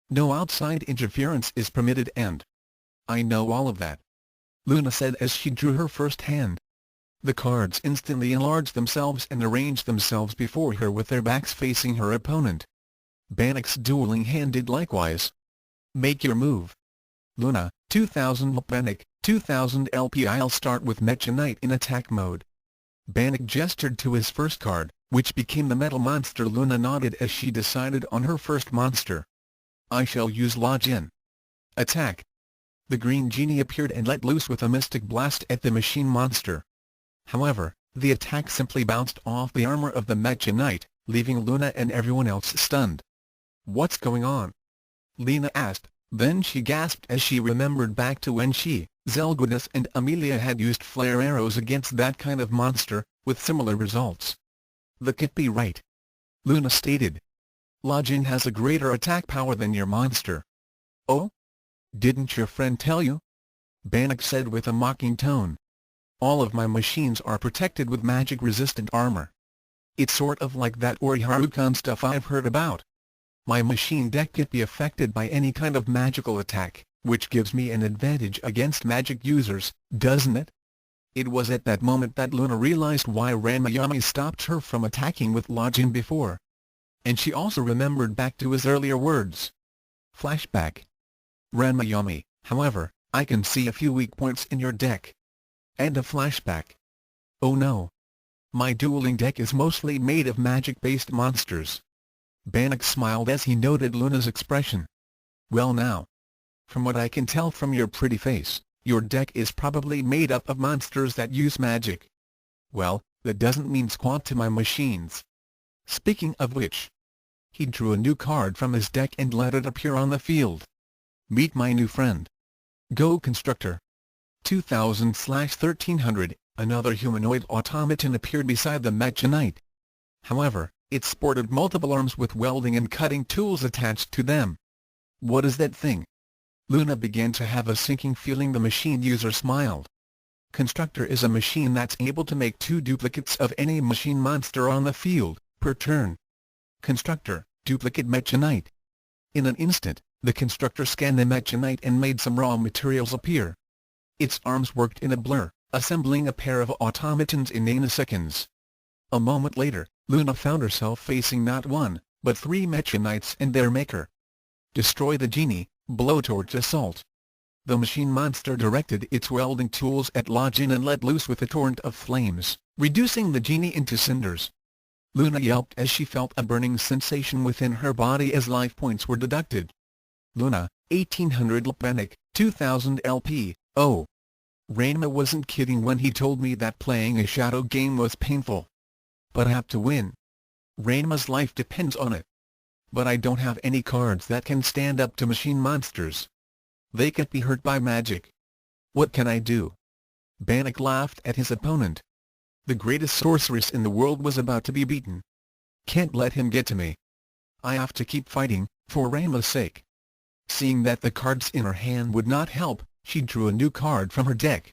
No outside interference is permitted and—" "I know all of that," Luna said as she drew her first hand. The cards instantly enlarged themselves and arranged themselves before her with their backs facing her opponent. Bannock's dueling hand did likewise. "Make your move." "Luna, 2000 Bannock, 2000 LP. I'll start with Metronites in attack mode." Bannock gestured to his first card, which became the metal monster. Luna nodded as she decided on her first monster. "I shall use Login. Attack." The green genie appeared and let loose with a mystic blast at the machine monster. However, the attack simply bounced off the armor of the Metronites, leaving Luna and everyone else stunned. "What's going on?" Lena asked, Then she gasped as she remembered back to when she, Zelgudis and Amelia had used flare arrows against that kind of monster, with similar results. "That can't be right," Luna stated. "Lajin has a greater attack power than your monster." "Oh? Didn't your friend tell you?" Bannock said with a mocking tone. "All of my machines are protected with magic-resistant armor. It's sort of like that Ori Harukan stuff I've heard about. My machine deck can't be affected by any kind of magical attack, which gives me an advantage against magic users, doesn't it?" It was at that moment that Luna realized why Ranma stopped her from attacking with Lajin before. And she also remembered back to his earlier words. Flashback. "Ranma, however, I can see a few weak points in your deck." And a flashback. "Oh no. My dueling deck is mostly made of magic-based monsters." Bannock smiled as he noted Luna's expression. "Well now. From what I can tell from your pretty face, your deck is probably made up of monsters that use magic. Well, that doesn't mean squat to my machines. Speaking of which..." He drew a new card from his deck and let it appear on the field. "Meet my new friend. Go Constructor." 2000/1300, another humanoid automaton appeared beside the Mecha Knight. However, it sported multiple arms with welding and cutting tools attached to them. "What is that thing?" Luna began to have a sinking feeling. The machine user smiled. "Constructor is a machine that's able to make 2 duplicates of any machine monster on the field, per turn. Constructor, duplicate Mecha Knight." In an instant, the Constructor scanned the Mecha Knight and made some raw materials appear. Its arms worked in a blur, assembling a pair of automatons in nanoseconds. A moment later, Luna found herself facing not 1, but 3 Mecha Knights and their maker. "Destroy the genie, blowtorch assault." The machine monster directed its welding tools at Lajin and let loose with a torrent of flames, reducing the genie into cinders. Luna yelped as she felt a burning sensation within her body as life points were deducted. Luna, 1800 Bannock, 2000 LP, oh. Ranma wasn't kidding when he told me that playing a shadow game was painful. But I have to win. Ranma's life depends on it. But I don't have any cards that can stand up to machine monsters. They can't be hurt by magic. What can I do?" Bannock laughed at his opponent. The greatest sorceress in the world was about to be beaten. "Can't let him get to me. I have to keep fighting, for Ranma's sake." Seeing that the cards in her hand would not help, she drew a new card from her deck.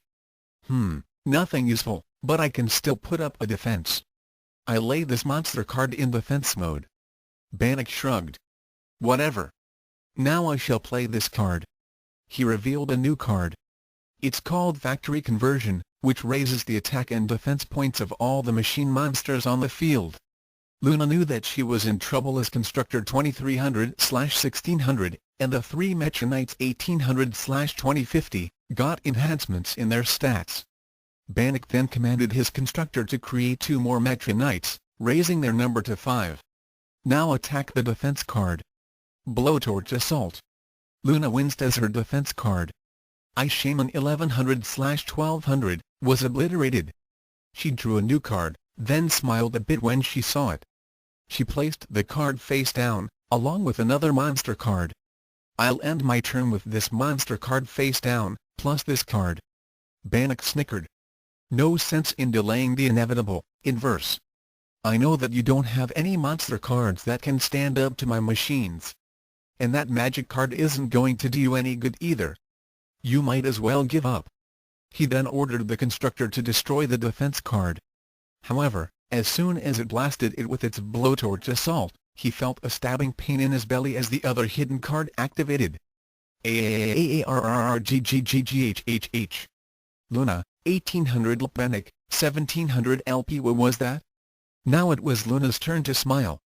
Nothing useful, but I can still put up a defense. I lay this monster card in defense mode." Bannock shrugged. "Whatever. Now I shall play this card." He revealed a new card. It's called Factory Conversion, which raises the attack and defense points of all the machine monsters on the field. Luna knew that she was in trouble as Constructor 2300/1600, and the 3 Mecha Knights 1800/2050, got enhancements in their stats. Bannock then commanded his Constructor to create 2 more Mecha Knights, raising their number to 5. "Now attack the defense card." Blowtorch Assault. Luna winced as her defense card, Ice Shaman 1100/1200, was obliterated. She drew a new card, then smiled a bit when she saw it. She placed the card face down, along with another monster card. "I'll end my turn with this monster card face down, plus this card." Bannock snickered. "No sense in delaying the inevitable, inverse. I know that you don't have any monster cards that can stand up to my machines. And that magic card isn't going to do you any good either. You might as well give up." He then ordered the Constructor to destroy the defense card. However, as soon as it blasted it with its blowtorch assault, he felt a stabbing pain in his belly as the other hidden card activated. AAARRRGGGGHHH. Luna, 1800 Bannock, 1700 LP. What was that? Now it was Luna's turn to smile.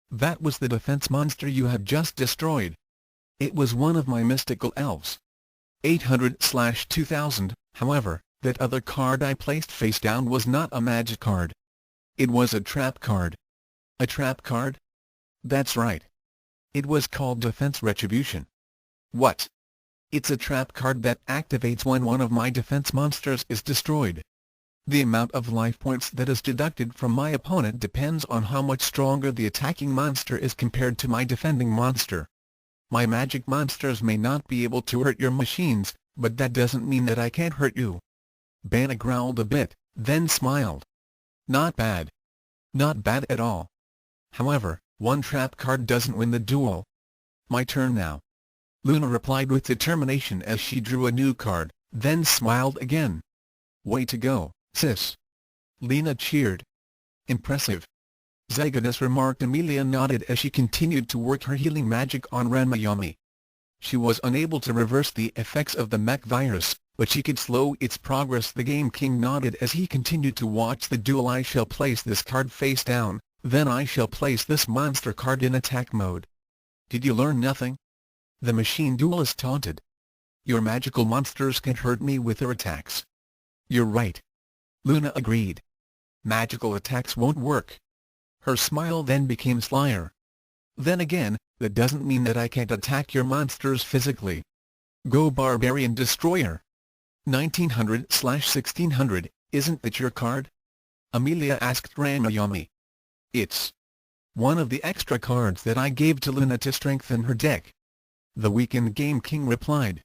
"That was the defense monster you had just destroyed. It was one of my mystical elves. 800/2000, however, that other card I placed face down was not a magic card. It was a trap card." "A trap card?" "That's right. It was called Defense Retribution." "What?" "It's a trap card that activates when one of my defense monsters is destroyed. The amount of life points that is deducted from my opponent depends on how much stronger the attacking monster is compared to my defending monster. My magic monsters may not be able to hurt your machines, but that doesn't mean that I can't hurt you. Bannock growled a bit, then smiled. Not bad. Not bad at all. However, one trap card doesn't win the duel. My turn now. Luna replied with determination as she drew a new card, then smiled again. Way to go, sis. Lena cheered. Impressive. Zagadis remarked. Amelia nodded as she continued to work her healing magic on Ranma. She was unable to reverse the effects of the mech virus, but she could slow its progress. The Game King nodded as he continued to watch the duel. I shall place this card face down, then I shall place this monster card in attack mode. Did you learn nothing? The machine duelist taunted. Your magical monsters can't hurt me with their attacks. You're right. Luna agreed. Magical attacks won't work. Her smile then became slyer. Then again, that doesn't mean that I can't attack your monsters physically. Go Barbarian Destroyer. 1900/1600, isn't that your card? Amelia asked Ranma. It's one of the extra cards that I gave to Luna to strengthen her deck. The weakened Game King replied.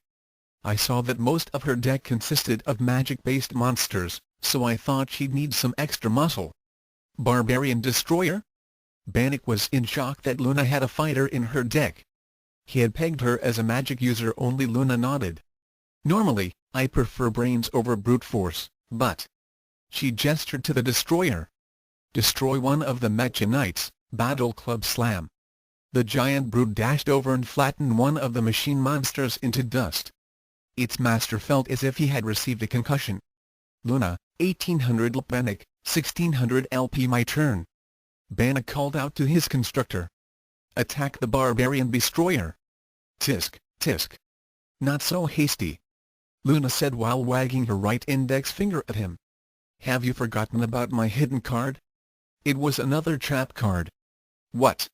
I saw that most of her deck consisted of magic-based monsters, so I thought she'd need some extra muscle. Barbarian Destroyer? Bannock was in shock that Luna had a fighter in her deck. He had pegged her as a magic user. Only Luna nodded. Normally, I prefer brains over brute force, but... She gestured to the destroyer. Destroy one of the Mecha Knights, Battle Club Slam. The giant brute dashed over and flattened one of the machine monsters into dust. Its master felt as if he had received a concussion. Luna, 1800 Bannock, 1600 LP. My turn. Bannock called out to his constructor. Attack the Barbarian Destroyer. Tisk, tisk. Not so hasty. Luna said while wagging her right index finger at him. Have you forgotten about my hidden card? It was another trap card. What?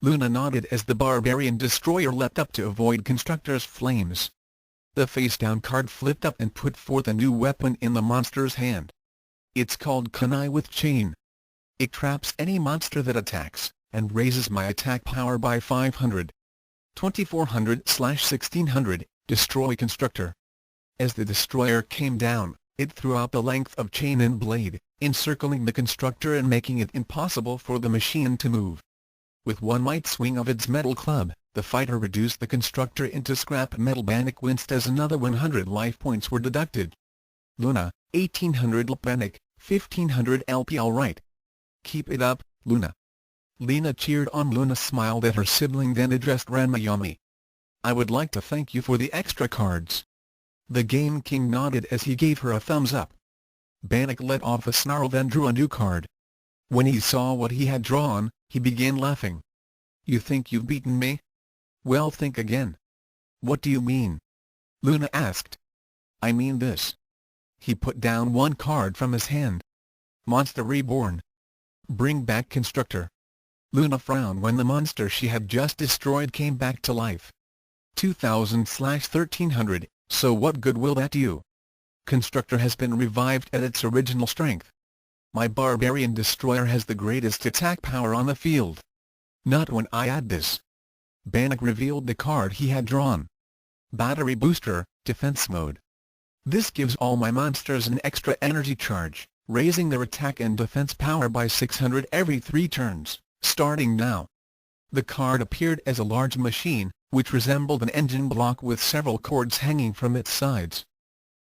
Luna nodded as the Barbarian Destroyer leapt up to avoid constructor's flames. The face-down card flipped up and put forth a new weapon in the monster's hand. It's called Kunai with Chain. It traps any monster that attacks, and raises my attack power by 500. 2400/1600, destroy constructor. As the destroyer came down, it threw out the length of chain and blade, encircling the constructor and making it impossible for the machine to move. With one might swing of its metal club, the fighter reduced the constructor into scrap metal. Bannock winced as another 100 life points were deducted. Luna, 1800 Bannock, 1500 LP. Alright. Keep it up, Luna. Lena cheered on. Luna smiled at her sibling then addressed Ranma. I would like to thank you for the extra cards. The Game King nodded as he gave her a thumbs up. Bannock let off a snarl then drew a new card. When he saw what he had drawn, he began laughing. You think you've beaten me? Well, think again. What do you mean? Luna asked. I mean this. He put down one card from his hand. Monster Reborn. Bring back constructor. Luna frowned when the monster she had just destroyed came back to life. 2000/1300, so what good will that do? Constructor has been revived at its original strength. My Barbarian Destroyer has the greatest attack power on the field. Not when I add this. Bannock revealed the card he had drawn. Battery Booster, Defense Mode. This gives all my monsters an extra energy charge, raising their attack and defense power by 600 every 3 turns, starting now. The card appeared as a large machine, which resembled an engine block with several cords hanging from its sides.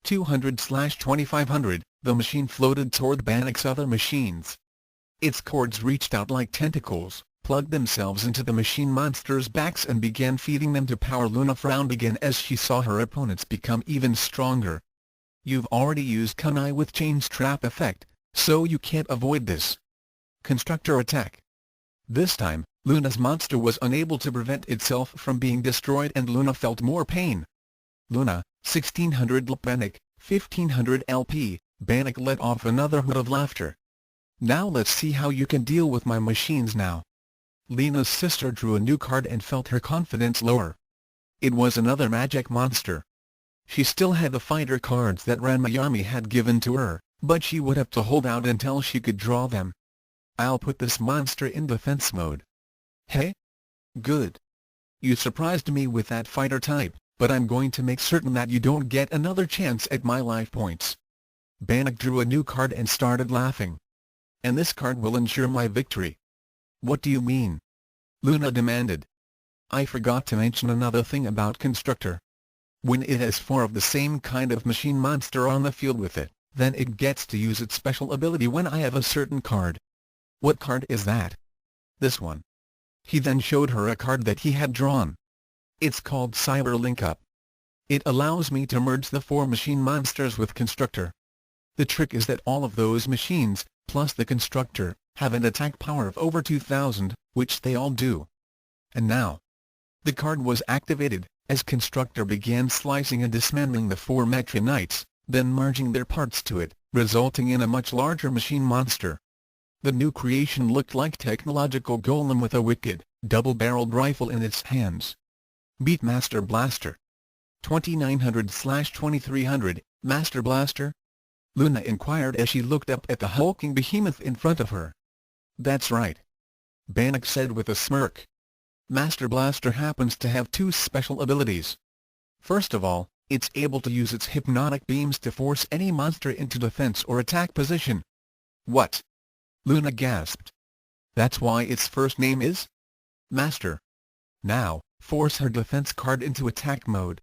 200/2500, the machine floated toward Bannock's other machines. Its cords reached out like tentacles, plugged themselves into the machine monsters' backs and began feeding them to power. Luna frowned again as she saw her opponents become even stronger. You've already used Kunai with Chain's trap effect, so you can't avoid this. Constructor attack. This time, Luna's monster was unable to prevent itself from being destroyed and Luna felt more pain. Luna, 1600 Bannock, 1500 LP, Bannock let off another hoot of laughter. Now let's see how you can deal with my machines now. Lena's sister drew a new card and felt her confidence lower. It was another magic monster. She still had the fighter cards that Ranma had given to her, but she would have to hold out until she could draw them. I'll put this monster in defense mode. Hey? Good. You surprised me with that fighter type, but I'm going to make certain that you don't get another chance at my life points. Bannock drew a new card and started laughing. And this card will ensure my victory. What do you mean? Luna demanded. I forgot to mention another thing about Constructor. When it has 4 of the same kind of machine monster on the field with it, then it gets to use its special ability when I have a certain card. What card is that? This one. He then showed her a card that he had drawn. It's called Cyber Link Up. It allows me to merge the 4 machine monsters with Constructor. The trick is that all of those machines, plus the Constructor, have an attack power of over 2000, which they all do. And now, the card was activated, as Constructor began slicing and dismantling the 4 Mecha Knights, then merging their parts to it, resulting in a much larger machine monster. The new creation looked like technological golem with a wicked, double-barreled rifle in its hands. Beat Master Blaster. 2900/2300, Master Blaster? Luna inquired as she looked up at the hulking behemoth in front of her. That's right. Bannock said with a smirk. Master Blaster happens to have 2 special abilities. First of all, it's able to use its hypnotic beams to force any monster into defense or attack position. What? Luna gasped. That's why its first name is Master. Now, force her defense card into attack mode.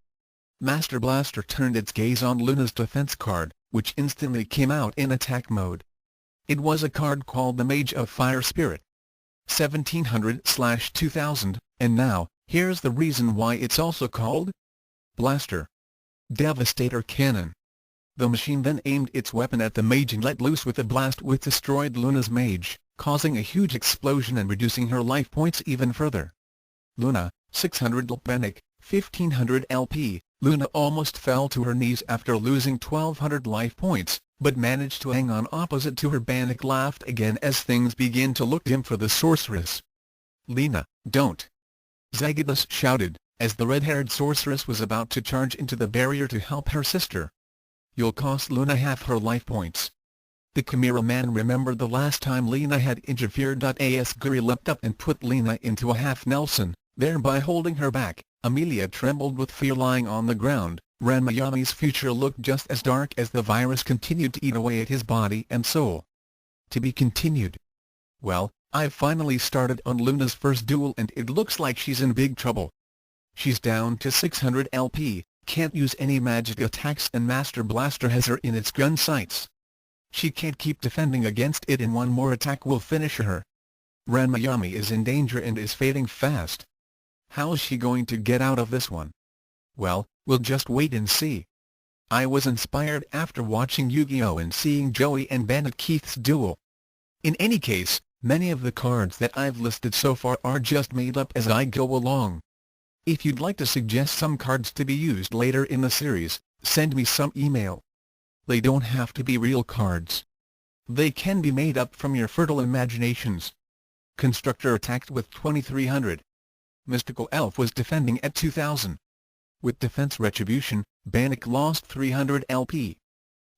Master Blaster turned its gaze on Luna's defense card, which instantly came out in attack mode. It was a card called the Mage of Fire Spirit. 1700/2000, and now, here's the reason why it's also called Blaster. Devastator Cannon. The machine then aimed its weapon at the mage and let loose with a blast which destroyed Luna's mage, causing a huge explosion and reducing her life points even further. Luna, 600 Bannock, 1500 LP. Luna almost fell to her knees after losing 1200 life points, but managed to hang on. Opposite to her, Bannock laughed again as things began to look dim for the sorceress. Lena, don't! Zagadus shouted, as the red-haired sorceress was about to charge into the barrier to help her sister. You'll cost Luna half her life points. The Chimera Man remembered the last time Lena had interfered. Asguri leapt up and put Lena into a half Nelson, thereby holding her back. Amelia trembled with fear. Lying on the ground, Ranmayami's future looked just as dark as the virus continued to eat away at his body and soul. To be continued. Well, I've finally started on Luna's first duel and it looks like she's in big trouble. She's down to 600 LP, can't use any magic attacks, and Master Blaster has her in its gun sights. She can't keep defending against it, and one more attack will finish her. Ranmayami is in danger and is fading fast. How's she going to get out of this one? Well, we'll just wait and see. I was inspired after watching Yu-Gi-Oh! And seeing Joey and Bandit Keith's duel. In any case, many of the cards that I've listed so far are just made up as I go along. If you'd like to suggest some cards to be used later in the series, send me some email. They don't have to be real cards. They can be made up from your fertile imaginations. Constructor attacked with 2300. Mystical Elf was defending at 2000. With Defense Retribution, Bannock lost 300 LP.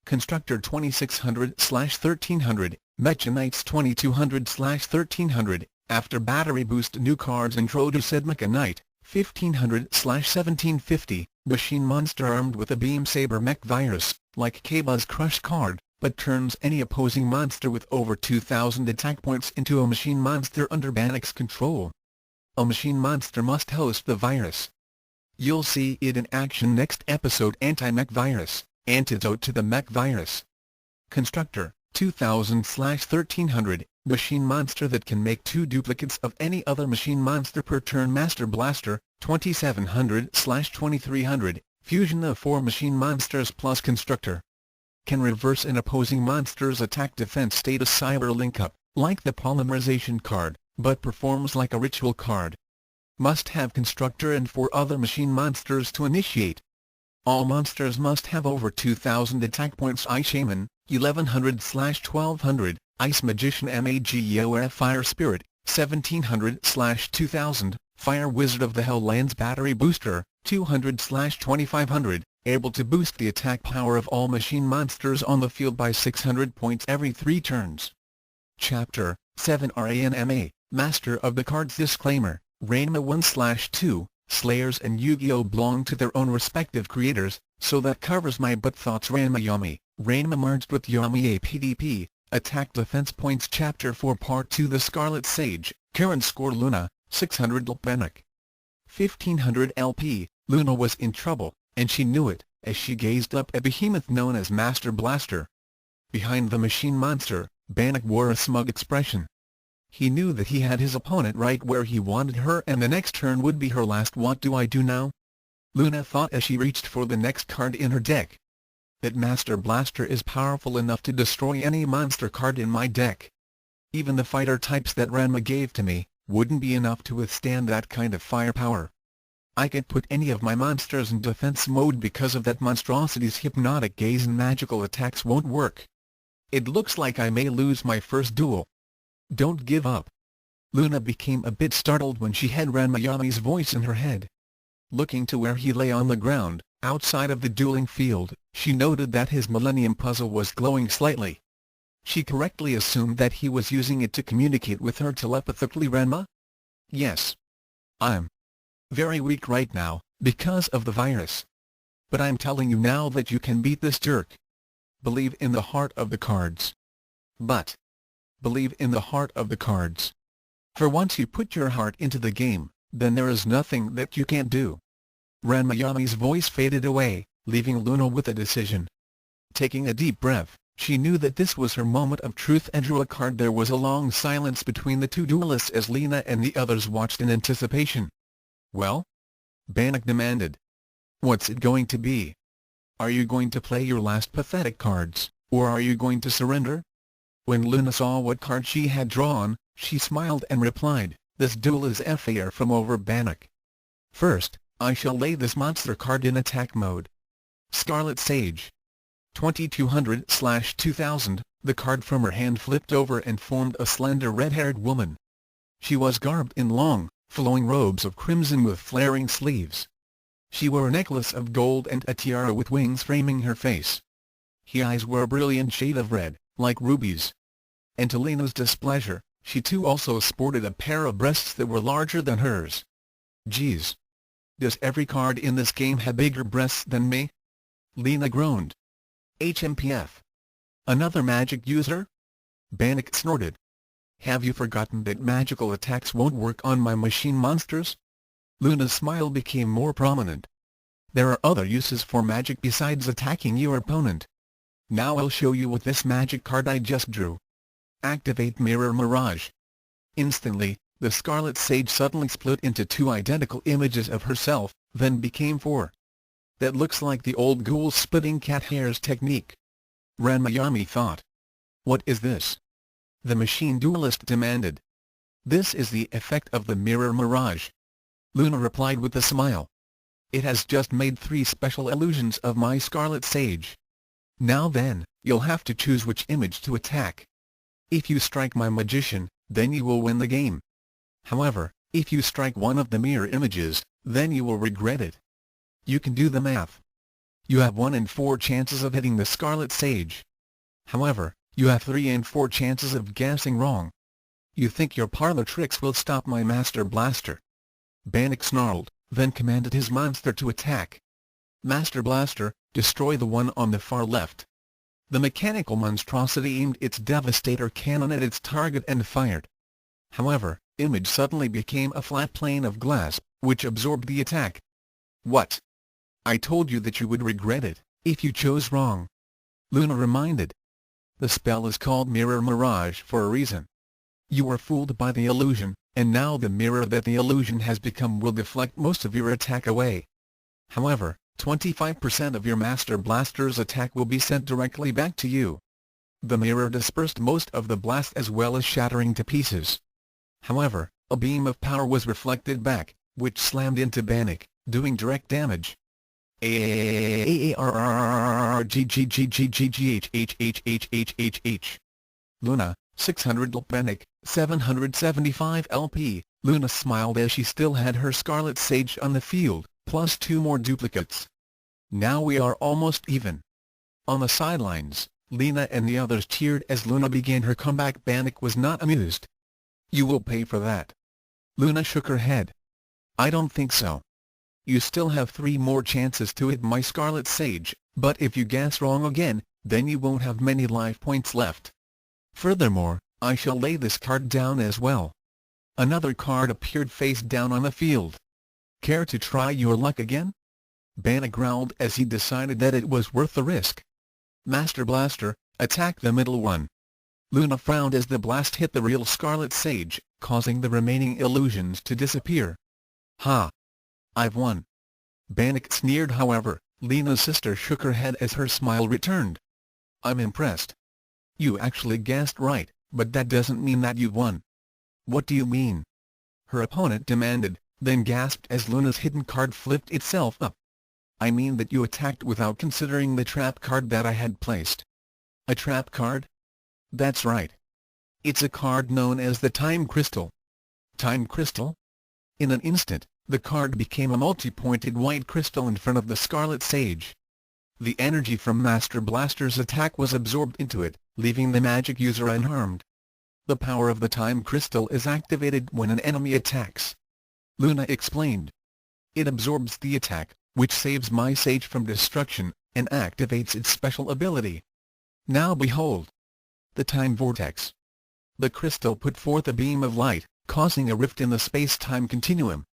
Constructor 2600/1300, Mecha Knights 2200/1300. After battery boost, new cards introduced Mecha Knight 1500/1750, Machine Monster armed with a Beam Saber Mech Virus, like Kaba's Crush card, but turns any opposing monster with over 2000 attack points into a machine monster under Bannock's control. A machine monster must host the virus. You'll see it in action next episode. Anti-Mech Virus, Antidote to the Mech Virus. Constructor, 2000/1300, machine monster that can make 2 duplicates of any other machine monster per turn. Master Blaster, 2700/2300, fusion of 4 machine monsters plus Constructor. Can reverse an opposing monster's attack defense status. Cyber Link Up, like the polymerization card, but performs like a ritual card. Must have Constructor and 4 other machine monsters to initiate. All monsters must have over 2000 attack points. Ice Shaman, 1100/1200, Ice Magician Magof Fire Spirit, 1700/2000, Fire Wizard of the Helllands Battery Booster, 200/2500, able to boost the attack power of all machine monsters on the field by 600 points every 3 turns. Chapter 7 Ranma, Master of the Cards. Disclaimer: Ranma 1/2 Slayers and Yu-Gi-Oh belong to their own respective creators, so that covers my butt thoughts. Ranma Yami. Ranma merged with Yami APDP. Attack Defense Points Chapter 4 Part 2 The Scarlet Sage. Current score Luna, 600 LP. 1500 LP. Luna was in trouble, and she knew it, as she gazed up at behemoth known as Master Blaster. Behind the machine monster, Bannock wore a smug expression. He knew that he had his opponent right where he wanted her, and the next turn would be her last. What do I do now? Luna thought as she reached for the next card in her deck. That Master Blaster is powerful enough to destroy any monster card in my deck. Even the fighter types that Ranma gave to me wouldn't be enough to withstand that kind of firepower. I can't put any of my monsters in defense mode because of that monstrosity's hypnotic gaze, and magical attacks won't work. It looks like I may lose my first duel. Don't give up. Luna became a bit startled when she had Ranma Yami's voice in her head. Looking to where he lay on the ground, outside of the dueling field, she noted that his Millennium Puzzle was glowing slightly. She correctly assumed that he was using it to communicate with her telepathically. Ranma? Yes. I'm very weak right now, because of the virus. But I'm telling you now that you can beat this jerk. Believe in the heart of the cards. But believe in the heart of the cards. For once you put your heart into the game, then there is nothing that you can't do. Ranma Yami's voice faded away, leaving Luna with a decision. Taking a deep breath, she knew that this was her moment of truth and drew a card. There was a long silence between the two duelists as Lena and the others watched in anticipation. Well? Bannock demanded. What's it going to be? Are you going to play your last pathetic cards, or are you going to surrender? When Luna saw what card she had drawn, she smiled and replied, this duel is fair from over Bannock. First, I shall lay this monster card in attack mode. Scarlet Sage. 2200/2000, the card from her hand flipped over and formed a slender red-haired woman. She was garbed in long, flowing robes of crimson with flaring sleeves. She wore a necklace of gold and a tiara with wings framing her face. Her eyes were a brilliant shade of red, like rubies. And to Lena's displeasure, she too also sported a pair of breasts that were larger than hers. Geez. Does every card in this game have bigger breasts than me? Lena groaned. HMPF. Another magic user? Bannock snorted. Have you forgotten that magical attacks won't work on my machine monsters? Luna's smile became more prominent. There are other uses for magic besides attacking your opponent. Now I'll show you with this magic card I just drew. Activate Mirror Mirage. Instantly, the Scarlet Sage suddenly split into two identical images of herself, then became four. That looks like the old ghoul splitting cat hairs technique. Ranma Yami thought. What is this? The machine duelist demanded. This is the effect of the Mirror Mirage. Luna replied with a smile. It has just made 3 special illusions of my Scarlet Sage. Now then, you'll have to choose which image to attack. If you strike my magician, then you will win the game. However, if you strike one of the mirror images, then you will regret it. You can do the math. You have 1 in 4 chances of hitting the Scarlet Sage. However, you have 3 in 4 chances of guessing wrong. You think your parlor tricks will stop my Master Blaster? Bannock snarled, then commanded his monster to attack. Master Blaster, destroy the one on the far left. The mechanical monstrosity aimed its devastator cannon at its target and fired. However, image suddenly became a flat plane of glass, which absorbed the attack. What? I told you that you would regret it, if you chose wrong. Luna reminded. The spell is called Mirror Mirage for a reason. You were fooled by the illusion, and now the mirror that the illusion has become will deflect most of your attack away. However, 25% of your Master Blaster's attack will be sent directly back to you. The mirror dispersed most of the blast as well as shattering to pieces. However, a beam of power was reflected back, which slammed into Bannock, doing direct damage. Luna, 600 LP. Bannock, 775 LP. Luna smiled as she still had her Scarlet Sage on the field, plus 2 more duplicates. Now we are almost even. On the sidelines, Lena and the others cheered as Luna began her comeback. Bannock was not amused. You will pay for that. Luna shook her head. I don't think so. You still have 3 more chances to hit my Scarlet Sage, but if you guess wrong again, then you won't have many life points left. Furthermore, I shall lay this card down as well. Another card appeared face down on the field. Care to try your luck again? Bannock growled as he decided that it was worth the risk. Master Blaster, attack the middle one. Luna frowned as the blast hit the real Scarlet Sage, causing the remaining illusions to disappear. Ha! I've won. Bannock sneered. However, Lena's sister shook her head as her smile returned. I'm impressed. You actually guessed right, but that doesn't mean that you've won. What do you mean? Her opponent demanded, then gasped as Luna's hidden card flipped itself up. I mean that you attacked without considering the trap card that I had placed. A trap card? That's right. It's a card known as the Time Crystal. Time Crystal? In an instant, the card became a multi-pointed white crystal in front of the Scarlet Sage. The energy from Master Blaster's attack was absorbed into it, leaving the magic user unharmed. The power of the Time Crystal is activated when an enemy attacks. Luna explained. It absorbs the attack, which saves my sage from destruction, and activates its special ability. Now behold! The Time Vortex. The crystal put forth a beam of light, causing a rift in the space-time continuum.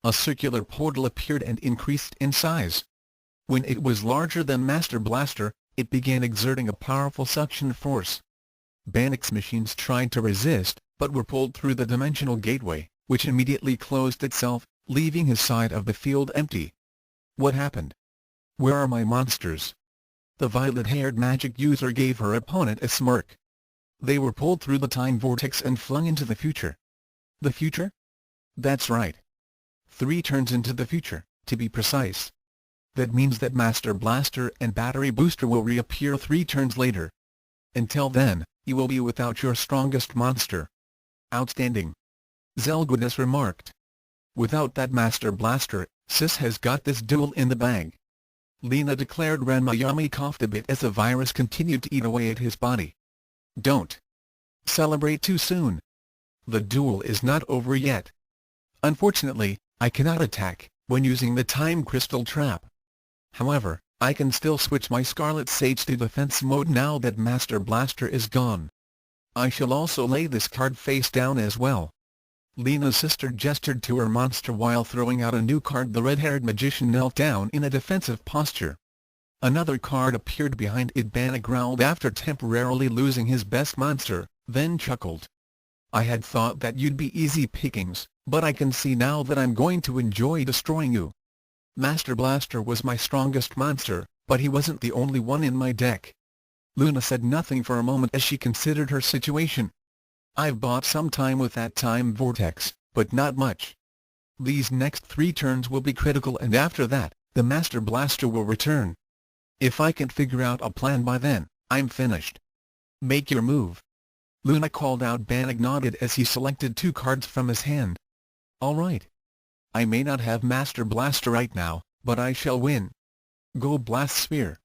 A circular portal appeared and increased in size. When it was larger than Master Blaster, it began exerting a powerful suction force. Bannock's machines tried to resist, but were pulled through the dimensional gateway, which immediately closed itself, leaving his side of the field empty. What happened? Where are my monsters? The violet-haired magic user gave her opponent a smirk. They were pulled through the time vortex and flung into the future. The future? That's right. 3 turns into the future, to be precise. That means that Master Blaster and Battery Booster will reappear 3 turns later. Until then, you will be without your strongest monster. Outstanding. Zelgudis remarked. Without that Master Blaster, Sis has got this duel in the bag. Lena declared. Ranma Yami coughed a bit as the virus continued to eat away at his body. Don't celebrate too soon. The duel is not over yet. Unfortunately, I cannot attack when using the Time Crystal trap. However, I can still switch my Scarlet Sage to defense mode now that Master Blaster is gone. I shall also lay this card face down as well. Lena's sister gestured to her monster while throwing out a new card. The red-haired magician knelt down in a defensive posture. Another card appeared behind it. Bannock growled after temporarily losing his best monster, then chuckled. I had thought that you'd be easy pickings, but I can see now that I'm going to enjoy destroying you. Master Blaster was my strongest monster, but he wasn't the only one in my deck. Luna said nothing for a moment as she considered her situation. I've bought some time with that time vortex, but not much. These next 3 turns will be critical, and after that, the Master Blaster will return. If I can't figure out a plan by then, I'm finished. Make your move. Luna called out. Bannock nodded as he selected 2 cards from his hand. All right. I may not have Master Blaster right now, but I shall win. Go Blast Sphere.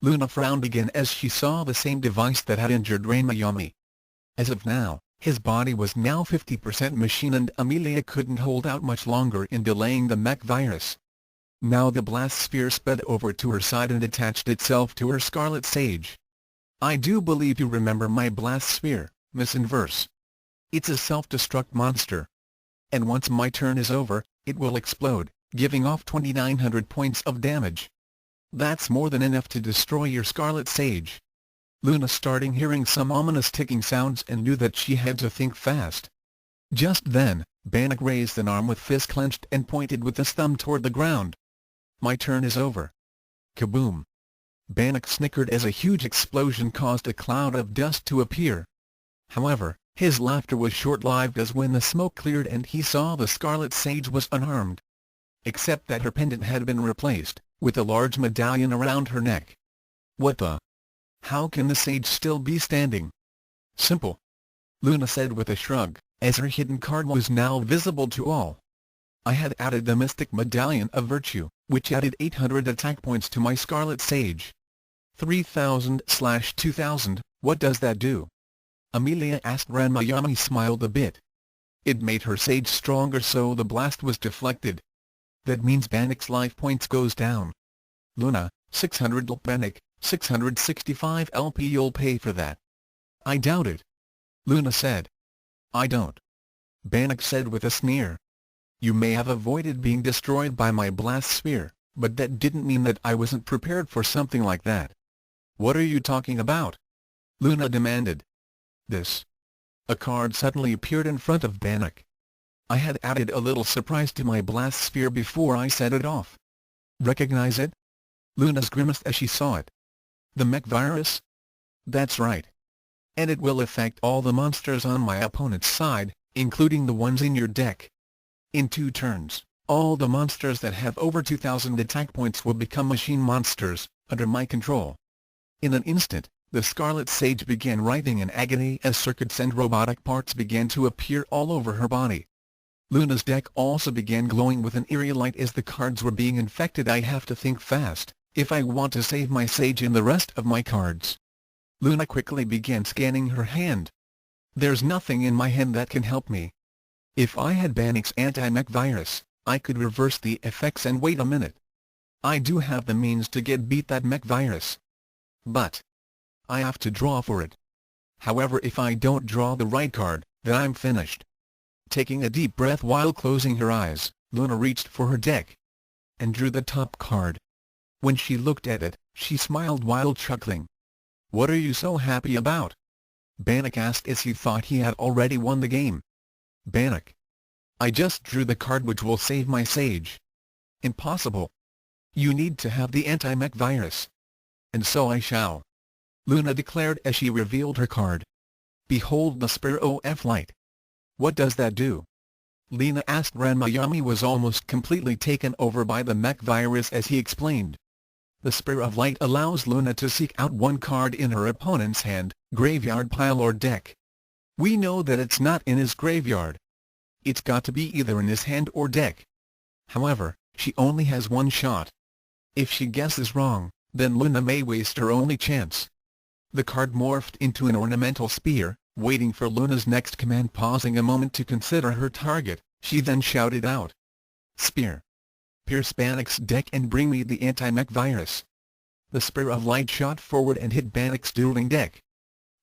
Luna frowned again as she saw the same device that had injured Ranma Yami. As of now, his body was now 50% machine, and Amelia couldn't hold out much longer in delaying the mech virus. Now the Blast Sphere sped over to her side and attached itself to her Scarlet Sage. I do believe you remember my Blast Sphere, Miss Inverse. It's a self-destruct monster. And once my turn is over, it will explode, giving off 2,900 points of damage. That's more than enough to destroy your Scarlet Sage. Luna started hearing some ominous ticking sounds and knew that she had to think fast. Just then, Bannock raised an arm with fist clenched and pointed with his thumb toward the ground. My turn is over. Kaboom! Bannock snickered as a huge explosion caused a cloud of dust to appear. However, his laughter was short-lived, as when the smoke cleared and he saw the Scarlet Sage was unharmed. Except that her pendant had been replaced, with a large medallion around her neck. What the? How can the sage still be standing? Simple. Luna said with a shrug, as her hidden card was now visible to all. I had added the Mystic Medallion of Virtue, which added 800 attack points to my Scarlet Sage. 3,000/2,000, what does that do? Amelia asked. Ranma Yami smiled a bit. It made her sage stronger, so the blast was deflected. That means Bannock's life points goes down. Luna, 600 LP. Bannock, 665 LP. You'll pay for that. I doubt it. Luna said. I don't. Bannock said with a sneer. You may have avoided being destroyed by my blast sphere, but that didn't mean that I wasn't prepared for something like that. What are you talking about? Luna demanded. This. A card suddenly appeared in front of Bannock. I had added a little surprise to my blast sphere before I set it off. Recognize it? Luna's grimaced as she saw it. The mech virus? That's right. And it will affect all the monsters on my opponent's side, including the ones in your deck. In 2 turns, all the monsters that have over 2,000 attack points will become machine monsters, under my control. In an instant, the Scarlet Sage began writhing in agony as circuits and robotic parts began to appear all over her body. Luna's deck also began glowing with an eerie light as the cards were being infected. I have to think fast, if I want to save my Sage and the rest of my cards. Luna quickly began scanning her hand. There's nothing in my hand that can help me. If I had Bannock's anti-mech virus, I could reverse the effects and wait a minute. I do have the means to beat that mech virus. But I have to draw for it. However, if I don't draw the right card, then I'm finished. Taking a deep breath while closing her eyes, Luna reached for her deck and drew the top card. When she looked at it, she smiled while chuckling. What are you so happy about? Bannock asked as he thought he had already won the game. Bannock. I just drew the card which will save my Sage. Impossible. You need to have the anti-mech virus. And so I shall. Luna declared as she revealed her card. Behold the Pharoah of Light. What does that do? Lena asked. Ranma Yami was almost completely taken over by the mech virus as he explained. The Pharoah of Light allows Luna to seek out one card in her opponent's hand, graveyard pile or deck. We know that it's not in his graveyard. It's got to be either in his hand or deck. However, she only has one shot. If she guesses wrong, then Luna may waste her only chance. The card morphed into an ornamental spear, waiting for Luna's next command. Pausing a moment to consider her target, she then shouted out. Spear. Pierce Bannock's deck and bring me the anti-mech virus. The Spear of Light shot forward and hit Bannock's dueling deck.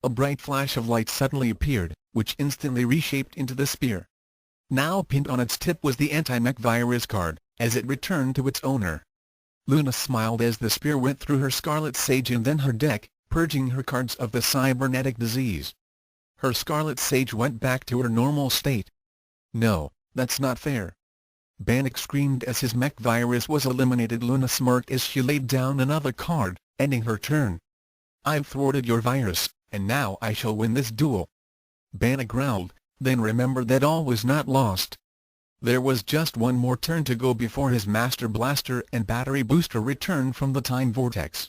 A bright flash of light suddenly appeared, which instantly reshaped into the spear. Now pinned on its tip was the anti-mech virus card, as it returned to its owner. Luna smiled as the spear went through her Scarlet Sage and then her deck, purging her cards of the cybernetic disease. Her Scarlet Sage went back to her normal state. No, that's not fair. Bannock screamed as his mech virus was eliminated. Luna smirked as she laid down another card, ending her turn. I've thwarted your virus, and now I shall win this duel. Bannock growled, then remembered that all was not lost. There was just one more turn to go before his Master Blaster and Battery Booster returned from the Time Vortex.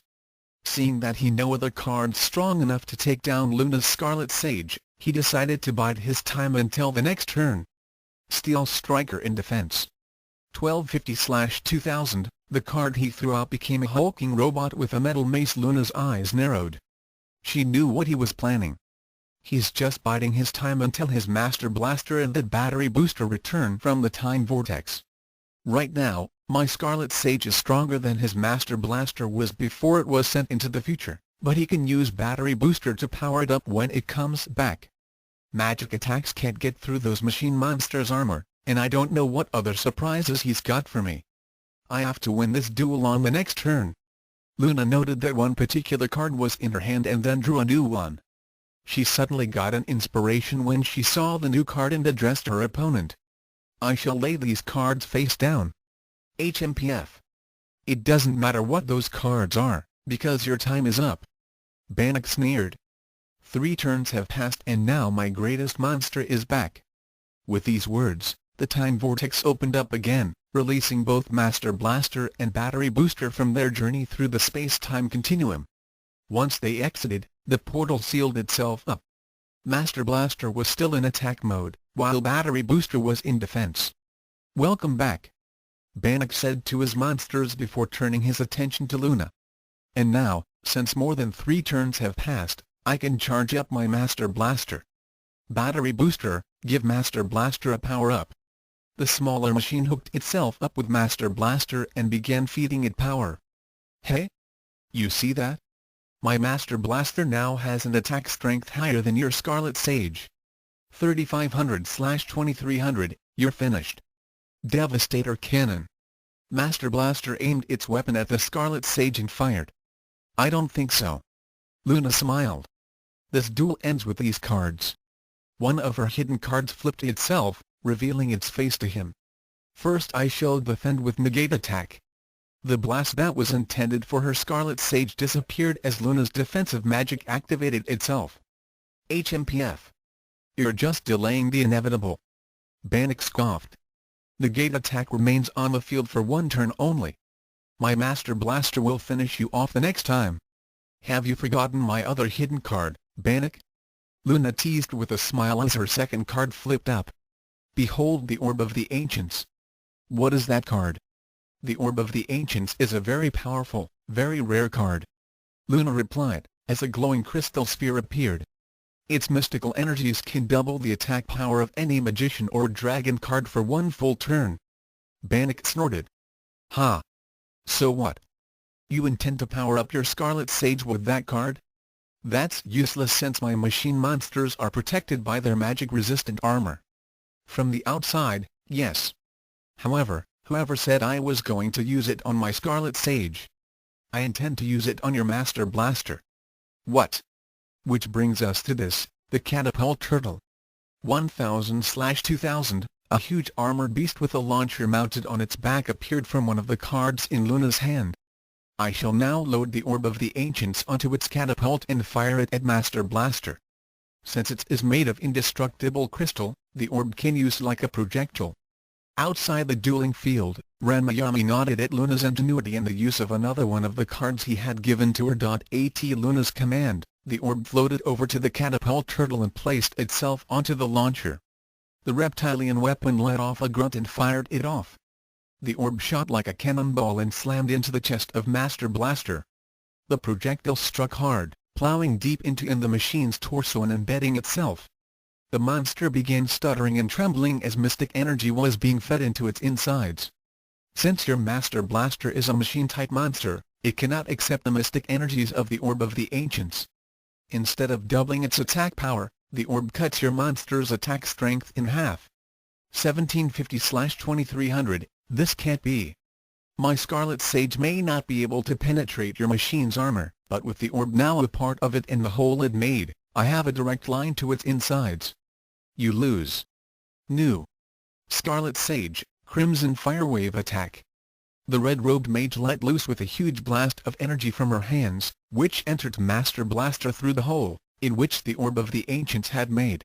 Seeing that he had no other cards strong enough to take down Luna's Scarlet Sage, he decided to bide his time until the next turn. Steel Striker in defense. 1250/2000, the card he threw out became a hulking robot with a metal mace. Luna's eyes narrowed. She knew what he was planning. He's just biding his time until his Master Blaster and the Battery Booster return from the Time Vortex. Right now, my Scarlet Sage is stronger than his Master Blaster was before it was sent into the future, but he can use Battery Booster to power it up when it comes back. Magic attacks can't get through those machine monsters' armor, and I don't know what other surprises he's got for me. I have to win this duel on the next turn. Luna noted that one particular card was in her hand and then drew a new one. She suddenly got an inspiration when she saw the new card and addressed her opponent. I shall lay these cards face down. HMPF. It doesn't matter what those cards are, because your time is up. Bannock sneered. 3 turns have passed and now my greatest monster is back. With these words, the Time Vortex opened up again, releasing both Master Blaster and Battery Booster from their journey through the space-time continuum. Once they exited, the portal sealed itself up. Master Blaster was still in attack mode, while Battery Booster was in defense. Welcome back, Bannock said to his monsters before turning his attention to Luna. And now, since more than 3 turns have passed, I can charge up my Master Blaster. Battery Booster, give Master Blaster a power-up. The smaller machine hooked itself up with Master Blaster and began feeding it power. Hey? You see that? My Master Blaster now has an attack strength higher than your Scarlet Sage. 3500/2300, you're finished. Devastator Cannon. Master Blaster aimed its weapon at the Scarlet Sage and fired. I don't think so. Luna smiled. This duel ends with these cards. One of her hidden cards flipped itself, revealing its face to him. First I showed the Fend with negate attack. The blast that was intended for her Scarlet Sage disappeared as Luna's defensive magic activated itself. HMPF. You're just delaying the inevitable. Bannock scoffed. Negate attack remains on the field for one turn only. My Master Blaster will finish you off the next time. Have you forgotten my other hidden card, Bannock? Luna teased with a smile as her second card flipped up. Behold the Orb of the Ancients. What is that card? The Orb of the Ancients is a very powerful, very rare card. Luna replied, as a glowing crystal sphere appeared. Its mystical energies can double the attack power of any magician or dragon card for one full turn. Bannock snorted. Ha! So what? You intend to power up your Scarlet Sage with that card? That's useless since my machine monsters are protected by their magic-resistant armor. From the outside, yes. However, whoever said I was going to use it on my Scarlet Sage? I intend to use it on your Master Blaster. What? Which brings us to this, the Catapult Turtle. 1000/2000, a huge armored beast with a launcher mounted on its back appeared from one of the cards in Luna's hand. I shall now load the Orb of the Ancients onto its catapult and fire it at Master Blaster. Since it is made of indestructible crystal, the orb can use like a projectile. Outside the dueling field, Ranma nodded at Luna's ingenuity and the use of another one of the cards he had given to her. At Luna's command, the orb floated over to the catapult turtle and placed itself onto the launcher. The reptilian weapon let off a grunt and fired it off. The orb shot like a cannonball and slammed into the chest of Master Blaster. The projectile struck hard, plowing deep into the machine's torso and embedding itself. The monster began stuttering and trembling as mystic energy was being fed into its insides. Since your Master Blaster is a machine-type monster, it cannot accept the mystic energies of the Orb of the Ancients. Instead of doubling its attack power, the orb cuts your monster's attack strength in half. 1750/2300, this can't be. My Scarlet Sage may not be able to penetrate your machine's armor, but with the orb now a part of it and the hole it made, I have a direct line to its insides. You lose. New Scarlet Sage, Crimson Firewave attack. The red-robed mage let loose with a huge blast of energy from her hands, which entered Master Blaster through the hole, in which the Orb of the Ancients had made.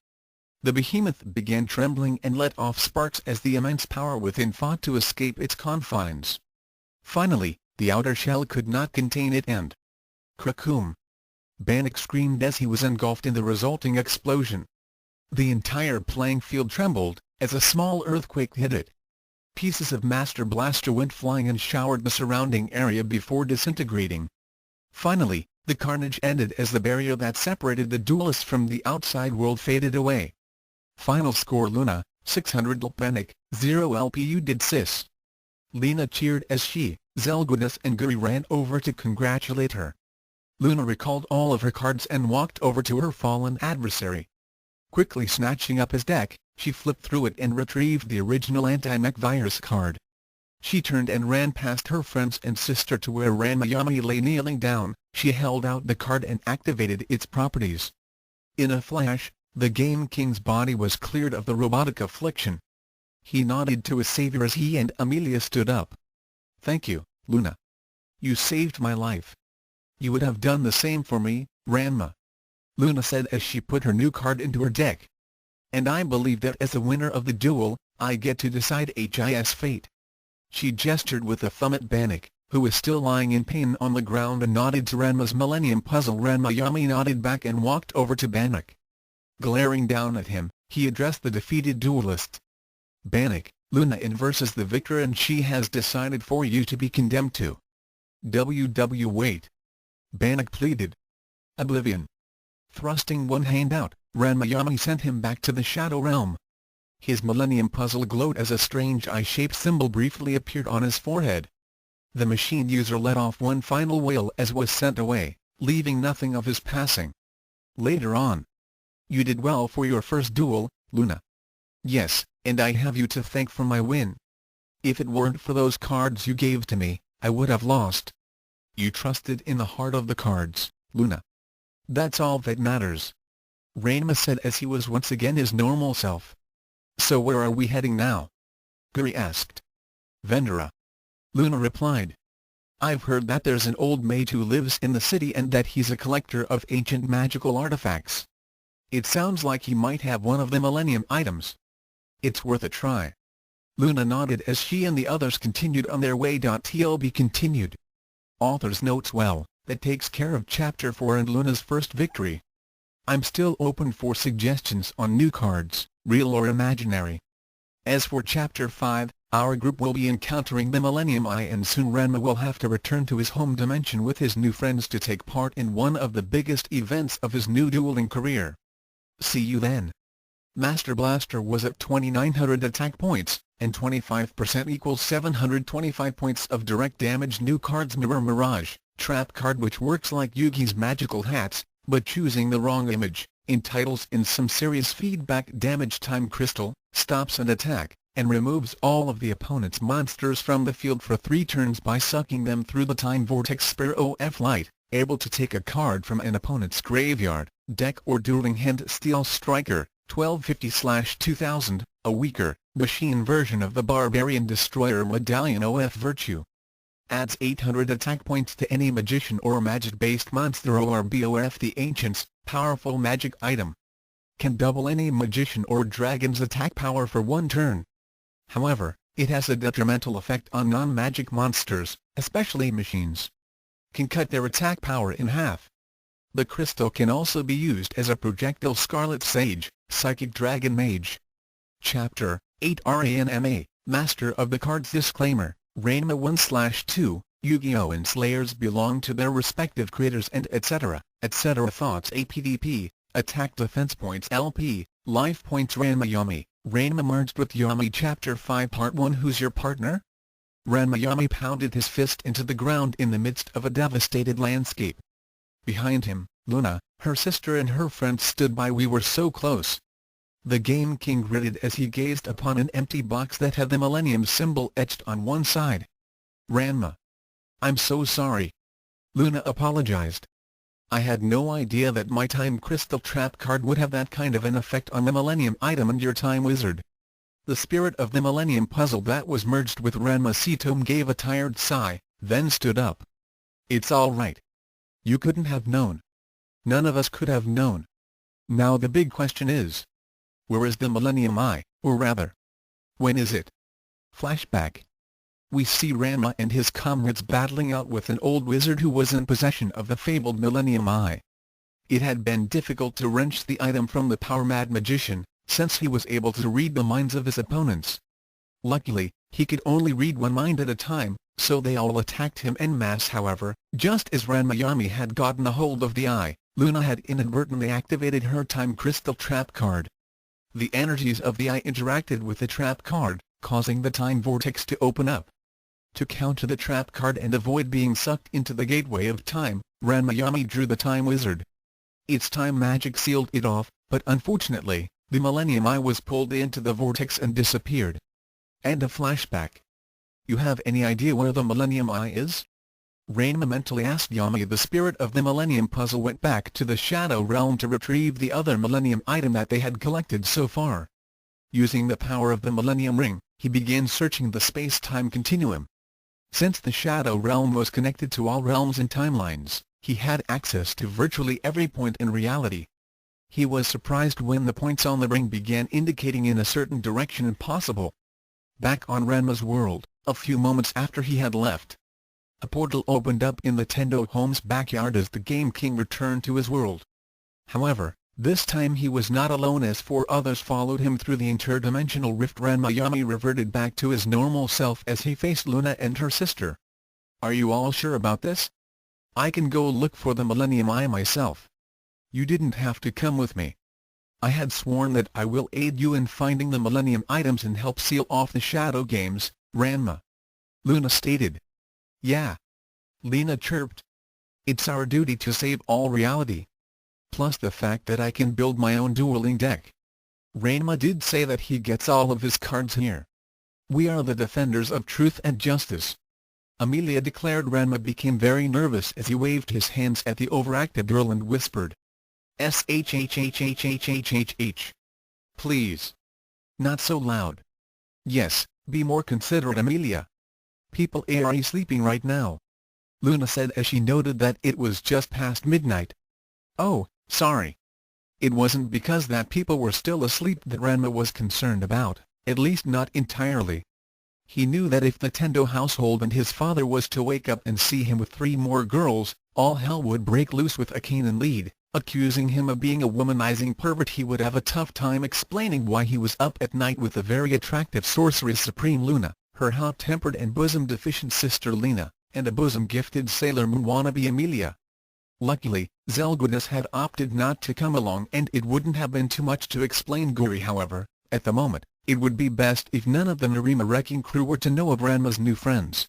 The behemoth began trembling and let off sparks as the immense power within fought to escape its confines. Finally, the outer shell could not contain it and "Krakoom!" Bannock screamed as he was engulfed in the resulting explosion. The entire playing field trembled, as a small earthquake hit it. Pieces of Master Blaster went flying and showered the surrounding area before disintegrating. Finally, the carnage ended as the barrier that separated the duelists from the outside world faded away. Final score: Luna, 600 LP, Bannock, 0 LP. You did sis. Lena cheered as she, Zelgudis and Guri ran over to congratulate her. Luna recalled all of her cards and walked over to her fallen adversary. Quickly snatching up his deck, she flipped through it and retrieved the original anti-mech virus card. She turned and ran past her friends and sister to where Ranma lay kneeling down. She held out the card and activated its properties. In a flash, the Game King's body was cleared of the robotic affliction. He nodded to his savior as he and Amelia stood up. "Thank you, Luna. You saved my life." "You would have done the same for me, Ranma," Luna said as she put her new card into her deck. "And I believe that as the winner of the duel, I get to decide HIS fate." She gestured with a thumb at Bannock, who was still lying in pain on the ground, and nodded to Ranma's Millennium Puzzle. Ranma nodded back and walked over to Bannock. Glaring down at him, he addressed the defeated duelists. "Bannock, Luna in versus the victor, and she has decided for you to be condemned to wait." Bannock pleaded. "Oblivion." Thrusting one hand out, Ranma sent him back to the Shadow Realm. His Millennium Puzzle glowed as a strange eye-shaped symbol briefly appeared on his forehead. The machine user let off one final wail as was sent away, leaving nothing of his passing. Later on. You did well for your first duel, Luna. Yes, and I have you to thank for my win. If it weren't for those cards you gave to me, I would have lost. You trusted in the heart of the cards, Luna. That's all that matters. Ranma said as he was once again his normal self. So where are we heading now? Guri asked. Vendera. Luna replied. I've heard that there's an old mage who lives in the city and that he's a collector of ancient magical artifacts. It sounds like he might have one of the Millennium items. It's worth a try. Luna nodded as she and the others continued on their way. TLB continued. Author's notes. Well, that takes care of Chapter 4 and Luna's first victory. I'm still open for suggestions on new cards, real or imaginary. As for Chapter 5, our group will be encountering the Millennium Eye and soon Ranma will have to return to his home dimension with his new friends to take part in one of the biggest events of his new dueling career. See you then. Master Blaster was at 2900 attack points, and 25% equals 725 points of direct damage. New cards: Mirror Mirage, Trap card which works like Yugi's magical hats, but choosing the wrong image, entitles in some serious feedback damage. Time Crystal, stops an attack, and removes all of the opponent's monsters from the field for 3 turns by sucking them through the time vortex. Pharoah of Light, able to take a card from an opponent's graveyard, deck or dueling hand. Steel Striker, 1250/2000, a weaker, machine version of the Barbarian Destroyer Medallion of Virtue. Adds 800 attack points to any magician or magic-based monster or BOF. The Ancients, powerful magic item. Can double any magician or dragon's attack power for 1 turn. However, it has a detrimental effect on non-magic monsters, especially machines. Can cut their attack power in half. The crystal can also be used as a projectile. Scarlet Sage, Psychic Dragon Mage. Chapter 8 Ranma, Master of the Cards. Disclaimer: Ranma 1/2, Yu-Gi-Oh! And Slayers belong to their respective creators and etc. Thoughts: APDP, Attack Defense Points LP, Life Points. Ranma Yami, Ranma merged with Yami. Chapter 5 Part 1 Who's your partner? Ranma Yami pounded his fist into the ground in the midst of a devastated landscape. Behind him, Luna, her sister and her friend stood by. We were so close. The Game King gritted as he gazed upon an empty box that had the Millennium symbol etched on one side. Ranma. I'm so sorry. Luna apologized. I had no idea that my Time Crystal Trap card would have that kind of an effect on the Millennium item and your Time Wizard. The spirit of the Millennium Puzzle that was merged with Ranma Sitome gave a tired sigh, then stood up. It's all right. You couldn't have known. None of us could have known. Now the big question is, where is the Millennium Eye, or rather, when is it? Flashback. We see Ranma and his comrades battling out with an old wizard who was in possession of the fabled Millennium Eye. It had been difficult to wrench the item from the power-mad magician, since he was able to read the minds of his opponents. Luckily, he could only read one mind at a time, so they all attacked him en masse. However, just as Ranma Yami had gotten a hold of the eye, Luna had inadvertently activated her Time Crystal Trap card. The energies of the eye interacted with the trap card, causing the time vortex to open up. To counter the trap card and avoid being sucked into the gateway of time, Ranma Yami drew the Time Wizard. Its time magic sealed it off, but unfortunately, the Millennium Eye was pulled into the vortex and disappeared. End of flashback. You have any idea where the Millennium Eye is? Ranma mentally asked Yami. The spirit of the Millennium Puzzle went back to the Shadow Realm to retrieve the other Millennium item that they had collected so far. Using the power of the Millennium Ring, he began searching the space-time continuum. Since the Shadow Realm was connected to all realms and timelines, he had access to virtually every point in reality. He was surprised when the points on the ring began indicating in a certain direction impossible. Back on Ranma's world, a few moments after he had left, a portal opened up in the Tendo home's backyard as the Game King returned to his world. However, this time he was not alone as 4 others followed him through the interdimensional rift. Ranma Yami reverted back to his normal self as he faced Luna and her sister. Are you all sure about this? I can go look for the Millennium Eye myself. You didn't have to come with me. I had sworn that I will aid you in finding the Millennium items and help seal off the Shadow Games, Ranma. Luna stated. Yeah. Lena chirped. It's our duty to save all reality. Plus the fact that I can build my own dueling deck. Ranma did say that he gets all of his cards here. We are the defenders of truth and justice. Amelia declared. Ranma became very nervous as he waved his hands at the overactive girl and whispered. Shhhhhhhh. Please. Not so loud. Yes, be more considerate, Amelia. People are sleeping right now. Luna said as she noted that it was just past midnight. Oh, sorry. It wasn't because that people were still asleep that Ranma was concerned about, at least not entirely. He knew that if the Tendo household and his father was to wake up and see him with 3 more girls, all hell would break loose with Akane and lead, accusing him of being a womanizing pervert. He would have a tough time explaining why he was up at night with the very attractive Sorceress Supreme Luna, her hot-tempered and bosom-deficient sister Lena, and a bosom-gifted Sailor Moon wannabe Amelia. Luckily, Zelgudis had opted not to come along, and it wouldn't have been too much to explain Guri. However, at the moment, it would be best if none of the Narima wrecking crew were to know of Ranma's new friends.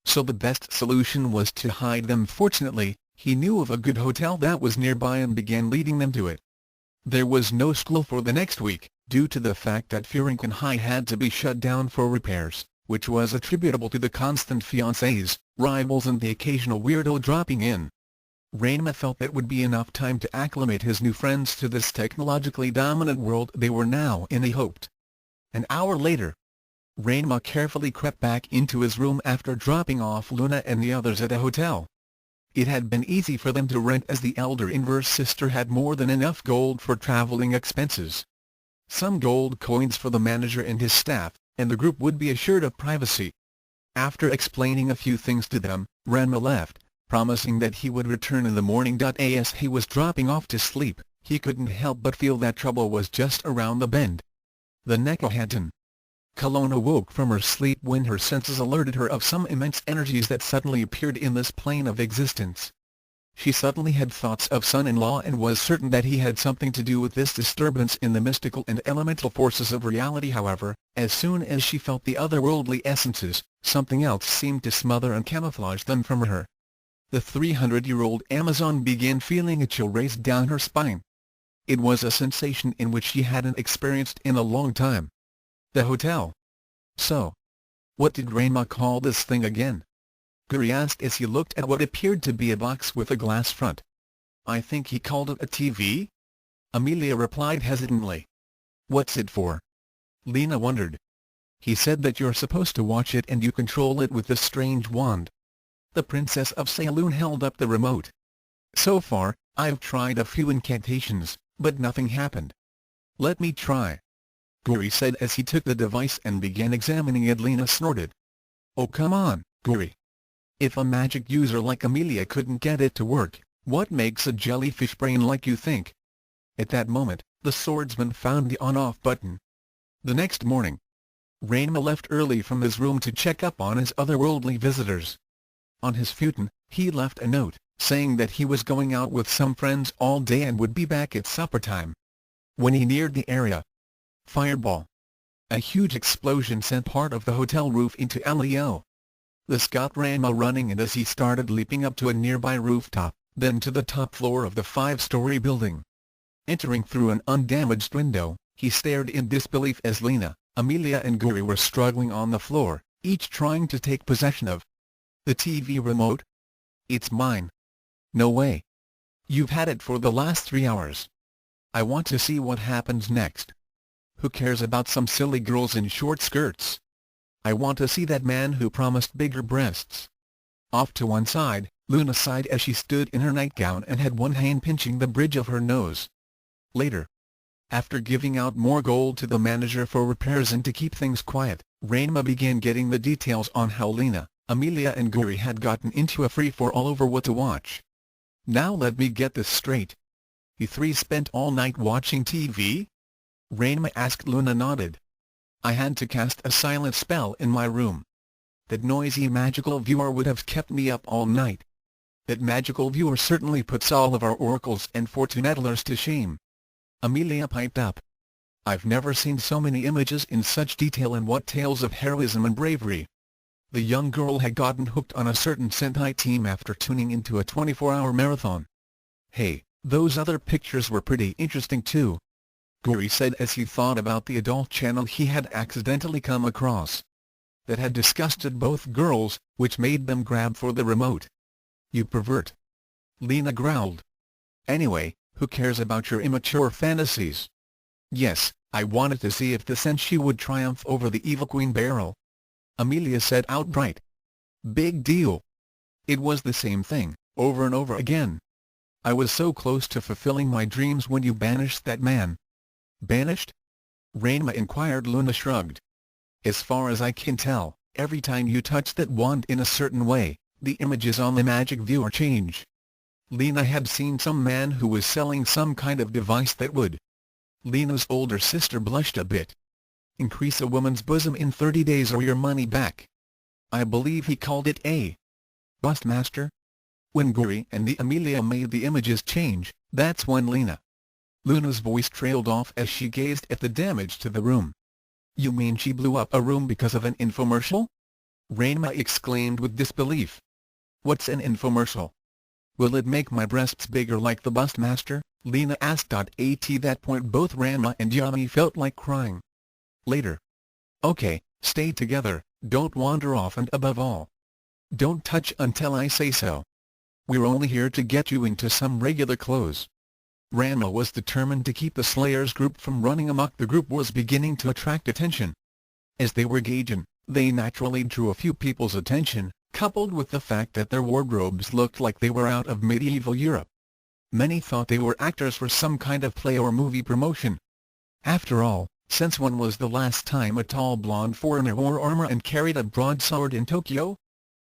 So the best solution was to hide them. Fortunately, he knew of a good hotel that was nearby and began leading them to it. There was no school for the next week, due to the fact that Furinkan High had to be shut down for repairs, which was attributable to the constant fiancés, rivals and the occasional weirdo dropping in. Ranma felt that would be enough time to acclimate his new friends to this technologically dominant world they were now in. He hoped. An hour later, Ranma carefully crept back into his room after dropping off Luna and the others at a hotel. It had been easy for them to rent as the elder inverse sister had more than enough gold for traveling expenses. Some gold coins for the manager and his staff, and the group would be assured of privacy. After explaining a few things to them, Ranma left, promising that he would return in the morning. As he was dropping off to sleep, he couldn't help but feel that trouble was just around the bend. The Nekohatan. Kalona awoke from her sleep when her senses alerted her of some immense energies that suddenly appeared in this plane of existence. She suddenly had thoughts of son-in-law and was certain that he had something to do with this disturbance in the mystical and elemental forces of reality. However, as soon as she felt the otherworldly essences, something else seemed to smother and camouflage them from her. The 300-year-old Amazon began feeling a chill race down her spine. It was a sensation in which she hadn't experienced in a long time. The hotel. So, what did Ranma call this thing again? Guri asked as he looked at what appeared to be a box with a glass front. I think he called it a TV? Amelia replied hesitantly. What's it for? Lena wondered. He said that you're supposed to watch it and you control it with this strange wand. The Princess of Saloon held up the remote. So far, I've tried a few incantations, but nothing happened. Let me try. Guri said as he took the device and began examining it. Lena snorted. Oh come on, Guri. If a magic user like Amelia couldn't get it to work, what makes a jellyfish brain like you think? At that moment, the swordsman found the on-off button. The next morning, Ranma left early from his room to check up on his otherworldly visitors. On his futon, he left a note, saying that he was going out with some friends all day and would be back at supper time. When he neared the area, fireball! A huge explosion sent part of the hotel roof into LEO. This got Ranma running, and as he started leaping up to a nearby rooftop, then to the top floor of the 5-story building. Entering through an undamaged window, he stared in disbelief as Lena, Amelia and Guri were struggling on the floor, each trying to take possession of the TV remote. It's mine. No way. You've had it for the last 3 hours. I want to see what happens next. Who cares about some silly girls in short skirts? I want to see that man who promised bigger breasts. Off to one side, Luna sighed as she stood in her nightgown and had one hand pinching the bridge of her nose. Later, after giving out more gold to the manager for repairs and to keep things quiet, Ranma began getting the details on how Lena, Amelia and Guri had gotten into a free-for-all over what to watch. Now let me get this straight. You 3 spent all night watching TV? Ranma asked. Luna nodded. I had to cast a silent spell in my room. That noisy magical viewer would have kept me up all night. That magical viewer certainly puts all of our oracles and fortune tellers to shame. Amelia piped up. "I've never seen so many images in such detail, and what tales of heroism and bravery." The young girl had gotten hooked on a certain Sentai team after tuning into a 24-hour marathon. "Hey, those other pictures were pretty interesting too," Guri said as he thought about the adult channel he had accidentally come across. That had disgusted both girls, which made them grab for the remote. "You pervert," Lena growled. "Anyway, who cares about your immature fantasies?" "Yes, I wanted to see if the senshi would triumph over the evil Queen Beryl," Amelia said outright. "Big deal. It was the same thing, over and over again. I was so close to fulfilling my dreams when you banished that man." "Banished?" Ranma inquired. Luna shrugged. "As far as I can tell, every time you touch that wand in a certain way, the images on the magic viewer change." Lena had seen some man who was selling some kind of device that would. Lena's older sister blushed a bit. "Increase a woman's bosom in 30 days or your money back. I believe he called it a Bustmaster." When Guri and the Amelia made the images change, that's when Luna's voice trailed off as she gazed at the damage to the room. "You mean she blew up a room because of an infomercial?" Ranma exclaimed with disbelief. "What's an infomercial?" "Will it make my breasts bigger like the Bustmaster?" Lena asked. At that point both Ranma and Yami felt like crying. Later. "Okay, stay together, don't wander off, and above all, don't touch until I say so. We're only here to get you into some regular clothes." Ranma was determined to keep the Slayers group from running amok. The group was beginning to attract attention. As they were gauging, they naturally drew a few people's attention, coupled with the fact that their wardrobes looked like they were out of medieval Europe. Many thought they were actors for some kind of play or movie promotion. After all, since when was the last time a tall blonde foreigner wore armor and carried a broadsword in Tokyo?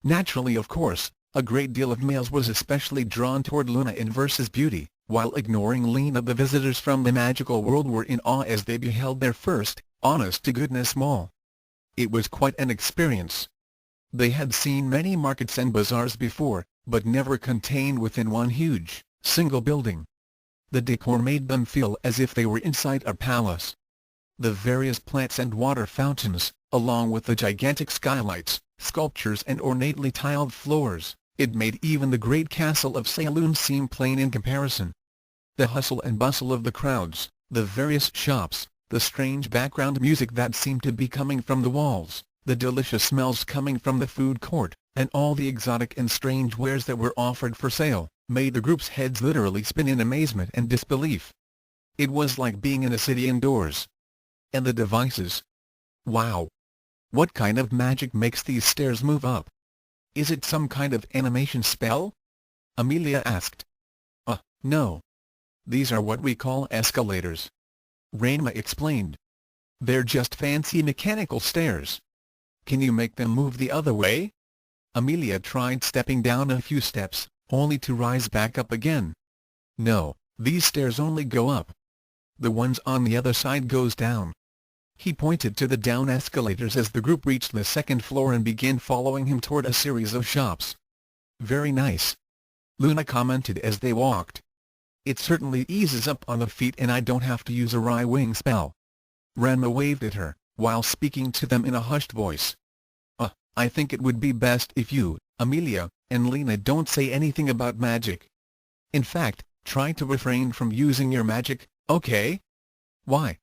Naturally, of course, a great deal of males was especially drawn toward Luna in versus beauty, while ignoring Lena. The visitors from the magical world were in awe as they beheld their first, honest-to-goodness mall. It was quite an experience. They had seen many markets and bazaars before, but never contained within one huge, single building. The decor made them feel as if they were inside a palace. The various plants and water fountains, along with the gigantic skylights, sculptures and ornately tiled floors, it made even the great castle of Saloon seem plain in comparison. The hustle and bustle of the crowds, the various shops, the strange background music that seemed to be coming from the walls, the delicious smells coming from the food court, and all the exotic and strange wares that were offered for sale, made the group's heads literally spin in amazement and disbelief. It was like being in a city indoors. And the devices. Wow! What kind of magic makes these stairs move up? Is it some kind of animation spell? Amelia asked. No. These are what we call escalators. Ranma explained. They're just fancy mechanical stairs. Can you make them move the other way? Amelia tried stepping down a few steps, only to rise back up again. No, these stairs only go up. The ones on the other side goes down. He pointed to the down escalators as the group reached the second floor and began following him toward a series of shops. Very nice, Luna commented as they walked. It certainly eases up on the feet and I don't have to use a wing spell. Ranma waved at her, while speaking to them in a hushed voice. I think it would be best if you, Amelia, and Lena don't say anything about magic. In fact, try to refrain from using your magic, okay? Why?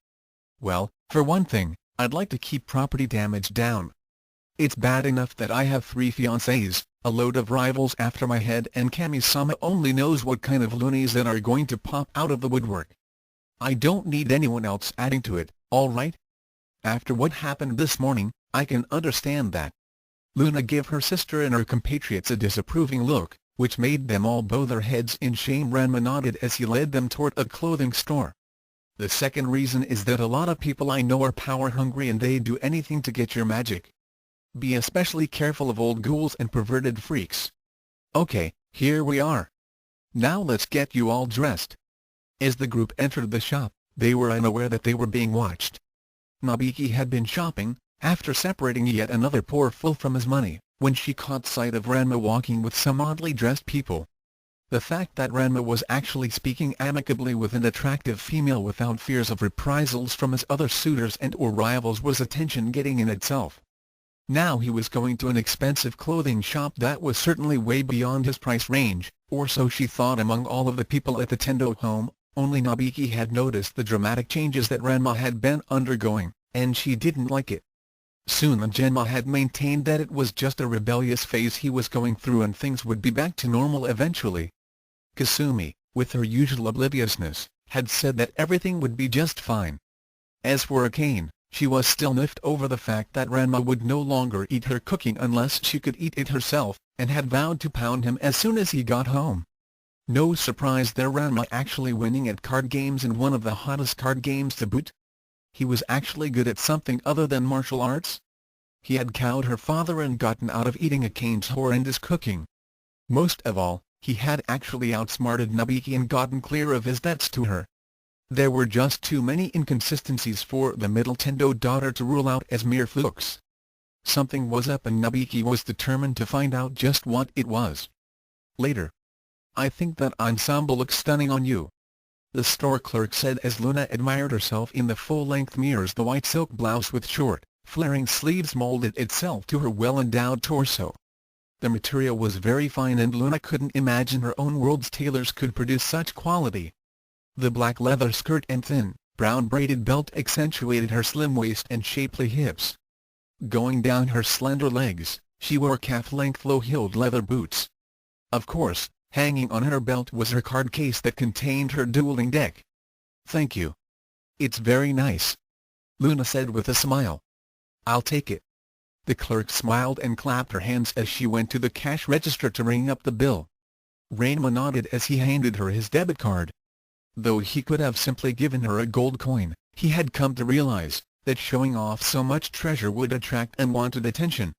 Well, for one thing, I'd like to keep property damage down. It's bad enough that I have 3 fiancés, a load of rivals after my head, and Kami-sama only knows what kind of loonies that are going to pop out of the woodwork. I don't need anyone else adding to it, all right? After what happened this morning, I can understand that. Luna gave her sister and her compatriots a disapproving look, which made them all bow their heads in shame. Ranma nodded as he led them toward a clothing store. The second reason is that a lot of people I know are power-hungry and they'd do anything to get your magic. Be especially careful of old ghouls and perverted freaks. Okay, here we are. Now let's get you all dressed. As the group entered the shop, they were unaware that they were being watched. Nobiki had been shopping, after separating yet another poor fool from his money, when she caught sight of Ranma walking with some oddly dressed people. The fact that Ranma was actually speaking amicably with an attractive female without fears of reprisals from his other suitors and or rivals was attention-getting in itself. Now he was going to an expensive clothing shop that was certainly way beyond his price range, or so she thought. Among all of the people at the Tendo home, only Nobiki had noticed the dramatic changes that Ranma had been undergoing, and she didn't like it. Soon Genma had maintained that it was just a rebellious phase he was going through and things would be back to normal eventually. Kasumi, with her usual obliviousness, had said that everything would be just fine. As for Akane, she was still miffed over the fact that Ranma would no longer eat her cooking unless she could eat it herself, and had vowed to pound him as soon as he got home. No surprise there, Ranma actually winning at card games in one of the hottest card games to boot. He was actually good at something other than martial arts. He had cowed her father and gotten out of eating Akane's horrendous cooking. Most of all, he had actually outsmarted Nobiki and gotten clear of his debts to her. There were just too many inconsistencies for the middle Tendo daughter to rule out as mere flukes. Something was up and Nobiki was determined to find out just what it was. Later. "I think that ensemble looks stunning on you," the store clerk said as Luna admired herself in the full-length mirrors. The white silk blouse with short, flaring sleeves molded itself to her well-endowed torso. The material was very fine and Luna couldn't imagine her own world's tailors could produce such quality. The black leather skirt and thin, brown braided belt accentuated her slim waist and shapely hips. Going down her slender legs, she wore calf-length low-heeled leather boots. Of course, hanging on her belt was her card case that contained her dueling deck. "Thank you. It's very nice," Luna said with a smile. "I'll take it." The clerk smiled and clapped her hands as she went to the cash register to ring up the bill. Ranma nodded as he handed her his debit card. Though he could have simply given her a gold coin, he had come to realize that showing off so much treasure would attract unwanted attention.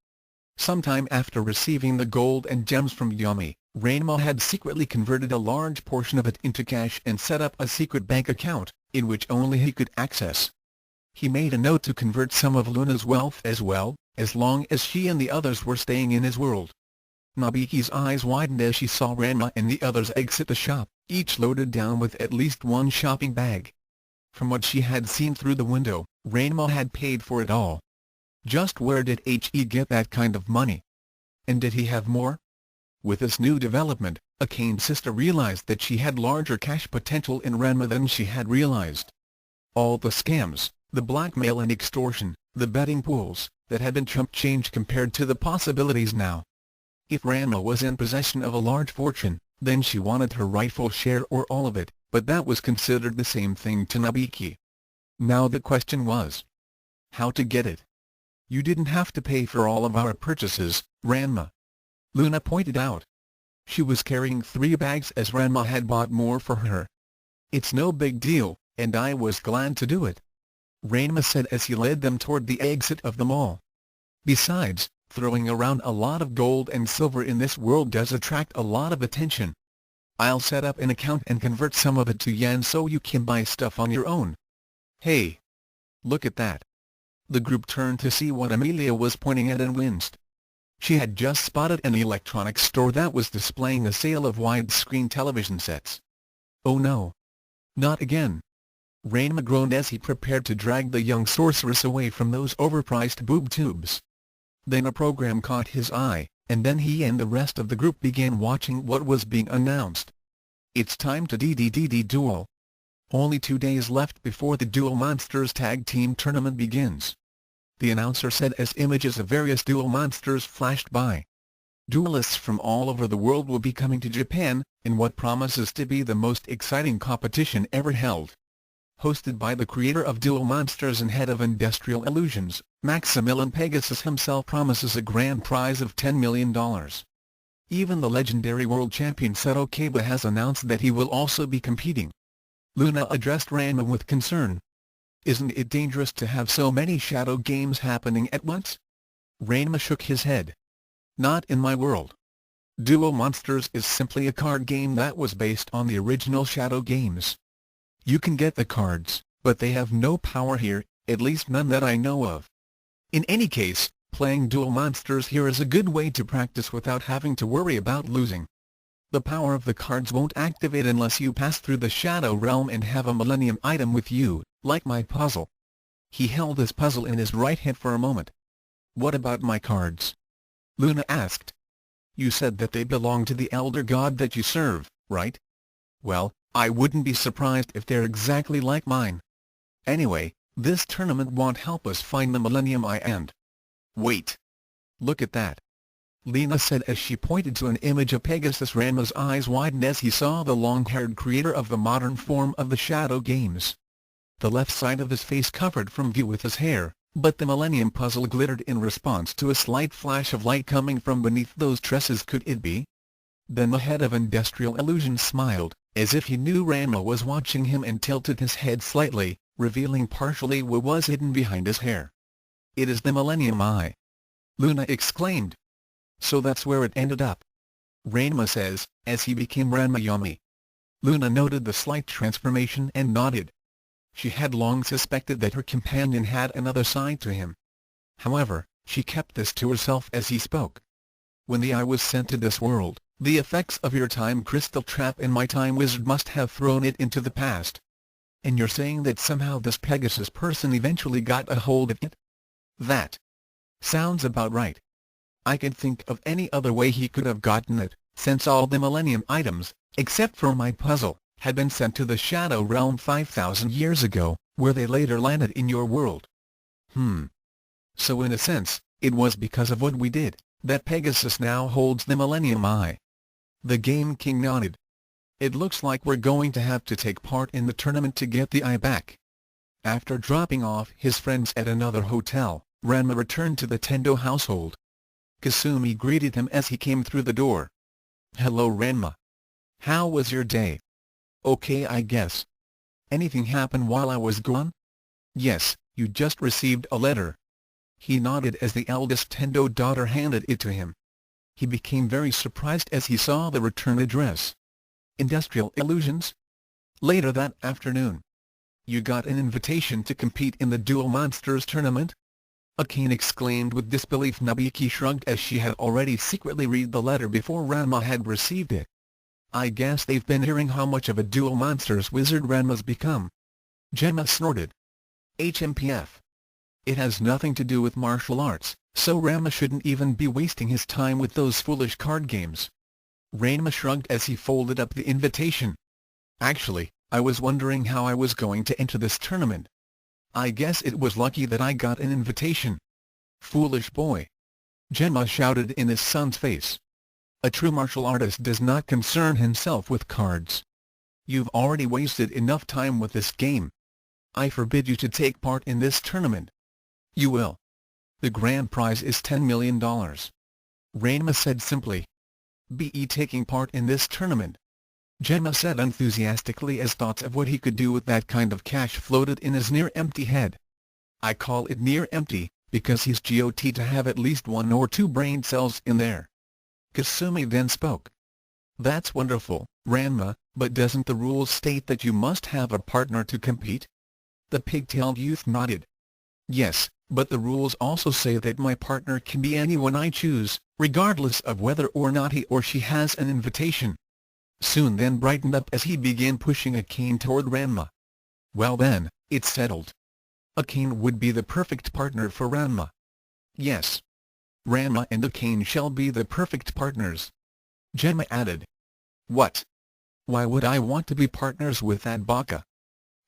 Sometime after receiving the gold and gems from Yami, Ranma had secretly converted a large portion of it into cash and set up a secret bank account, in which only he could access. He made a note to convert some of Luna's wealth as well, as long as she and the others were staying in his world. Nobiki's eyes widened as she saw Ranma and the others exit the shop, each loaded down with at least one shopping bag. From what she had seen through the window, Ranma had paid for it all. Just where did he get that kind of money? And did he have more? With this new development, Akane's sister realized that she had larger cash potential in Ranma than she had realized. All the scams, the blackmail and extortion, the betting pools, that had been chump change compared to the possibilities now. If Ranma was in possession of a large fortune, then she wanted her rightful share or all of it, but that was considered the same thing to Nobiki. Now the question was, how to get it? "You didn't have to pay for all of our purchases, Ranma," Luna pointed out. She was carrying 3 bags as Ranma had bought more for her. "It's no big deal, and I was glad to do it," Ranma said as he led them toward the exit of the mall. "Besides, throwing around a lot of gold and silver in this world does attract a lot of attention. I'll set up an account and convert some of it to yen so you can buy stuff on your own." "Hey! Look at that!" The group turned to see what Amelia was pointing at and winced. She had just spotted an electronics store that was displaying a sale of widescreen television sets. "Oh no! Not again!" Ranma groaned as he prepared to drag the young sorceress away from those overpriced boob tubes. Then a program caught his eye, and then he and the rest of the group began watching what was being announced. "It's time to duel. Only 2 days left before the Duel Monsters Tag Team Tournament begins," the announcer said as images of various duel monsters flashed by. Duelists from all over the world will be coming to Japan, in what promises to be the most exciting competition ever held. Hosted by the creator of Duel Monsters and head of Industrial Illusions, Maximilian Pegasus himself, promises a grand prize of $10 million. Even the legendary world champion Seto Kaiba has announced that he will also be competing. Luna addressed Ranma with concern. "Isn't it dangerous to have so many shadow games happening at once?" Ranma shook his head. "Not in my world. Duel Monsters is simply a card game that was based on the original shadow games. You can get the cards, but they have no power here, at least none that I know of. In any case, playing Duel Monsters here is a good way to practice without having to worry about losing." The power of the cards won't activate unless you pass through the Shadow Realm and have a Millennium item with you, like my puzzle. He held his puzzle in his right hand for a moment. What about my cards? Luna asked. You said that they belong to the Elder God that you serve, right? Well, I wouldn't be surprised if they're exactly like mine. Anyway, this tournament won't help us find the Millennium Eye and... Wait! Look at that! Lena said as she pointed to an image of Pegasus. Ranma's eyes widened as he saw the long-haired creator of the modern form of the Shadow Games. The left side of his face covered from view with his hair, but the Millennium Puzzle glittered in response to a slight flash of light coming from beneath those tresses. Could it be? Then the head of Industrial Illusion smiled, as if he knew Ranma was watching him, and tilted his head slightly, revealing partially what was hidden behind his hair. It is the Millennium Eye! Luna exclaimed. So that's where it ended up. Ranma says, as he became Ranma Yami. Luna noted the slight transformation and nodded. She had long suspected that her companion had another side to him. However, she kept this to herself as he spoke. When the eye was sent to this world, the effects of your time crystal trap and my time wizard must have thrown it into the past. And you're saying that somehow this Pegasus person eventually got a hold of it? That sounds about right. I can't think of any other way he could have gotten it, since all the Millennium items, except for my puzzle, had been sent to the Shadow Realm 5,000 years ago, where they later landed in your world. So in a sense, it was because of what we did, that Pegasus now holds the Millennium Eye. The Game King nodded. It looks like we're going to have to take part in the tournament to get the eye back. After dropping off his friends at another hotel, Ranma returned to the Tendo household. Kasumi greeted him as he came through the door. Hello Ranma. How was your day? Okay I guess. Anything happen while I was gone? Yes, you just received a letter. He nodded as the eldest Tendo daughter handed it to him. He became very surprised as he saw the return address. Industrial Illusions? Later that afternoon. You got an invitation to compete in the Duel Monsters tournament? Akane exclaimed with disbelief. Nobuyuki shrugged as she had already secretly read the letter before Ranma had received it. I guess they've been hearing how much of a Duel Monsters wizard Ranma's become. Gemma snorted. HMPF. It has nothing to do with martial arts, so Ranma shouldn't even be wasting his time with those foolish card games. Ranma shrugged as he folded up the invitation. Actually, I was wondering how I was going to enter this tournament. I guess it was lucky that I got an invitation. Foolish boy. Gemma shouted in his son's face. A true martial artist does not concern himself with cards. You've already wasted enough time with this game. I forbid you to take part in this tournament. You will. The grand prize is $10 million. Ranma said simply. Be taking part in this tournament. Gemma said enthusiastically as thoughts of what he could do with that kind of cash floated in his near-empty head. I call it near-empty, because he's got to have at least 1 or 2 brain cells in there. Kasumi then spoke. That's wonderful, Ranma, but doesn't the rules state that you must have a partner to compete? The pigtailed youth nodded. Yes, but the rules also say that my partner can be anyone I choose, regardless of whether or not he or she has an invitation. Soon then brightened up as he began pushing Akane toward Ranma. Well then, it's settled. Akane would be the perfect partner for Ranma. Yes. Ranma and Akane shall be the perfect partners. Gemma added. What? Why would I want to be partners with that baka?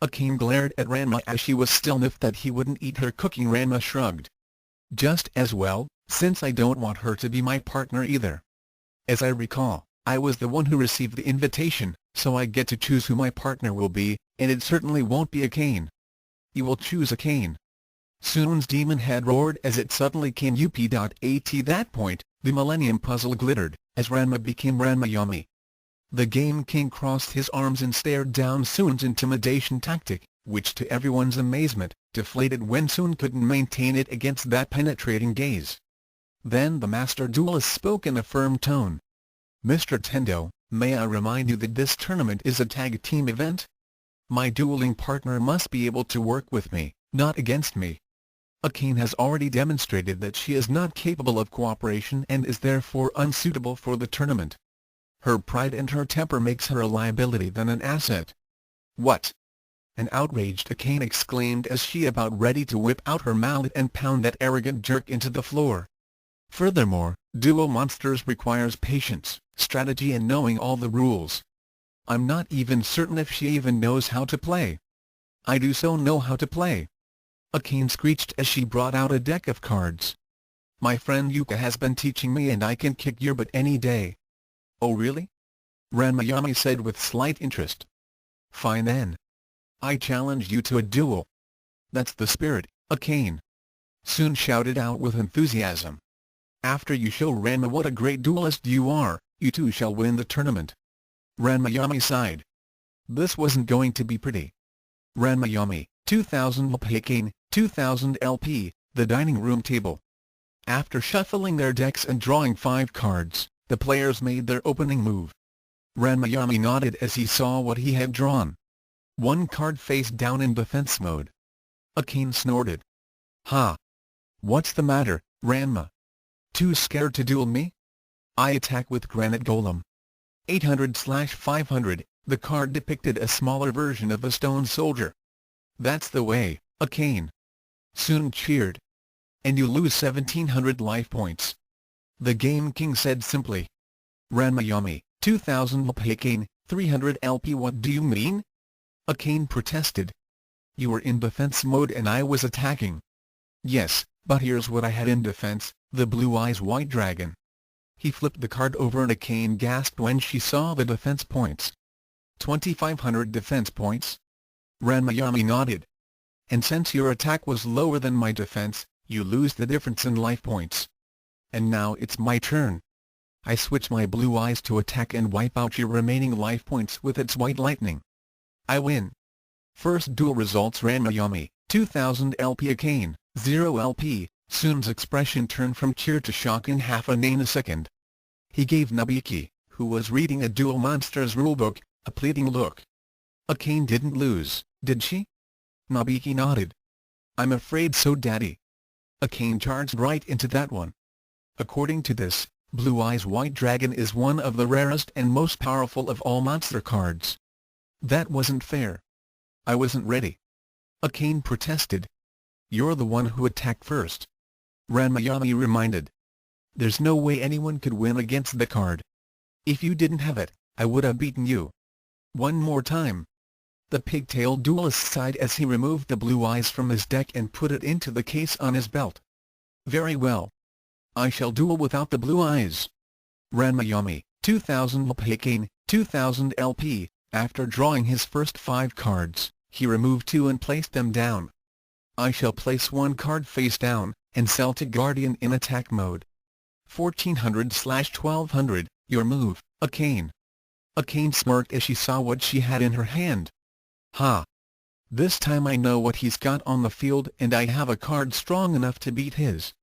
Akane glared at Ranma as she was still miffed that he wouldn't eat her cooking. Ranma shrugged. Just as well, since I don't want her to be my partner either. As I recall, I was the one who received the invitation, so I get to choose who my partner will be, and it certainly won't be Akane. You will choose Akane. Soon's demon head roared as it suddenly came up. At that point, the Millennium Puzzle glittered, as Ranma became Ranma Yami. The Game King crossed his arms and stared down Soon's intimidation tactic, which to everyone's amazement, deflated when Soon couldn't maintain it against that penetrating gaze. Then the Master Duelist spoke in a firm tone. Mr. Tendo, may I remind you that this tournament is a tag team event? My dueling partner must be able to work with me, not against me. Akane has already demonstrated that she is not capable of cooperation and is therefore unsuitable for the tournament. Her pride and her temper makes her a liability than an asset. What? An outraged Akane exclaimed as she about ready to whip out her mallet and pound that arrogant jerk into the floor. Furthermore, duel monsters requires patience, strategy and knowing all the rules. I'm not even certain if she even knows how to play. I do so know how to play. Akane screeched as she brought out a deck of cards. My friend Yuka has been teaching me and I can kick your butt any day. Oh really? Ranma said with slight interest. Fine then. I challenge you to a duel. That's the spirit, Akane soon shouted out with enthusiasm. After you show Ranma what a great duelist you are, you too shall win the tournament. Ranma sighed. This wasn't going to be pretty. Ranma 2000 Akane, 2000 LP, the dining room table. After shuffling their decks and drawing 5 cards, the players made their opening move. Ranma nodded as he saw what he had drawn. 1 card face down in defense mode. Akane snorted. Ha! What's the matter, Ranma? Too scared to duel me? I attack with Granite Golem. 800/500, the card depicted a smaller version of a stone soldier. That's the way, Akane soon cheered. And you lose 1700 life points. The Game King said simply. Ranma 2000 Akane, 300 LP. What do you mean? Akane protested. You were in defense mode and I was attacking. Yes, but here's what I had in defense, the Blue Eyes White Dragon. He flipped the card over and Akane gasped when she saw the defense points. 2500 defense points? Ranma nodded. And since your attack was lower than my defense, you lose the difference in life points. And now it's my turn. I switch my blue eyes to attack and wipe out your remaining life points with its white lightning. I win. First duel results. Ranma 2000 LP Akane, 0 LP. Soon's expression turned from cheer to shock in half a nanosecond. He gave Nabiki, who was reading a duel monster's rulebook, a pleading look. Akane didn't lose, did she? Nabiki nodded. I'm afraid so, Daddy. Akane charged right into that one. According to this, Blue Eyes White Dragon is one of the rarest and most powerful of all monster cards. That wasn't fair. I wasn't ready. Akane protested. You're the one who attacked first. Ranma reminded. There's no way anyone could win against the card. If you didn't have it, I would have beaten you. One more time. The pigtail duelist sighed as he removed the blue eyes from his deck and put it into the case on his belt. Very well. I shall duel without the blue eyes. Ranma 2000 Akane, 2000 LP, after drawing his first 5 cards, he removed 2 and placed them down. I shall place 1 card face down, and Celtic Guardian in attack mode. 1400/1200, your move, Akane. Akane smirked as she saw what she had in her hand. Ha! This time I know what he's got on the field and I have a card strong enough to beat his.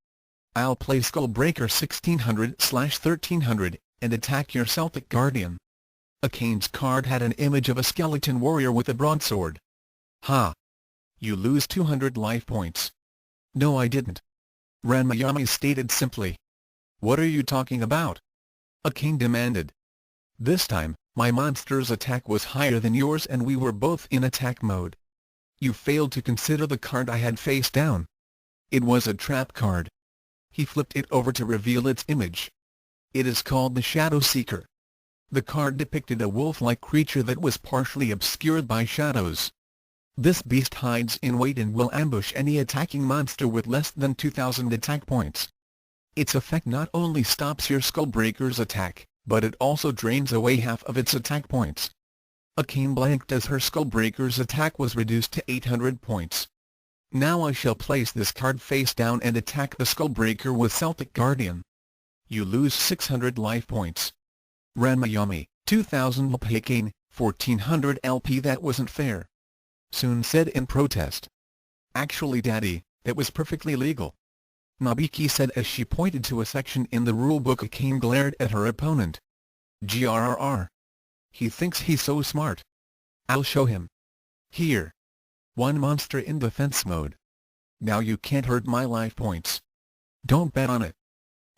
I'll play Skullbreaker 1600/1300, and attack your Celtic Guardian. Akane's card had an image of a skeleton warrior with a broadsword. Ha! You lose 200 life points. No, I didn't. Ranma stated simply. What are you talking about? Akane demanded. This time, my monster's attack was higher than yours and we were both in attack mode. You failed to consider the card I had face down. It was a trap card. He flipped it over to reveal its image. It is called the Shadow Seeker. The card depicted a wolf-like creature that was partially obscured by shadows. This beast hides in wait and will ambush any attacking monster with less than 2000 attack points. Its effect not only stops your Skullbreaker's attack, but it also drains away half of its attack points. Akane blanked as her Skullbreaker's attack was reduced to 800 points. Now I shall place this card face down and attack the Skullbreaker with Celtic Guardian. You lose 600 life points. Ranma 2000 Akane, 1400 LP. That wasn't fair. Soon said in protest. Actually, Daddy, that was perfectly legal. Nabiki said as she pointed to a section in the rulebook. Akane glared at her opponent. Grrr. He thinks he's so smart. I'll show him. Here. 1 monster in defense mode. Now you can't hurt my life points. Don't bet on it.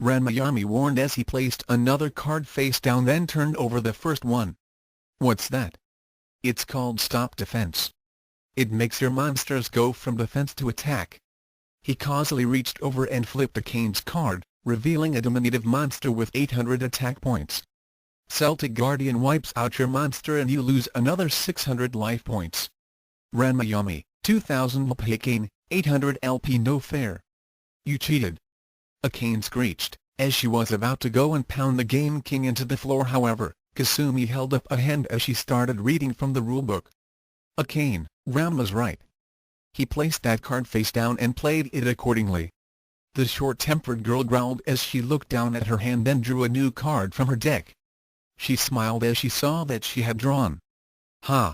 Ranma warned as he placed another card face down, then turned over the first one. What's that? It's called Stop Defense. It makes your monsters go from defense to attack. He causally reached over and flipped Akane's card, revealing a diminutive monster with 800 attack points. Celtic Guardian wipes out your monster and you lose another 600 life points. Ranma, 2000 LP. Akane, 800 LP. No fair. You cheated. Akane screeched, as she was about to go and pound the Game King into the floor. However, Kasumi held up a hand as she started reading from the rulebook. Akane, Ranma's right. He placed that card face down and played it accordingly. The short-tempered girl growled as she looked down at her hand, then drew a new card from her deck. She smiled as she saw that she had drawn. Ha!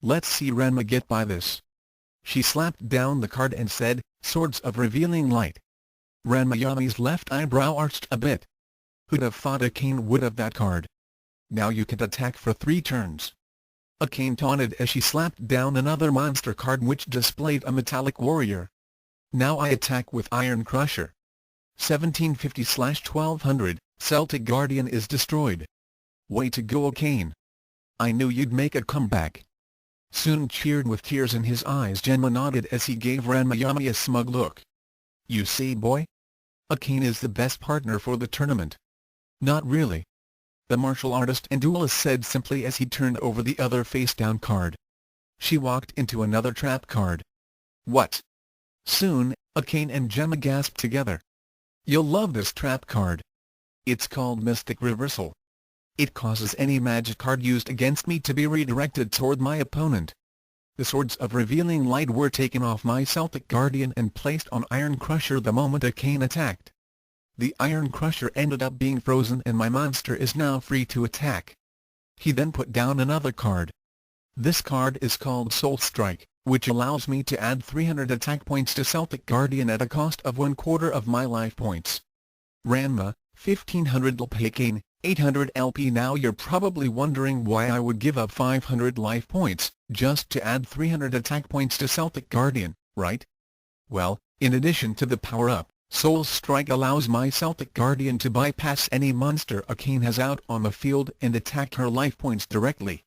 Let's see Ranma get by this. She slapped down the card and said, Swords of Revealing Light. Ranma's left eyebrow arched a bit. Who'd have thought Akane would have that card? Now you can attack for 3 turns. Akane taunted as she slapped down another monster card which displayed a metallic warrior. Now I attack with Iron Crusher. 1750/1200, Celtic Guardian is destroyed. Way to go, Akane. I knew you'd make a comeback. Soon cheered with tears in his eyes. Genma nodded as he gave Ranma a smug look. You see, boy? Akane is the best partner for the tournament. Not really. The martial artist and duelist said simply as he turned over the other face-down card. She walked into another trap card. What? Soon, Akane and Genma gasped together. You'll love this trap card. It's called Mystic Reversal. It causes any magic card used against me to be redirected toward my opponent. The Swords of Revealing Light were taken off my Celtic Guardian and placed on Iron Crusher the moment Akane attacked. The Iron Crusher ended up being frozen and my monster is now free to attack. He then put down another card. This card is called Soul Strike, which allows me to add 300 attack points to Celtic Guardian at a cost of 1/4 of my life points. Ranma, 1500 LP. Akane, 800 LP. Now you're probably wondering why I would give up 500 life points, just to add 300 attack points to Celtic Guardian, right? Well, in addition to the power-up, Soul Strike allows my Celtic Guardian to bypass any monster Akane has out on the field and attack her life points directly.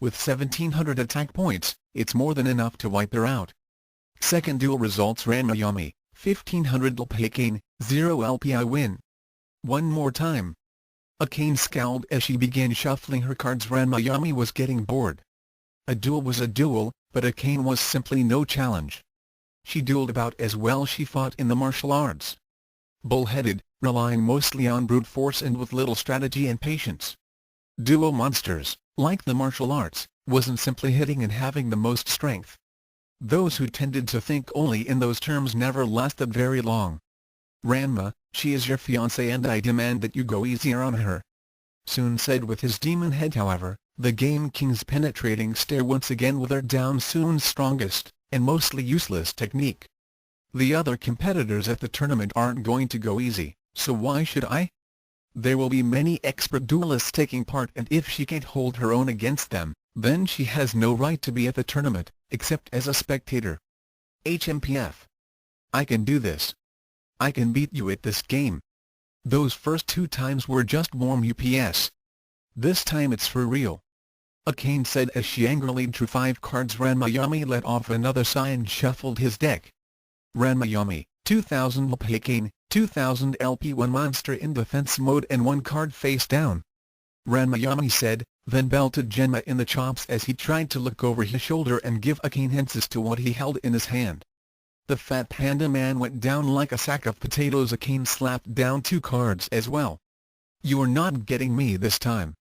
With 1700 attack points, it's more than enough to wipe her out. Second duel results: Ranma, 1500 LP. Akane, 0 LP. I win. One more time. Akane scowled as she began shuffling her cards. Ranma was getting bored. A duel was a duel, but Akane was simply no challenge. She dueled about as well she fought in the martial arts. Bullheaded, relying mostly on brute force and with little strategy and patience. Duo monsters, like the martial arts, wasn't simply hitting and having the most strength. Those who tended to think only in those terms never lasted very long. Ranma, she is your fiancée and I demand that you go easier on her. Soon said with his demon head. However, the Game King's penetrating stare once again withered down Soon's strongest, and mostly useless technique. The other competitors at the tournament aren't going to go easy, so why should I? There will be many expert duelists taking part, and if she can't hold her own against them, then she has no right to be at the tournament, except as a spectator. HMPF. I can do this. I can beat you at this game. Those first 2 times were just warm UPS. This time it's for real. Akane said as she angrily drew 5 cards. Ranma let off another sigh and shuffled his deck. Ranma, 2000 LP. Akane, 2000 LP. 1 monster in defense mode and 1 card face down. Ranma said, then belted Genma in the chops as he tried to look over his shoulder and give Akane hints as to what he held in his hand. The fat panda man went down like a sack of potatoes. Akane slapped down 2 cards as well. You're not getting me this time.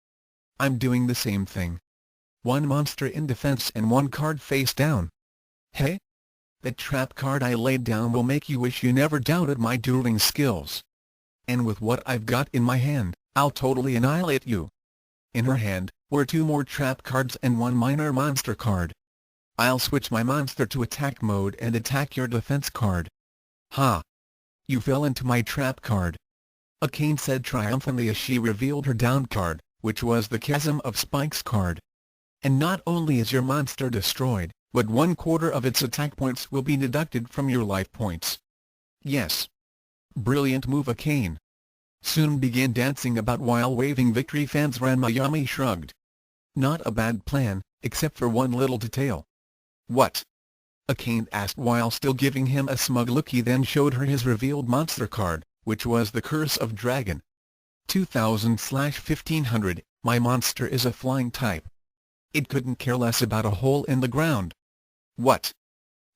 I'm doing the same thing. 1 monster in defense and 1 card face down. Hey? That trap card I laid down will make you wish you never doubted my dueling skills. And with what I've got in my hand, I'll totally annihilate you. In her hand were 2 more trap cards and 1 minor monster card. I'll switch my monster to attack mode and attack your defense card. Ha! You fell into my trap card. Akane said triumphantly as she revealed her down card, which was the Chasm of Spikes card. And not only is your monster destroyed, but 1/4 of its attack points will be deducted from your life points. Yes. Brilliant move, Akane. soon began dancing about while waving victory fans. Ranma shrugged. Not a bad plan, except for one little detail. What? Akane asked while still giving him a smug look. He then showed her his revealed monster card, which was the Curse of Dragon. 2000/1500, my monster is a flying type. It couldn't care less about a hole in the ground. What?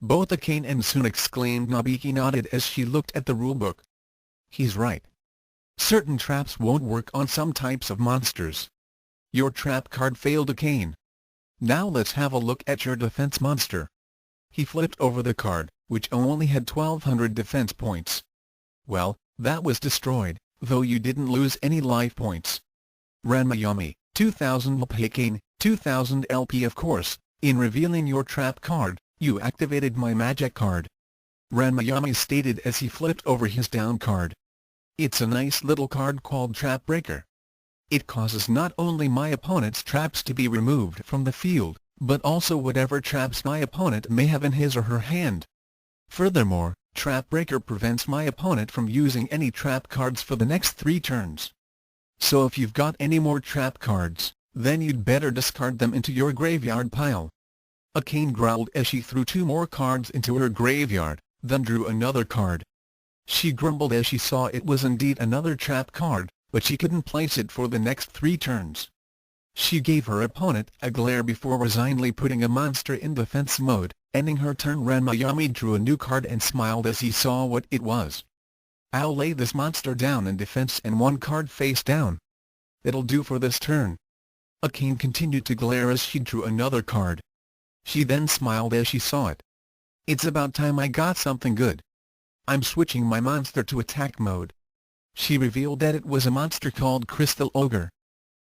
Both Akane and Sun exclaimed. Nobiki nodded as she looked at the rulebook. He's right. Certain traps won't work on some types of monsters. Your trap card failed, Akane. Now let's have a look at your defense monster. He flipped over the card, which only had 1200 defense points. Well, that was destroyed, though you didn't lose any life points. Ranma, 2000 LP. Akane, 2000 LP. Of course, in revealing your trap card, you activated my magic card. Ranma stated as he flipped over his down card. It's a nice little card called Trap Breaker. It causes not only my opponent's traps to be removed from the field, but also whatever traps my opponent may have in his or her hand. Furthermore, Trap Breaker prevents my opponent from using any trap cards for the next 3 turns. So if you've got any more trap cards, then you'd better discard them into your graveyard pile. Akane growled as she threw 2 more cards into her graveyard, then drew another card. She grumbled as she saw it was indeed another trap card, but she couldn't place it for the next 3 turns. She gave her opponent a glare before resignedly putting a monster in defense mode, ending her turn. Ranma drew a new card and smiled as he saw what it was. I'll lay this monster down in defense and 1 card face down. It'll do for this turn. Akane continued to glare as she drew another card. She then smiled as she saw it. It's about time I got something good. I'm switching my monster to attack mode. She revealed that it was a monster called Crystal Ogre.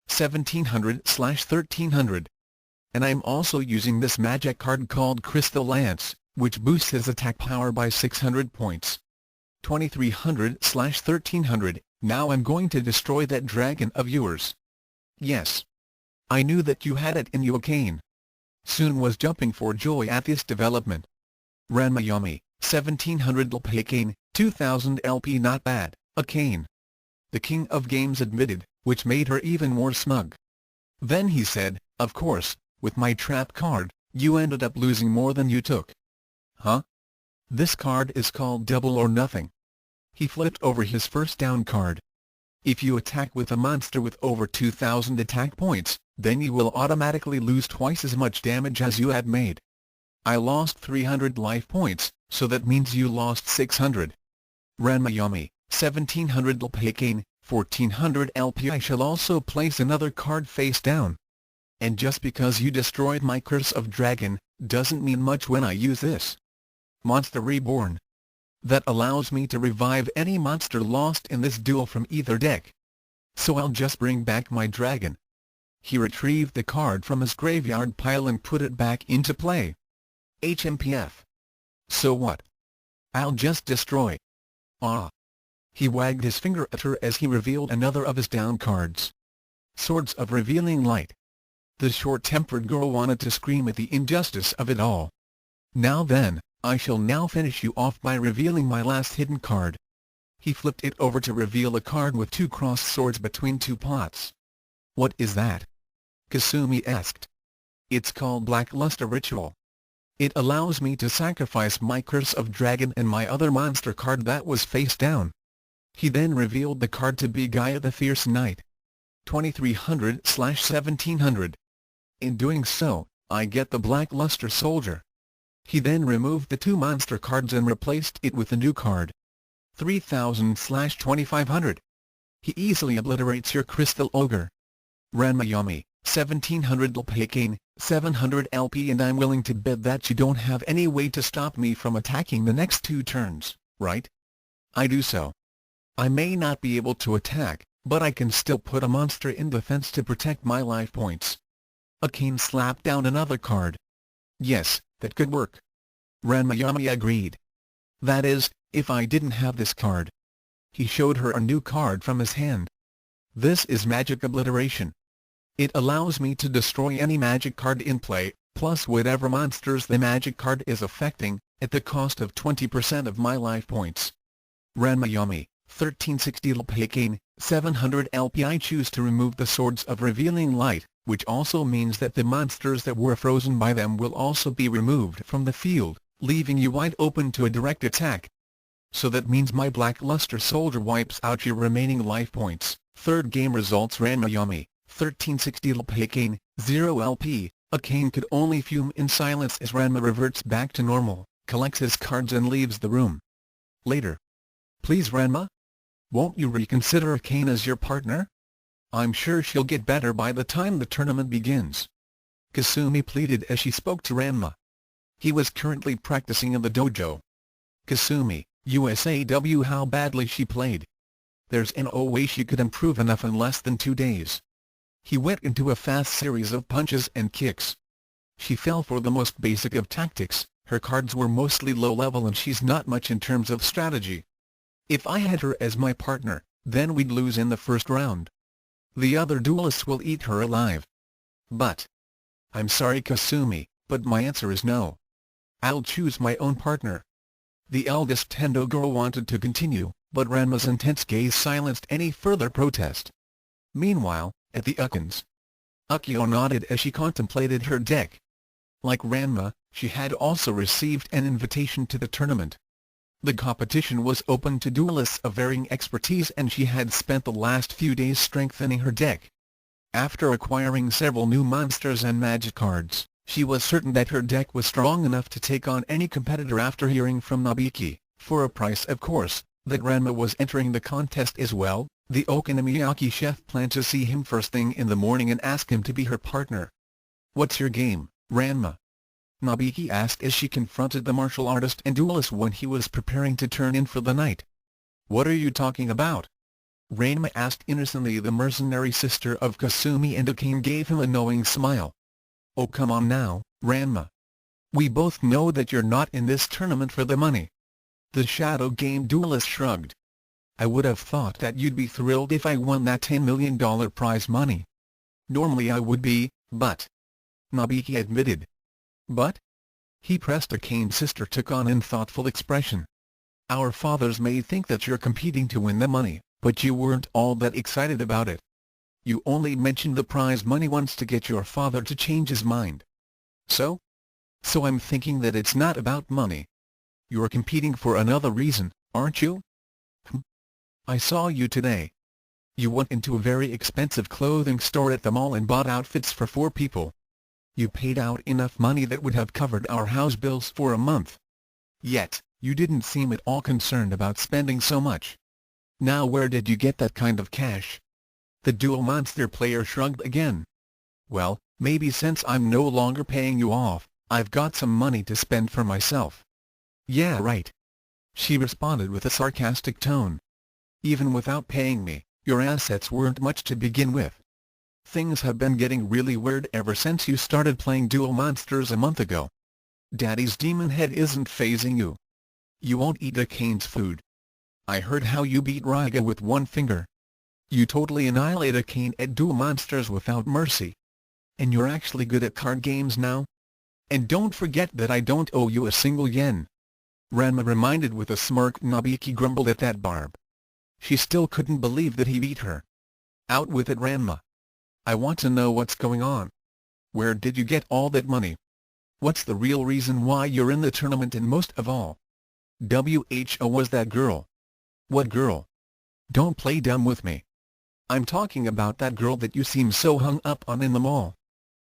1700/1300. And I'm also using this magic card called Crystal Lance, which boosts his attack power by 600 points. 2300/1300, now I'm going to destroy that dragon of yours. Yes. I knew that you had it in you, Akane. Sun was jumping for joy at this development. Ranma, 1700 LP. Akane, 2000 LP. Not bad, Akane. The king of games admitted, which made her even more smug. Then he said, of course, with my trap card, you ended up losing more than you took. Huh? This card is called Double or Nothing. He flipped over his first down card. If you attack with a monster with over 2000 attack points, then you will automatically lose twice as much damage as you had made. I lost 300 life points, so that means you lost 600. Ranma, 1700 LP. Akane, 1400 LP. I shall also place another card face down. And just because you destroyed my Curse of Dragon, doesn't mean much when I use this Monster Reborn. That allows me to revive any monster lost in this duel from either deck. So I'll just bring back my dragon. He retrieved the card from his graveyard pile and put it back into play. HMPF. So what? I'll just destroy. Ah. He wagged his finger at her as he revealed another of his down cards. Swords of Revealing Light. The short-tempered girl wanted to scream at the injustice of it all. Now then, I shall now finish you off by revealing my last hidden card. He flipped it over to reveal a card with 2 crossed swords between 2 pots. What is that? Kasumi asked. It's called Blackluster Ritual. It allows me to sacrifice my Curse of Dragon and my other monster card that was face down. He then revealed the card to be Gaia the Fierce Knight. 2300/1700. In doing so, I get the Blackluster Soldier. He then removed the 2 monster cards and replaced it with a new card. 3000/2500. He easily obliterates your Crystal Ogre. Ranma, 1700 LP. Akane, 700 LP. And I'm willing to bet that you don't have any way to stop me from attacking the next 2 turns, right? I do so. I may not be able to attack, but I can still put a monster in defense to protect my life points. Akane slapped down another card. Yes, that could work. Ranma agreed. That is, if I didn't have this card. He showed her a new card from his hand. This is Magic Obliteration. It allows me to destroy any magic card in play, plus whatever monsters the magic card is affecting, at the cost of 20% of my life points. Ranma, 1360 LP 700 LP. I choose to remove the swords of revealing light, which also means that the monsters that were frozen by them will also be removed from the field, leaving you wide open to a direct attack. So that means my Blackluster Soldier wipes out your remaining life points. Third game results: Ranma Yami, 1360 LP 0 LP. Akane could only fume in silence as Ranma reverts back to normal, collects his cards and leaves the room. Later. Please Ranma? Won't you reconsider Akane as your partner? I'm sure she'll get better by the time the tournament begins. Kasumi pleaded as she spoke to Ranma. He was currently practicing in the dojo. Kasumi, USAW, how badly she played. There's no way she could improve enough in less than 2 days. He went into a fast series of punches and kicks. She fell for the most basic of tactics. Her cards were mostly low level and she's not much in terms of strategy. If I had her as my partner, then we'd lose in the first round. The other duelists will eat her alive. But I'm sorry Kasumi, but my answer is no. I'll choose my own partner. The eldest Tendo girl wanted to continue, but Ranma's intense gaze silenced any further protest. Meanwhile, at the Ukans, Ukyo nodded as she contemplated her deck. Like Ranma, she had also received an invitation to the tournament. The competition was open to duelists of varying expertise and she had spent the last few days strengthening her deck. After acquiring several new monsters and magic cards, she was certain that her deck was strong enough to take on any competitor. After hearing from Nobiki, for a price of course, that Ranma was entering the contest as well, the Okonomiyaki chef planned to see him first thing in the morning and ask him to be her partner. "What's your game, Ranma?" Nobiki asked as she confronted the martial artist and duelist when he was preparing to turn in for the night. "What are you talking about?" Ranma asked innocently. The mercenary sister of Kasumi and Akane gave him a knowing smile. "Oh come on now, Ranma. We both know that you're not in this tournament for the money." The Shadow Game duelist shrugged. "I would have thought that you'd be thrilled if I won that $10 million prize money." "Normally I would be, but..." Nobiki admitted. "But?" He pressed. Akane's sister took on an thoughtful expression. "Our fathers may think that you're competing to win the money, but you weren't all that excited about it. You only mentioned the prize money once to get your father to change his mind. So I'm thinking that it's not about money. You're competing for another reason, aren't you?" "I saw you today. You went into a very expensive clothing store at the mall and bought outfits for 4 people. You paid out enough money that would have covered our house bills for a month. Yet, you didn't seem at all concerned about spending so much. Now where did you get that kind of cash?" The dual monster player shrugged again. "Well, maybe since I'm no longer paying you off, I've got some money to spend for myself." "Yeah right," she responded with a sarcastic tone. "Even without paying me, your assets weren't much to begin with. Things have been getting really weird ever since you started playing Duel Monsters a month ago. Daddy's demon head isn't phasing you. You won't eat Akane's food. I heard how you beat Raiga with one finger. You totally annihilate Akane at Duel Monsters without mercy. And you're actually good at card games now? And don't forget that I don't owe you a single yen." Ranma reminded with a smirk. Nobiki grumbled at that barb. She still couldn't believe that he beat her. "Out with it Ranma. I want to know what's going on. Where did you get all that money? What's the real reason why you're in the tournament, and most of all, who was that girl?" "What girl? Don't play dumb with me. I'm talking about that girl that you seem so hung up on in the mall.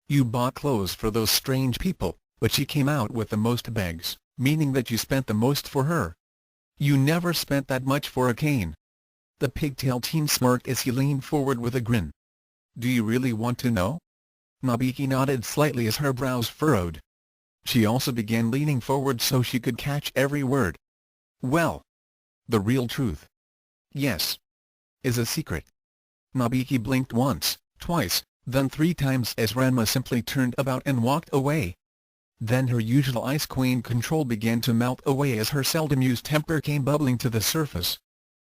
You bought clothes for those strange people, but she came out with the most bags, meaning that you spent the most for her. You never spent that much for Akane." The pigtail teen smirked as he leaned forward with a grin. "Do you really want to know?" Nobiki nodded slightly as her brows furrowed. She also began leaning forward so she could catch every word. "Well, the real truth, yes, is a secret." Nobiki blinked once, twice, then 3 times as Ranma simply turned about and walked away. Then her usual Ice Queen control began to melt away as her seldom-used temper came bubbling to the surface.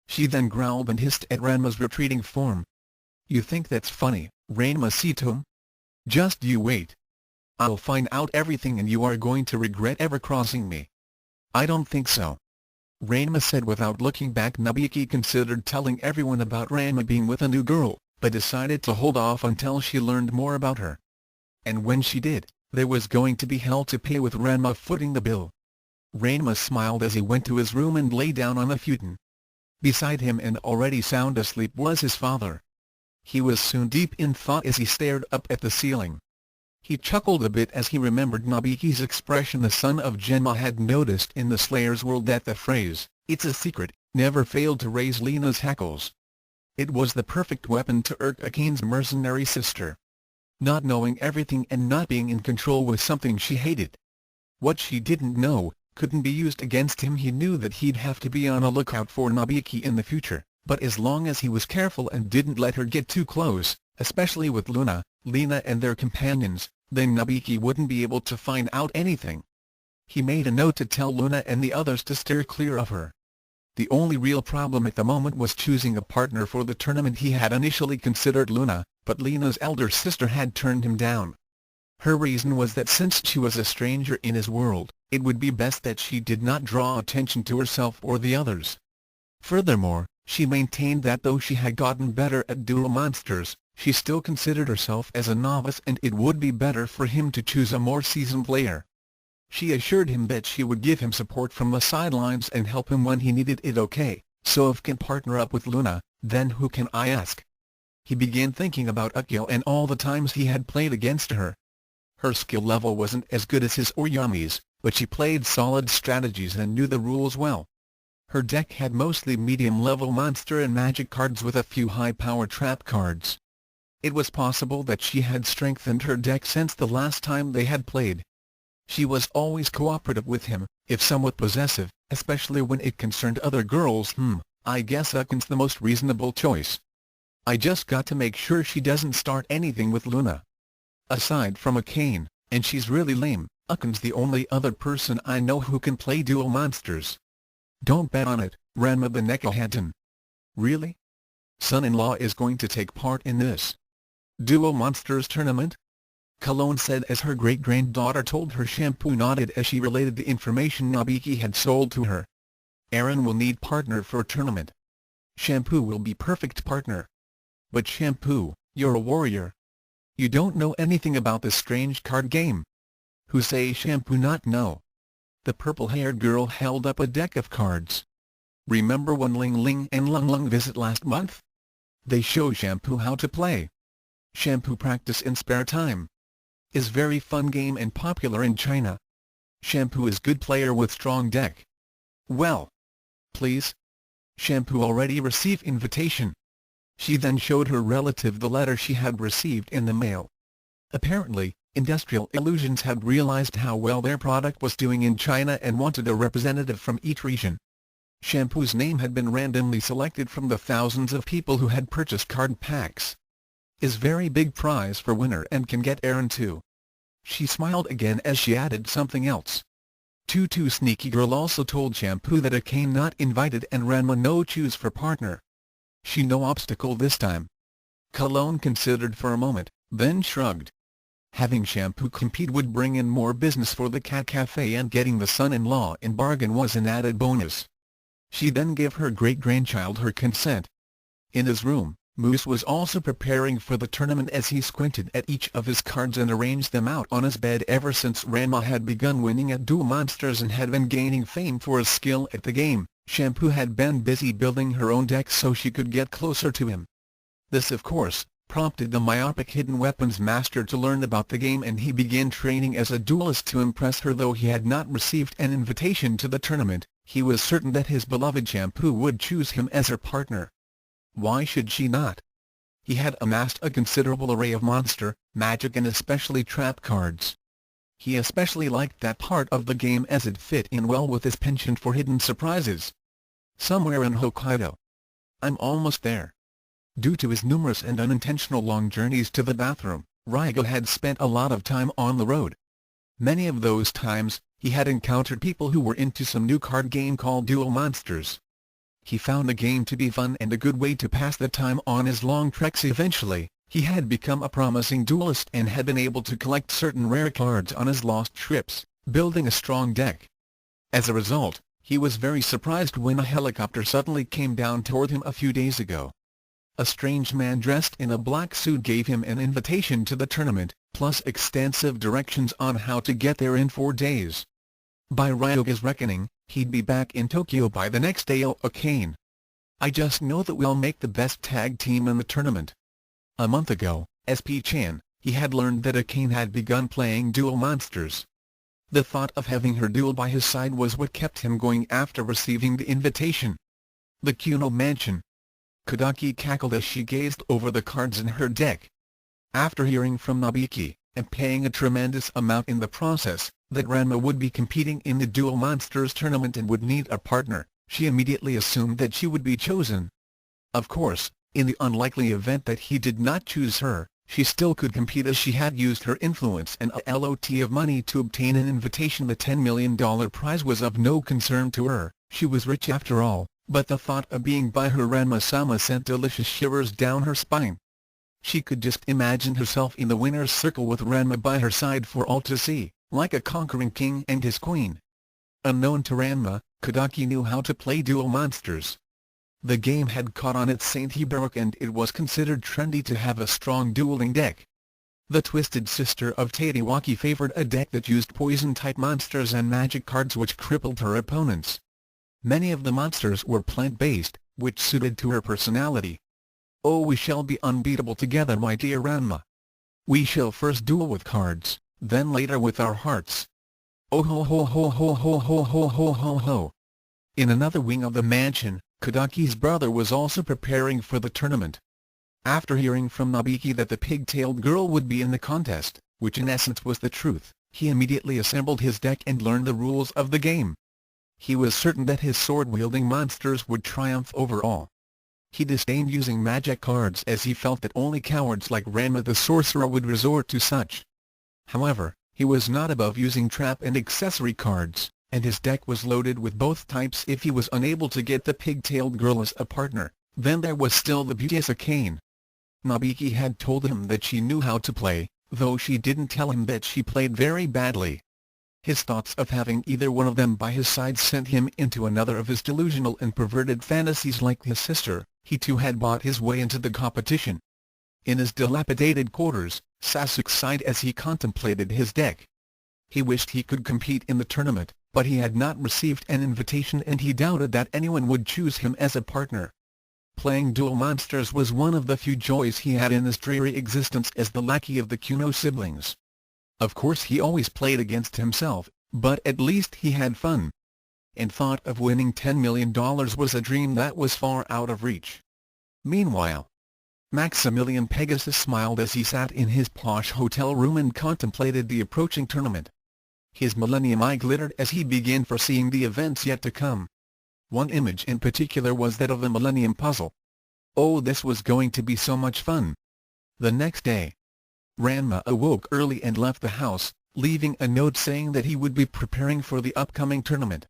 She then growled and hissed at Ranma's retreating form. "You think that's funny, Ranma Sitom? Just you wait. I'll find out everything and you are going to regret ever crossing me." "I don't think so." Ranma said without looking back. Nobiki considered telling everyone about Ranma being with a new girl, but decided to hold off until she learned more about her. And when she did, there was going to be hell to pay, with Ranma footing the bill. Ranma smiled as he went to his room and lay down on the futon. Beside him and already sound asleep was his father. He was soon deep in thought as he stared up at the ceiling. He chuckled a bit as he remembered Nobiki's expression. The son of Genma had noticed in the Slayer's world that the phrase, "It's a secret," never failed to raise Lena's hackles. It was the perfect weapon to irk Akane's mercenary sister. Not knowing everything and not being in control was something she hated. What she didn't know couldn't be used against him. He knew that he'd have to be on a lookout for Nobiki in the future, but as long as he was careful and didn't let her get too close, especially with Lena and their companions, then Nobiki wouldn't be able to find out anything. He made a note to tell Luna and the others to steer clear of her. The only real problem at the moment was choosing a partner for the tournament. He had initially considered Luna, but Lena's elder sister had turned him down. Her reason was that since she was a stranger in his world, it would be best that she did not draw attention to herself or the others. Furthermore, she maintained that though she had gotten better at duel monsters, she still considered herself as a novice and it would be better for him to choose a more seasoned player. She assured him that she would give him support from the sidelines and help him when he needed it. Okay, so if can partner up with Luna, then who can I ask? He began thinking about Akio and all the times he had played against her. Her skill level wasn't as good as his or Yami's, but she played solid strategies and knew the rules well. Her deck had mostly medium-level monster and magic cards with a few high-power trap cards. It was possible that she had strengthened her deck since the last time they had played. She was always cooperative with him, if somewhat possessive, especially when it concerned other girls. I guess Akane's the most reasonable choice. I just got to make sure she doesn't start anything with Luna. Aside from Akane, and she's really lame, Akane's the only other person I know who can play dual monsters. Don't bet on it, Ranma the Nekohatan. Really? Son-in-law is going to take part in this dual monsters tournament? Cologne said as her great-granddaughter told her. Shampoo nodded as she related the information Nobiki had sold to her. Aaron will need partner for tournament. Shampoo will be perfect partner. But Shampoo, you're a warrior. You don't know anything about this strange card game. Who say Shampoo not know? The purple-haired girl held up a deck of cards. Remember when Ling Ling and Lung Lung visit last month? They show Shampoo how to play. Shampoo practice in spare time. Is very fun game and popular in China. Shampoo is good player with strong deck. Well, please. Shampoo already received invitation. She then showed her relative the letter she had received in the mail. Apparently, Industrial Illusions had realized how well their product was doing in China and wanted a representative from each region. Shampoo's name had been randomly selected from the thousands of people who had purchased card packs. Is very big prize for winner and can get Aaron too. She smiled again as she added something else. Tutu Sneaky Girl also told Shampoo that Akane not invited and Ranma no choose for partner. She no obstacle this time. Cologne considered for a moment, then shrugged. Having Shampoo compete would bring in more business for the cat cafe and getting the son-in-law in bargain was an added bonus. She then gave her great-grandchild her consent. In his room, Moose was also preparing for the tournament as he squinted at each of his cards and arranged them out on his bed. Ever since Ranma had begun winning at duel monsters and had been gaining fame for his skill at the game, Shampoo had been busy building her own deck so she could get closer to him. This of course, prompted the myopic hidden weapons master to learn about the game and he began training as a duelist to impress her. Though he had not received an invitation to the tournament, he was certain that his beloved Shampoo would choose him as her partner. Why should she not? He had amassed a considerable array of monster, magic and especially trap cards. He especially liked that part of the game as it fit in well with his penchant for hidden surprises. Somewhere in Hokkaido. I'm almost there. Due to his numerous and unintentional long journeys to the bathroom, Rygo had spent a lot of time on the road. Many of those times, he had encountered people who were into some new card game called Duel Monsters. He found the game to be fun and a good way to pass the time on his long treks. Eventually, he had become a promising duelist and had been able to collect certain rare cards on his lost trips, building a strong deck. As a result, He was very surprised when a helicopter suddenly came down toward him a few days ago. A strange man dressed in a black suit gave him an invitation to the tournament, plus extensive directions on how to get there in 4 days. By Ryoga's reckoning, he'd be back in Tokyo by the next day. Akane. I just know that we'll make the best tag team in the tournament. A month ago, SP-chan, he had learned that Akane had begun playing Duel Monsters. The thought of having her duel by his side was what kept him going after receiving the invitation. The Kuno mansion. Kodaki cackled as she gazed over the cards in her deck. After hearing from Nobiki, and paying a tremendous amount in the process, that Ranma would be competing in the Duel Monsters tournament and would need a partner, she immediately assumed that she would be chosen. Of course, in the unlikely event that he did not choose her, she still could compete as she had used her influence and a lot of money to obtain an invitation. The $10 million prize was of no concern to her, she was rich after all, but the thought of being by her Ranma-sama sent delicious shivers down her spine. She could just imagine herself in the winner's circle with Ranma by her side for all to see, like a conquering king and his queen. Unknown to Ranma, Kodaki knew how to play Duel Monsters. The game had caught on at St. Heroic and it was considered trendy to have a strong dueling deck. The Twisted Sister of Tadawaki favored a deck that used poison-type monsters and magic cards which crippled her opponents. Many of the monsters were plant-based, which suited to her personality. Oh, we shall be unbeatable together, my dear Ranma. We shall first duel with cards, then later with our hearts. Oh ho ho ho ho ho ho ho ho ho ho. In another wing of the mansion, Kodaki's brother was also preparing for the tournament. After hearing from Nobiki that the pig-tailed girl would be in the contest, which in essence was the truth, he immediately assembled his deck and learned the rules of the game. He was certain that his sword-wielding monsters would triumph over all. He disdained using magic cards as he felt that only cowards like Ranma the sorcerer would resort to such. However, he was not above using trap and accessory cards, and his deck was loaded with both types. If he was unable to get the pig-tailed girl as a partner, then there was still the beauteous Akane. Nobiki had told him that she knew how to play, though she didn't tell him that she played very badly. His thoughts of having either one of them by his side sent him into another of his delusional and perverted fantasies. Like his sister, he too had bought his way into the competition. In his dilapidated quarters, Sasuke sighed as he contemplated his deck. He wished he could compete in the tournament, but he had not received an invitation and he doubted that anyone would choose him as a partner. Playing Duel Monsters was one of the few joys he had in his dreary existence as the lackey of the Kuno siblings. Of course he always played against himself, but at least he had fun. And thought of winning $10 million was a dream that was far out of reach. Meanwhile, Maximilian Pegasus smiled as he sat in his posh hotel room and contemplated the approaching tournament. His millennium eye glittered as he began foreseeing the events yet to come. One image in particular was that of the Millennium Puzzle. Oh, this was going to be so much fun. The next day, Ranma awoke early and left the house, leaving a note saying that he would be preparing for the upcoming tournament.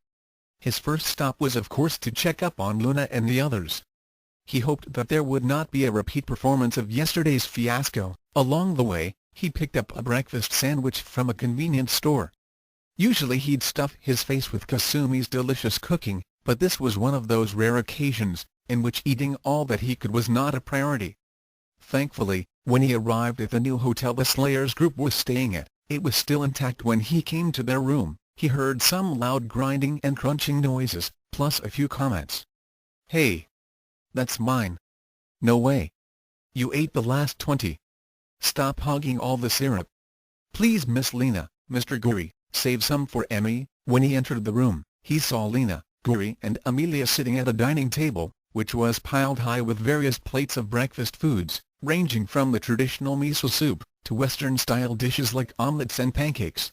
His first stop was of course to check up on Luna and the others. He hoped that there would not be a repeat performance of yesterday's fiasco. Along the way, he picked up a breakfast sandwich from a convenience store. Usually he'd stuff his face with Kasumi's delicious cooking, but this was one of those rare occasions, in which eating all that he could was not a priority. Thankfully, when he arrived at the new hotel the Slayers group was staying at, it was still intact. When he came to their room, he heard some loud grinding and crunching noises, plus a few comments. "Hey! That's mine. No way. You ate the last 20. Stop hogging all the syrup. Please, Miss Lena, Mr. Guri, save some for Emmy." When he entered the room, he saw Lena, Guri and Amelia sitting at a dining table, which was piled high with various plates of breakfast foods, ranging from the traditional miso soup, to Western-style dishes like omelets and pancakes.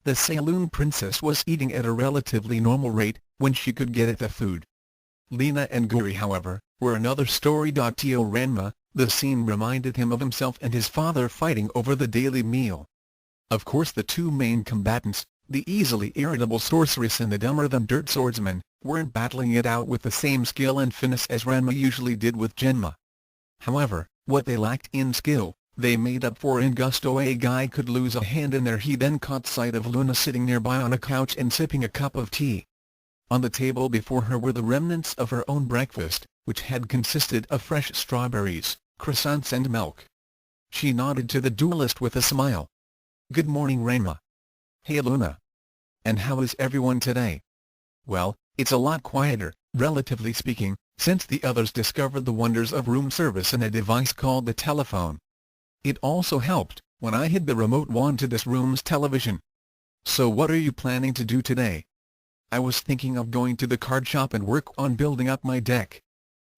The saloon princess was eating at a relatively normal rate, when she could get at the food. Lena and Guri, however, were another story. To Ranma, the scene reminded him of himself and his father fighting over the daily meal. Of course the two main combatants, the easily irritable sorceress and the dumber-than-dirt swordsman, weren't battling it out with the same skill and finesse as Ranma usually did with Genma. However, what they lacked in skill, they made up for in gusto. A guy could lose a hand in there. He then caught sight of Luna sitting nearby on a couch and sipping a cup of tea. On the table before her were the remnants of her own breakfast, which had consisted of fresh strawberries, croissants and milk. She nodded to the duelist with a smile. "Good morning, Ranma." "Hey Luna. And how is everyone today?" "Well, it's a lot quieter, relatively speaking, since the others discovered the wonders of room service and a device called the telephone. It also helped when I hid the remote wand to this room's television. So what are you planning to do today?" "I was thinking of going to the card shop and work on building up my deck.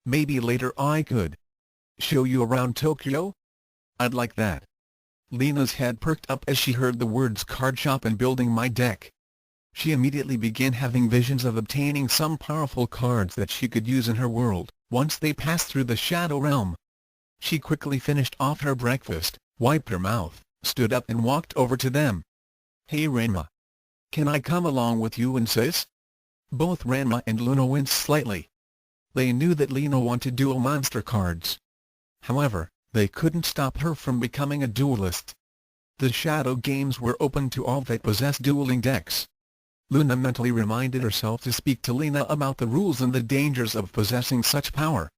Maybe later I could show you around Tokyo?" "I'd like that." Lena's head perked up as she heard the words card shop and building my deck. She immediately began having visions of obtaining some powerful cards that she could use in her world, once they passed through the Shadow Realm. She quickly finished off her breakfast, wiped her mouth, stood up and walked over to them. "Hey Ranma. Can I come along with you and sis?" Both Ranma and Luna winced slightly. They knew that Lena wanted dual monster cards. However, they couldn't stop her from becoming a duelist. The Shadow Games were open to all that possessed dueling decks. Luna mentally reminded herself to speak to Lena about the rules and the dangers of possessing such power.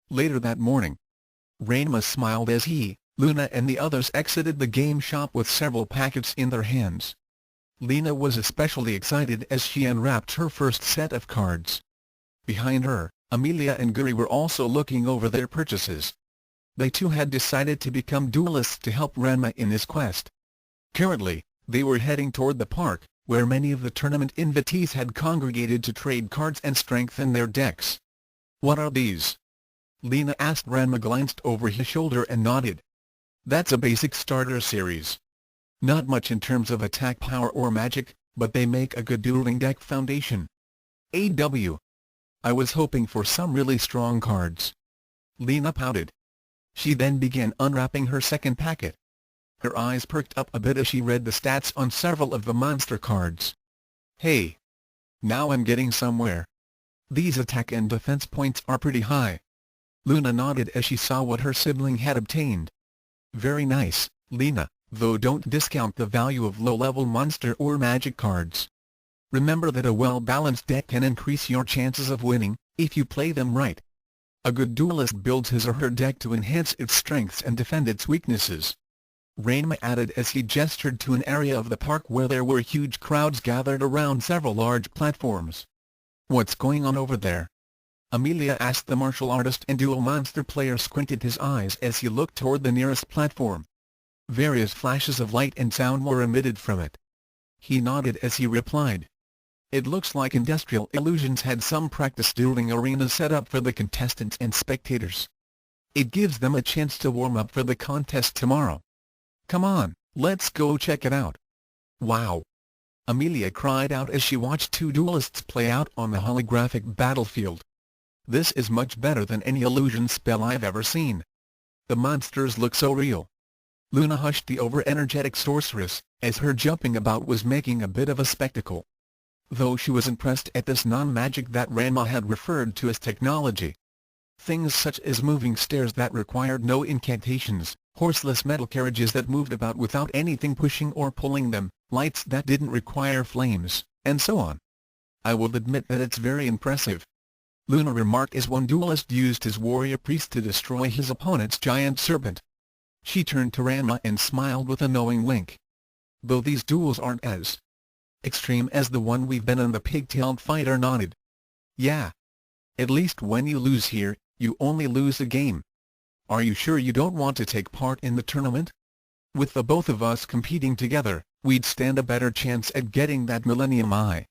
Later that morning, Ranma smiled as he, Luna and the others exited the game shop with several packets in their hands. Lena was especially excited as she unwrapped her first set of cards. Behind her, Amelia and Guri were also looking over their purchases. They too had decided to become duelists to help Ranma in his quest. Currently, they were heading toward the park, where many of the tournament invitees had congregated to trade cards and strengthen their decks. "What are these?" Lena asked. Ranma glanced over his shoulder and nodded. "That's a basic starter series. Not much in terms of attack power or magic, but they make a good dueling deck foundation. I was hoping for some really strong cards." Lena pouted. She then began unwrapping her second packet. Her eyes perked up a bit as she read the stats on several of the monster cards. "Hey! Now I'm getting somewhere. These attack and defense points are pretty high." Luna nodded as she saw what her sibling had obtained. "Very nice, Lena, though don't discount the value of low-level monster or magic cards. Remember that a well-balanced deck can increase your chances of winning, if you play them right. A good duelist builds his or her deck to enhance its strengths and defend its weaknesses." Ranma added as he gestured to an area of the park where there were huge crowds gathered around several large platforms. "What's going on over there?" Amelia asked. The martial artist and dual monster player squinted his eyes as he looked toward the nearest platform. Various flashes of light and sound were emitted from it. He nodded as he replied. "It looks like Industrial Illusions had some practice dueling arenas set up for the contestants and spectators. It gives them a chance to warm up for the contest tomorrow. Come on, let's go check it out." "Wow!" Amelia cried out as she watched two duelists play out on the holographic battlefield. "This is much better than any illusion spell I've ever seen. The monsters look so real." Luna hushed the over-energetic sorceress, as her jumping about was making a bit of a spectacle. Though she was impressed at this non-magic that Ranma had referred to as technology. Things such as moving stairs that required no incantations, horseless metal carriages that moved about without anything pushing or pulling them, lights that didn't require flames, and so on. "I will admit that it's very impressive," Luna remarked as one duelist used his warrior priest to destroy his opponent's giant serpent. She turned to Ranma and smiled with a knowing wink. "Though these duels aren't as extreme as the one we've been in." The pig-tailed fighter nodded. "Yeah. At least when you lose here, you only lose the game. Are you sure you don't want to take part in the tournament? With the both of us competing together, we'd stand a better chance at getting that Millennium Eye.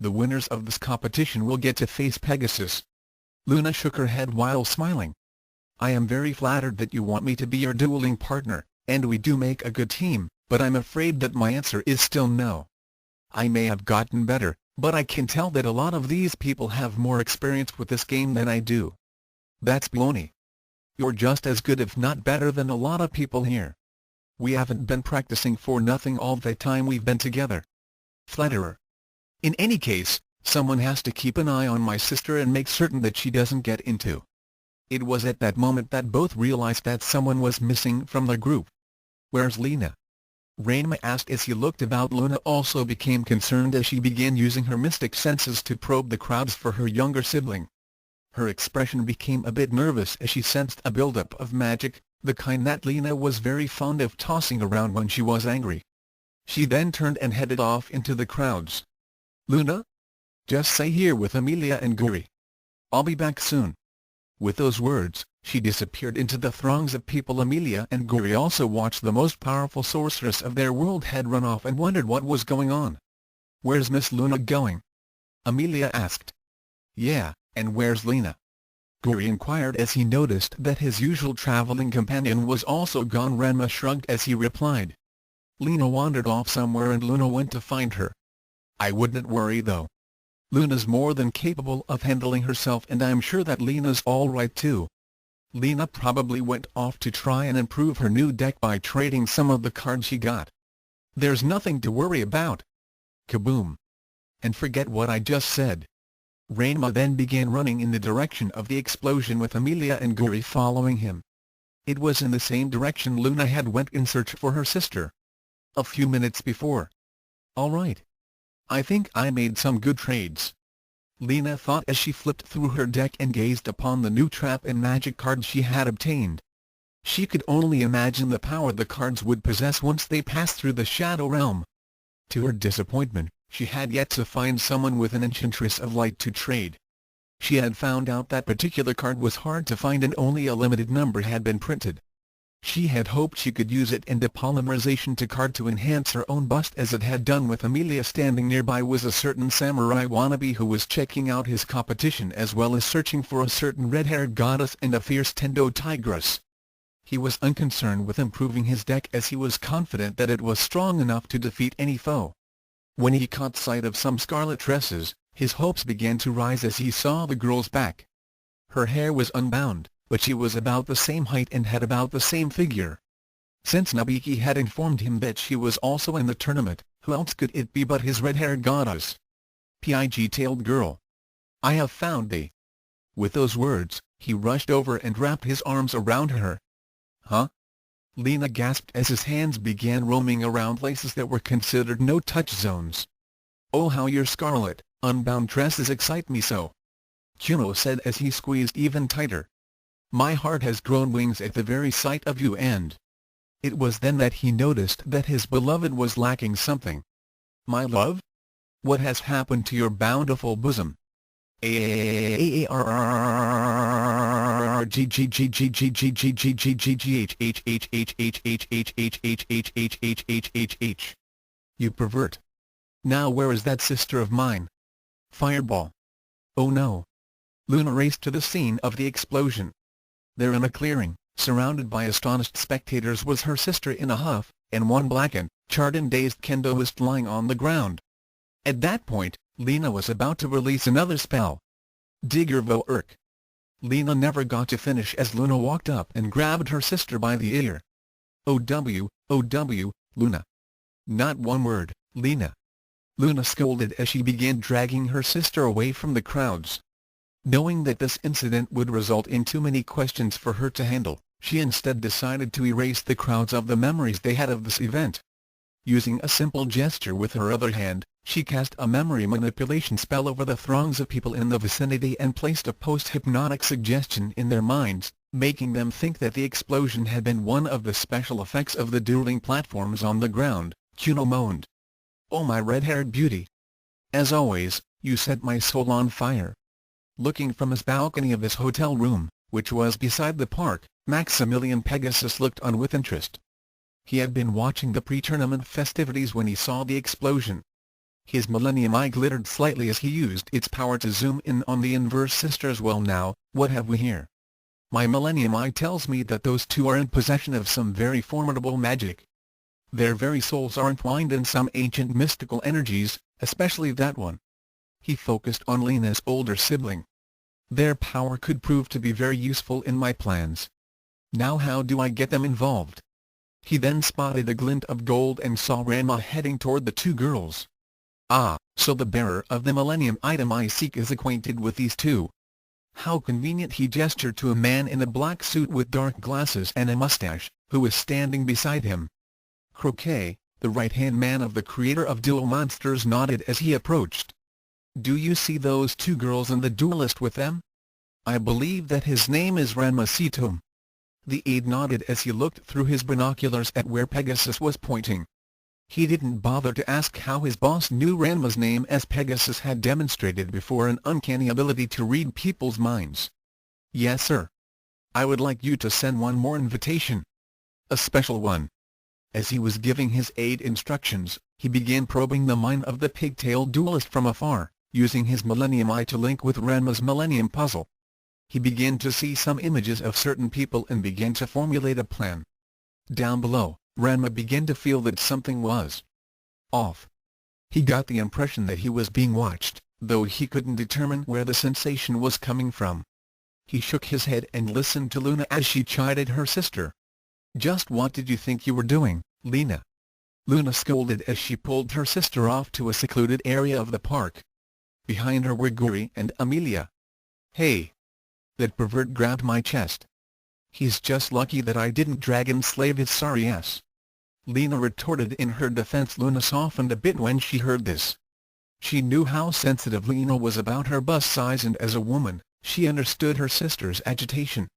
The winners of this competition will get to face Pegasus." Luna shook her head while smiling. "I am very flattered that you want me to be your dueling partner, and we do make a good team, but I'm afraid that my answer is still no. I may have gotten better, but I can tell that a lot of these people have more experience with this game than I do." "That's baloney. You're just as good if not better than a lot of people here. We haven't been practicing for nothing all the time we've been together." Flatterer. "In any case, someone has to keep an eye on my sister and make certain that she doesn't get into." It was at that moment that both realized that someone was missing from the group. "Where's Lena?" Ranma asked as he looked about. Luna also became concerned as she began using her mystic senses to probe the crowds for her younger sibling. Her expression became a bit nervous as she sensed a buildup of magic, the kind that Lena was very fond of tossing around when she was angry. She then turned and headed off into the crowds. "Luna? Just stay here with Amelia and Guri. I'll be back soon." With those words, she disappeared into the throngs of people. Amelia and Guri also watched. The most powerful sorceress of their world had run off and wondered what was going on. "Where's Miss Luna going?" Amelia asked. "Yeah, and where's Lena?" Guri inquired as he noticed that his usual traveling companion was also gone. Ranma shrugged as he replied. "Lena wandered off somewhere and Luna went to find her. I wouldn't worry though. Luna's more than capable of handling herself, and I'm sure that Lena's alright too. Lena probably went off to try and improve her new deck by trading some of the cards she got. There's nothing to worry about." Kaboom! "And forget what I just said." Ranma then began running in the direction of the explosion with Amelia and Guri following him. It was in the same direction Luna had went in search for her sister a few minutes before. "Alright. I think I made some good trades," Lena thought as she flipped through her deck and gazed upon the new trap and magic cards she had obtained. She could only imagine the power the cards would possess once they passed through the Shadow Realm. To her disappointment, she had yet to find someone with an Enchantress of Light to trade. She had found out that particular card was hard to find and only a limited number had been printed. She had hoped she could use it and depolymerization to card to enhance her own bust as it had done with Amelia. Standing nearby was a certain samurai wannabe who was checking out his competition as well as searching for a certain red-haired goddess and a fierce Tendo tigress. He was unconcerned with improving his deck as he was confident that it was strong enough to defeat any foe. When he caught sight of some scarlet tresses, his hopes began to rise as he saw the girl's back. Her hair was unbound, but she was about the same height and had about the same figure. Since Nabiki had informed him that she was also in the tournament, who else could it be but his red-haired goddess? Pig-tailed girl. "I have found thee." With those words, he rushed over and wrapped his arms around her. "Huh?" Lena gasped as his hands began roaming around places that were considered no-touch zones. "Oh, how your scarlet, unbound tresses excite me so," Kuno said as he squeezed even tighter. "My heart has grown wings at the very sight of you." And it was then that he noticed that his beloved was lacking something. "My love? What has happened to your bountiful bosom?" "You pervert! Now where is that sister of mine?" Fireball! "Oh no!" Luna raced to the scene of the explosion. There in a clearing, surrounded by astonished spectators, was her sister in a huff, and one blackened, charred and dazed Kendoist lying on the ground. At that point, Lena was about to release another spell. Digger vo Urk. Lena never got to finish as Luna walked up and grabbed her sister by the ear. "OW, Luna. Not one word, Lena." Luna scolded as she began dragging her sister away from the crowds. Knowing that this incident would result in too many questions for her to handle, she instead decided to erase the crowds of the memories they had of this event. Using a simple gesture with her other hand, she cast a memory manipulation spell over the throngs of people in the vicinity and placed a post-hypnotic suggestion in their minds, making them think that the explosion had been one of the special effects of the dueling platforms on the ground. Kuno moaned. "Oh, my red-haired beauty! As always, you set my soul on fire." Looking from his balcony of his hotel room, which was beside the park, Maximilian Pegasus looked on with interest. He had been watching the pre-tournament festivities when he saw the explosion. His Millennium Eye glittered slightly as he used its power to zoom in on the Inverse Sisters. "Well now, what have we here?" "My Millennium Eye tells me that those two are in possession of some very formidable magic. Their very souls are entwined in some ancient mystical energies, especially that one." He focused on Lena's older sibling. "Their power could prove to be very useful in my plans. Now how do I get them involved?" He then spotted a glint of gold and saw Ranma heading toward the two girls. "Ah, so the bearer of the Millennium Item I seek is acquainted with these two. How convenient." He gestured to a man in a black suit with dark glasses and a mustache, who was standing beside him. Croquet, the right-hand man of the creator of Duel Monsters, nodded as he approached. "Do you see those two girls and the duelist with them? I believe that his name is Ranma Sitom." The aide nodded as he looked through his binoculars at where Pegasus was pointing. He didn't bother to ask how his boss knew Ranma's name, as Pegasus had demonstrated before an uncanny ability to read people's minds. "Yes, sir. I would like you to send one more invitation. A special one." As he was giving his aide instructions, he began probing the mind of the pigtailed duelist from afar, using his Millennium Eye to link with Ranma's Millennium Puzzle. He began to see some images of certain people and began to formulate a plan. Down below, Ranma began to feel that something was off. He got the impression that he was being watched, though he couldn't determine where the sensation was coming from. He shook his head and listened to Luna as she chided her sister. "Just what did you think you were doing, Lena?" Luna scolded as she pulled her sister off to a secluded area of the park. Behind her were Guri and Amelia. "Hey! That pervert grabbed my chest. He's just lucky that I didn't dragon slave his sorry ass." Lena retorted in her defense. Luna softened a bit when she heard this. She knew how sensitive Lena was about her bust size, and as a woman, she understood her sister's agitation.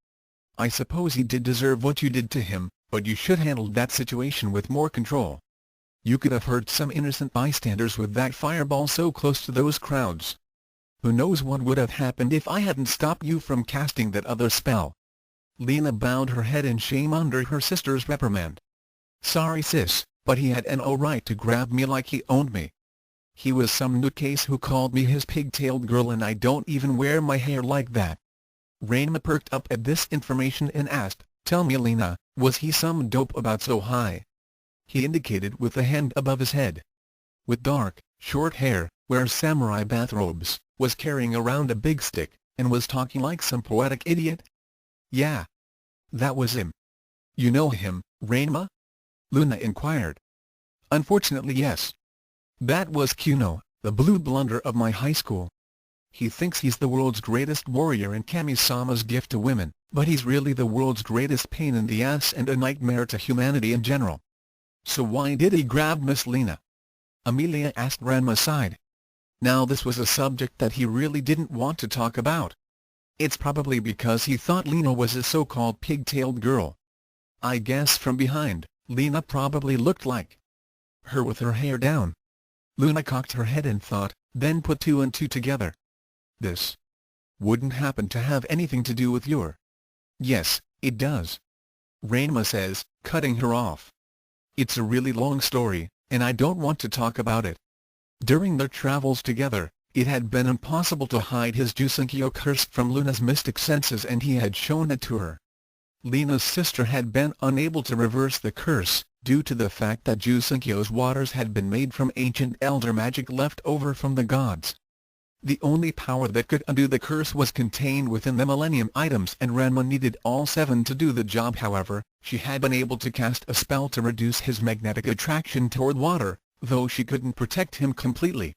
"I suppose he did deserve what you did to him, but you should handle that situation with more control. You could have hurt some innocent bystanders with that fireball so close to those crowds. Who knows what would have happened if I hadn't stopped you from casting that other spell." Lena bowed her head in shame under her sister's reprimand. "Sorry sis, but he had no right to grab me like he owned me. He was some nutcase who called me his pigtailed girl, and I don't even wear my hair like that." Ranma perked up at this information and asked, "Tell me, Lena, was he some dope about so high?" He indicated with the hand above his head. "With dark, short hair, wears samurai bathrobes, was carrying around a big stick, and was talking like some poetic idiot?" "Yeah. That was him." "You know him, Ranma?" Luna inquired. "Unfortunately yes. That was Kuno, the blue blunder of my high school. He thinks he's the world's greatest warrior and Kami-sama's gift to women, but he's really the world's greatest pain in the ass and a nightmare to humanity in general." "So why did he grab Miss Lena?" Amelia asked. Ranma sighed. Now this was a subject that he really didn't want to talk about. "It's probably because he thought Lena was a so-called pigtailed girl. I guess from behind, Lena probably looked like her with her hair down." Luna cocked her head and thought, then put two and two together. "This wouldn't happen to have anything to do with your—" "Yes, it does," Ranma says, cutting her off. "It's a really long story, and I don't want to talk about it. During their travels together, it had been impossible to hide his Jusenkyo curse from Luna's mystic senses, and he had shown it to her. Lena's sister had been unable to reverse the curse, due to the fact that Jusenkyo's waters had been made from ancient elder magic left over from the gods. The only power that could undo the curse was contained within the Millennium items, and Ranma needed all seven to do the job. However, she had been able to cast a spell to reduce his magnetic attraction toward water, though she couldn't protect him completely.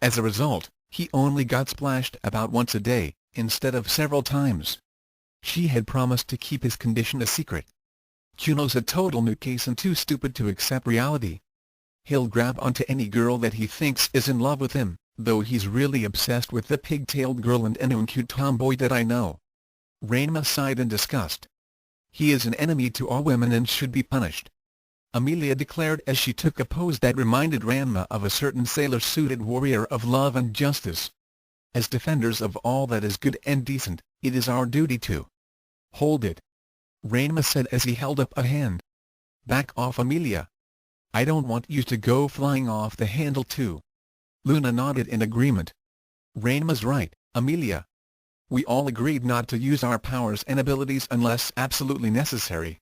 As a result, he only got splashed about once a day, instead of several times. She had promised to keep his condition a secret. Kuno's a total nutcase and too stupid to accept reality. He'll grab onto any girl that he thinks is in love with him, though he's really obsessed with the pigtailed girl and any cute tomboy that I know." Ranma sighed in disgust. "He is an enemy to all women and should be punished," Amelia declared as she took a pose that reminded Ranma of a certain sailor-suited warrior of love and justice. "As defenders of all that is good and decent, it is our duty to—" "Hold it," Ranma said as he held up a hand. "Back off, Amelia. I don't want you to go flying off the handle too." Luna nodded in agreement. "Ranma's right, Amelia. We all agreed not to use our powers and abilities unless absolutely necessary.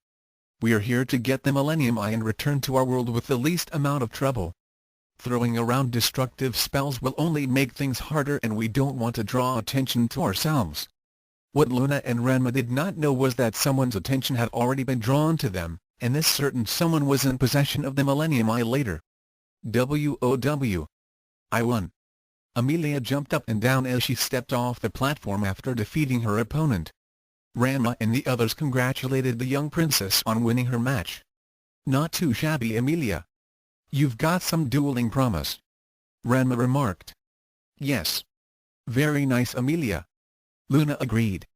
We are here to get the Millennium Eye and return to our world with the least amount of trouble. Throwing around destructive spells will only make things harder, and we don't want to draw attention to ourselves." What Luna and Ranma did not know was that someone's attention had already been drawn to them, and this certain someone was in possession of the Millennium Eye later. "WOW. I won." Amelia jumped up and down as she stepped off the platform after defeating her opponent. Ranma and the others congratulated the young princess on winning her match. Not too shabby, Emilia. You've got some dueling promise. Ranma remarked. Yes. Very nice, Emilia. Luna agreed.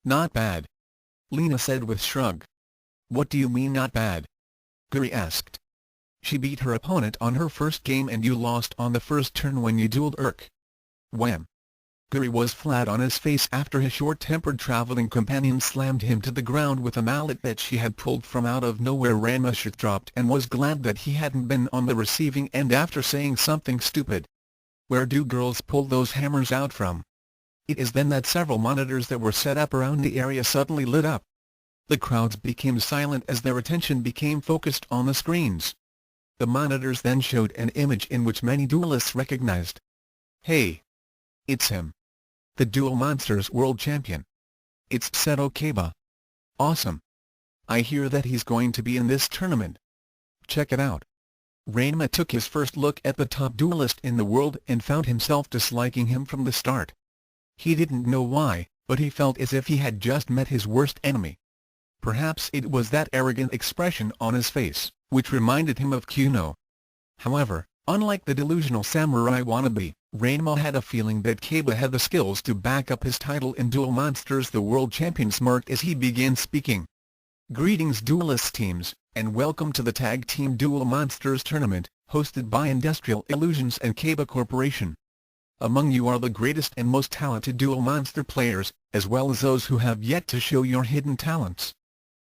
Not bad. Lena said with shrug. What do you mean not bad? Guri asked. She beat her opponent on her first game and you lost on the first turn when you dueled Urk. Wham! Guri was flat on his face after his short-tempered traveling companion slammed him to the ground with a mallet that she had pulled from out of nowhere. Ranma shook dropped and was glad that he hadn't been on the receiving end after saying something stupid. Where do girls pull those hammers out from? It is then that several monitors that were set up around the area suddenly lit up. The crowds became silent as their attention became focused on the screens. The monitors then showed an image in which many duelists recognized. Hey! It's him. The Duel Monsters World Champion. It's Seto Kaiba. Awesome. I hear that he's going to be in this tournament. Check it out. Ranma took his first look at the top duelist in the world and found himself disliking him from the start. He didn't know why, but he felt as if he had just met his worst enemy. Perhaps it was that arrogant expression on his face, which reminded him of Kuno. However, unlike the delusional samurai wannabe, Ranma had a feeling that Kaiba had the skills to back up his title in Duel Monsters. The world champion smirked as he began speaking. Greetings duelist teams, and welcome to the Tag Team Duel Monsters tournament, hosted by Industrial Illusions and Kaiba Corporation. Among you are the greatest and most talented Duel Monster players, as well as those who have yet to show your hidden talents.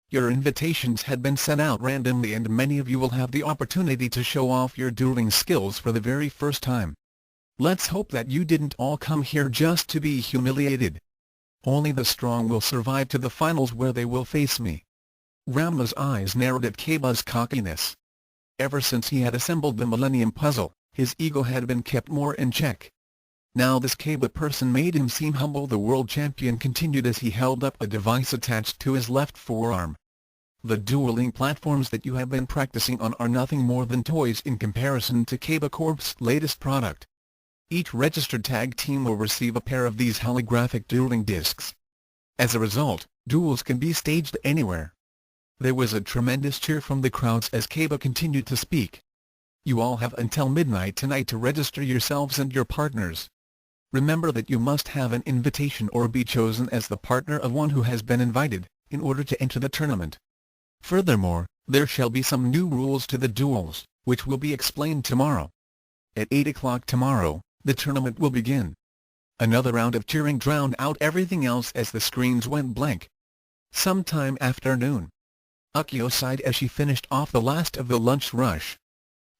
Your invitations had been sent out randomly and many of you will have the opportunity to show off your dueling skills for the very first time. Let's hope that you didn't all come here just to be humiliated. Only the strong will survive to the finals where they will face me. Ranma's eyes narrowed at Kaiba's cockiness. Ever since he had assembled the Millennium Puzzle, his ego had been kept more in check. Now this Kaiba person made him seem humble. The world champion continued as he held up a device attached to his left forearm. The dueling platforms that you have been practicing on are nothing more than toys in comparison to Kaiba Corp's latest product. Each registered tag team will receive a pair of these holographic dueling discs. As a result, duels can be staged anywhere. There was a tremendous cheer from the crowds as Kaiba continued to speak. You all have until midnight tonight to register yourselves and your partners. Remember that you must have an invitation or be chosen as the partner of one who has been invited, in order to enter the tournament. Furthermore, there shall be some new rules to the duels, which will be explained tomorrow. At 8 o'clock tomorrow, the tournament will begin. Another round of cheering drowned out everything else as the screens went blank. Sometime after noon. Akio sighed as she finished off the last of the lunch rush.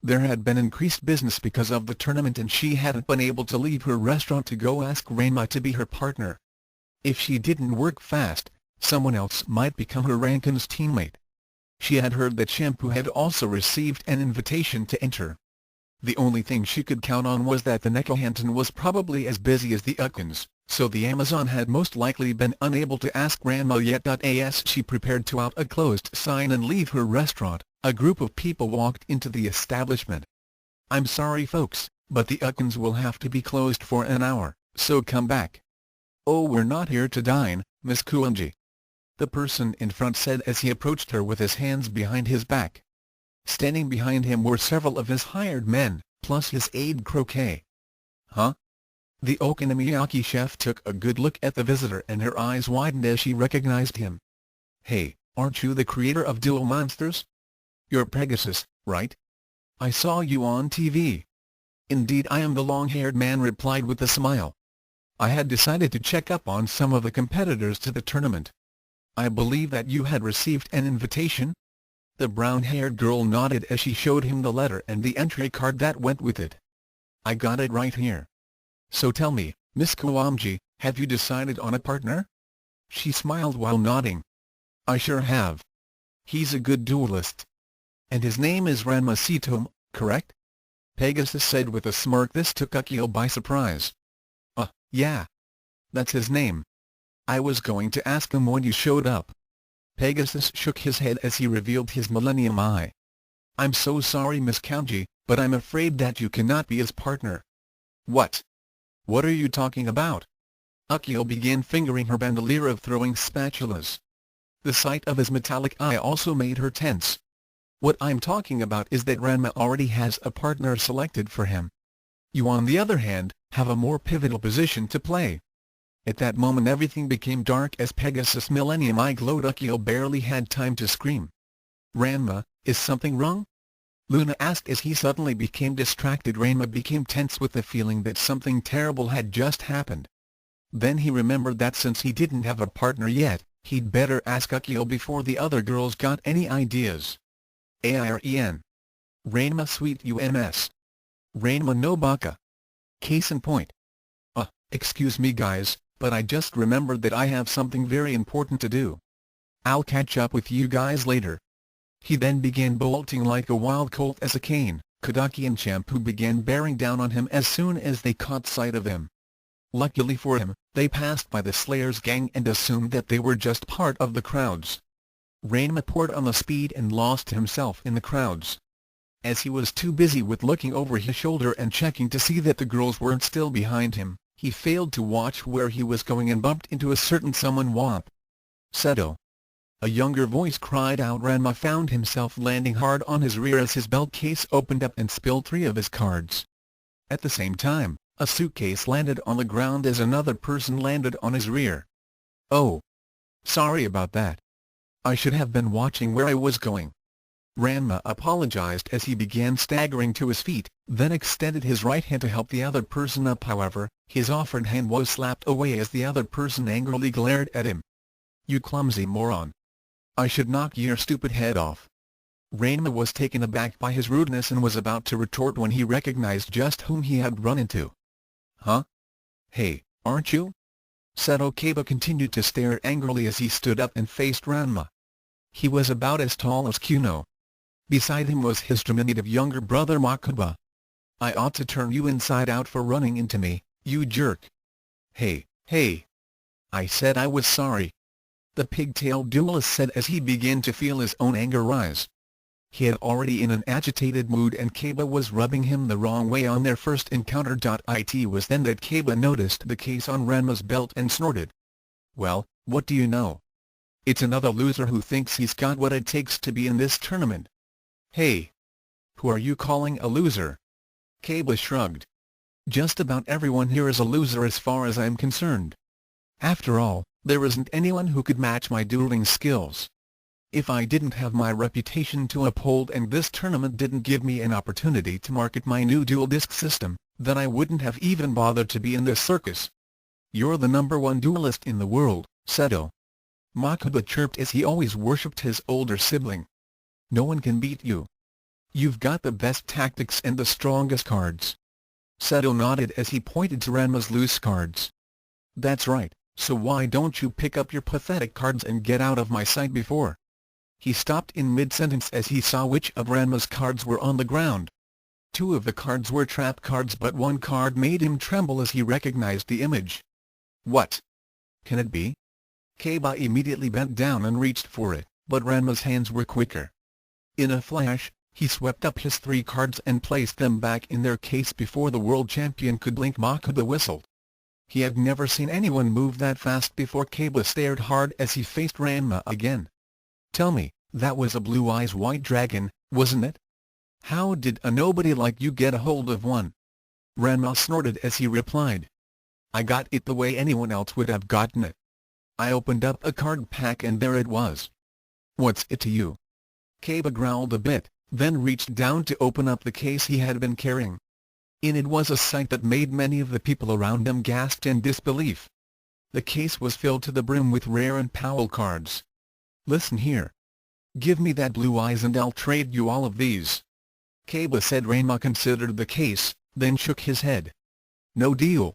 There had been increased business because of the tournament and she hadn't been able to leave her restaurant to go ask Ranma to be her partner. If she didn't work fast, someone else might become her Rankin's teammate. She had heard that Shampoo had also received an invitation to enter. The only thing she could count on was that the Nekohantan was probably as busy as the Ukkans, so the Amazon had most likely been unable to ask Ranma yet. As she prepared to out a closed sign and leave her restaurant, a group of people walked into the establishment. I'm sorry folks, but the Ukkans will have to be closed for an hour, so come back. Oh, we're not here to dine, Miss Kuonji. The person in front said as he approached her with his hands behind his back. Standing behind him were several of his hired men, plus his aide Croquet. Huh? The Okonomiyaki chef took a good look at the visitor and her eyes widened as she recognized him. Hey, aren't you the creator of Duel Monsters? You're Pegasus, right? I saw you on TV. Indeed, I am, the long-haired man replied with a smile. I had decided to check up on some of the competitors to the tournament. I believe that you had received an invitation? The brown-haired girl nodded as she showed him the letter and the entry card that went with it. I got it right here. So tell me, Miss Kuwamji, have you decided on a partner? She smiled while nodding. I sure have. He's a good duelist. And his name is Ranma Sitomo, correct? Pegasus said with a smirk. This took Akio by surprise. Yeah. That's his name. I was going to ask him when you showed up. Pegasus shook his head as he revealed his Millennium Eye. I'm so sorry Miss Kanji, but I'm afraid that you cannot be his partner. What? What are you talking about? Akio began fingering her bandolier of throwing spatulas. The sight of his metallic eye also made her tense. What I'm talking about is that Ranma already has a partner selected for him. You on the other hand, have a more pivotal position to play. At that moment everything became dark as Pegasus Millennium Eye glowed. Akio barely had time to scream. Ranma, is something wrong? Luna asked as he suddenly became distracted. Ranma became tense with the feeling that something terrible had just happened. Then he remembered that since he didn't have a partner yet, he'd better ask Akio before the other girls got any ideas. AIREN. Ranma sweet UMS. Ranma no baka. Case in point. Excuse me guys, but I just remembered that I have something very important to do. I'll catch up with you guys later. He then began bolting like a wild colt as a cane. Kodaki and Shampoo began bearing down on him as soon as they caught sight of him. Luckily for him, they passed by the Slayer's gang and assumed that they were just part of the crowds. Ranma poured on the speed and lost himself in the crowds. As he was too busy with looking over his shoulder and checking to see that the girls weren't still behind him, he failed to watch where he was going and bumped into a certain someone. Womp. Seto. A younger voice cried out. Ranma found himself landing hard on his rear as his belt case opened up and spilled 3 of his cards. At the same time, a suitcase landed on the ground as another person landed on his rear. Oh. Sorry about that. I should have been watching where I was going. Ranma apologized as he began staggering to his feet, then extended his right hand to help the other person up. However, his offered hand was slapped away as the other person angrily glared at him. You clumsy moron. I should knock your stupid head off. Ranma was taken aback by his rudeness and was about to retort when he recognized just whom he had run into. Huh? Hey, aren't you? Seto Kaba continued to stare angrily as he stood up and faced Ranma. He was about as tall as Kuno. Beside him was his diminutive younger brother Makuba. I ought to turn you inside out for running into me, you jerk. Hey. I said I was sorry. The pigtailed duelist said as he began to feel his own anger rise. He had already in an agitated mood and Kaba was rubbing him the wrong way on their first encounter. It was then that Kaba noticed the case on Ranma's belt and snorted. Well, what do you know? It's another loser who thinks he's got what it takes to be in this tournament. Hey! Who are you calling a loser? Kaba shrugged. Just about everyone here is a loser as far as I'm concerned. After all, there isn't anyone who could match my dueling skills. If I didn't have my reputation to uphold and this tournament didn't give me an opportunity to market my new dual disc system, then I wouldn't have even bothered to be in this circus. You're the #1 duelist in the world, Seto. Makuba chirped as he always worshipped his older sibling. No one can beat you. You've got the best tactics and the strongest cards. Seto nodded as he pointed to Ranma's loose cards. That's right, so why don't you pick up your pathetic cards and get out of my sight before? He stopped in mid-sentence as he saw which of Ranma's cards were on the ground. 2 of the cards were trap cards, but 1 card made him tremble as he recognized the image. What can it be? Kaba immediately bent down and reached for it, but Ranma's hands were quicker. In a flash, he swept up his 3 cards and placed them back in their case before the world champion could blink. Makuba whistled. He had never seen anyone move that fast before. Kaba stared hard as he faced Ranma again. Tell me, that was a Blue Eyes White Dragon, wasn't it? How did a nobody like you get a hold of one? Ranma snorted as he replied. I got it the way anyone else would have gotten it. I opened up a card pack and there it was. What's it to you? Kaba growled a bit, then reached down to open up the case he had been carrying. In it was a sight that made many of the people around him gasp in disbelief. The case was filled to the brim with rare and powerful cards. Listen here. Give me that Blue Eyes and I'll trade you all of these. Kaba said. Ranma considered the case, then shook his head. No deal.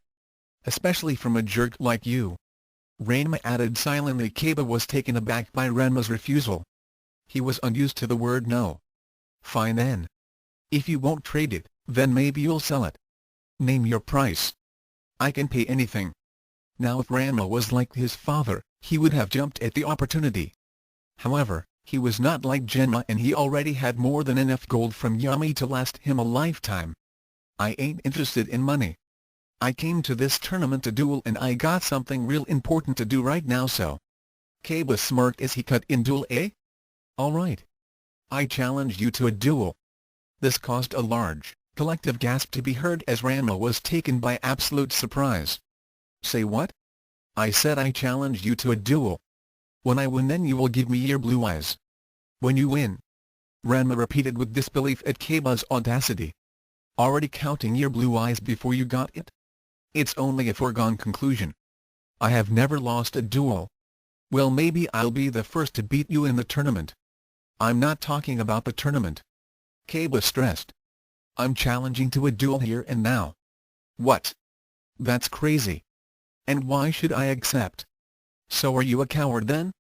Especially from a jerk like you. Ranma added silently. Kaba was taken aback by Ranma's refusal. He was unused to the word no. Fine then. If you won't trade it, then maybe you'll sell it. Name your price. I can pay anything. Now if Ranma was like his father, he would have jumped at the opportunity. However, he was not like Genma and he already had more than enough gold from Yami to last him a lifetime. I ain't interested in money. I came to this tournament to duel and I got something real important to do right now, so. Kaba smirked as he cut in. Duel, eh? Alright. I challenge you to a duel." This caused a large, collective gasp to be heard as Ranma was taken by absolute surprise. "Say what?" "I said I challenge you to a duel. When I win, then you will give me your blue eyes." "When you win?" Ranma repeated with disbelief at Kaiba's audacity. "Already counting your blue eyes before you got it? It's only a foregone conclusion. I have never lost a duel." "Well, maybe I'll be the first to beat you in the tournament." "I'm not talking about the tournament," Kaiba stressed. "I'm challenging to a duel here and now." "What? That's crazy. And why should I accept?" "So are you a coward then?"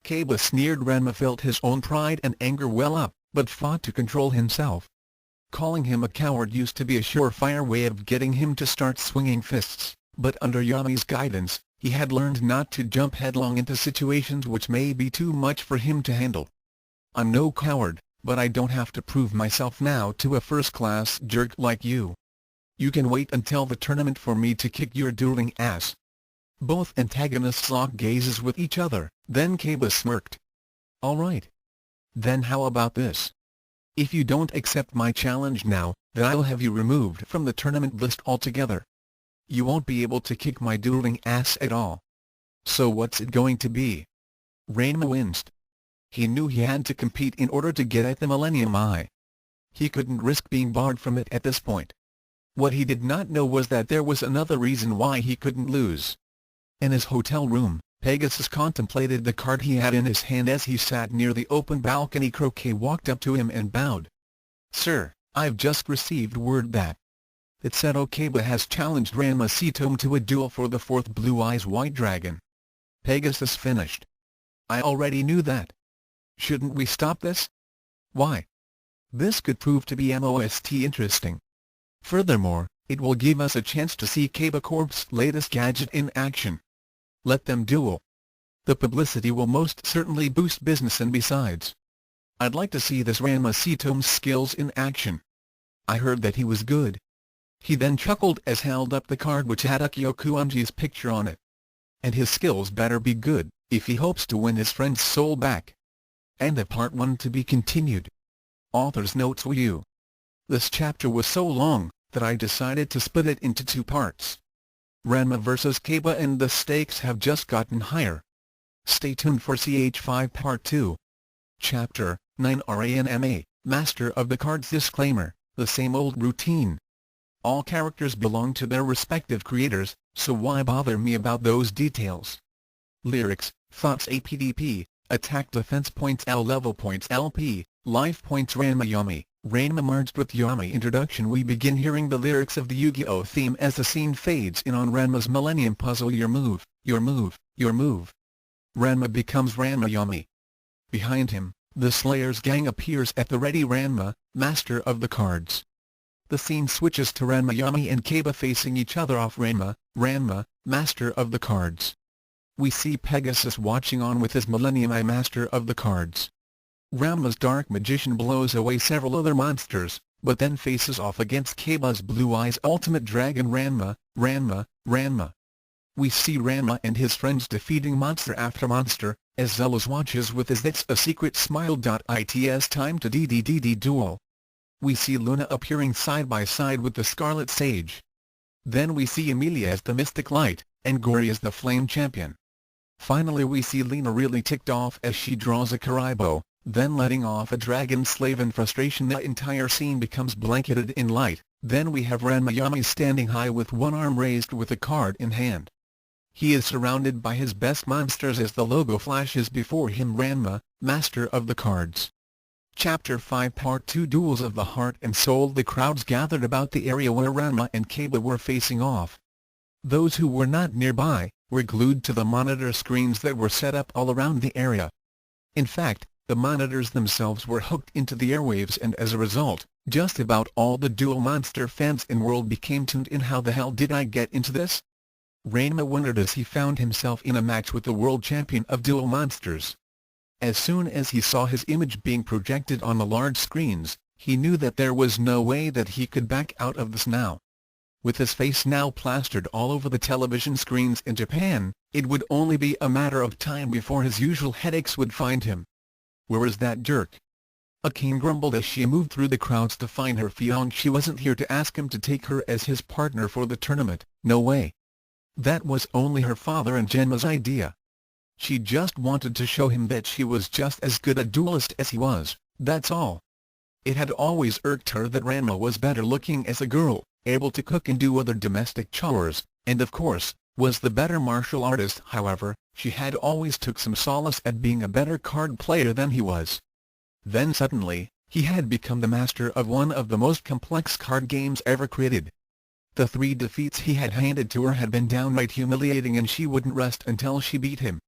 Kaiba sneered. Ranma felt his own pride and anger well up, but fought to control himself. Calling him a coward used to be a surefire way of getting him to start swinging fists, but under Yami's guidance, he had learned not to jump headlong into situations which may be too much for him to handle. "I'm no coward, but I don't have to prove myself now to a first-class jerk like you. You can wait until the tournament for me to kick your dueling ass." Both antagonists locked gazes with each other, then Kaiba smirked. "All right. Then how about this? If you don't accept my challenge now, then I'll have you removed from the tournament list altogether. You won't be able to kick my dueling ass at all." "So what's it going to be?" Ranma winced. He knew he had to compete in order to get at the Millennium Eye. He couldn't risk being barred from it at this point. What he did not know was that there was another reason why he couldn't lose. In his hotel room, Pegasus contemplated the card he had in his hand as he sat near the open balcony. Croquet walked up to him and bowed. "Sir, I've just received word that Setsuko Kaiba has challenged Ranma Sitomu to a duel for the 4th Blue Eyes White Dragon." Pegasus finished. "I already knew that. Shouldn't we stop this?" "Why?" "This could prove to be most interesting. Furthermore, it will give us a chance to see Kaiba Corp's latest gadget in action. Let them duel. The publicity will most certainly boost business, and besides, I'd like to see this Ranma Sitomu's skills in action. I heard that he was good." He then chuckled as held up the card which had Akio Kuanji's picture on it. "And his skills better be good, if he hopes to win his friend's soul back." End of Part 1 to be continued. Author's notes: This chapter was so long that I decided to split it into 2 parts. Ranma vs Kaiba, and the stakes have just gotten higher. Stay tuned for CH5 Part 2. Chapter 9 Ranma, Master of the Cards. Disclaimer: the same old routine. All characters belong to their respective creators, so why bother me about those details? Lyrics: Thoughts APDP, Attack Defense Points L, Level Points LP, Life Points. Ranma Yami, Ranma merged with Yami. Introduction: we begin hearing the lyrics of the Yu-Gi-Oh! Theme as the scene fades in on Ranma's Millennium Puzzle. Your move, your move, your move. Ranma becomes Ranma Yami. Behind him, the Slayer's gang appears at the ready. Ranma, Master of the Cards. The scene switches to Ranma Yami and Kaiba facing each other off Ranma, Master of the Cards. We see Pegasus watching on with his Millennium Eye. Master of the Cards. Ranma's Dark Magician blows away several other monsters, but then faces off against Kaiba's Blue Eyes Ultimate Dragon. Ranma. We see Ranma and his friends defeating monster after monster, as Zelos watches with his "It's a Secret" smile. It's time to duel. We see Luna appearing side by side with the Scarlet Sage. Then we see Emilia as the Mystic Light, and Gori as the Flame Champion. Finally we see Lena really ticked off as she draws a Karibo, then letting off a Dragon Slave in frustration. The entire scene becomes blanketed in light. Then we have Ranma Yami standing high with one arm raised with a card in hand. He is surrounded by his best monsters as the logo flashes before him. Ranma, Master of the Cards. Chapter 5 Part 2 Duels of the Heart and Soul. The crowds gathered about the area where Ranma and Kaiba were facing off. Those who were not nearby were glued to the monitor screens that were set up all around the area. In fact, the monitors themselves were hooked into the airwaves, and as a result, just about all the Duel Monster fans in world became tuned in. How the hell did I get into this? Ranma wondered as he found himself in a match with the world champion of Duel Monsters. As soon as he saw his image being projected on the large screens, he knew that there was no way that he could back out of this now. With his face now plastered all over the television screens in Japan, it would only be a matter of time before his usual headaches would find him. Where is that jerk? Akane grumbled as she moved through the crowds to find her fiancé. She wasn't here to ask him to take her as his partner for the tournament, no way. That was only her father and Genma's idea. She just wanted to show him that she was just as good a duelist as he was, that's all. It had always irked her that Ranma was better looking as a girl, able to cook and do other domestic chores, and of course, was the better martial artist. However, she had always took some solace at being a better card player than he was. Then suddenly, he had become the master of one of the most complex card games ever created. The 3 defeats he had handed to her had been downright humiliating, and she wouldn't rest until she beat him.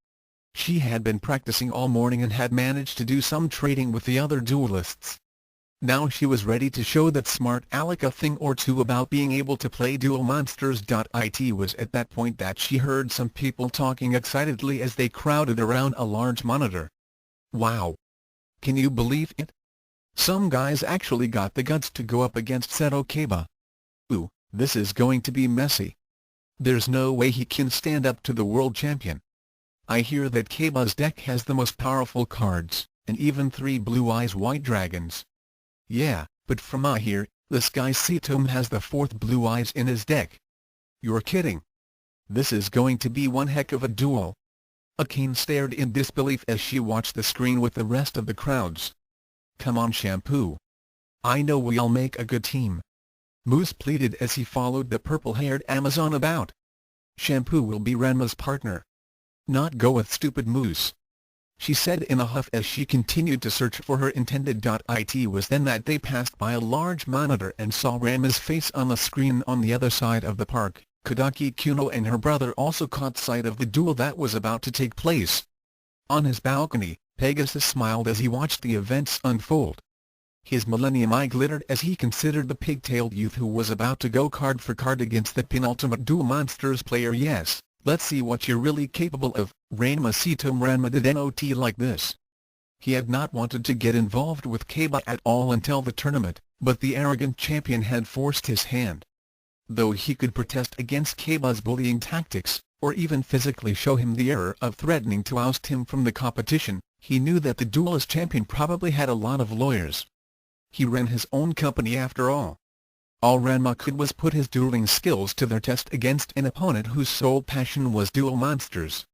She had been practicing all morning and had managed to do some trading with the other duelists. Now she was ready to show that smart aleck a thing or two about being able to play Duel Monsters. It was at that point that she heard some people talking excitedly as they crowded around a large monitor. Wow! Can you believe it? Some guys actually got the guts to go up against Seto Kaiba. Ooh, this is going to be messy. There's no way he can stand up to the world champion. I hear that Kaiba's deck has the most powerful cards, and even 3 Blue Eyes White Dragons. Yeah, but from I hear, this guy Sitomu has the 4th Blue Eyes in his deck. You're kidding. This is going to be one heck of a duel. Akane stared in disbelief as she watched the screen with the rest of the crowds. Come on, Shampoo. I know we'll make a good team. Moose pleaded as he followed the purple-haired Amazon about. Shampoo will be Ranma's partner. Not go with stupid Moose, she said in a huff as she continued to search for her intended. It was then that they passed by a large monitor and saw Ranma's face on the screen on the other side of the park. Kodaki Kuno and her brother also caught sight of the duel that was about to take place. On his balcony, Pegasus smiled as he watched the events unfold. His millennium eye glittered as he considered the pigtailed youth who was about to go card for card against the penultimate Duel Monsters player. Yes, let's see what you're really capable of. Ranma Sitomu. Ranma did not like this. He had not wanted to get involved with Kaiba at all until the tournament, but the arrogant champion had forced his hand. Though he could protest against Kaiba's bullying tactics, or even physically show him the error of threatening to oust him from the competition, he knew that the duelist champion probably had a lot of lawyers. He ran his own company after all. All Ranma could was put his dueling skills to their test against an opponent whose sole passion was Duel Monsters.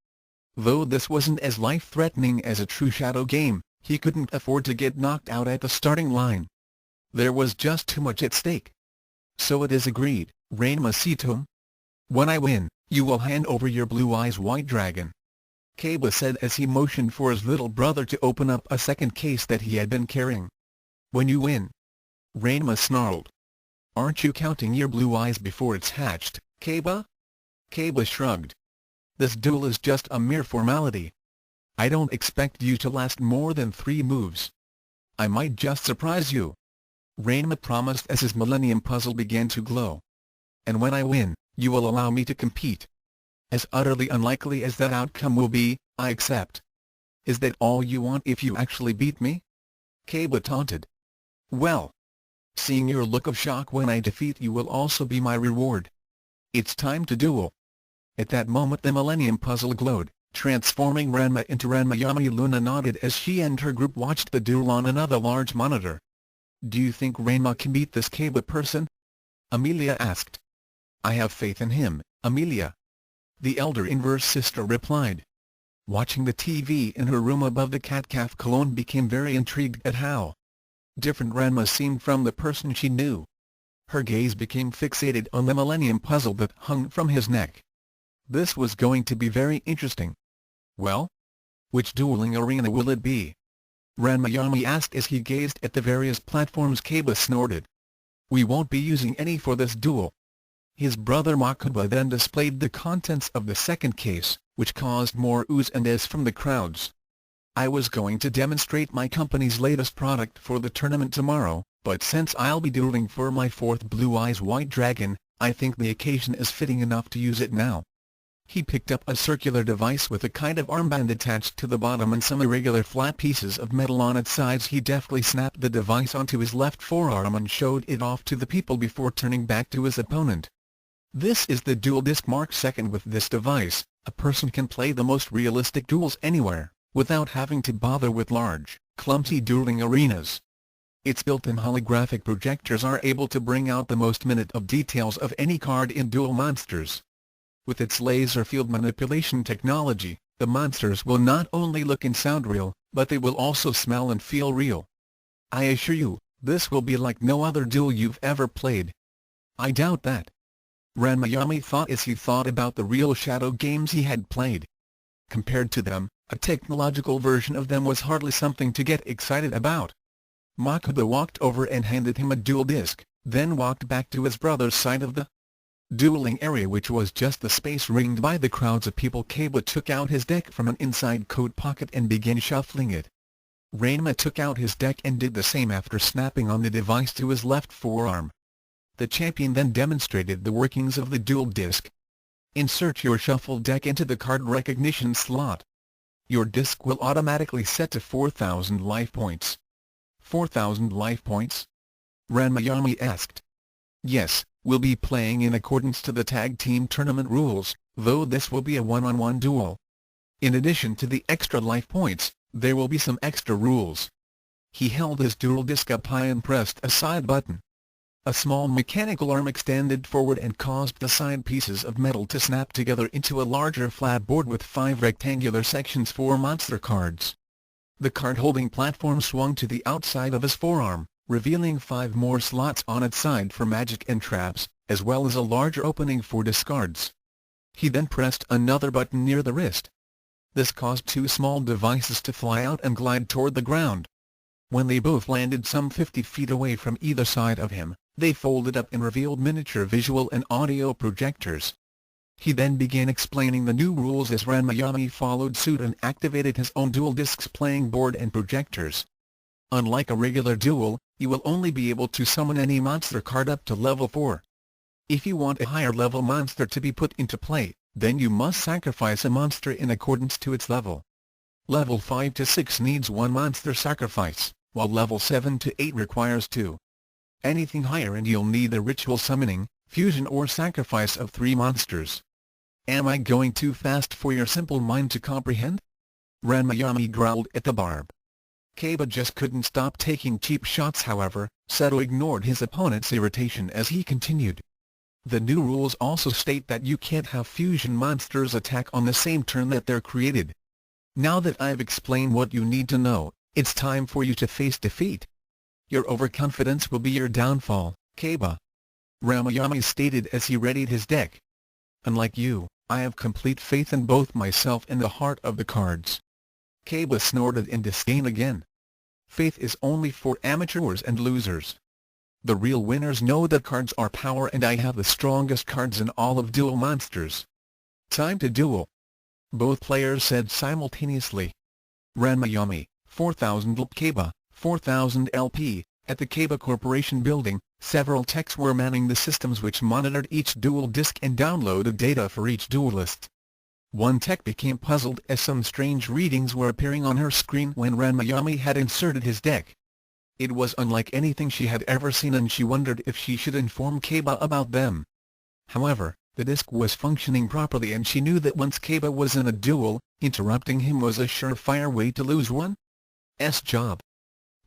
Though this wasn't as life-threatening as a true shadow game, he couldn't afford to get knocked out at the starting line. There was just too much at stake. So it is agreed, Ranma Sitomu. When I win, you will hand over your Blue Eyes White Dragon, Kaiba said as he motioned for his little brother to open up a second case that he had been carrying. When you win? Ranma snarled. Aren't you counting your blue eyes before it's hatched, Kaiba? Kaiba shrugged. This duel is just a mere formality. I don't expect you to last more than 3 moves. I might just surprise you, Ranma promised as his Millennium Puzzle began to glow. And when I win, you will allow me to compete. As utterly unlikely as that outcome will be, I accept. Is that all you want if you actually beat me? Kaiba taunted. Well, seeing your look of shock when I defeat you will also be my reward. It's time to duel. At that moment the Millennium Puzzle glowed, transforming Ranma into Ranma. Yami Luna nodded as she and her group watched the duel on another large monitor. Do you think Ranma can beat this Kaiba person? Amelia asked. I have faith in him, Amelia, the elder inverse sister replied. Watching the TV in her room above the cat-calf cologne became very intrigued at how different Ranma seemed from the person she knew. Her gaze became fixated on the Millennium Puzzle that hung from his neck. This was going to be very interesting. Well? Which dueling arena will it be? Ranma Yami asked as he gazed at the various platforms. Kaiba snorted. We won't be using any for this duel. His brother Makuba then displayed the contents of the second case, which caused more oohs and ahs from the crowds. I was going to demonstrate my company's latest product for the tournament tomorrow, but since I'll be dueling for my 4th Blue Eyes White Dragon, I think the occasion is fitting enough to use it now. He picked up a circular device with a kind of armband attached to the bottom and some irregular flat pieces of metal on its sides. He deftly snapped the device onto his left forearm and showed it off to the people before turning back to his opponent. This is the Duel Disc Mark II. With this device, a person can play the most realistic duels anywhere, without having to bother with large, clumsy dueling arenas. Its built-in holographic projectors are able to bring out the most minute of details of any card in Duel Monsters. With its laser field manipulation technology, the monsters will not only look and sound real, but they will also smell and feel real. I assure you, this will be like no other Duel you've ever played. I doubt that. Ranma thought as he thought about the real Shadow games he had played. Compared to them, a technological version of them was hardly something to get excited about. Makuba walked over and handed him a dual disc, then walked back to his brother's side of the dueling area, which was just the space ringed by the crowds of people. Kaba took out his deck from an inside coat pocket and began shuffling it. Ranma took out his deck and did the same after snapping on the device to his left forearm. The champion then demonstrated the workings of the dual disc. Insert your shuffled deck into the card recognition slot. Your disc will automatically set to 4,000 life points. 4,000 life points? Ranma asked. Yes, we'll be playing in accordance to the tag team tournament rules, though this will be a one-on-one duel. In addition to the extra life points, there will be some extra rules. He held his dual disc up high and pressed a side button. A small mechanical arm extended forward and caused the side pieces of metal to snap together into a larger flat board with 5 rectangular sections for monster cards. The card-holding platform swung to the outside of his forearm, revealing 5 more slots on its side for magic and traps, as well as a larger opening for discards. He then pressed another button near the wrist. This caused 2 small devices to fly out and glide toward the ground. When they both landed some 50 feet away from either side of him, they folded up and revealed miniature visual and audio projectors. He then began explaining the new rules as Ranma followed suit and activated his own dual discs playing board and projectors. Unlike a regular duel, you will only be able to summon any monster card up to level 4. If you want a higher level monster to be put into play, then you must sacrifice a monster in accordance to its level. Level 5 to 6 needs 1 monster sacrifice, while level 7 to 8 requires 2. Anything higher and you'll need the ritual summoning, fusion or sacrifice of 3 monsters. Am I going too fast for your simple mind to comprehend? Ranma growled at the barb. Kaba just couldn't stop taking cheap shots. However, Seto ignored his opponent's irritation as he continued. The new rules also state that you can't have fusion monsters attack on the same turn that they're created. Now that I've explained what you need to know, it's time for you to face defeat. Your overconfidence will be your downfall, Kaba. Ranma stated as he readied his deck. Unlike you, I have complete faith in both myself and the heart of the cards. Kaba snorted in disdain again. Faith is only for amateurs and losers. The real winners know that cards are power, and I have the strongest cards in all of Duel Monsters. Time to duel. Both players said simultaneously. Ranma, 4,000 LP. Kaba, 4,000 LP. At the Kaba Corporation building, several techs were manning the systems which monitored each dual disc and downloaded data for each duelist. One tech became puzzled as some strange readings were appearing on her screen when Ranma had inserted his deck. It was unlike anything she had ever seen, and she wondered if she should inform Kaba about them. However, the disc was functioning properly, and she knew that once Kaba was in a duel, interrupting him was a surefire way to lose one's job.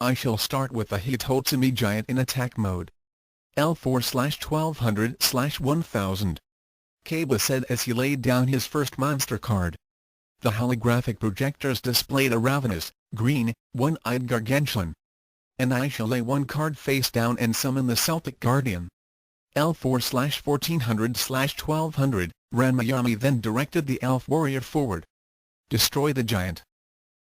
I shall start with the Hitotsumi Giant in attack mode. L4/1200/1000. Kaba said as he laid down his first monster card. The holographic projectors displayed a ravenous, green, one-eyed gargantuan. And I shall lay 1 card face down and summon the Celtic Guardian. L4/1400/1200. Ranma then directed the Elf Warrior forward. Destroy the giant.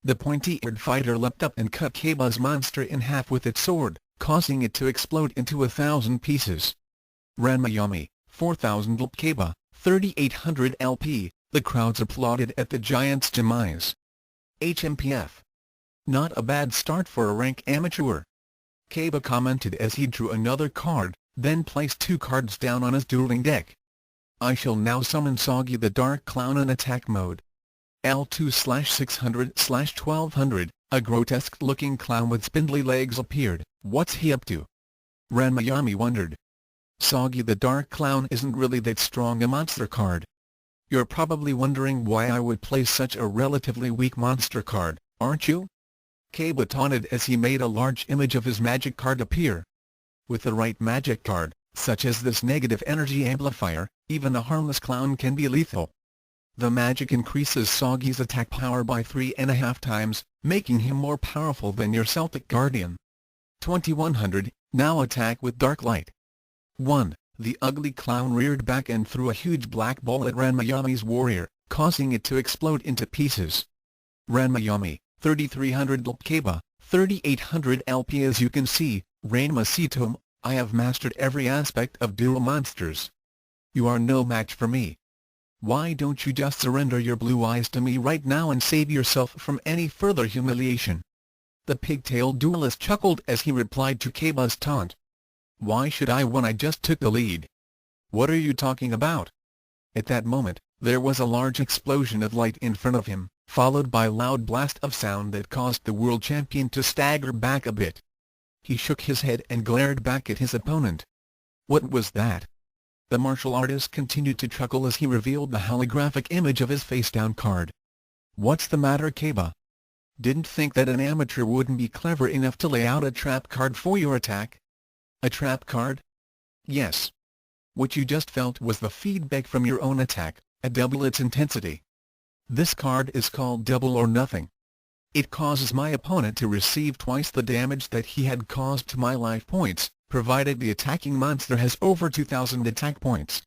The pointy-eared fighter leapt up and cut Kaba's monster in half with its sword, causing it to explode into 1,000 pieces. Ranma, 4,000 LP. Kaba, 3,800 LP. The crowds applauded at the giant's demise. HMPF. Not a bad start for a rank amateur. Kaba commented as he drew another card, then placed 2 cards down on his dueling deck. I shall now summon Soggy the Dark Clown in attack mode. L2/600/1200. A grotesque-looking clown with spindly legs appeared. What's he up to? Ranma wondered. Soggy the Dark Clown isn't really that strong a monster card. You're probably wondering why I would play such a relatively weak monster card, aren't you? Kaba taunted as he made a large image of his magic card appear. With the right magic card, such as this negative energy amplifier, even a harmless clown can be lethal. The magic increases Soggy's attack power by 3.5 times, making him more powerful than your Celtic Guardian. 2100, now attack with Dark Light. 1. The ugly clown reared back and threw a huge black ball at Ranmayami's warrior, causing it to explode into pieces. Ranmayami, 3300 Kaba, 3800 LP. As you can see, Ranma Sitom, I have mastered every aspect of dual monsters. You are no match for me. Why don't you just surrender your blue eyes to me right now and save yourself from any further humiliation? The pigtailed duelist chuckled as he replied to Kaba's taunt. Why should I when I just took the lead? What are you talking about? At that moment, there was a large explosion of light in front of him, followed by a loud blast of sound that caused the world champion to stagger back a bit. He shook his head and glared back at his opponent. What was that? The martial artist continued to chuckle as he revealed the holographic image of his face-down card. What's the matter, Kaba? Didn't think that an amateur wouldn't be clever enough to lay out a trap card for your attack? A trap card? Yes. What you just felt was the feedback from your own attack, double its intensity. This card is called Double or Nothing. It causes my opponent to receive twice the damage that he had caused to my life points, provided the attacking monster has over 2,000 attack points.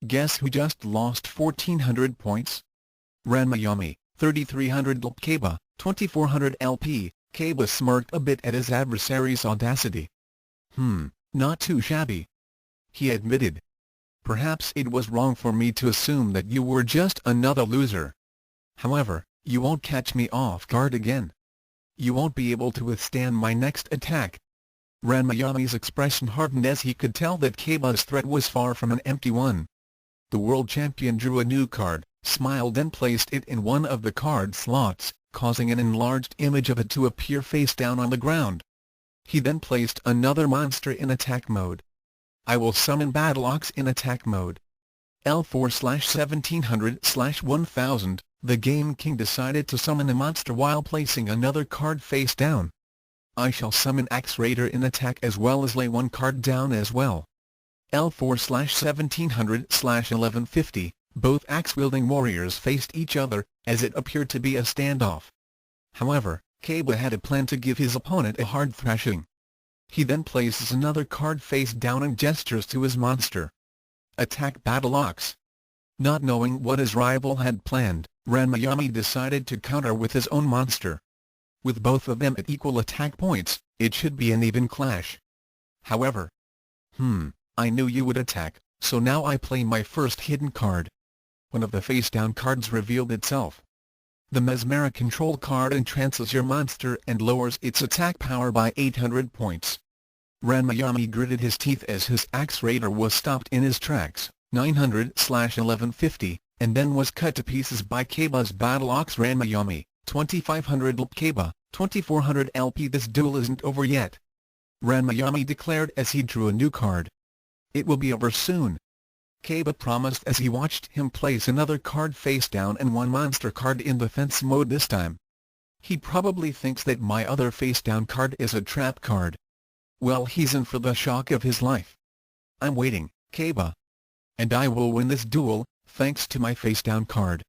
Guess who just lost 1,400 points? Ranmayami, 3,300 Kaba, 2,400 LP. Kaba smirked a bit at his adversary's audacity. Not too shabby. He admitted. Perhaps it was wrong for me to assume that you were just another loser. However, you won't catch me off guard again. You won't be able to withstand my next attack. Ranmayami's expression hardened as he could tell that Kaba's threat was far from an empty one. The world champion drew a new card, smiled and placed it in one of the card slots, causing an enlarged image of it to appear face down on the ground. He then placed another monster in attack mode. I will summon Battle Ox in attack mode. L4/1700/1000, the Game King decided to summon a monster while placing another card face down. I shall summon Axe Raider in attack as well as lay one card down as well. L4/1700/1150, both axe-wielding warriors faced each other, as it appeared to be a standoff. However, Kaba had a plan to give his opponent a hard thrashing. He then places another card face down and gestures to his monster. Attack Battle Ox. Not knowing what his rival had planned, Ranmayami decided to counter with his own monster. With both of them at equal attack points, it should be an even clash. However, I knew you would attack, so now I play my first hidden card. One of the face-down cards revealed itself. The Mesmeric control card entrances your monster and lowers its attack power by 800 points. Ranmayami gritted his teeth as his Axe Raider was stopped in his tracks, 900/1150, and then was cut to pieces by Kaba's Battle Ox. Ranmayami, 2,500 Kaba, 2,400 LP. This duel isn't over yet. Ranmayami declared as he drew a new card. It will be over soon. Kaba promised as he watched him place another card face down and one monster card in defense mode this time. He probably thinks that my other face down card is a trap card. Well, he's in for the shock of his life. I'm waiting, Kaba. And I will win this duel, thanks to my face down card.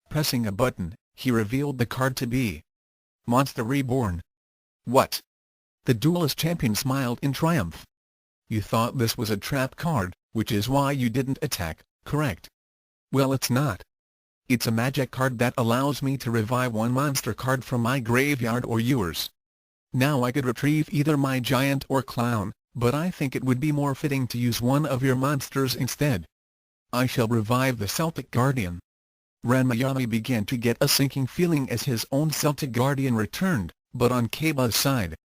Pressing a button, he revealed the card to be Monster Reborn. What? The duelist champion smiled in triumph. You thought this was a trap card, which is why you didn't attack, correct? Well, it's not. It's a magic card that allows me to revive one monster card from my graveyard or yours. Now I could retrieve either my giant or clown, but I think it would be more fitting to use one of your monsters instead. I shall revive the Celtic Guardian. Ranmayami began to get a sinking feeling as his own Celtic Guardian returned, but on Kaba's side.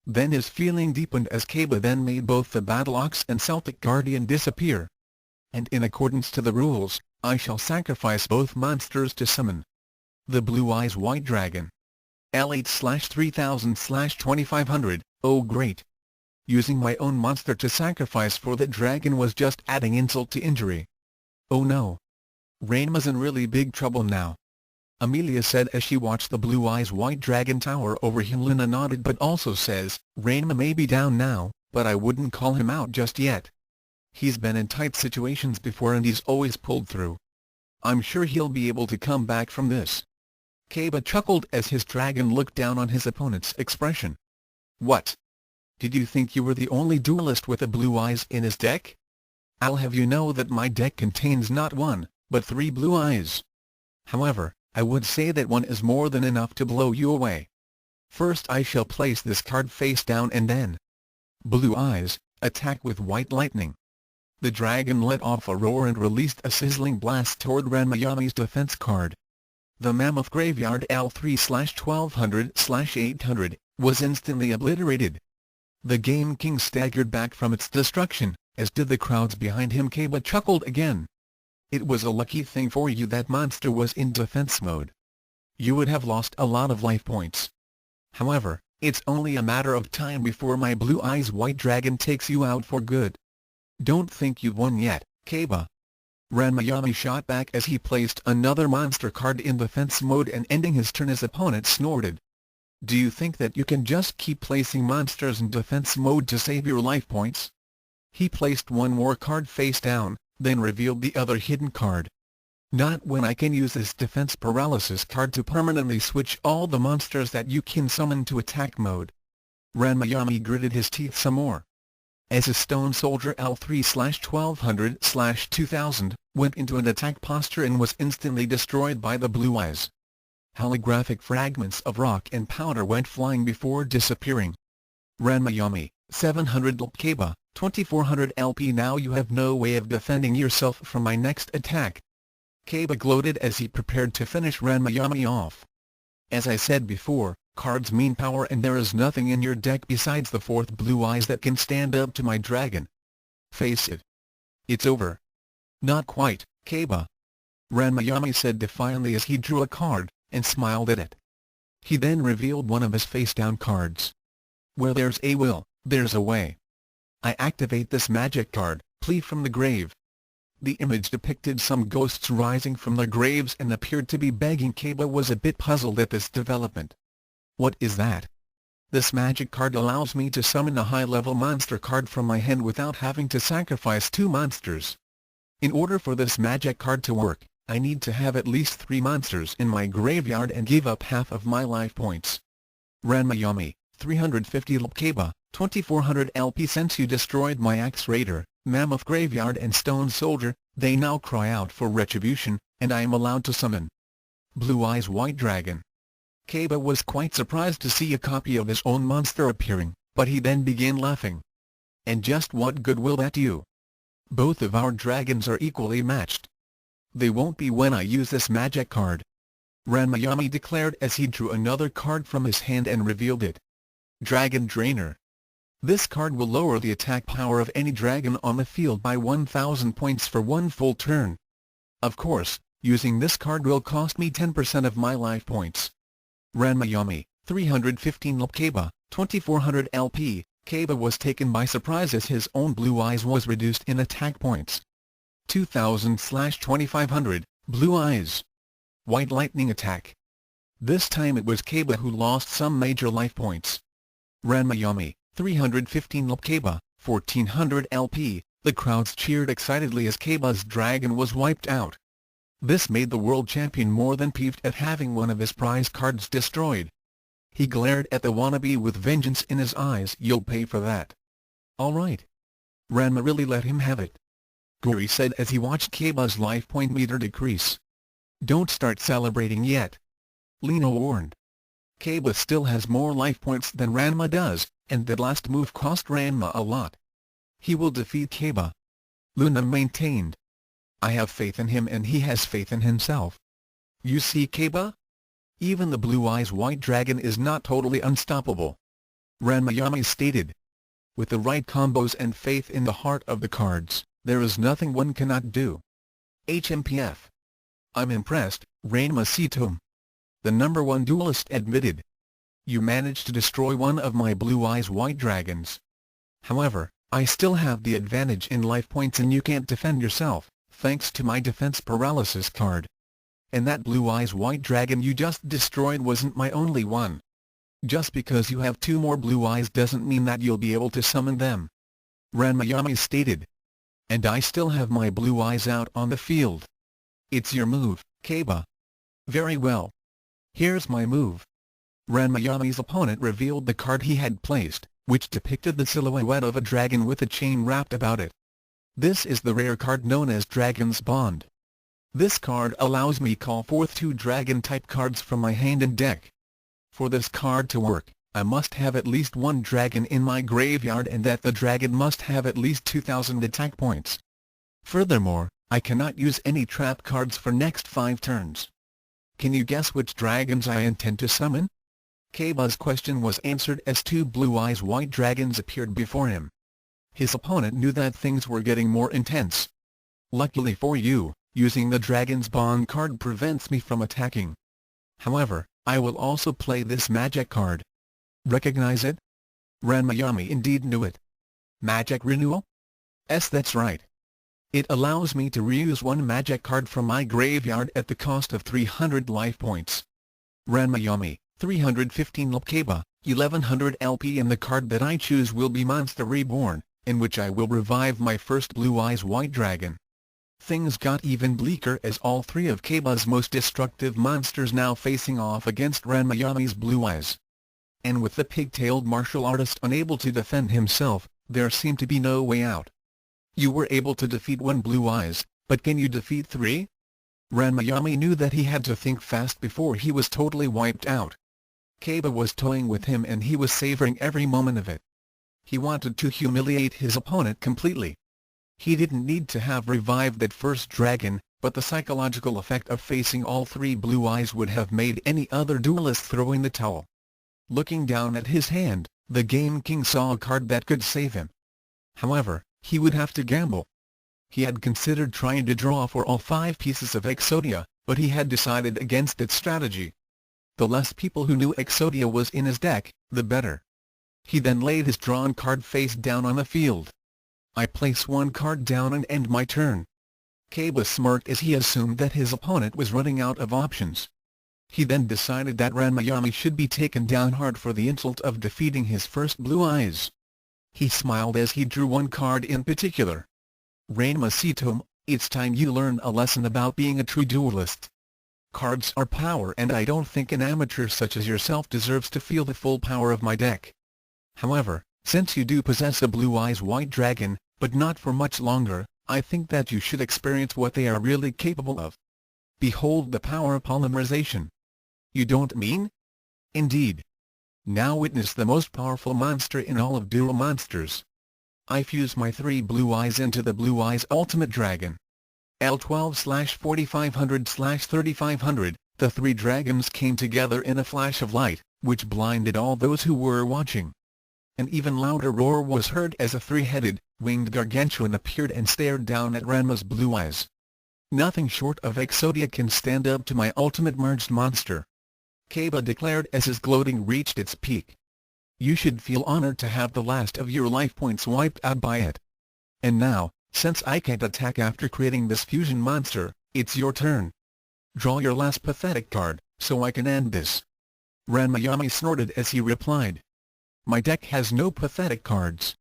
Then his feeling deepened as Kaba then made both the Battle Ox and Celtic Guardian disappear. And in accordance to the rules, I shall sacrifice both monsters to summon the Blue Eyes White Dragon. L8/3000/2500, oh great! Using my own monster to sacrifice for the dragon was just adding insult to injury. Oh no! Ranma's in really big trouble now. Amelia said as she watched the Blue Eyes White Dragon tower over him. Luna nodded but also says, Ranma may be down now, but I wouldn't call him out just yet. He's been in tight situations before and he's always pulled through. I'm sure he'll be able to come back from this. Kaba chuckled as his dragon looked down on his opponent's expression. What? Did you think you were the only duelist with a Blue Eyes in his deck? I'll have you know that my deck contains not one, but 3 Blue Eyes. However, I would say that one is more than enough to blow you away. First I shall place this card face down and then. Blue Eyes, attack with White Lightning. The dragon let off a roar and released a sizzling blast toward Ranmayami's defense card. The Mammoth Graveyard L3/1200/800 was instantly obliterated. The Game King staggered back from its destruction, as did the crowds behind him. Kaba chuckled again. It was a lucky thing for you that monster was in defense mode. You would have lost a lot of life points. However, it's only a matter of time before my Blue Eyes White Dragon takes you out for good. Don't think you've won yet, Kaba. Ranmayami shot back as he placed another monster card in defense mode and ending his turn. His opponent snorted. Do you think that you can just keep placing monsters in defense mode to save your life points? He placed one more card face down, then revealed the other hidden card. Not when I can use this defense paralysis card to permanently switch all the monsters that you can summon to attack mode. Ranmayami gritted his teeth some more. As his Stone Soldier L3/1200/2000 went into an attack posture and was instantly destroyed by the Blue Eyes. Holographic fragments of rock and powder went flying before disappearing. Ranmayami, 700 Kaba, 2400 LP. Now you have no way of defending yourself from my next attack. Kaba gloated as he prepared to finish Ranmayami off. As I said before, cards mean power and there is nothing in your deck besides the 4th Blue Eyes that can stand up to my dragon. Face it. It's over. Not quite, Kaba. Ranmayami said defiantly as he drew a card, and smiled at it. He then revealed one of his face-down cards. Where there's a will, there's a way. I activate this magic card, Plea from the Grave. The image depicted some ghosts rising from their graves and appeared to be begging. Kaba was a bit puzzled at this development. What is that? This magic card allows me to summon a high-level monster card from my hand without having to sacrifice 2 monsters. In order for this magic card to work, I need to have at least 3 monsters in my graveyard and give up half of my life points. Ranmayami, 350 Kaba, 2400 LP. Since you destroyed my Axe Raider, Mammoth Graveyard and Stone Soldier, they now cry out for retribution, and I am allowed to summon Blue Eyes White Dragon. Kaba was quite surprised to see a copy of his own monster appearing, but he then began laughing. And just what good will that do? Both of our dragons are equally matched. They won't be when I use this magic card. Ranmayami declared as he drew another card from his hand and revealed it. Dragon Drainer. This card will lower the attack power of any dragon on the field by 1000 points for 1 full turn. Of course, using this card will cost me 10% of my life points. Ranmayami, 315 Kaba, 2400 LP. Kaba was taken by surprise as his own Blue Eyes was reduced in attack points. 2000/2500, Blue Eyes. White Lightning attack. This time it was Kaba who lost some major life points. Ranmayami, 315 Kaba, 1400 LP. The crowds cheered excitedly as Kaba's dragon was wiped out. This made the world champion more than peeved at having one of his prize cards destroyed. He glared at the wannabe with vengeance in his eyes. You'll pay for that. All right. Ranma really let him have it. Guri said as he watched Kaba's life point meter decrease. Don't start celebrating yet. Lena warned. Kaba still has more life points than Ranma does, and that last move cost Ranma a lot. He will defeat Kaba. Luna maintained. I have faith in him and he has faith in himself. You see, Kaba? Even the Blue Eyes White Dragon is not totally unstoppable. Ranmayami stated. With the right combos and faith in the heart of the cards, there is nothing one cannot do. HMPF. I'm impressed, Ranma Sitom. The #1 duelist admitted. You managed to destroy one of my Blue Eyes White Dragons. However, I still have the advantage in life points and you can't defend yourself, thanks to my defense paralysis card. And that Blue Eyes White Dragon you just destroyed wasn't my only one. Just because you have 2 more Blue Eyes doesn't mean that you'll be able to summon them," Ranma stated. "And I still have my Blue Eyes out on the field. It's your move, Kaba." "Very well. Here's my move." Ranma's opponent revealed the card he had placed, which depicted the silhouette of a dragon with a chain wrapped about it. This is the rare card known as Dragon's Bond. This card allows me call forth 2 dragon-type cards from my hand and deck. For this card to work, I must have at least 1 dragon in my graveyard and that the dragon must have at least 2,000 attack points. Furthermore, I cannot use any trap cards for next 5 turns. Can you guess which dragons I intend to summon? Kaba's question was answered as 2 Blue Eyes White Dragons appeared before him. His opponent knew that things were getting more intense. "Luckily for you, using the Dragon's Bond card prevents me from attacking. However, I will also play this magic card. Recognize it?" Ranma indeed knew it. Magic Renewal? Yes, that's right. It allows me to reuse 1 magic card from my graveyard at the cost of 300 life points. Ranma, 315 Kaba, 1100 LP, and the card that I choose will be Monster Reborn, in which I will revive my first Blue Eyes White Dragon. Things got even bleaker as all 3 of Kaba's most destructive monsters now facing off against Ranma's Blue Eyes. And with the pig-tailed martial artist unable to defend himself, there seemed to be no way out. "You were able to defeat 1 Blue Eyes, but can you defeat 3? Ranma knew that he had to think fast before he was totally wiped out. Kaba was toying with him and he was savoring every moment of it. He wanted to humiliate his opponent completely. He didn't need to have revived that first dragon, but the psychological effect of facing all 3 Blue Eyes would have made any other duelist throw in the towel. Looking down at his hand, the Game King saw a card that could save him. However, he would have to gamble. He had considered trying to draw for all 5 pieces of Exodia, but he had decided against its strategy. The less people who knew Exodia was in his deck, the better. He then laid his drawn card face down on the field. "I place 1 card down and end my turn." Kaba smirked as he assumed that his opponent was running out of options. He then decided that Ranma should be taken down hard for the insult of defeating his first Blue Eyes. He smiled as he drew 1 card in particular. "Ranma Sitom, it's time you learn a lesson about being a true duelist. Cards are power and I don't think an amateur such as yourself deserves to feel the full power of my deck. However, since you do possess a Blue Eyes White Dragon, but not for much longer, I think that you should experience what they are really capable of. Behold the power of polymerization." "You don't mean?" "Indeed. Now witness the most powerful monster in all of duel monsters. I fuse my 3 Blue Eyes into the Blue Eyes Ultimate Dragon. L12/4500/3500, the 3 dragons came together in a flash of light, which blinded all those who were watching. An even louder roar was heard as a 3-headed, winged gargantuan appeared and stared down at Ranma's Blue Eyes. "Nothing short of Exodia can stand up to my ultimate merged monster," Kaba declared as his gloating reached its peak. "You should feel honored to have the last of your life points wiped out by it. And now, since I can't attack after creating this fusion monster, it's your turn. Draw your last pathetic card, so I can end this." Ranma snorted as he replied. "My deck has no pathetic cards.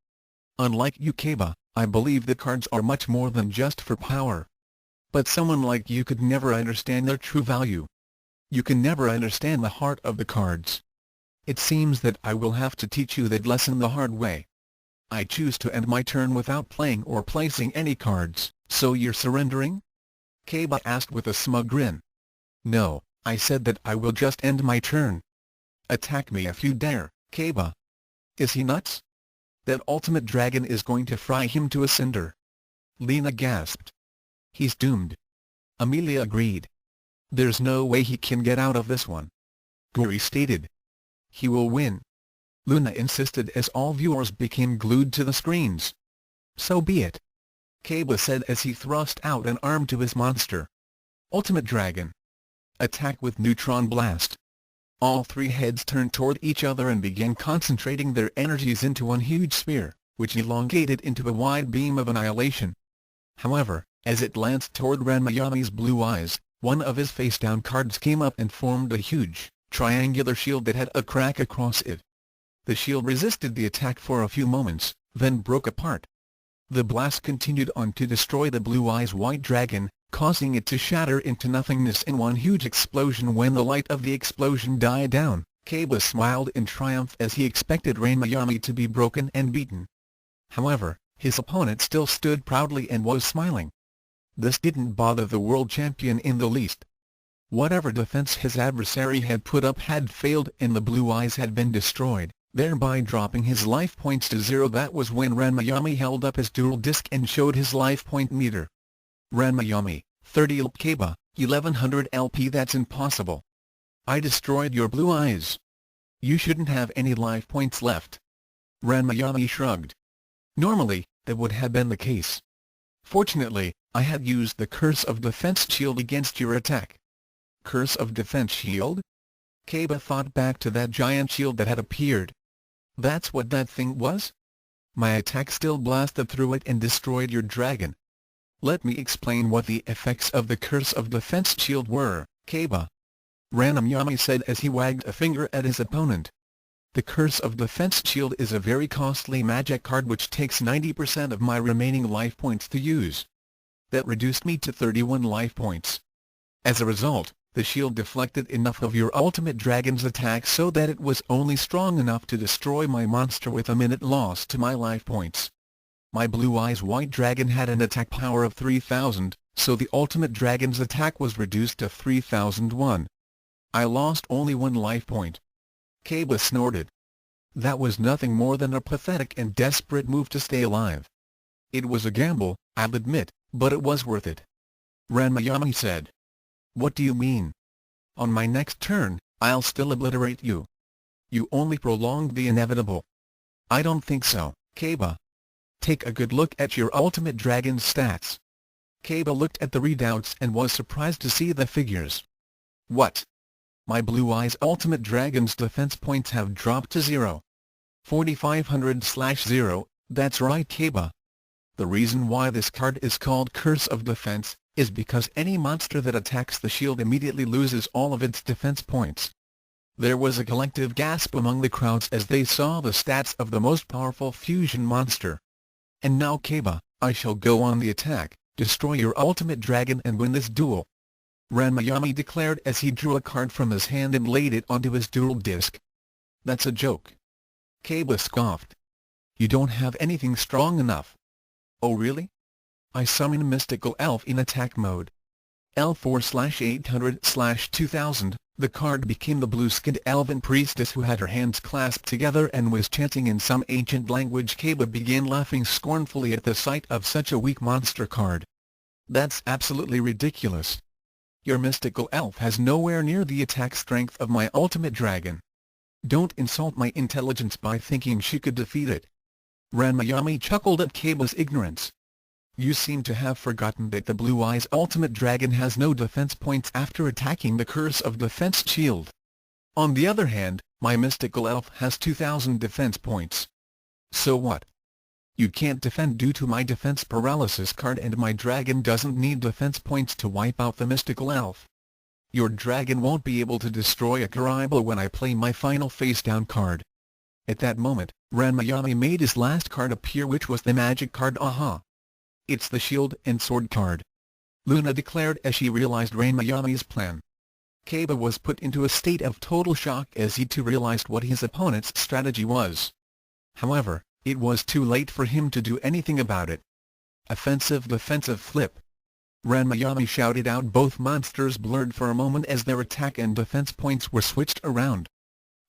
Unlike you, Kaba, I believe the cards are much more than just for power. But someone like you could never understand their true value. You can never understand the heart of the cards. It seems that I will have to teach you that lesson the hard way. I choose to end my turn without playing or placing any cards, so you're surrendering?" Kaba asked with a smug grin. "No, I said that I will just end my turn. Attack me if you dare, Kaba." "Is he nuts? That ultimate dragon is going to fry him to a cinder." Lena gasped. "He's doomed." Amelia agreed. "There's no way he can get out of this one." Guri stated. "He will win." Luna insisted as all viewers became glued to the screens. "So be it," Kaba said as he thrust out an arm to his monster. "Ultimate Dragon. Attack with Neutron Blast." All 3 heads turned toward each other and began concentrating their energies into one huge sphere, which elongated into a wide beam of annihilation. However, as it lanced toward Ranma's Blue Eyes, one of his face-down cards came up and formed a huge, triangular shield that had a crack across it. The shield resisted the attack for a few moments, then broke apart. The blast continued on to destroy the Blue Eyes White Dragon, causing it to shatter into nothingness in one huge explosion. When the light of the explosion died down, Kaba smiled in triumph as he expected Ranma to be broken and beaten. However, his opponent still stood proudly and was smiling. This didn't bother the world champion in the least. Whatever defense his adversary had put up had failed and the Blue Eyes had been destroyed, thereby dropping his life points to 0. That was when Ranma held up his dual disc and showed his life point meter. Ranma, 30 LP. Kaba, 1100 LP. That's impossible. I destroyed your Blue Eyes. You shouldn't have any life points left. Ranma shrugged. Normally, that would have been the case. Fortunately, I had used the Curse of Defense Shield against your attack. Curse of Defense Shield? Kaba thought back to that giant shield that had appeared. That's what that thing was? My attack still blasted through it and destroyed your dragon. Let me explain what the effects of the Curse of Defense Shield were, Kaba. Ranma said as he wagged a finger at his opponent. The Curse of Defense Shield is a very costly magic card which takes 90% of my remaining life points to use. That reduced me to 31 life points. As a result, the shield deflected enough of your ultimate dragon's attack so that it was only strong enough to destroy my monster with a minute loss to my life points. My Blue Eyes White Dragon had an attack power of 3000, so the ultimate dragon's attack was reduced to 3001. I lost only 1 life point. Kaba snorted. That was nothing more than a pathetic and desperate move to stay alive. It was a gamble, I'll admit, but it was worth it. Ranma said. What do you mean? On my next turn, I'll still obliterate you. You only prolonged the inevitable. I don't think so, Kaba. Take a good look at your ultimate dragon's stats. Kaba looked at the readouts and was surprised to see the figures. What? My Blue Eyes ultimate dragon's defense points have dropped to 0. 4500/0, that's right, Kaba. The reason why this card is called Curse of Defense is because any monster that attacks the shield immediately loses all of its defense points. There was a collective gasp among the crowds as they saw the stats of the most powerful fusion monster. And now, Kaba, I shall go on the attack, destroy your ultimate dragon and win this duel. Ranma declared as he drew a card from his hand and laid it onto his dual disc. That's a joke. Kaba scoffed. You don't have anything strong enough. Oh really? I summon Mystical Elf in attack mode. L4/800/2000, the card became the blue-skinned elven priestess who had her hands clasped together and was chanting in some ancient language. Kaba began laughing scornfully at the sight of such a weak monster card. That's absolutely ridiculous. Your Mystical Elf has nowhere near the attack strength of my ultimate dragon. Don't insult my intelligence by thinking she could defeat it. Ranma chuckled at Kaba's ignorance. You seem to have forgotten that the Blue Eyes ultimate dragon has no defense points after attacking the Curse of Defense Shield. On the other hand, my Mystical Elf has 2000 defense points. So what? You can't defend due to my defense paralysis card and my dragon doesn't need defense points to wipe out the Mystical Elf. Your dragon won't be able to destroy a Karibo when I play my final face-down card. At that moment, Ranma made his last card appear, which was the magic card. Aha! It's the Shield and Sword card. Luna declared as she realized Ranma's plan. Kaba was put into a state of total shock as he too realized what his opponent's strategy was. However, it was too late for him to do anything about it. Offensive-defensive flip. Ranma shouted out. Both monsters blurred for a moment as their attack and defense points were switched around.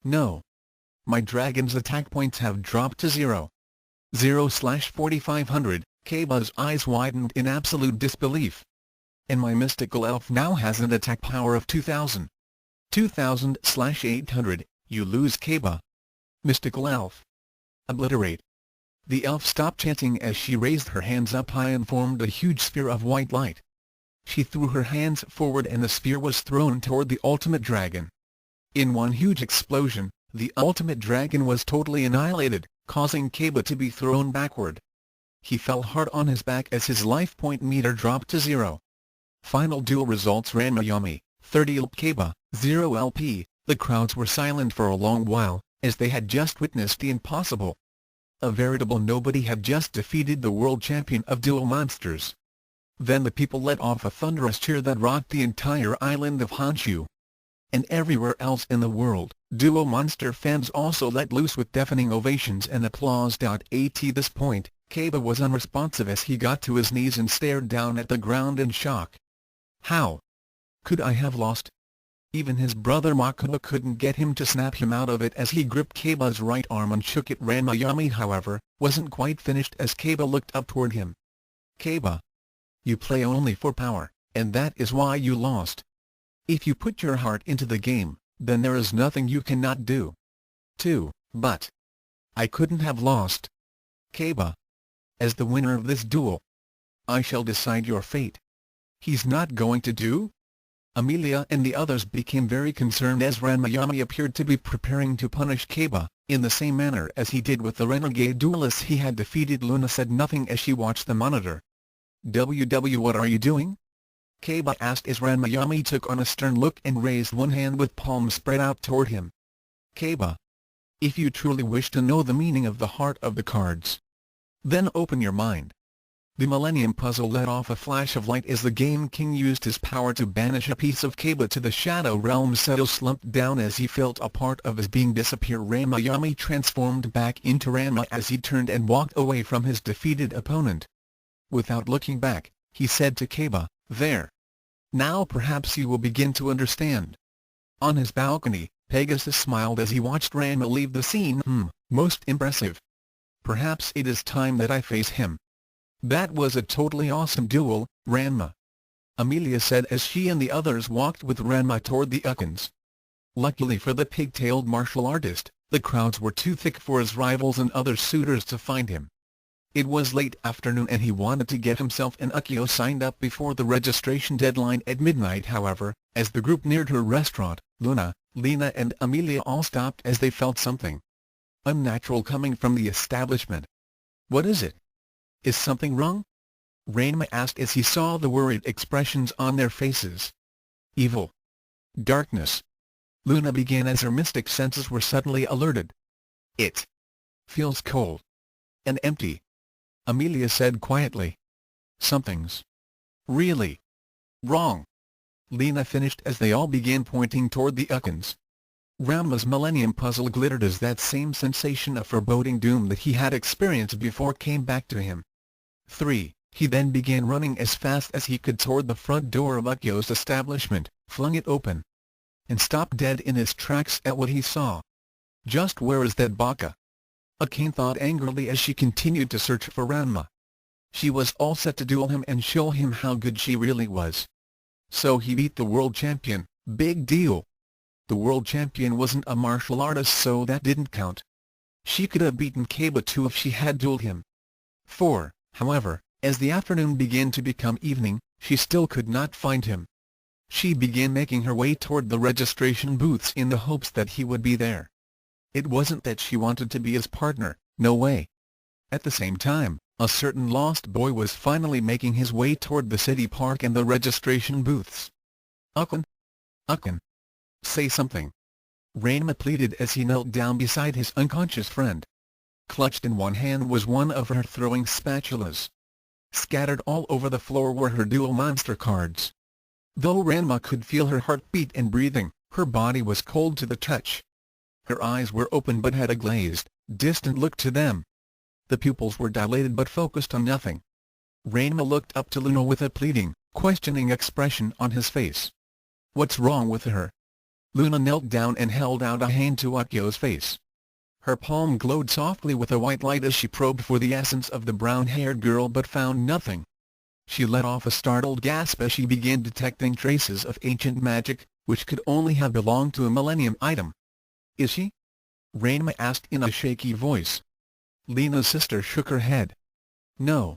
No. My dragon's attack points have dropped to 0. 0/4500, Kaba's eyes widened in absolute disbelief. And my Mystical Elf now has an attack power of 2000. 2000/800, you lose, Kaba. Mystical Elf. Obliterate. The elf stopped chanting as she raised her hands up high and formed a huge sphere of white light. She threw her hands forward and the sphere was thrown toward the ultimate dragon. In one huge explosion, the ultimate dragon was totally annihilated, causing Kaba to be thrown backward. He fell hard on his back as his life point meter dropped to 0. Final duel results: Ranma Yami, 30 LP, Kaba, 0 LP. The crowds were silent for a long while, as they had just witnessed the impossible. A veritable nobody had just defeated the world champion of duel monsters. Then the people let off a thunderous cheer that rocked the entire island of Honshu. And everywhere else in the world, duo monster fans also let loose with deafening ovations and applause. At this point, Kaba was unresponsive as he got to his knees and stared down at the ground in shock. How could I have lost? Even his brother Makoto couldn't get him to snap him out of it as he gripped Kaba's right arm and shook it. Ranma Yami, however, wasn't quite finished as Kaba looked up toward him. Kaba, you play only for power, and that is why you lost. If you put your heart into the game, then there is nothing you cannot do. But I couldn't have lost. Kaba, as the winner of this duel, I shall decide your fate. He's not going to do? Amelia and the others became very concerned as Ranma Yami appeared to be preparing to punish Kaba, in the same manner as he did with the renegade duelists he had defeated. Luna said nothing as she watched the monitor. What are you doing? Kaba asked as Ranma Yami took on a stern look and raised one hand with palms spread out toward him. Kaba, if you truly wish to know the meaning of the heart of the cards, then open your mind. The Millennium Puzzle let off a flash of light as the Game King used his power to banish a piece of Kaba to the Shadow Realm. Seto slumped down as he felt a part of his being disappear. Ranma Yami transformed back into Ranma as he turned and walked away from his defeated opponent. Without looking back, he said to Kaba, "There. Now perhaps you will begin to understand." On his balcony, Pegasus smiled as he watched Ranma leave the scene. Most impressive. Perhaps it is time that I face him. That was a totally awesome duel, Ranma, Amelia said as she and the others walked with Ranma toward the Ukons. Luckily for the pig-tailed martial artist, the crowds were too thick for his rivals and other suitors to find him. It was late afternoon and he wanted to get himself and Ukyo signed up before the registration deadline at midnight. However, as the group neared her restaurant, Luna, Lena and Amelia all stopped as they felt something unnatural coming from the establishment. What is it? Is something wrong? Ranma asked as he saw the worried expressions on their faces. Evil. Darkness. Luna began as her mystic senses were suddenly alerted. It feels cold and empty, Amelia said quietly. Something's really wrong, Lena finished as they all began pointing toward the Ukons. Ranma's Millennium Puzzle glittered as that same sensation of foreboding doom that he had experienced before came back to him. He then began running as fast as he could toward the front door of Ukyo's establishment, flung it open, and stopped dead in his tracks at what he saw. Just where is that baka? Akane thought angrily as she continued to search for Ranma. She was all set to duel him and show him how good she really was. So he beat the world champion, big deal. The world champion wasn't a martial artist, so that didn't count. She could have beaten Kaba too if she had dueled him. However, as the afternoon began to become evening, she still could not find him. She began making her way toward the registration booths in the hopes that he would be there. It wasn't that she wanted to be his partner, no way. At the same time, a certain lost boy was finally making his way toward the city park and the registration booths. Ukon? Ukon? Say something. Ranma pleaded as he knelt down beside his unconscious friend. Clutched in one hand was one of her throwing spatulas. Scattered all over the floor were her dual monster cards. Though Ranma could feel her heartbeat and breathing, her body was cold to the touch. Her eyes were open but had a glazed, distant look to them. The pupils were dilated but focused on nothing. Ranma looked up to Luna with a pleading, questioning expression on his face. What's wrong with her? Luna knelt down and held out a hand to Ukyo's face. Her palm glowed softly with a white light as she probed for the essence of the brown-haired girl but found nothing. She let off a startled gasp as she began detecting traces of ancient magic, which could only have belonged to a millennium item. Is she? Ranma asked in a shaky voice. Lena's sister shook her head. No.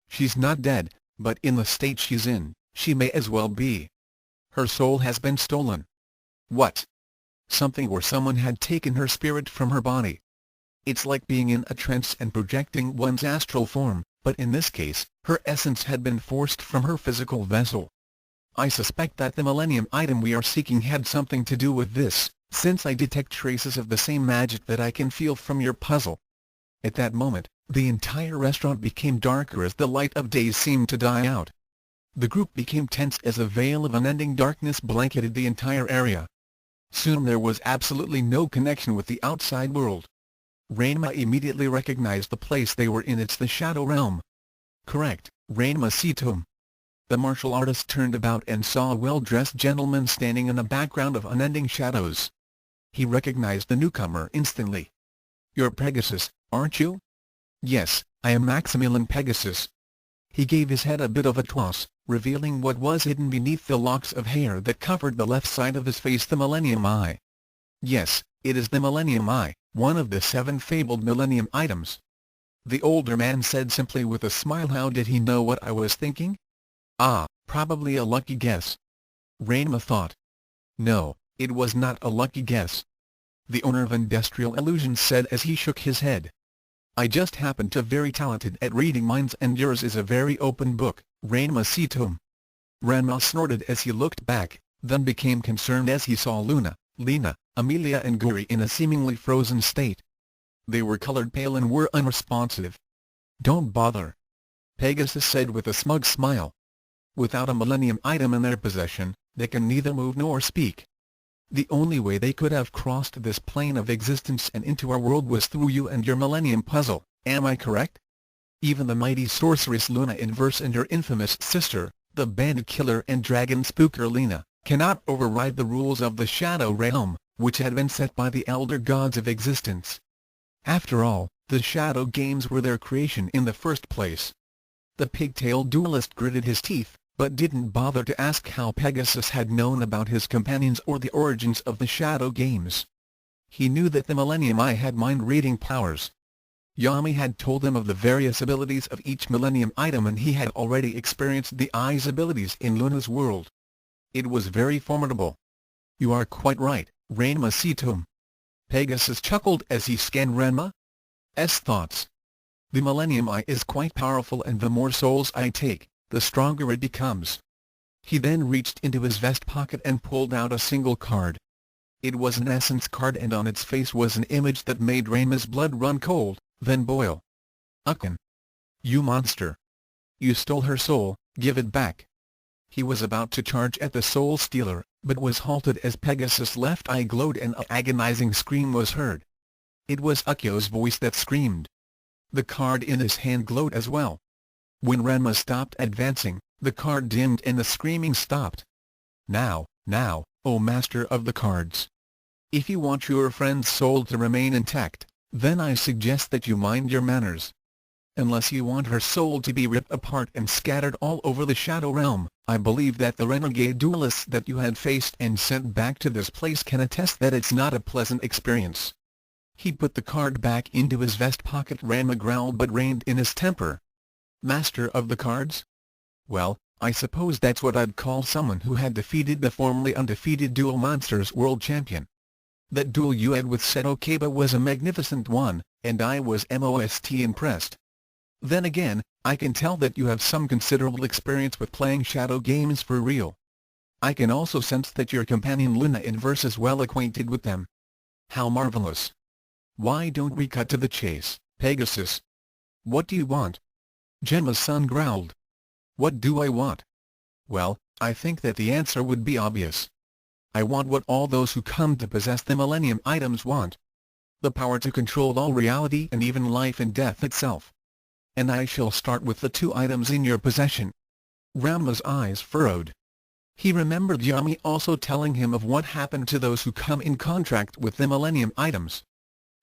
She's not dead, but in the state she's in, she may as well be. Her soul has been stolen. What? Something or someone had taken her spirit from her body. It's like being in a trance and projecting one's astral form, but in this case, her essence had been forced from her physical vessel. I suspect that the Millennium item we are seeking had something to do with this, since I detect traces of the same magic that I can feel from your puzzle." At that moment, the entire restaurant became darker as the light of day seemed to die out. The group became tense as a veil of unending darkness blanketed the entire area. Soon there was absolutely no connection with the outside world. Ranma immediately recognized the place they were in. It's the Shadow Realm. "Correct, Ranma Sitom." The martial artist turned about and saw a well-dressed gentleman standing in a background of unending shadows. He recognized the newcomer instantly. "You're Pegasus, aren't you?" "Yes, I am Maximilian Pegasus." He gave his head a bit of a toss, revealing what was hidden beneath the locks of hair that covered the left side of his face, the Millennium Eye. "Yes, it is the Millennium Eye, one of the 7 fabled Millennium items." The older man said simply with a smile. "How did he know what I was thinking?" "Ah, probably a lucky guess." Ranma thought. No, it was not a lucky guess. The owner of Industrial Illusions said as he shook his head. "I just happen to very talented at reading minds, and yours is a very open book, Ranma Sitom." Ranma snorted as he looked back, then became concerned as he saw Luna, Lena, Amelia and Guri in a seemingly frozen state. They were colored pale and were unresponsive. "Don't bother," Pegasus said with a smug smile. "Without a Millennium item in their possession, they can neither move nor speak. The only way they could have crossed this plane of existence and into our world was through you and your Millennium puzzle, am I correct? Even the mighty sorceress Luna Inverse and her infamous sister, the bandit killer and dragon spooker Lena, cannot override the rules of the Shadow Realm, which had been set by the elder gods of existence. After all, the Shadow Games were their creation in the first place." The pigtailed duelist gritted his teeth, but didn't bother to ask how Pegasus had known about his companions or the origins of the Shadow Games. He knew that the Millennium Eye had mind-reading powers. Yami had told him of the various abilities of each Millennium item, and he had already experienced the Eye's abilities in Luna's world. It was very formidable. "You are quite right, Ranma Sitom." Pegasus chuckled as he scanned Ranma's thoughts. "The Millennium Eye is quite powerful, and the more souls I take, the stronger it becomes." He then reached into his vest pocket and pulled out a single card. It was an essence card, and on its face was an image that made Ranma's blood run cold, then boil. "Ukin! You monster! You stole her soul, give it back!" He was about to charge at the soul stealer, but was halted as Pegasus' left eye glowed and an agonizing scream was heard. It was Ukyo's voice that screamed. The card in his hand glowed as well. When Ranma stopped advancing, the card dimmed and the screaming stopped. Now, O Master of the Cards! If you want your friend's soul to remain intact, then I suggest that you mind your manners. Unless you want her soul to be ripped apart and scattered all over the Shadow Realm, I believe that the renegade duelists that you had faced and sent back to this place can attest that it's not a pleasant experience." He put the card back into his vest pocket. Ranma growled but reined in his temper. "Master of the Cards? Well, I suppose that's what I'd call someone who had defeated the formerly undefeated Duel Monsters world champion. That duel you had with Seto Kaiba was a magnificent one, and I was most impressed. Then again, I can tell that you have some considerable experience with playing Shadow Games for real. I can also sense that your companion Luna Inverse is well acquainted with them. How marvelous! Why don't we cut to the chase, Pegasus? What do you want?" Gemma's son growled. "What do I want? Well, I think that the answer would be obvious. I want what all those who come to possess the Millennium items want. The power to control all reality and even life and death itself. And I shall start with the 2 items in your possession." Ranma's eyes furrowed. He remembered Yami also telling him of what happened to those who come in contact with the Millennium items.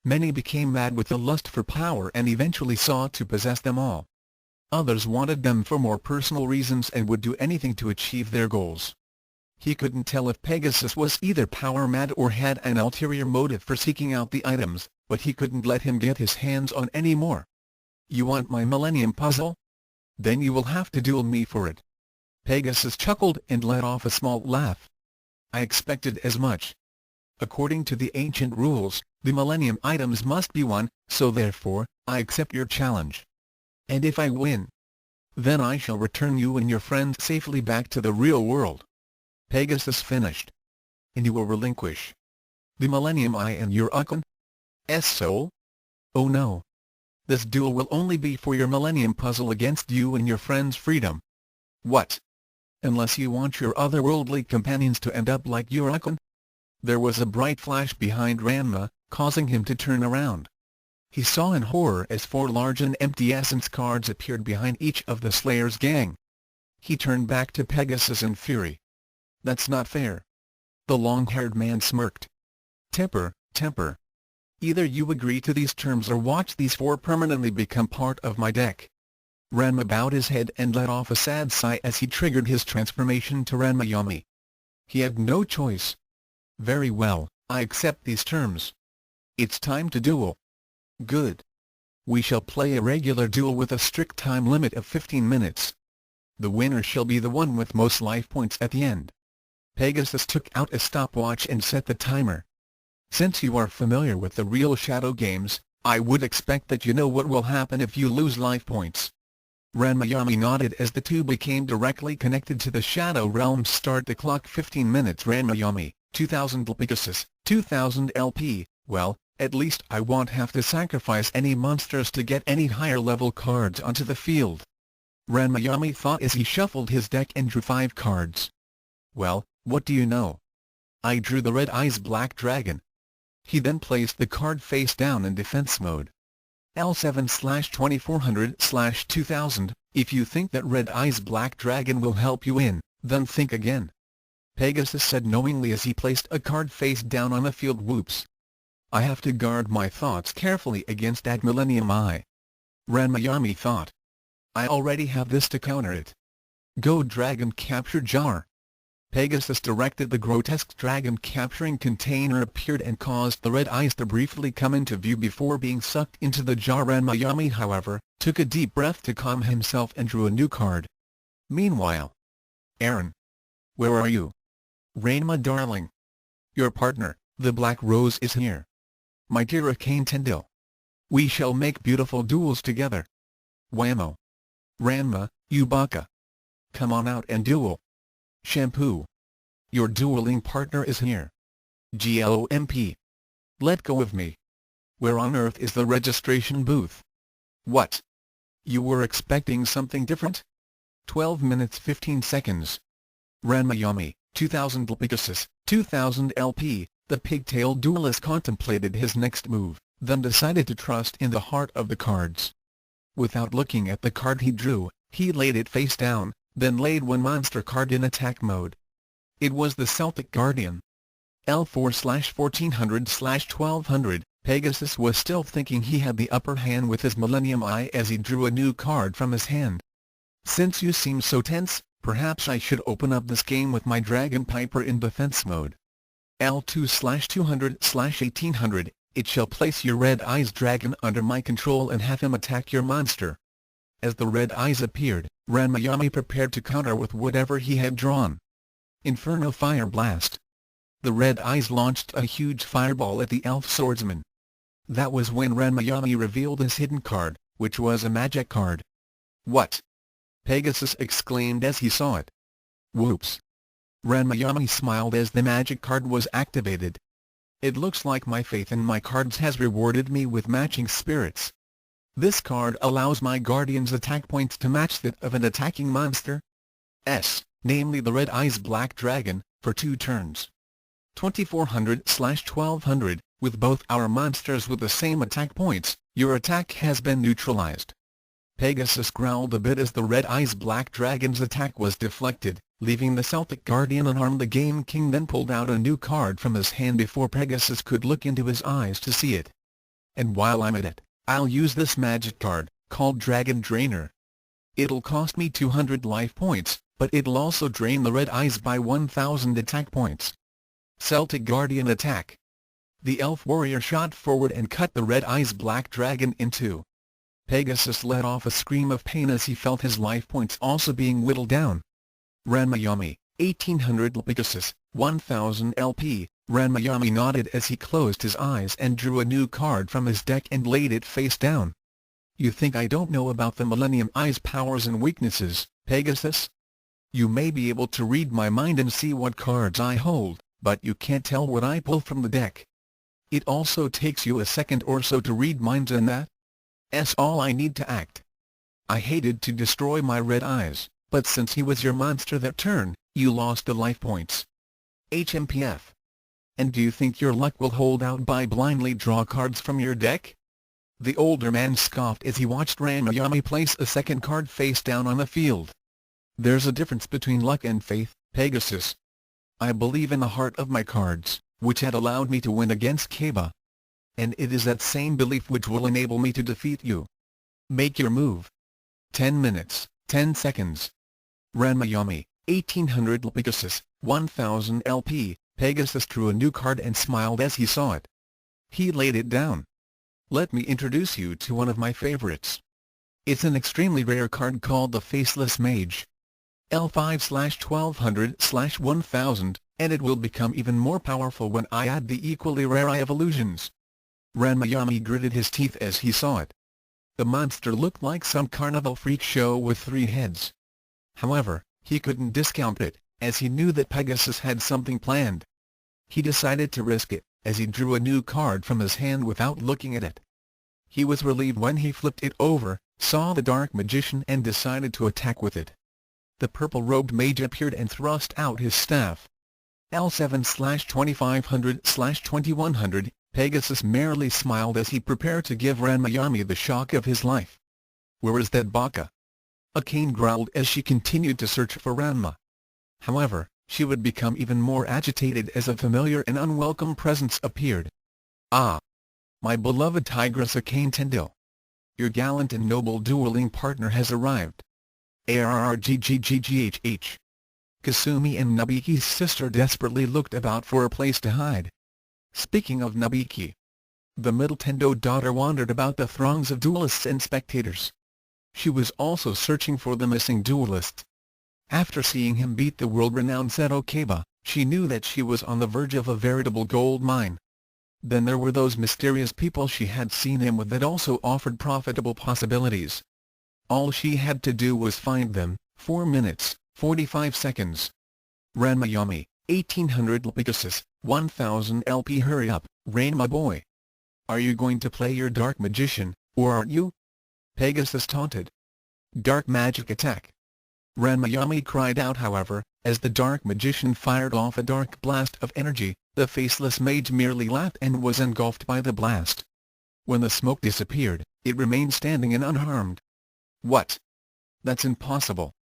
Many became mad with the lust for power and eventually sought to possess them all. Others wanted them for more personal reasons and would do anything to achieve their goals. He couldn't tell if Pegasus was either power-mad or had an ulterior motive for seeking out the items, but he couldn't let him get his hands on any more. "You want my Millennium Puzzle? Then you will have to duel me for it." Pegasus chuckled and let off a small laugh. "I expected as much. According to the ancient rules, the Millennium items must be won, so therefore, I accept your challenge. And if I win?" Then I shall return you and your friends safely back to the real world." Pegasus finished. "And you will relinquish the Millennium Eye and your Ukon's soul?" "Oh no. This duel will only be for your Millennium Puzzle against you and your friends' freedom." "What? Unless you want your otherworldly companions to end up like your Ukon?" There was a bright flash behind Ranma, causing him to turn around. He saw in horror as 4 large and empty essence cards appeared behind each of the Slayer's gang. He turned back to Pegasus in fury. "That's not fair." The long-haired man smirked. Temper. Either you agree to these terms or watch these 4 permanently become part of my deck." Ranma bowed his head and let off a sad sigh as he triggered his transformation to Ranma-yami. He had no choice. "Very well, I accept these terms. It's time to duel." "Good. We shall play a regular duel with a strict time limit of 15 minutes. The winner shall be the one with most life points at the end." Pegasus took out a stopwatch and set the timer. "Since you are familiar with the real Shadow games, I would expect that you know what will happen if you lose life points." Ranma-yami nodded as the two became directly connected to the Shadow Realm. "Start the clock. 15 minutes." Ranma-yami, 2000 Pegasus, 2000 LP. "Well, at least I won't have to sacrifice any monsters to get any higher level cards onto the field." Ranma-yami thought as he shuffled his deck and drew 5 cards. "Well, what do you know? I drew the Red Eyes Black Dragon." He then placed the card face down in defense mode. L7/2400/2000, if you think that Red Eyes Black Dragon will help you in, then think again. Pegasus said knowingly as he placed a card face down on the field. "Whoops. I have to guard my thoughts carefully against that Millennium Eye." Ranma-yami thought. "I already have this to counter it. Go Dragon Capture Jar." Pegasus directed. The grotesque dragon capturing container appeared and caused the red eyes to briefly come into view before being sucked into the jar. Ranma-yami, however, took a deep breath to calm himself and drew a new card. Meanwhile, "Aaron. Where are you?" "Ranma darling. Your partner, the Black Rose, is here. My dear Akane Tendil. We shall make beautiful duels together." "Whammo. Ranma, you baka. Come on out and duel. Shampoo. Your dueling partner is here. GLOMP. Let go of me. Where on earth is the registration booth?" "What? You were expecting something different?" 12 minutes 15 seconds. Ranma-yami, 2000 Pegasus, 2000 LP. The pigtail duelist contemplated his next move, then decided to trust in the heart of the cards. Without looking at the card he drew, he laid it face down, then laid one monster card in attack mode. It was the Celtic Guardian. L4/1400/1200. Pegasus was still thinking he had the upper hand with his Millennium Eye as he drew a new card from his hand. "Since you seem so tense, perhaps I should open up this game with my Dragon Piper in defense mode. L2/200/1800. It shall place your Red Eyes Dragon under my control and have him attack your monster." As the red eyes appeared, Ranma-yami prepared to counter with whatever he had drawn. Inferno Fire Blast. The red eyes launched a huge fireball at the elf swordsman. That was when Ranma-yami revealed his hidden card, which was a magic card. "What?" Pegasus exclaimed as he saw it. "Whoops." Ranma-yami smiled as the magic card was activated. "It looks like my faith in my cards has rewarded me with matching spirits. This card allows my guardian's attack points to match that of an attacking monster, namely the Red Eyes Black Dragon, for 2 turns. 2400/1200, with both our monsters with the same attack points, your attack has been neutralized." Pegasus growled a bit as the Red Eyes Black Dragon's attack was deflected, leaving the Celtic Guardian unharmed. The Game King then pulled out a new card from his hand before Pegasus could look into his eyes to see it. "And while I'm at it, I'll use this magic card, called Dragon Drainer. It'll cost me 200 life points, but it'll also drain the Red Eyes by 1000 attack points." Celtic Guardian attack. The elf warrior shot forward and cut the Red Eyes Black Dragon in 2. Pegasus let off a scream of pain as he felt his life points also being whittled down. Ranma-yami, 1800 Pegasus, 1000 LP. Ranma-yami nodded as he closed his eyes and drew a new card from his deck and laid it face down. You think I don't know about the Millennium Eye's powers and weaknesses, Pegasus? You may be able to read my mind and see what cards I hold, but you can't tell what I pull from the deck. It also takes you a second or so to read minds, and that's all I need to act. I hated to destroy my red eyes, but since he was your monster that turn, you lost the life points. HMPF. And do you think your luck will hold out by blindly draw cards from your deck? The older man scoffed as he watched Ranma place a second card face down on the field. There's a difference between luck and faith, Pegasus. I believe in the heart of my cards, which had allowed me to win against Kaba. And it is that same belief which will enable me to defeat you. Make your move. 10 minutes, 10 seconds. Ranma, 1800 Pegasus, 1000 LP. Pegasus drew a new card and smiled as he saw it. He laid it down. Let me introduce you to one of my favorites. It's an extremely rare card called the Faceless Mage. L5/1200/1000, and it will become even more powerful when I add the equally rare Eye of Illusions. Ranma gritted his teeth as he saw it. The monster looked like some carnival freak show with 3 heads. However, he couldn't discount it, as he knew that Pegasus had something planned. He decided to risk it, as he drew a new card from his hand without looking at it. He was relieved when he flipped it over, saw the Dark Magician and decided to attack with it. The purple-robed mage appeared and thrust out his staff. L7/2500/2100, Pegasus merrily smiled as he prepared to give Ranma the shock of his life. Where is that baka? Akane growled as she continued to search for Ranma. However, she would become even more agitated as a familiar and unwelcome presence appeared. Ah! My beloved Tigress Akane Tendo. Your gallant and noble dueling partner has arrived. ARRGGGGHH. Kasumi and Nabiki's sister desperately looked about for a place to hide. Speaking of Nabiki, the middle Tendo daughter wandered about the throngs of duelists and spectators. She was also searching for the missing duelist. After seeing him beat the world-renowned Seto Kaba, she knew that she was on the verge of a veritable gold mine. Then there were those mysterious people she had seen him with that also offered profitable possibilities. All she had to do was find them. 4 minutes, 45 seconds. Ranma, 1800 Pegasus, 1000 LP. Hurry up, Ranma boy. Are you going to play your Dark Magician, or aren't you? Pegasus taunted. Dark Magic Attack. Ranma cried out. However, as the Dark Magician fired off a dark blast of energy, the Faceless Mage merely laughed and was engulfed by the blast. When the smoke disappeared, it remained standing and unharmed. What? That's impossible.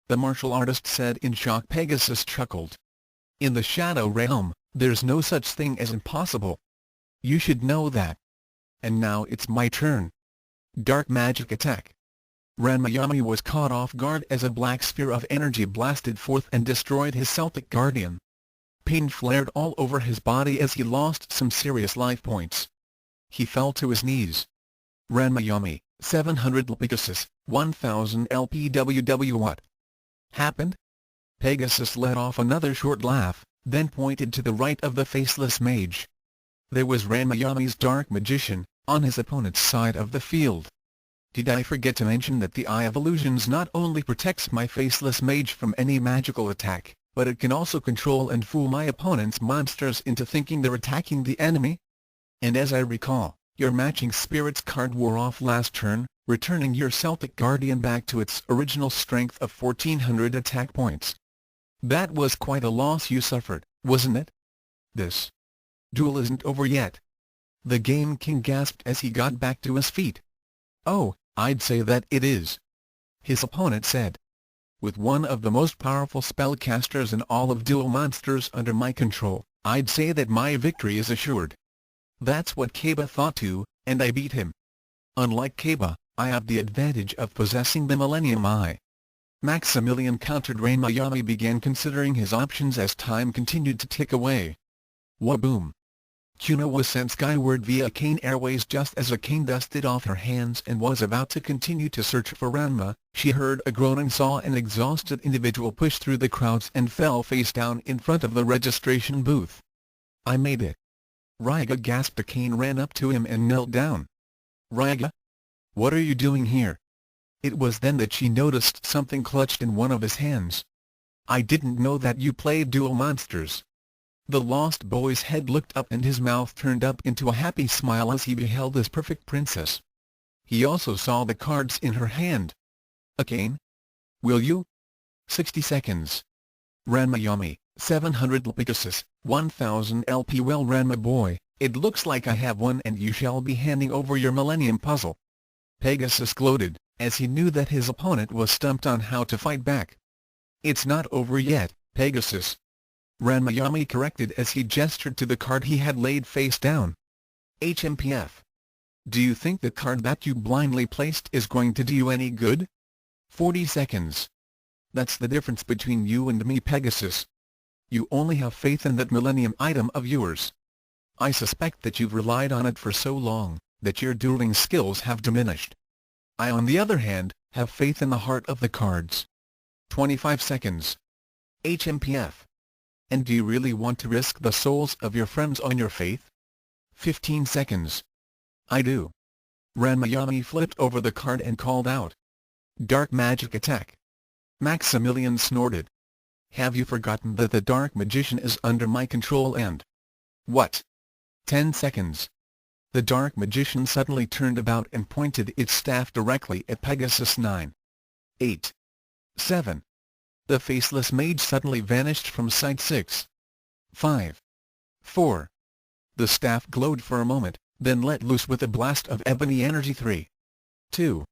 The martial artist said in shock. Pegasus chuckled. In the Shadow Realm, there's no such thing as impossible. You should know that. And now it's my turn. Dark Magic Attack. Ranma was caught off guard as a black sphere of energy blasted forth and destroyed his Celtic Guardian. Pain flared all over his body as he lost some serious life points. He fell to his knees. Ranma, 700 Pegasus, 1000 LPWW. What happened? Pegasus let off another short laugh, then pointed to the right of the Faceless Mage. There was Ranma Dark Magician, on his opponent's side of the field. Did I forget to mention that the Eye of Illusions not only protects my Faceless Mage from any magical attack, but it can also control and fool my opponent's monsters into thinking they're attacking the enemy? And as I recall, your Matching Spirits card wore off last turn, returning your Celtic Guardian back to its original strength of 1400 attack points. That was quite a loss you suffered, wasn't it? This duel isn't over yet. The Game King gasped as he got back to his feet. Oh, I'd say that it is, his opponent said. With one of the most powerful spellcasters in all of Duel Monsters under my control, I'd say that my victory is assured. That's what Kaba thought too, and I beat him. Unlike Kaba, I have the advantage of possessing the Millennium Eye. Maximilian countered. Ranma began considering his options as time continued to tick away. Waboom! Kuna was sent skyward via Akane Airways. Just as Akane dusted off her hands and was about to continue to search for Ranma, she heard a groan and saw an exhausted individual push through the crowds and fell face down in front of the registration booth. I made it. Raiga gasped. Akane ran up to him and knelt down. Raiga? What are you doing here? It was then that she noticed something clutched in one of his hands. I didn't know that you played Duel Monsters. The lost boy's head looked up and his mouth turned up into a happy smile as he beheld his perfect princess. He also saw the cards in her hand. A cane? Will you? 60 seconds. Ranma Yummy, 700 Pegasus, 1000 LP. Well Ranma boy, it looks like I have won and you shall be handing over your Millennium Puzzle. Pegasus gloated, as he knew that his opponent was stumped on how to fight back. It's not over yet, Pegasus. Ranma Yummy corrected as he gestured to the card he had laid face down. HMPF. Do you think the card that you blindly placed is going to do you any good? 40 seconds. That's the difference between you and me, Pegasus. You only have faith in that millennium item of yours. I suspect that you've relied on it for so long, that your dueling skills have diminished. I on the other hand, have faith in the heart of the cards. 25 seconds. HMPF. And do you really want to risk the souls of your friends on your faith? 15 seconds. I do. Ranma Yummy flipped over the card and called out. Dark Magic Attack. Maximilian snorted. Have you forgotten that the Dark Magician is under my control and... What? 10 seconds. The Dark Magician suddenly turned about and pointed its staff directly at Pegasus. 9. 8. 7. The faceless mage suddenly vanished from sight. 6. 5. 4. The staff glowed for a moment, then let loose with a blast of ebony energy. 3. 2.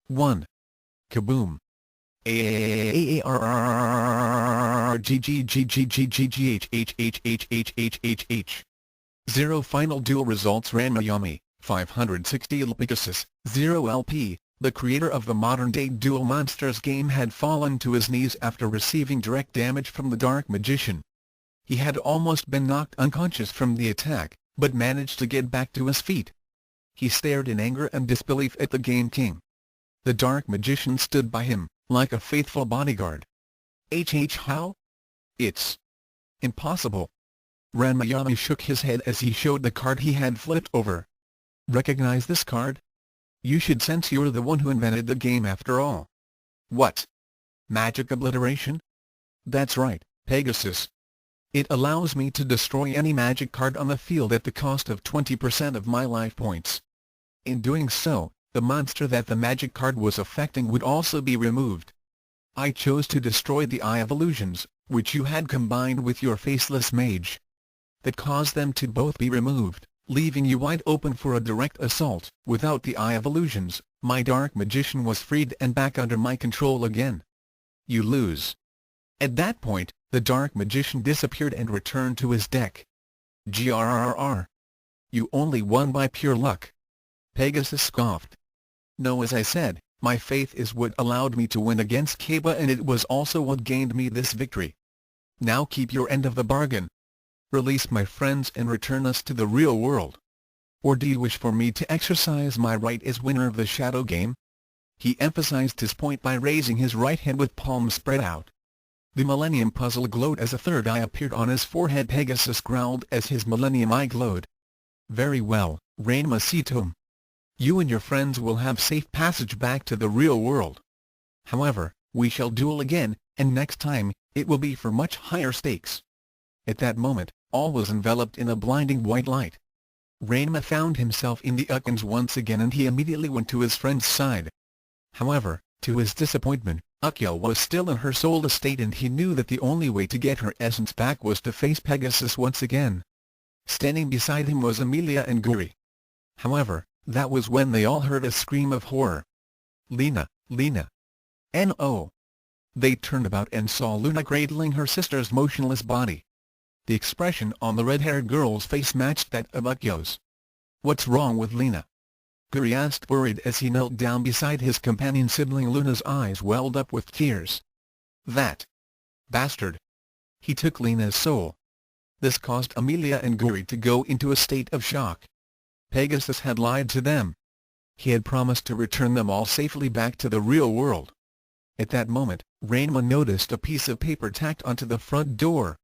1. Kaboom! AAAARGGGGGGHHHHHHHH. 0 Final duel results. Ranma Yummy, 560 Pegasus, 0 LP. The creator of the modern-day Duel Monsters game had fallen to his knees after receiving direct damage from the Dark Magician. He had almost been knocked unconscious from the attack, but managed to get back to his feet. He stared in anger and disbelief at the Game King. The Dark Magician stood by him, like a faithful bodyguard. How? It's impossible. Ranma Yummy shook his head as he showed the card he had flipped over. Recognize this card? You should sense you're the one who invented the game after all. What? Magic obliteration? That's right, Pegasus. It allows me to destroy any magic card on the field at the cost of 20% of my life points. In doing so, the monster that the magic card was affecting would also be removed. I chose to destroy the Eye of Illusions, which you had combined with your faceless mage. That caused them to both be removed, leaving you wide open for a direct assault. Without the Eye of Illusions, my Dark Magician was freed and back under my control again. You lose. At that point, the Dark Magician disappeared and returned to his deck. GRRR. You only won by pure luck. Pegasus scoffed. No, as I said, my faith is what allowed me to win against Kaba, and it was also what gained me this victory. Now keep your end of the bargain. Release my friends and return us to the real world. Or do you wish for me to exercise my right as winner of the Shadow Game? He emphasized his point by raising his right hand with palms spread out. The Millennium Puzzle glowed as a third eye appeared on his forehead. Pegasus growled as his Millennium Eye glowed. Very well, Ranma Sitom. You and your friends will have safe passage back to the real world. However, we shall duel again, and next time, it will be for much higher stakes. At that moment, all was enveloped in a blinding white light. Ranma found himself in the Ukans once again, and he immediately went to his friend's side. However, to his disappointment, Ukyo was still in her soul state, and he knew that the only way to get her essence back was to face Pegasus once again. Standing beside him was Amelia and Guri. However, that was when they all heard a scream of horror. Lena, Lena! No! They turned about and saw Luna cradling her sister's motionless body. The expression on the red-haired girl's face matched that of Ukyo's. What's wrong with Lena? Guri asked, worried, as he knelt down beside his companion sibling. Luna's eyes welled up with tears. That bastard! He took Lena's soul. This caused Amelia and Guri to go into a state of shock. Pegasus had lied to them. He had promised to return them all safely back to the real world. At that moment, Ranma noticed a piece of paper tacked onto the front door.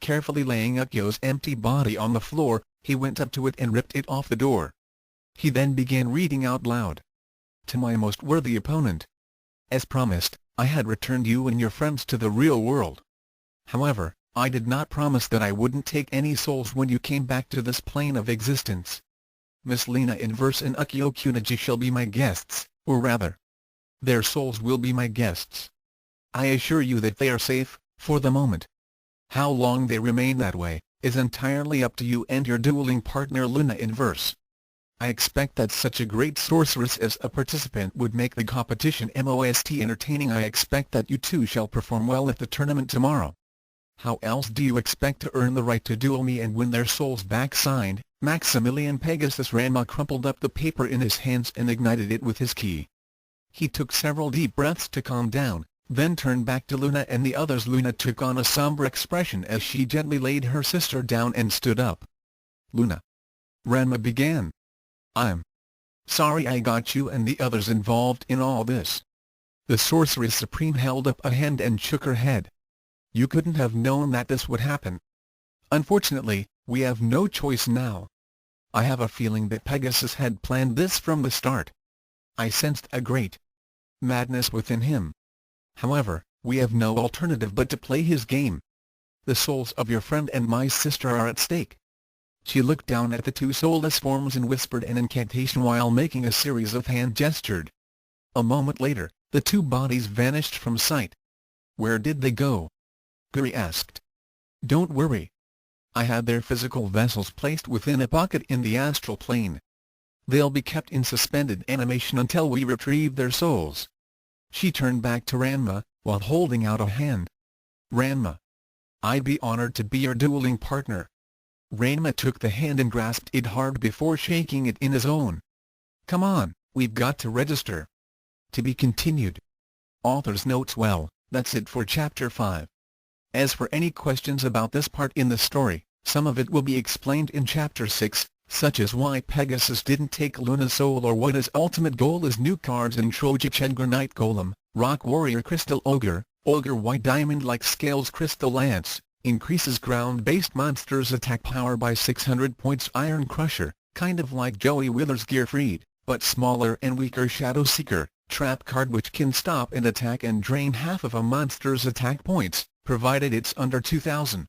Carefully laying Ukyo's empty body on the floor, he went up to it and ripped it off the door. He then began reading out loud. to my most worthy opponent. As promised, I had returned you and your friends to the real world. However, I did not promise that I wouldn't take any souls when you came back to this plane of existence. Miss Lina Inverse and Ukyo Kunaji shall be my guests, or rather, their souls will be my guests. I assure you that they are safe, for the moment. How long they remain that way is entirely up to you and your dueling partner Luna Inverse. I expect that such a great sorceress as a participant would make the competition most entertaining. I expect that you two shall perform well at the tournament tomorrow. How else do you expect to earn the right to duel me and win their souls back? Signed, Maximilian Pegasus. Ranma crumpled up the paper in his hands and ignited it with his key. He took several deep breaths to calm down, then turned back to Luna and the others. Luna took on a somber expression as she gently laid her sister down and stood up. Luna. Ranma began. I'm sorry I got you and the others involved in all this. The Sorceress Supreme held up a hand and shook her head. You couldn't have known that this would happen. Unfortunately, we have no choice now. I have a feeling that Pegasus had planned this from the start. I sensed a great madness within him. However, we have no alternative but to play his game. The souls of your friend and my sister are at stake. She looked down at the two soulless forms and whispered an incantation while making a series of hand gestures. A moment later, the two bodies vanished from sight. Where did they go? Guri asked. Don't worry. I had their physical vessels placed within a pocket in the astral plane. They'll be kept in suspended animation until we retrieve their souls. She turned back to Ranma, while holding out a hand. Ranma. I'd be honored to be your dueling partner. Ranma took the hand and grasped it hard before shaking it in his own. Come on, we've got to register. To be continued. Author's notes. Well, that's it for Chapter 5. As for any questions about this part in the story, some of it will be explained in Chapter 6, such as why Pegasus didn't take Luna's soul or what his ultimate goal is. New cards in Trojich: Edgar Knight Golem, Rock Warrior Crystal Ogre, Ogre White Diamond Like Scales Crystal Lance, increases ground-based monsters' attack power by 600 points. Iron Crusher, kind of like Joey Wheeler's Gearfried, but smaller and weaker. Shadow Seeker, trap card which can stop an attack and drain half of a monster's attack points, provided it's under 2,000.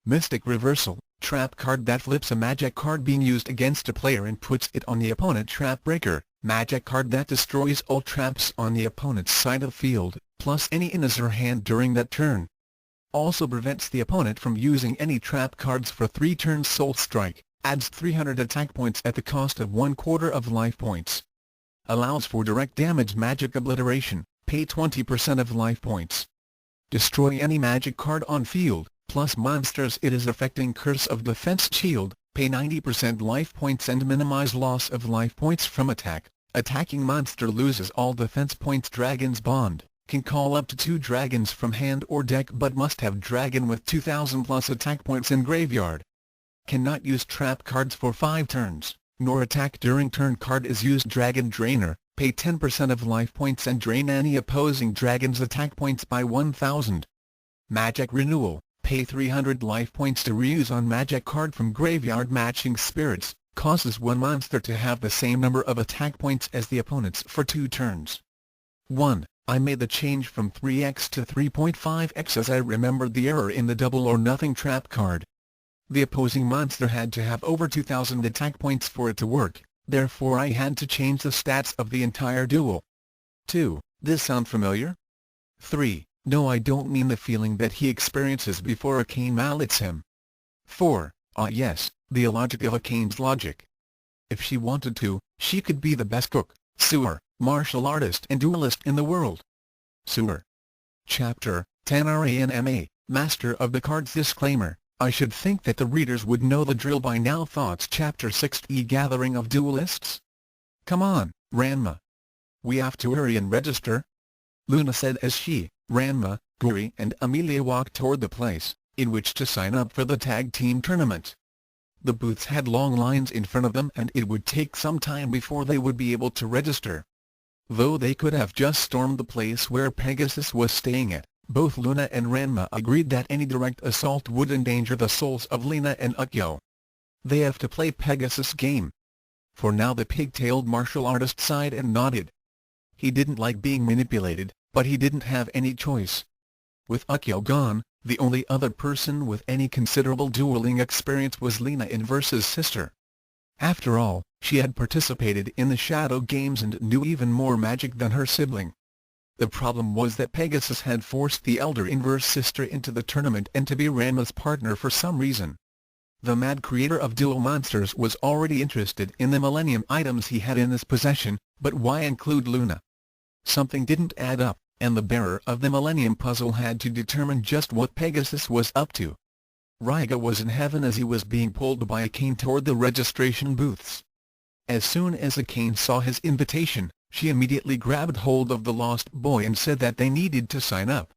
Mystic Reversal, trap card that flips a magic card being used against a player and puts it on the opponent. Trap Breaker, magic card that destroys all traps on the opponent's side of field, plus any in his or hand during that turn. Also prevents the opponent from using any trap cards for 3 turns. Soul Strike, adds 300 attack points at the cost of 1/4 of life points. Allows for direct damage. Magic Obliteration, pay 20% of life points. Destroy any magic card on field, plus monsters it is affecting. Curse of Defense Shield, pay 90% life points and minimize loss of life points from attack. Attacking monster loses all defense points. Dragon's Bond, can call up to 2 dragons from hand or deck but must have dragon with 2,000 plus attack points in graveyard. Cannot use trap cards for 5 turns, nor attack during turn. Card is used. Dragon Drainer, pay 10% of life points and drain any opposing dragon's attack points by 1,000. Magic Renewal, pay 300 life points to reuse on magic card from graveyard. Matching Spirits, causes one monster to have the same number of attack points as the opponent's for 2 turns. 1. I made the change from 3x to 3.5x as I remembered the error in the Double or Nothing trap card. The opposing monster had to have over 2,000 attack points for it to work, therefore I had to change the stats of the entire duel. 2. This sound familiar? 3. No, I don't mean the feeling that he experiences before a cane mallets him. 4. Ah yes, the illogic of a cane's logic. If she wanted to, she could be the best cook, sewer, martial artist and duelist in the world. Sewer. Chapter 10 Ranma, Master of the Cards. Disclaimer: I should think that the readers would know the drill by now. Thoughts. Chapter 6 Gathering of Duelists. Come on, Ranma. We have to hurry and register, Luna said as she, Ranma, Guri and Amelia walked toward the place in which to sign up for the tag team tournament. The booths had long lines in front of them and it would take some time before they would be able to register. Though they could have just stormed the place where Pegasus was staying at, both Luna and Ranma agreed that any direct assault would endanger the souls of Lina and Ukyo. They have to play Pegasus' game. For now the pigtailed martial artist sighed and nodded. He didn't like being manipulated, but he didn't have any choice. With Ukyo gone, the only other person with any considerable dueling experience was Lena Inverse's sister. After all, she had participated in the Shadow Games and knew even more magic than her sibling. The problem was that Pegasus had forced the elder Inverse sister into the tournament and to be Ranma's partner for some reason. The mad creator of duel monsters was already interested in the Millennium items he had in his possession, but why include Luna? Something didn't add up, and the bearer of the Millennium Puzzle had to determine just what Pegasus was up to. Raiga was in heaven as he was being pulled by Akane toward the registration booths. As soon as Akane saw his invitation, she immediately grabbed hold of the lost boy and said that they needed to sign up.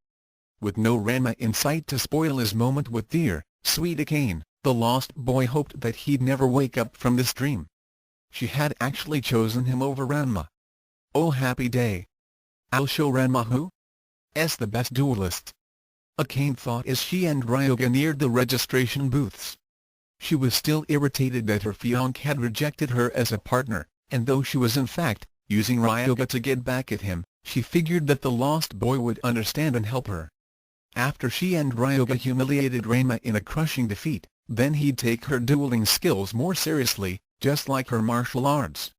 With no Ranma in sight to spoil his moment with dear, sweet Akane, the lost boy hoped that he'd never wake up from this dream. She had actually chosen him over Ranma. Oh happy day! I'll show Ranma who's the best duelist. Akane thought as she and Ryoga neared the registration booths. She was still irritated that her fiancé had rejected her as a partner, and though she was in fact using Ryoga to get back at him, she figured that the lost boy would understand and help her. After she and Ryoga humiliated Ranma in a crushing defeat, then he'd take her dueling skills more seriously, just like her martial arts.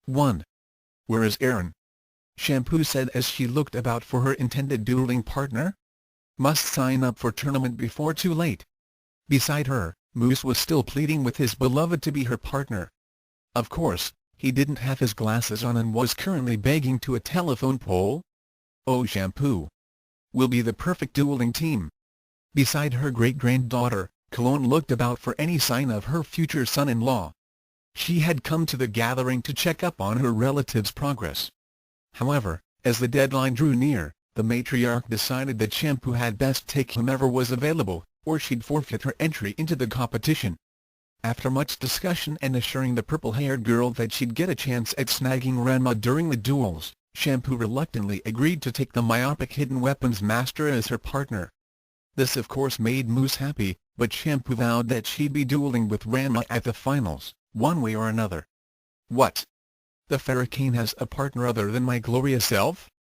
1. Where is Aaron? Shampoo said as she looked about for her intended dueling partner. Must sign up for tournament before too late. Beside her, Moose was still pleading with his beloved to be her partner. Of course, he didn't have his glasses on and was currently begging to a telephone pole. Oh Shampoo! We'll be the perfect dueling team. Beside her great-granddaughter, Cologne looked about for any sign of her future son-in-law. She had come to the gathering to check up on her relative's progress. However, as the deadline drew near, the matriarch decided that Shampoo had best take whomever was available, or she'd forfeit her entry into the competition. After much discussion and assuring the purple-haired girl that she'd get a chance at snagging Ranma during the duels, Shampoo reluctantly agreed to take the myopic hidden weapons master as her partner. This of course made Moose happy, but Shampoo vowed that she'd be dueling with Ranma at the finals, one way or another. What? The Pharaoh has a partner other than my glorious self?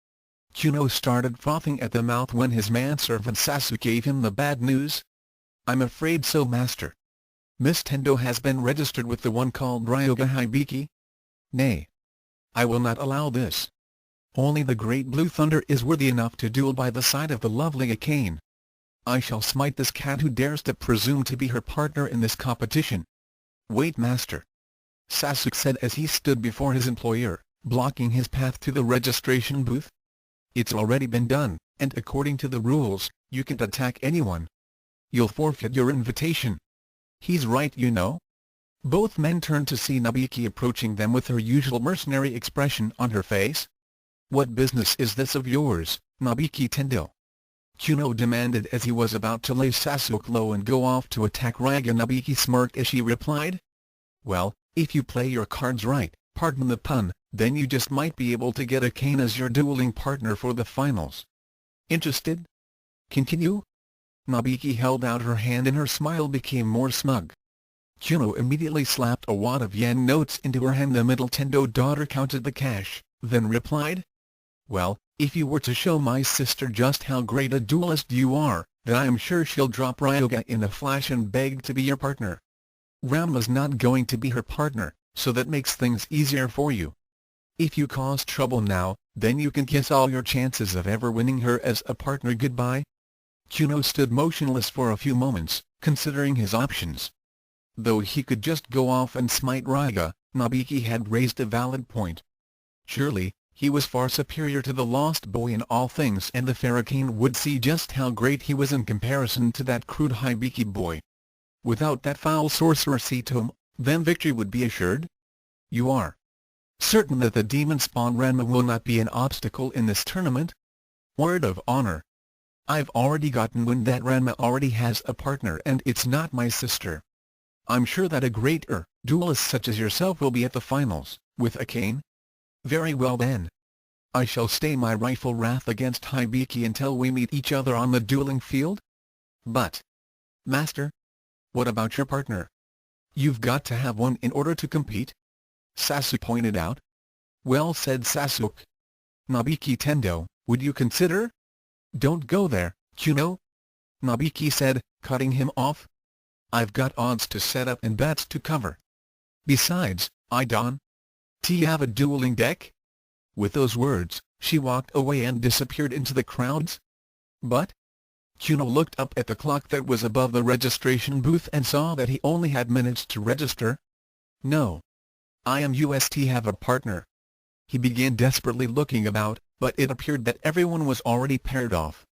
Kuno started frothing at the mouth when his manservant Sasuke gave him the bad news. I'm afraid so, master. Miss Tendo has been registered with the one called Ryoga Hibiki. Nay. I will not allow this. Only the Great Blue Thunder is worthy enough to duel by the side of the lovely Akane. I shall smite this cat who dares to presume to be her partner in this competition. Wait, master. Sasuke said as he stood before his employer, blocking his path to the registration booth. It's already been done, and according to the rules, you can't attack anyone. You'll forfeit your invitation. He's right, you know. Both men turned to see Nabiki approaching them with her usual mercenary expression on her face. What business is this of yours, Nabiki Tendo? Kuno demanded as he was about to lay Sasuke low and go off to attack Ryoga. Nabiki smirked as she replied. Well, if you play your cards right, pardon the pun, then you just might be able to get Akane as your dueling partner for the finals. Interested? Continue? Nabiki held out her hand and her smile became more smug. Kuno immediately slapped a wad of yen notes into her hand. The middle Tendo daughter counted the cash, then replied. Well, if you were to show my sister just how great a duelist you are, then I am sure she'll drop Ryoga in a flash and beg to be your partner. Ranma's not going to be her partner, so that makes things easier for you. If you cause trouble now, then you can kiss all your chances of ever winning her as a partner goodbye. Kuno stood motionless for a few moments, considering his options. Though he could just go off and smite Ryoga, Nabiki had raised a valid point. Surely, he was far superior to the Lost Boy in all things, and the Pharaoh would see just how great he was in comparison to that crude Hibiki boy. Without that foul sorcerer Sitomo, then victory would be assured? You are certain that the demon spawn Ranma will not be an obstacle in this tournament? Word of honor. I've already gotten wind that Ranma already has a partner and it's not my sister. I'm sure that a greater duelist such as yourself will be at the finals, with Akane. Very well then. I shall stay my rightful wrath against Hibiki until we meet each other on the dueling field? But, master, what about your partner? You've got to have one in order to compete? Sasuke pointed out. Well said, Sasuke. Nabiki Tendo, would you consider? Don't go there, Kuno. Nabiki said, cutting him off. I've got odds to set up and bets to cover. Besides, I don't have a dueling deck? With those words, she walked away and disappeared into the crowds. But Kuno looked up at the clock that was above the registration booth and saw that he only had minutes to register. No. I am UST have a partner. He began desperately looking about, but it appeared that everyone was already paired off.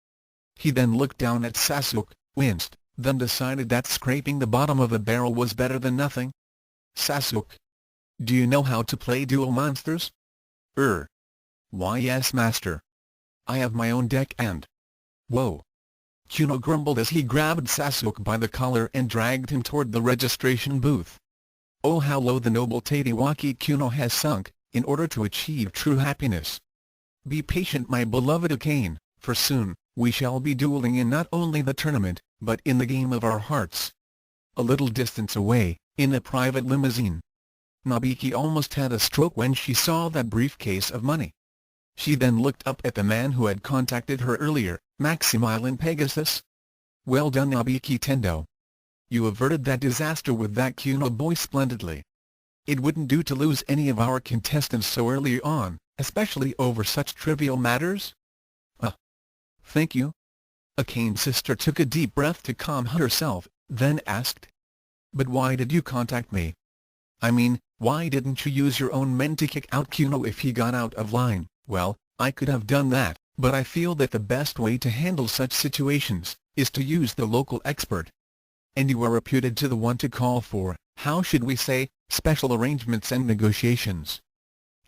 He then looked down at Sasuke, winced, then decided that scraping the bottom of a barrel was better than nothing. Sasuke, do you know how to play Duel Monsters? Why yes master. I have my own deck and... Whoa. Kuno grumbled as he grabbed Sasuke by the collar and dragged him toward the registration booth. Oh how low the noble Tadawaki Kuno has sunk, in order to achieve true happiness. Be patient my beloved Akane, for soon, we shall be dueling in not only the tournament, but in the game of our hearts. A little distance away, in a private limousine. Nabiki almost had a stroke when she saw that briefcase of money. She then looked up at the man who had contacted her earlier, Maximilian Pegasus. Well done Nabiki Tendo. You averted that disaster with that Kuno boy splendidly. It wouldn't do to lose any of our contestants so early on, especially over such trivial matters. Thank you. Akane's sister took a deep breath to calm herself, then asked. But why did you contact me? I mean, why didn't you use your own men to kick out Kuno if he got out of line? Well, I could have done that, but I feel that the best way to handle such situations is to use the local expert. And you are reputed to the one to call for, how should we say, special arrangements and negotiations.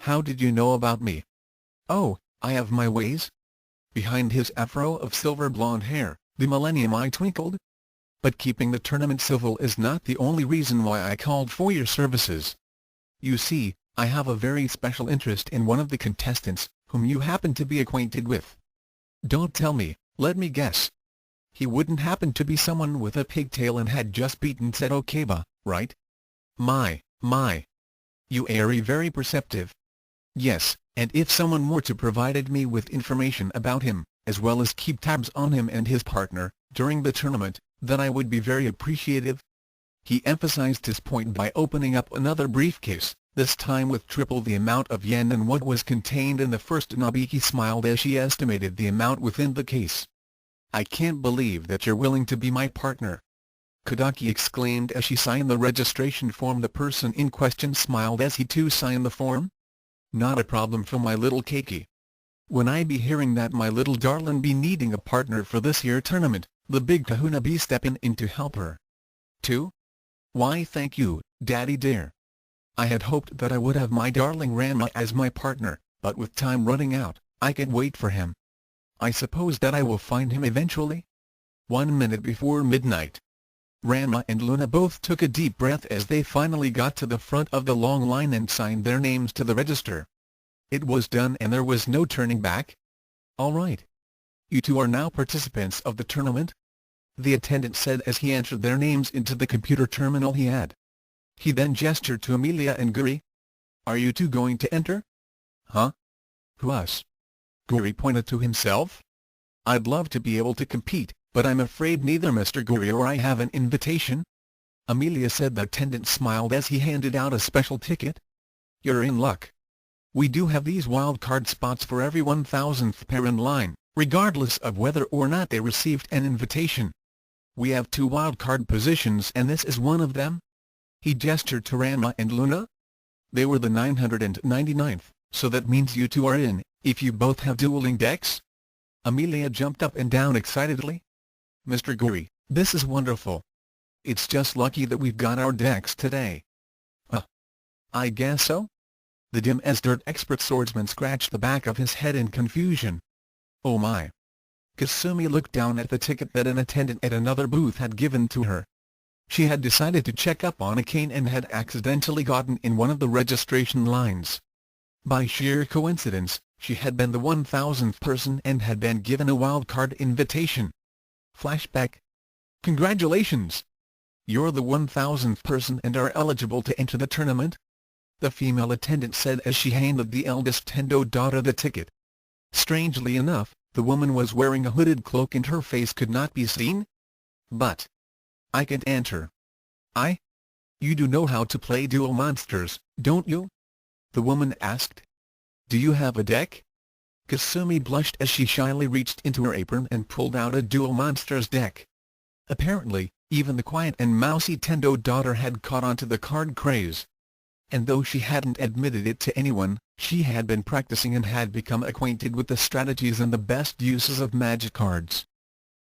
How did you know about me? Oh, I have my ways. Behind his afro of silver blonde hair, the millennium eye twinkled. But keeping the tournament civil is not the only reason why I called for your services. You see, I have a very special interest in one of the contestants, whom you happen to be acquainted with. Don't tell me, let me guess. He wouldn't happen to be someone with a pigtail and had just beaten Seto Kaiba, right? My. You are very perceptive. Yes, and if someone were to provided me with information about him, as well as keep tabs on him and his partner, during the tournament, then I would be very appreciative. He emphasized his point by opening up another briefcase, this time with triple the amount of yen than what was contained in the first. Nabiki smiled as she estimated the amount within the case. I can't believe that you're willing to be my partner. Kodaki exclaimed as she signed the registration form. The person in question smiled as he too signed the form. Not a problem for my little Keiki. When I be hearing that my little darling be needing a partner for this here tournament, the big kahuna be stepping in to help her. Too? Why thank you, daddy dear. I had hoped that I would have my darling Ranma as my partner, but with time running out, I can wait for him. I suppose that I will find him eventually? 1 minute before midnight. Ranma and Luna both took a deep breath as they finally got to the front of the long line and signed their names to the register. It was done and there was no turning back. All right. You two are now participants of the tournament, the attendant said as he entered their names into the computer terminal he had. He then gestured to Amelia and Guri. Are you two going to enter? Huh? Who us? Guri pointed to himself. I'd love to be able to compete, but I'm afraid neither Mr. Guri or I have an invitation. Amelia said. The attendant smiled as he handed out a special ticket. You're in luck. We do have these wild card spots for every 1,000th pair in line, regardless of whether or not they received an invitation. We have 2 wild card positions and this is one of them. He gestured to Ranma and Luna. They were the 999th, so that means you two are in, if you both have dueling decks? Amelia jumped up and down excitedly. Mr. Guri, this is wonderful. It's just lucky that we've got our decks today. I guess so? The dim-as-dirt expert swordsman scratched the back of his head in confusion. Oh my. Kasumi looked down at the ticket that an attendant at another booth had given to her. She had decided to check up on Akane and had accidentally gotten in one of the registration lines. By sheer coincidence, she had been the 1,000th person and had been given a wildcard invitation. Flashback. Congratulations! You're the 1,000th person and are eligible to enter the tournament, the female attendant said as she handed the eldest Tendo daughter the ticket. Strangely enough, the woman was wearing a hooded cloak and her face could not be seen. "But I can't enter." "I? You do know how to play Duel Monsters, don't you?" the woman asked. "Do you have a deck?" Kasumi blushed as she shyly reached into her apron and pulled out a Duel Monsters deck. Apparently, even the quiet and mousy Tendo daughter had caught on to the card craze. And though she hadn't admitted it to anyone, she had been practicing and had become acquainted with the strategies and the best uses of magic cards.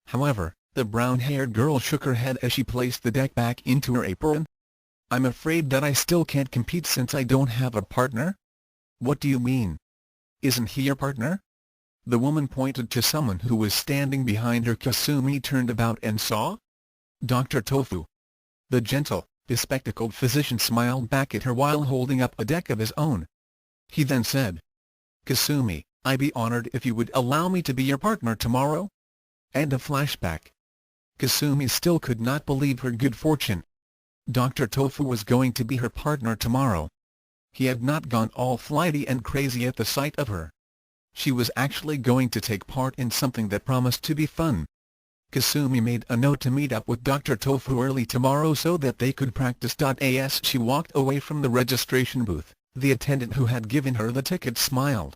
However, the brown-haired girl shook her head as she placed the deck back into her apron. "I'm afraid that I still can't compete since I don't have a partner." "What do you mean? Isn't he your partner?" The woman pointed to someone who was standing behind her. Kasumi turned about and saw Dr. Tofu. The gentle, bespectacled physician smiled back at her while holding up a deck of his own. He then said, "Kasumi, I'd be honored if you would allow me to be your partner tomorrow." And a flashback. Kasumi still could not believe her good fortune. Dr. Tofu was going to be her partner tomorrow. He had not gone all flighty and crazy at the sight of her. She was actually going to take part in something that promised to be fun. Kasumi made a note to meet up with Dr. Tofu early tomorrow so that they could practice. As she walked away from the registration booth, the attendant who had given her the ticket smiled.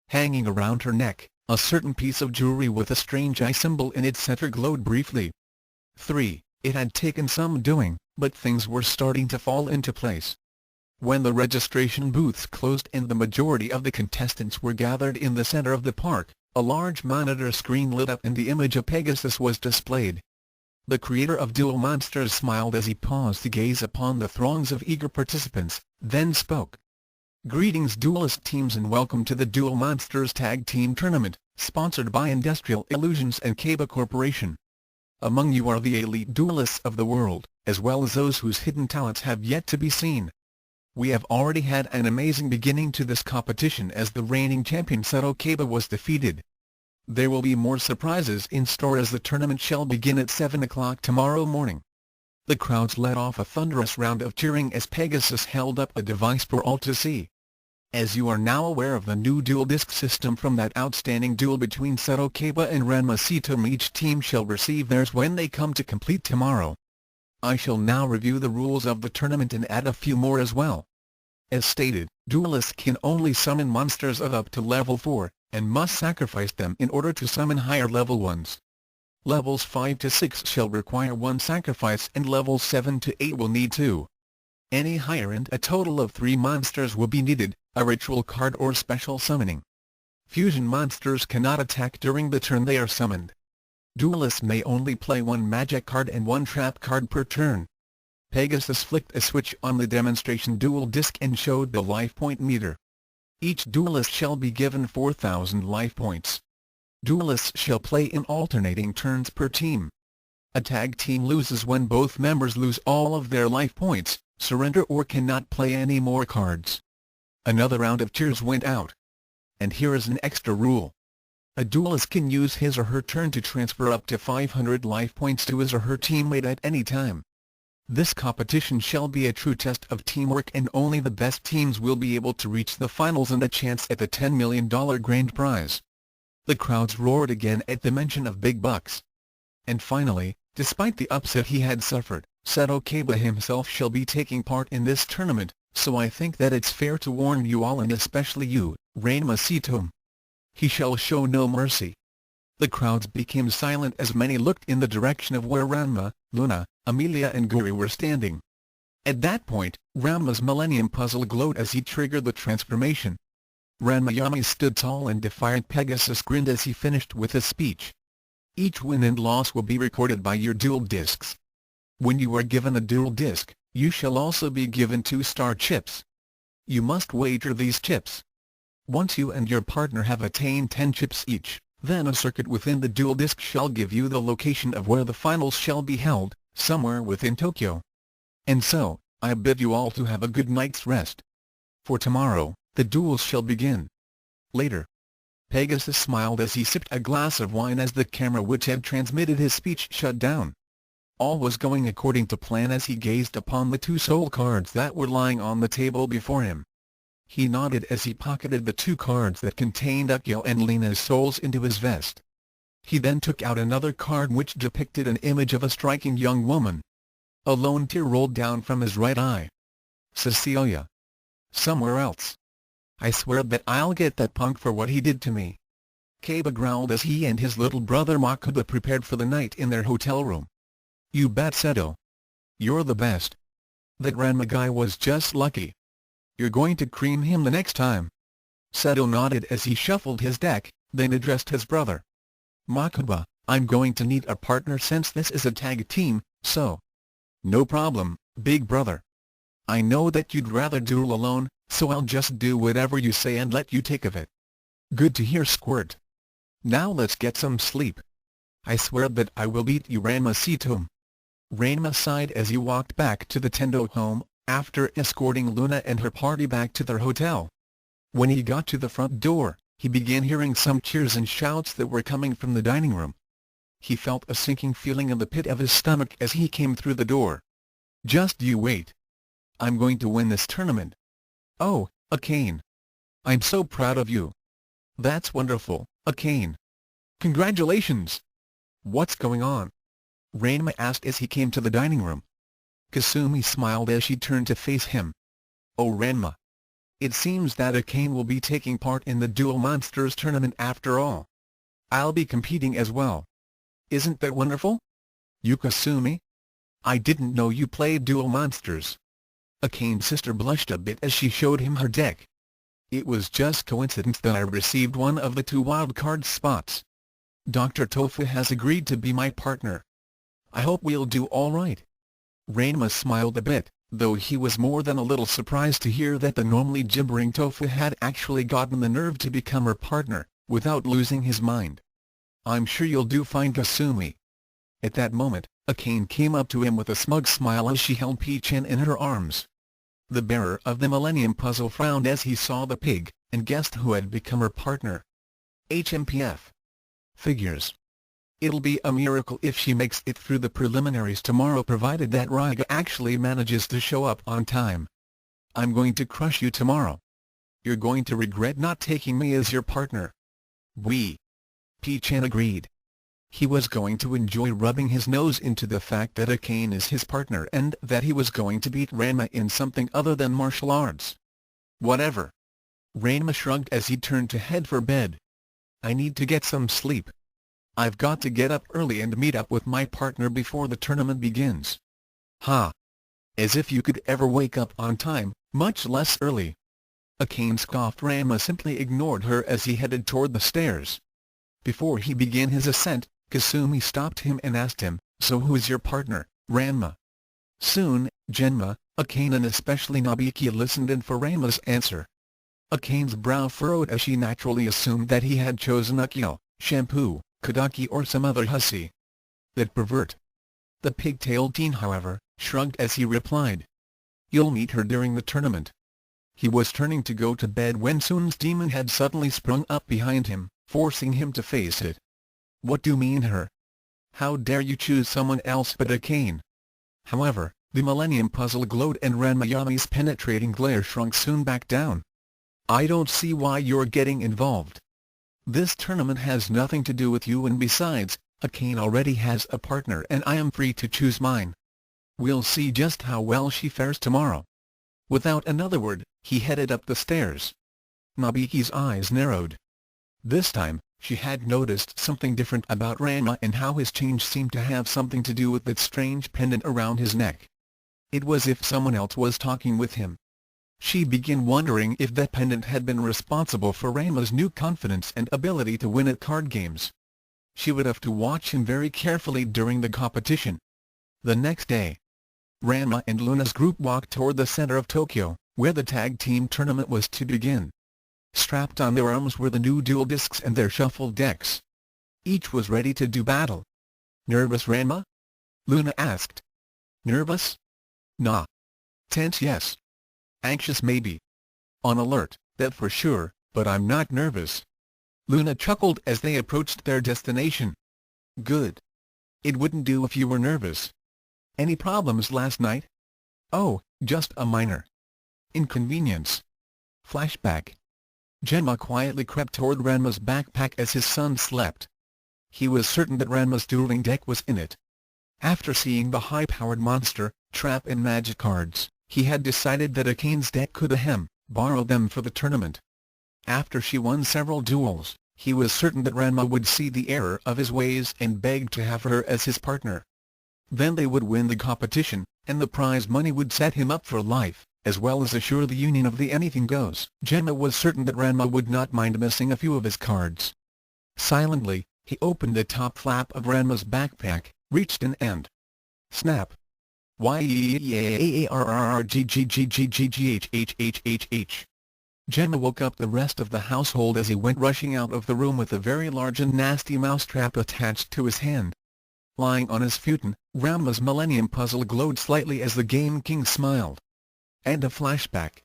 Hanging around her neck, a certain piece of jewelry with a strange eye symbol in its center glowed briefly. 3. It had taken some doing, but things were starting to fall into place. When the registration booths closed and the majority of the contestants were gathered in the center of the park, a large monitor screen lit up and the image of Pegasus was displayed. The creator of Duel Monsters smiled as he paused to gaze upon the throngs of eager participants, then spoke. "Greetings duelist teams and welcome to the Duel Monsters Tag Team Tournament, sponsored by Industrial Illusions and Kaba Corporation. Among you are the elite duelists of the world, as well as those whose hidden talents have yet to be seen. We have already had an amazing beginning to this competition as the reigning champion Seto Kaba was defeated. There will be more surprises in store as the tournament shall begin at 7 o'clock tomorrow morning." The crowds let off a thunderous round of cheering as Pegasus held up a device for all to see. "As you are now aware of the new dual disc system from that outstanding duel between Seto Kaba and Ranma Sitom, each team shall receive theirs when they come to complete tomorrow. I shall now review the rules of the tournament and add a few more as well. As stated, duelists can only summon monsters of up to level 4, and must sacrifice them in order to summon higher level ones. Levels 5 to 6 shall require 1 sacrifice and levels 7 to 8 will need 2. Any higher and a total of 3 monsters will be needed, a ritual card or special summoning. Fusion monsters cannot attack during the turn they are summoned. Duelists may only play 1 magic card and 1 trap card per turn." Pegasus flicked a switch on the demonstration duel disc and showed the life point meter. Each duelist shall be given 4,000 life points. Duelists shall play in alternating turns per team. A tag team loses when both members lose all of their life points, surrender or cannot play any more cards. Another round of cheers went out. And here is an extra rule. A duelist can use his or her turn to transfer up to 500 life points to his or her teammate at any time. This competition shall be a true test of teamwork and only the best teams will be able to reach the finals and a chance at the $10 million grand prize. The crowds roared again at the mention of big bucks. And finally, despite the upset he had suffered, Seto Kaba himself shall be taking part in this tournament, so I think that it's fair to warn you all and especially you, Ranma Sitom. He shall show no mercy. The crowds became silent as many looked in the direction of where Ranma, Luna, Amelia and Guri were standing. At that point, Ranma's Millennium Puzzle glowed as he triggered the transformation. Ranma Yami stood tall and defiant. Pegasus grinned as he finished with his speech. Each win and loss will be recorded by your dual discs. When you are given a dual disc, you shall also be given 2 star chips. You must wager these chips. Once you and your partner have attained 10 chips each, then a circuit within the dual disc shall give you the location of where the finals shall be held, somewhere within Tokyo. And so, I bid you all to have a good night's rest. For tomorrow, the duels shall begin. Later. Pegasus smiled as he sipped a glass of wine as the camera which had transmitted his speech shut down. All was going according to plan as he gazed upon the 2 soul cards that were lying on the table before him. He nodded as he pocketed the 2 cards that contained Akio and Lena's souls into his vest. He then took out another card which depicted an image of a striking young woman. A lone tear rolled down from his right eye. Cecilia. Somewhere else. I swear that I'll get that punk for what he did to me. Kaba growled as he and his little brother Makuba prepared for the night in their hotel room. You bet, Seto. You're the best. That Ranma guy was just lucky. You're going to cream him the next time. Seto nodded as he shuffled his deck, then addressed his brother. Makuba, I'm going to need a partner since this is a tag team, so. No problem, big brother. I know that you'd rather duel alone, so I'll just do whatever you say and let you take of it. Good to hear, Squirt. Now let's get some sleep. I swear that I will beat you, Ranma Situm. Ranma sighed as he walked back to the Tendo home, after escorting Luna and her party back to their hotel. When he got to the front door, he began hearing some cheers and shouts that were coming from the dining room. He felt a sinking feeling in the pit of his stomach as he came through the door. Just you wait. I'm going to win this tournament. Oh, Akane. I'm so proud of you. That's wonderful, Akane. Congratulations. What's going on? Ranma asked as he came to the dining room. Kasumi smiled as she turned to face him. Oh, Ranma. It seems that Akane will be taking part in the Duel Monsters tournament after all. I'll be competing as well. Isn't that wonderful? You, Kasumi? I didn't know you played Duel Monsters. Akane's sister blushed a bit as she showed him her deck. It was just coincidence that I received one of the 2 wild card spots. Dr. Tofu has agreed to be my partner. I hope we'll do all right. Ranma smiled a bit, though he was more than a little surprised to hear that the normally gibbering Tofu had actually gotten the nerve to become her partner, without losing his mind. I'm sure you'll do fine, Kasumi. At that moment, Akane came up to him with a smug smile as she held P-chan in her arms. The bearer of the Millennium Puzzle frowned as he saw the pig, and guessed who had become her partner. HMPF. Figures. It'll be a miracle if she makes it through the preliminaries tomorrow, provided that Raiga actually manages to show up on time. I'm going to crush you tomorrow. You're going to regret not taking me as your partner. Oui. P-chan agreed. He was going to enjoy rubbing his nose into the fact that Akane is his partner and that he was going to beat Ranma in something other than martial arts. Whatever. Ranma shrugged as he turned to head for bed. I need to get some sleep. I've got to get up early and meet up with my partner before the tournament begins. Ha! As if you could ever wake up on time, much less early. Akane scoffed. Ranma simply ignored her as he headed toward the stairs. Before he began his ascent, Kasumi stopped him and asked him, So who's your partner, Ranma? Soon, Genma, Akane and especially Nobiki listened in for Ranma's answer. Akane's brow furrowed as she naturally assumed that he had chosen Akio, Shampoo, Kadaki or some other hussy. That pervert. The pigtailed teen, however, shrugged as he replied. You'll meet her during the tournament. He was turning to go to bed when Sun's demon had suddenly sprung up behind him, forcing him to face it. What do you mean her? How dare you choose someone else but Akane? However, the Millennium Puzzle glowed and Ranmayami's penetrating glare shrunk soon back down. I don't see why you're getting involved. This tournament has nothing to do with you, and besides, Akane already has a partner and I am free to choose mine. We'll see just how well she fares tomorrow. Without another word, he headed up the stairs. Nobiki's eyes narrowed. This time, she had noticed something different about Ranma and how his change seemed to have something to do with that strange pendant around his neck. It was as if someone else was talking with him. She began wondering if that pendant had been responsible for Ranma's new confidence and ability to win at card games. She would have to watch him very carefully during the competition. The next day, Ranma and Luna's group walked toward the center of Tokyo, where the tag team tournament was to begin. Strapped on their arms were the new duel discs and their shuffled decks. Each was ready to do battle. Nervous, Ranma? Luna asked. Nervous? Nah. Tense, yes. Anxious, maybe. On alert, that for sure, but I'm not nervous. Luna chuckled as they approached their destination. Good. It wouldn't do if you were nervous. Any problems last night? Oh, just a minor inconvenience. Flashback. Gemma quietly crept toward Ranma's backpack as his son slept. He was certain that Ranma's dueling deck was in it. After seeing the high-powered monster, trap and magic cards, he had decided that Akane's deck could borrow them for the tournament. After she won several duels, he was certain that Ranma would see the error of his ways and beg to have her as his partner. Then they would win the competition, and the prize money would set him up for life, as well as assure the union of the anything goes. Gemma was certain that Ranma would not mind missing a few of his cards. Silently, he opened the top flap of Ranma's backpack, reached in and snap. Y-E-A-R-R-G-G-G-G-G-G-H-H-H-H. Gemma woke up the rest of the household as he went rushing out of the room with a very large and nasty mousetrap attached to his hand. Lying on his futon, Ranma's Millennium Puzzle glowed slightly as the Game King smiled. And a flashback.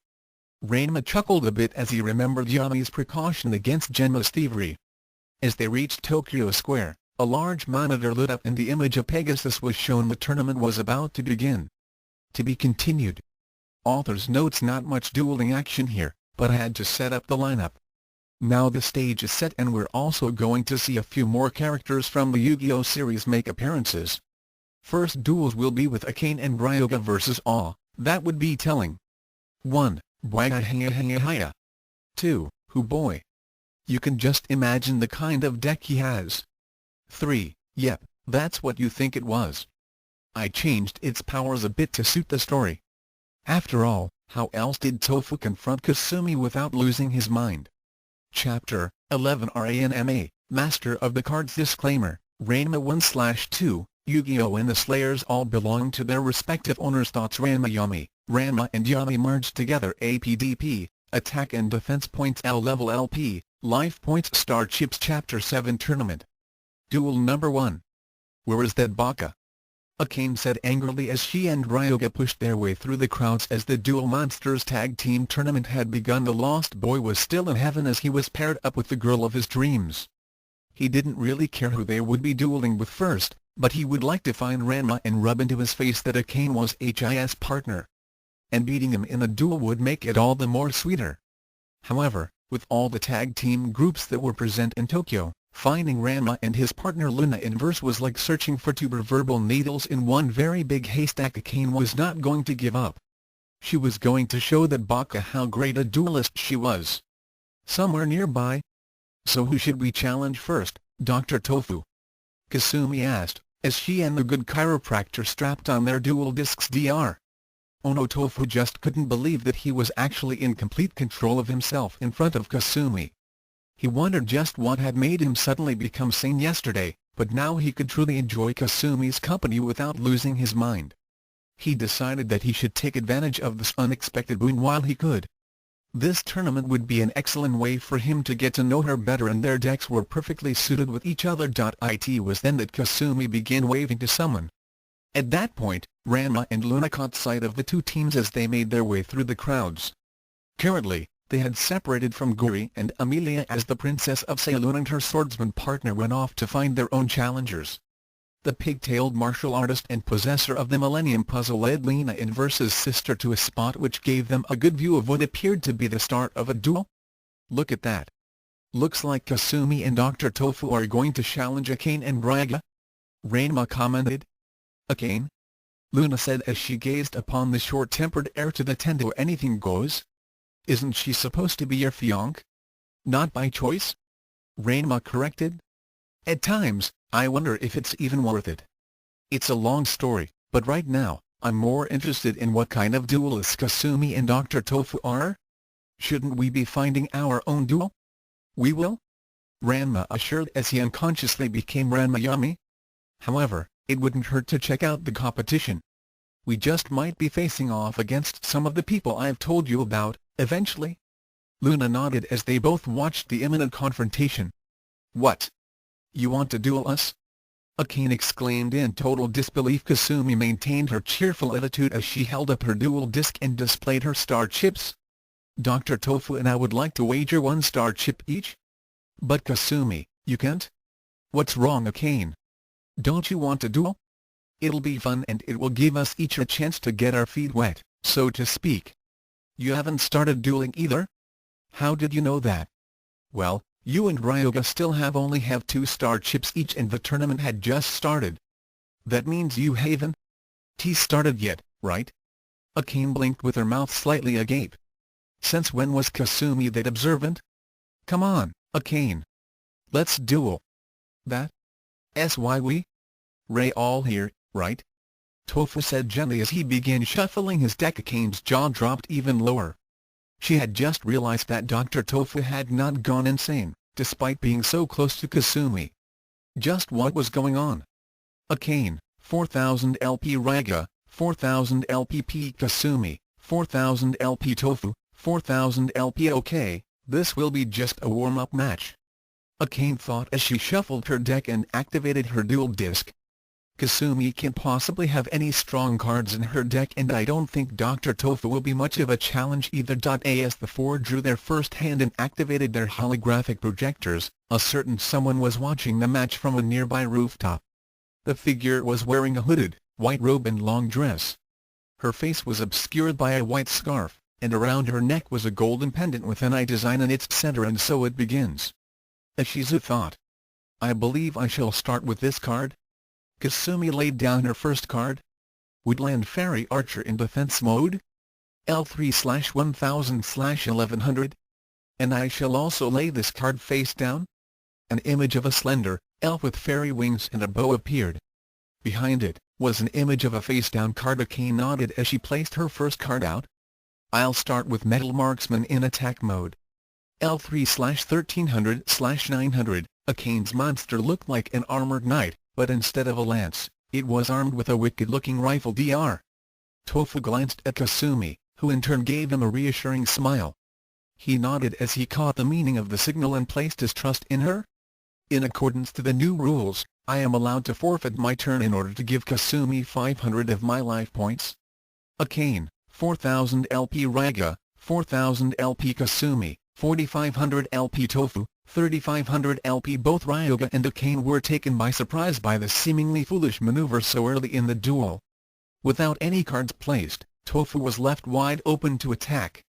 Ranma chuckled a bit as he remembered Yami's precaution against Gemma's thievery. As they reached Tokyo Square, a large monitor lit up and the image of Pegasus was shown. The tournament was about to begin. To be continued. Author's notes: not much dueling action here, but I had to set up the lineup. Now the stage is set and we're also going to see a few more characters from the Yu-Gi-Oh series make appearances. First duels will be with Akane and Ryoga vs. Aw, that would be telling. 1. Bwagahaya. 2. Hoo boy. You can just imagine the kind of deck he has. 3. Yep, that's what you think it was. I changed its powers a bit to suit the story. After all, how else did Tofu confront Kasumi without losing his mind? Chapter 11 Ranma, Master of the Cards. Disclaimer: Ranma 1/2, Yu-Gi-Oh! And the Slayers all belong to their respective owners. Thoughts: Ranma and Yami merged together. APDP, Attack and Defense Points L level LP, Life Points Star Chips. Chapter 7 Tournament. Duel number 1. Where is that baka? Akane said angrily as she and Ryoga pushed their way through the crowds as the Duel Monsters Tag Team Tournament had begun. The lost boy was still in heaven as he was paired up with the girl of his dreams. He didn't really care who they would be dueling with first, but he would like to find Ranma and rub into his face that Akane was his partner. And beating him in a duel would make it all the more sweeter. However, with all the tag team groups that were present in Tokyo, finding Ranma and his partner Luna in verse was like searching for two proverbial needles in one very big haystack. Akane was not going to give up. She was going to show that baka how great a duelist she was. Somewhere nearby. So who should we challenge first, Dr. Tofu? Kasumi asked, as she and the good chiropractor strapped on their dual discs. Dr. Oh no, Tofu just couldn't believe that he was actually in complete control of himself in front of Kasumi. He wondered just what had made him suddenly become sane yesterday, but now he could truly enjoy Kasumi's company without losing his mind. He decided that he should take advantage of this unexpected boon while he could. This tournament would be an excellent way for him to get to know her better, and their decks were perfectly suited with each other. It was then that Kasumi began waving to someone. At that point, Ranma and Luna caught sight of the two teams as they made their way through the crowds. Currently, they had separated from Guri and Amelia as the Princess of Ceylon and her swordsman partner went off to find their own challengers. The pig-tailed martial artist and possessor of the Millennium Puzzle led Lena and Versa's sister to a spot which gave them a good view of what appeared to be the start of a duel. Look at that. Looks like Kasumi and Dr. Tofu are going to challenge Akane and Ryoga. Ranma commented. Akane? Luna said as she gazed upon the short-tempered heir to the Tendo anything goes. Isn't she supposed to be your fiancé? Not by choice? Ranma corrected. At times, I wonder if it's even worth it. It's a long story, but right now, I'm more interested in what kind of duelists Kasumi and Dr. Tofu are. Shouldn't we be finding our own duel? We will? Ranma assured as he unconsciously became Ranma Yami. However, it wouldn't hurt to check out the competition. We just might be facing off against some of the people I've told you about, eventually. Luna nodded as they both watched the imminent confrontation. What? You want to duel us? Akane exclaimed in total disbelief. Kasumi maintained her cheerful attitude as she held up her dual disc and displayed her star chips. Dr. Tofu and I would like to wager 1 star chip each. But Kasumi, you can't? What's wrong, Akane? Don't you want to duel? It'll be fun and it will give us each a chance to get our feet wet, so to speak. You haven't started dueling either? How did you know that? Well, you and Ryoga still only have 2 star chips each and the tournament had just started. That means you haven't started yet, right? Akane blinked with her mouth slightly agape. Since when was Kasumi that observant? Come on, Akane. Let's duel. That's why we Ray all here, right? Tofu said gently as he began shuffling his deck. Akane's jaw dropped even lower. She had just realized that Dr. Tofu had not gone insane, despite being so close to Kasumi. Just what was going on? Akane, 4000 LP Ryoga, 4000 LPP Kasumi, 4000 LP Tofu, 4000 LP. Okay, this will be just a warm-up match. Akane thought as she shuffled her deck and activated her dual disc. Kasumi can't possibly have any strong cards in her deck and I don't think Dr. Tofu will be much of a challenge either. As the four drew their first hand and activated their holographic projectors, a certain someone was watching the match from a nearby rooftop. The figure was wearing a hooded, white robe and long dress. Her face was obscured by a white scarf, and around her neck was a golden pendant with an eye design in its center. And so it begins. Ashizu thought. I believe I shall start with this card. Kasumi laid down her first card. Woodland Fairy Archer in defense mode. L3/1000/1100. And I shall also lay this card face down. An image of a slender elf with fairy wings and a bow appeared. Behind it was an image of a face-down card. Akane nodded as she placed her first card out. I'll start with Metal Marksman in attack mode. L3/1300/900. Akane's monster looked like an armored knight, but instead of a lance, it was armed with a wicked-looking rifle. Dr. Tofu glanced at Kasumi, who in turn gave him a reassuring smile. He nodded as he caught the meaning of the signal and placed his trust in her. In accordance to the new rules, I am allowed to forfeit my turn in order to give Kasumi 500 of my life points. Akane, 4000 LP Ryoga, 4000 LP Kasumi, 4500 LP Tofu, 3500 LP. Both Ryoga and Akane were taken by surprise by the seemingly foolish maneuver so early in the duel. Without any cards placed, Tofu was left wide open to attack.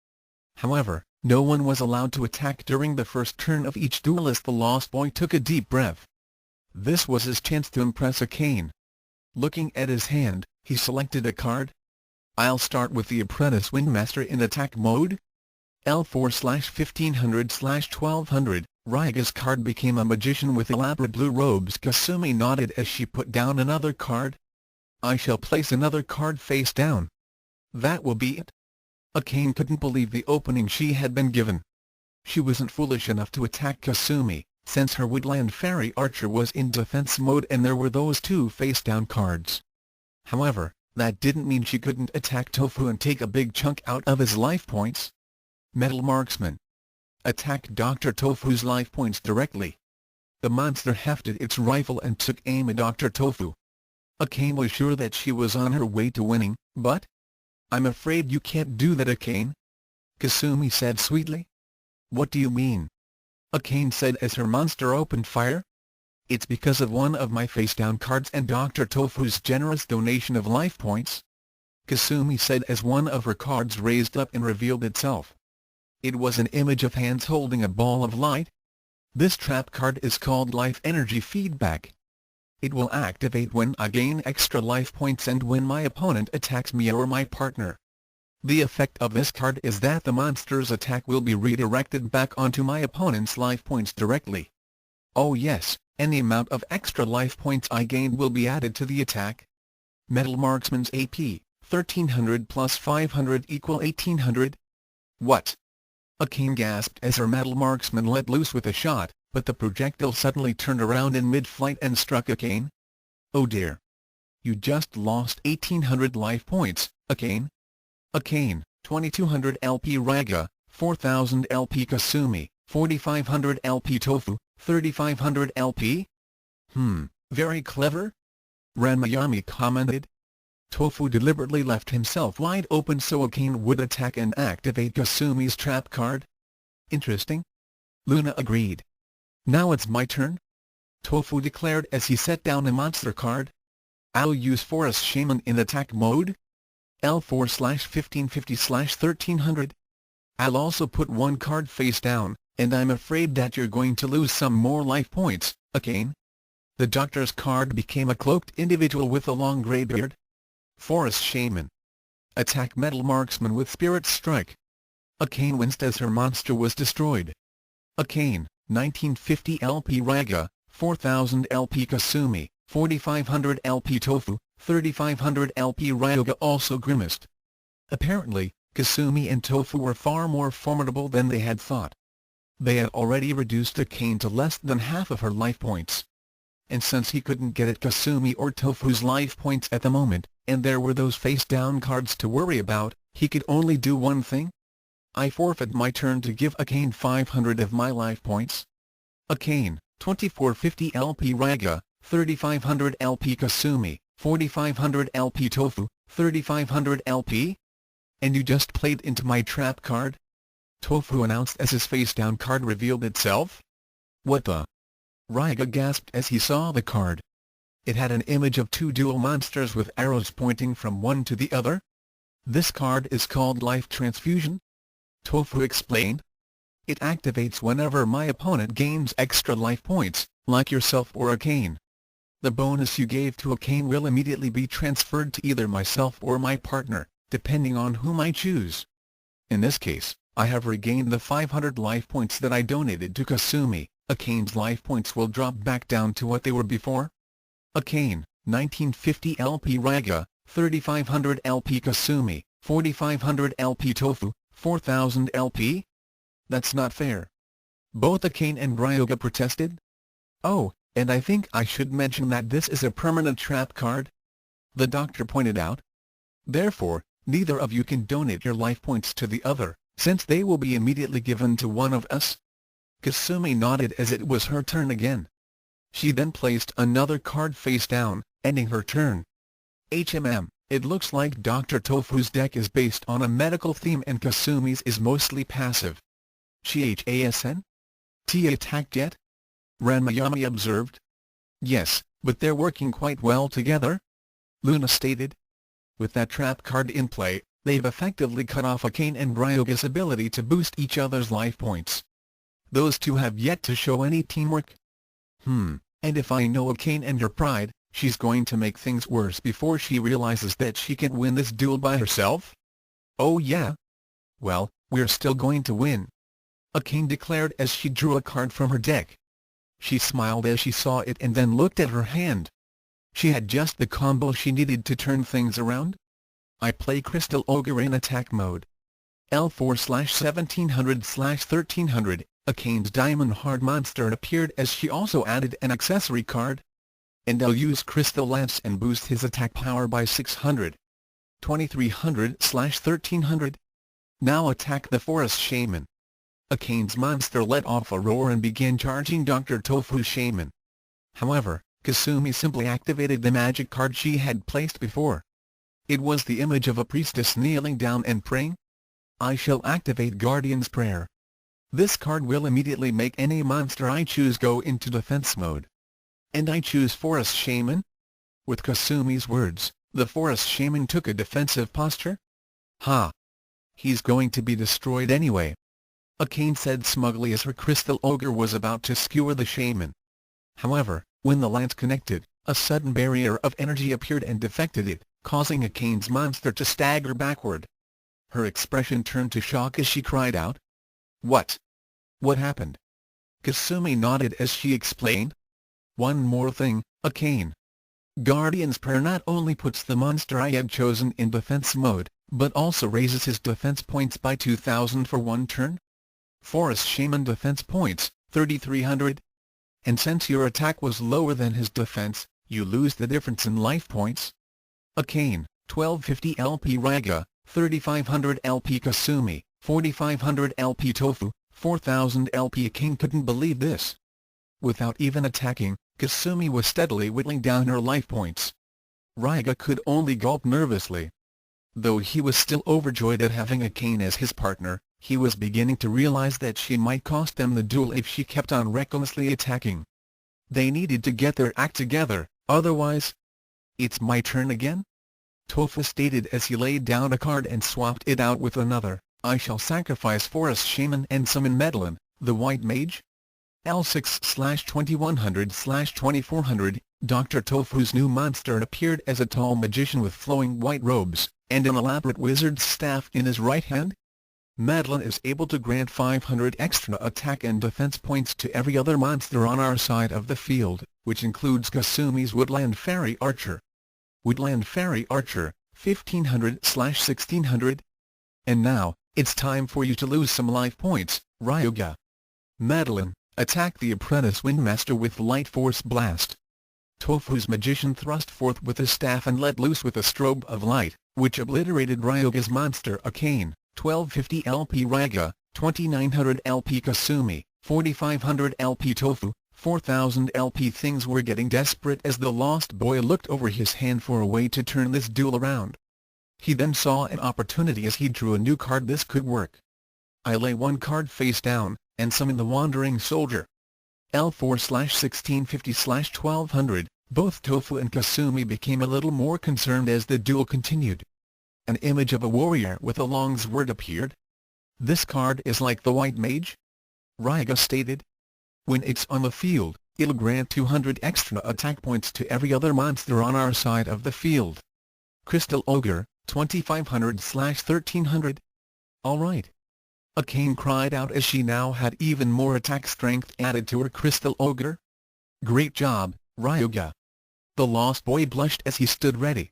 However, no one was allowed to attack during the first turn of each duelist. The Lost Boy took a deep breath. This was his chance to impress Akane. Looking at his hand, he selected a card. I'll start with the Apprentice Windmaster in attack mode. L4/1500/1200. Ryoga's card became a magician with elaborate blue robes. Kasumi nodded as she put down another card. I shall place another card face down. That will be it. Akane couldn't believe the opening she had been given. She wasn't foolish enough to attack Kasumi, since her Woodland Fairy Archer was in defense mode and there were those two face-down cards. However, that didn't mean she couldn't attack Tofu and take a big chunk out of his life points. Metal Marksman. Attack Dr. Tofu's life points directly. The monster hefted its rifle and took aim at Dr. Tofu. Akane was sure that she was on her way to winning, but I'm afraid you can't do that, Akane. Kasumi said sweetly. What do you mean? Akane said as her monster opened fire. It's because of one of my face-down cards and Dr. Tofu's generous donation of life points. Kasumi said as one of her cards raised up and revealed itself. It was an image of hands holding a ball of light. This trap card is called Life Energy Feedback. It will activate when I gain extra life points and when my opponent attacks me or my partner. The effect of this card is that the monster's attack will be redirected back onto my opponent's life points directly. Oh yes, any amount of extra life points I gain will be added to the attack. Metal Marksman's AP, 1300 plus 500 equal 1800. What? Akane gasped as her Metal Marksman let loose with a shot, but the projectile suddenly turned around in mid-flight and struck Akane. Oh dear. You just lost 1800 life points, Akane. Akane, 2200 LP Ryoga, 4000 LP Kasumi, 4500 LP Tofu, 3500 LP? Very clever? Ranma commented. Tofu deliberately left himself wide open so Akane would attack and activate Kasumi's trap card. Interesting. Luna agreed. Now it's my turn? Tofu declared as he set down a monster card. I'll use Forest Shaman in attack mode. L4/1550/1300. I'll also put one card face down, and I'm afraid that you're going to lose some more life points, Akane. The doctor's card became a cloaked individual with a long grey beard. Forest Shaman. Attack Metal Marksman with Spirit Strike. Akane winced as her monster was destroyed. Akane, 1950 LP Raga, 4000 LP Kasumi, 4500 LP Tofu, 3500 LP Ryoga also grimaced. Apparently, Kasumi and Tofu were far more formidable than they had thought. They had already reduced Akane to less than half of her life points. And since he couldn't get at Kasumi or Tofu's life points at the moment, and there were those face-down cards to worry about, he could only do one thing. I forfeit my turn to give Akane 500 of my life points. Akane, 2450 LP Raga, 3500 LP Kasumi, 4500 LP Tofu, 3500 LP? And you just played into my trap card? Tofu announced as his face-down card revealed itself. What the? Raga gasped as he saw the card. It had an image of two dual monsters with arrows pointing from one to the other. This card is called Life Transfusion? Tofu explained. It activates whenever my opponent gains extra life points, like yourself or Akane. The bonus you gave to Akane will immediately be transferred to either myself or my partner, depending on whom I choose. In this case, I have regained the 500 life points that I donated to Kasumi. Akane's life points will drop back down to what they were before. Akane, 1950 LP Raga, 3500 LP Kasumi, 4500 LP Tofu, 4000 LP? That's not fair. Both Akane and Ryoga protested. Oh, and I think I should mention that this is a permanent trap card. The doctor pointed out. Therefore, neither of you can donate your life points to the other, since they will be immediately given to one of us. Kasumi nodded as it was her turn again. She then placed another card face down, ending her turn. It looks like Dr. Tofu's deck is based on a medical theme and Kasumi's is mostly passive. Chasn? T attacked yet? Ranma observed. Yes, but they're working quite well together, Luna stated. With that trap card in play, they've effectively cut off Akane and Ryoga's ability to boost each other's life points. Those two have yet to show any teamwork. And if I know Akane and her pride, she's going to make things worse before she realizes that she can win this duel by herself? Oh yeah? Well, we're still going to win, Akane declared as she drew a card from her deck. She smiled as she saw it and then looked at her hand. She had just the combo she needed to turn things around. I play Crystal Ogre in attack mode. L4/1700/1300, Akane's Diamond Hard monster appeared as she also added an accessory card. And I'll use Crystal Lance and boost his attack power by 600. 2300/1300. Now attack the Forest Shaman. Akane's monster let off a roar and began charging Dr. Tofu's Shaman. However, Kasumi simply activated the magic card she had placed before. It was the image of a priestess kneeling down and praying. I shall activate Guardian's Prayer. This card will immediately make any monster I choose go into defense mode. And I choose Forest Shaman? With Kasumi's words, the Forest Shaman took a defensive posture. Ha! He's going to be destroyed anyway, Akane said smugly as her Crystal Ogre was about to skewer the Shaman. However, when the lance connected, a sudden barrier of energy appeared and deflected it, causing Akane's monster to stagger backward. Her expression turned to shock as she cried out. What? What happened? Kasumi nodded as she explained. One more thing, Akane. Guardian's Prayer not only puts the monster I have chosen in defense mode, but also raises his defense points by 2,000 for one turn. Forest Shaman defense points, 3,300. And since your attack was lower than his defense, you lose the difference in life points. Akane, 1250 LP Raga, 3500 LP Kasumi, 4500 LP Tofu, 4000 LP. Akane couldn't believe this. Without even attacking, Kasumi was steadily whittling down her life points. Raga could only gulp nervously. Though he was still overjoyed at having Akane as his partner, he was beginning to realize that she might cost them the duel if she kept on recklessly attacking. They needed to get their act together, otherwise... It's my turn again? Tofu stated as he laid down a card and swapped it out with another. I shall sacrifice Forest Shaman and summon Medlin, the White Mage. L6/2100/2400, Dr. Tofu's new monster appeared as a tall magician with flowing white robes, and an elaborate wizard's staff in his right hand. Medlin is able to grant 500 extra attack and defense points to every other monster on our side of the field, which includes Kasumi's Woodland Fairy Archer. Woodland Fairy Archer, 1500/1600. And now, it's time for you to lose some life points, Ryuga. Medlin, attack the apprentice Windmaster with Light Force Blast. Tofu's magician thrust forth with his staff and let loose with a strobe of light, which obliterated Ryuga's monster Akane. 1250 LP Ryuga, 2900 LP Kasumi, 4500 LP Tofu, 4000 LP. Things were getting desperate as the lost boy looked over his hand for a way to turn this duel around. He then saw an opportunity as he drew a new card. This could work. I lay one card face down, and summon the Wandering Soldier. L4/1650/1200, both Tofu and Kasumi became a little more concerned as the duel continued. An image of a warrior with a long sword appeared. This card is like the White Mage? Ryuga stated. When it's on the field, it'll grant 200 extra attack points to every other monster on our side of the field. Crystal Ogre, 2500/1300. Alright. Akane cried out as she now had even more attack strength added to her Crystal Ogre. Great job, Ryuga. The lost boy blushed as he stood ready.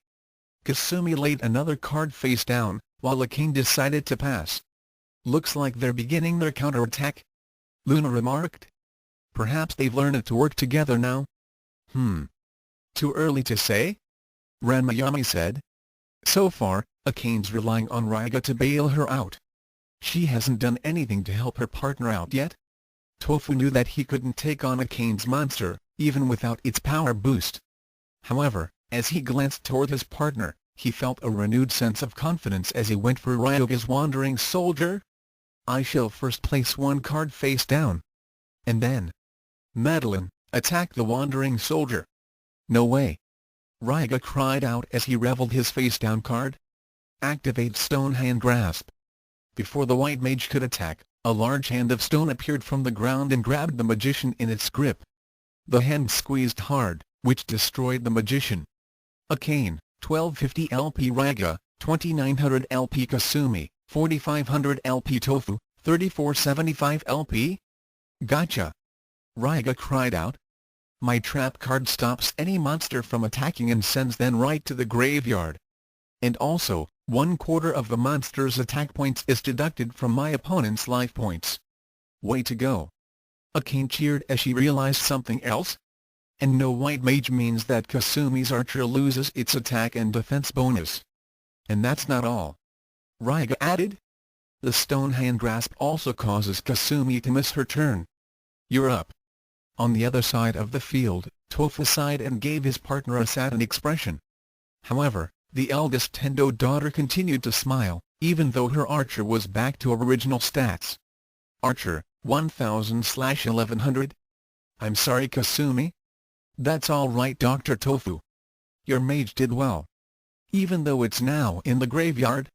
Kasumi laid another card face down, while Akane decided to pass. Looks like they're beginning their counterattack, Luna remarked. Perhaps they've learned to work together now? Too early to say? Ranma said. So far, Akane's relying on Ryuga to bail her out. She hasn't done anything to help her partner out yet. Tofu knew that he couldn't take on Akane's monster, even without its power boost. However, as he glanced toward his partner, he felt a renewed sense of confidence as he went for Ryuga's Wandering Soldier. I shall first place one card face down. And then, Medlin, attack the Wandering Soldier. No way. Ryuga cried out as he reveled his face-down card. Activate Stone Hand Grasp. Before the White Mage could attack, a large hand of stone appeared from the ground and grabbed the magician in its grip. The hand squeezed hard, which destroyed the magician. Akane, 1250 LP Ryuga, 2900 LP Kasumi, 4500 LP Tofu, 3475 LP? Gotcha! Ryuga cried out. My trap card stops any monster from attacking and sends them right to the graveyard. And also, 1/4 of the monster's attack points is deducted from my opponent's life points. Way to go! Akane cheered as she realized something else. And no White Mage means that Kasumi's archer loses its attack and defense bonus. And that's not all. Ryuga added. The Stone Hand Grasp also causes Kasumi to miss her turn. You're up. On the other side of the field, Tofu sighed and gave his partner a saddened expression. However, the eldest Tendo daughter continued to smile, even though her archer was back to original stats. Archer, 1000/1100. I'm sorry Kasumi. That's all right Dr. Tofu. Your mage did well. Even though it's now in the graveyard.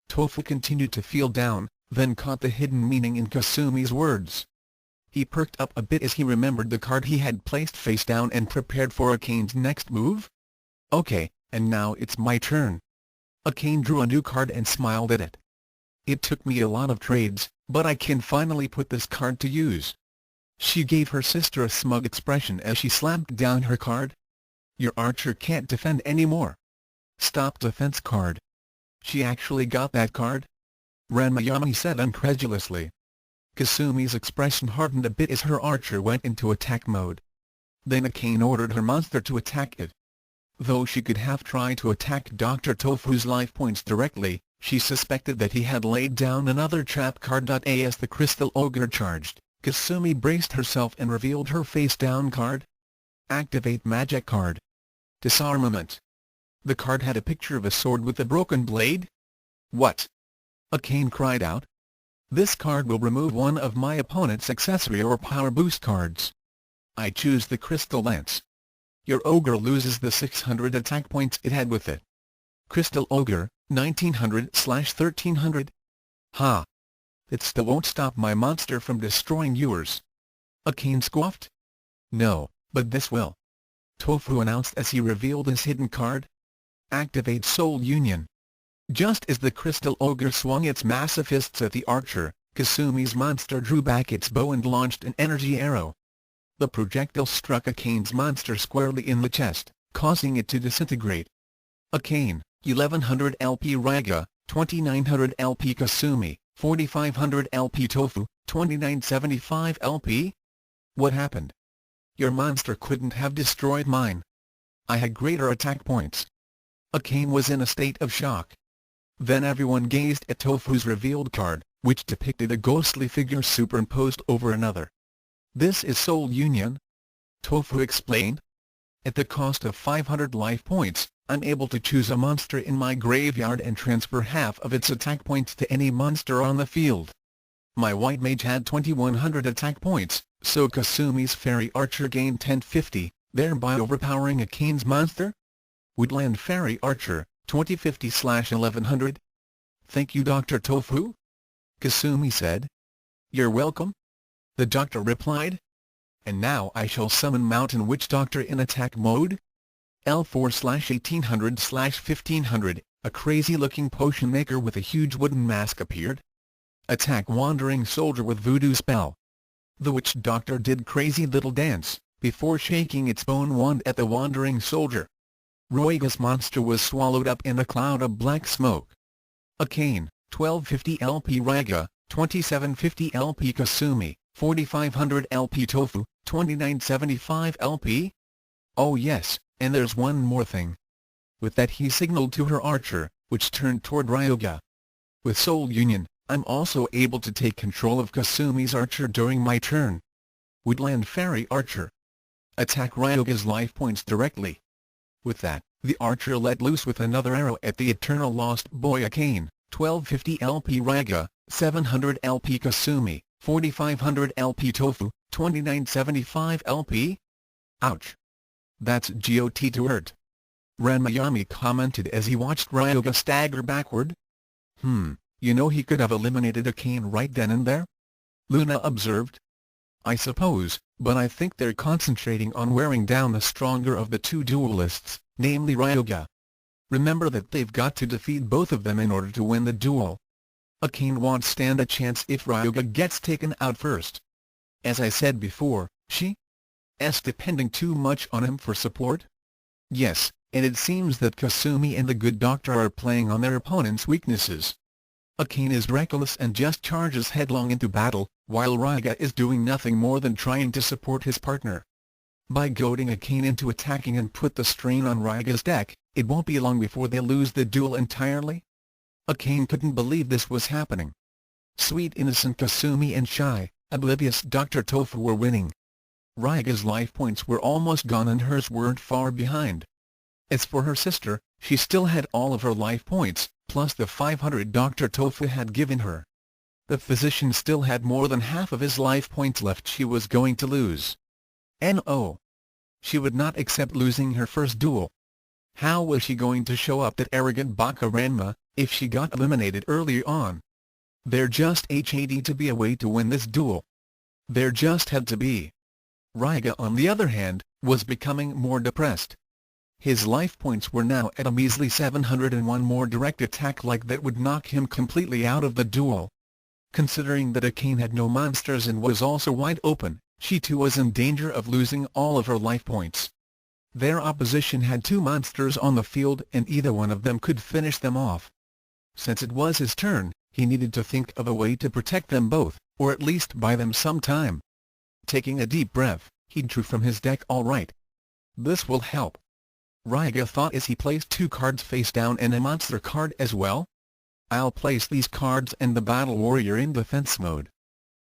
Tofu continued to feel down, then caught the hidden meaning in Kasumi's words. He perked up a bit as he remembered the card he had placed face down and prepared for Akane's next move. Okay, and now it's my turn. Akane drew a new card and smiled at it. It took me a lot of trades, but I can finally put this card to use. She gave her sister a smug expression as she slapped down her card. Your archer can't defend anymore. Stop defense card. She actually got that card? Ranma said incredulously. Kasumi's expression hardened a bit as her archer went into attack mode. Then Akane ordered her monster to attack it. Though she could have tried to attack Dr. Tofu's life points directly, she suspected that he had laid down another trap card. As the Crystal Ogre charged, Kasumi braced herself and revealed her face-down card. Activate Magic Card. Disarmament. The card had a picture of a sword with a broken blade. What? Akane cried out. This card will remove one of my opponent's accessory or power boost cards. I choose the Crystal Lance. Your ogre loses the 600 attack points it had with it. Crystal Ogre, 1900/1300. Ha! It still won't stop my monster from destroying yours. Akane scoffed. No, but this will. Tofu announced as he revealed his hidden card. Activate Soul Union. Just as the crystal ogre swung its massive fists at the archer, Kasumi's monster drew back its bow and launched an energy arrow. The projectile struck Akane's monster squarely in the chest, causing it to disintegrate. Akane, 1100 LP Raga, 2900 LP Kasumi, 4500 LP Tofu, 2975 LP? What happened? Your monster couldn't have destroyed mine. I had greater attack points. Akane was in a state of shock. Then everyone gazed at Tofu's revealed card, which depicted a ghostly figure superimposed over another. This is Soul Union? Tofu explained. At the cost of 500 life points, I'm able to choose a monster in my graveyard and transfer half of its attack points to any monster on the field. My white mage had 2100 attack points, so Kasumi's fairy archer gained 1050, thereby overpowering Akane's monster? Woodland fairy archer, 2050/1100. Thank you, Dr. Tofu? Kasumi said. You're welcome. The doctor replied. And now I shall summon Mountain Witch Doctor in attack mode? L4/1800/1500, a crazy-looking potion maker with a huge wooden mask appeared. Attack Wandering Soldier with Voodoo Spell. The Witch Doctor did crazy little dance, before shaking its bone wand at the Wandering Soldier. Roiga's monster was swallowed up in a cloud of black smoke. Akane, 1250 LP Raga, 2750 LP Kasumi, 4500 LP Tofu, 2975 LP? Oh yes, and there's one more thing. With that he signaled to her archer, which turned toward Ryoga. With Soul Union, I'm also able to take control of Kasumi's archer during my turn. Woodland Fairy Archer. Attack Ryoga's life points directly. With that, the archer let loose with another arrow at the eternal lost boy Akane, 1250 LP Raga, 700 LP Kasumi, 4500 LP Tofu, 2975 LP? Ouch. That's GOT to hurt. Ranma commented as he watched Ryoga stagger backward. You know he could have eliminated Akane right then and there? Luna observed. I suppose, but I think they're concentrating on wearing down the stronger of the two duelists, namely Ryoga. Remember that they've got to defeat both of them in order to win the duel. Akane won't stand a chance if Ryoga gets taken out first. As I said before, she's depending too much on him for support? Yes, and it seems that Kasumi and the good doctor are playing on their opponent's weaknesses. Akane is reckless and just charges headlong into battle, while Ryoga is doing nothing more than trying to support his partner. By goading Akane into attacking and put the strain on Ryoga's deck, it won't be long before they lose the duel entirely. Akane couldn't believe this was happening. Sweet innocent Kasumi and shy, oblivious Dr. Tofu were winning. Ryoga's life points were almost gone and hers weren't far behind. As for her sister, she still had all of her life points, plus the 500 Dr. Tofu had given her. The physician still had more than half of his life points left. She was going to lose. No. She would not accept losing her first duel. How was she going to show up that arrogant Baka Ranma, if she got eliminated early on? There just had to be a way to win this duel. There just had to be. Ryoga, on the other hand, was becoming more depressed. His life points were now at a measly 700 and one more direct attack like that would knock him completely out of the duel. Considering that Akane had no monsters and was also wide open, she too was in danger of losing all of her life points. Their opposition had two monsters on the field and either one of them could finish them off. Since it was his turn, he needed to think of a way to protect them both, or at least buy them some time. Taking a deep breath, he drew from his deck. All right. This will help. Ryoga thought as he placed two cards face down and a monster card as well. I'll place these cards and the Battle Warrior in defense mode.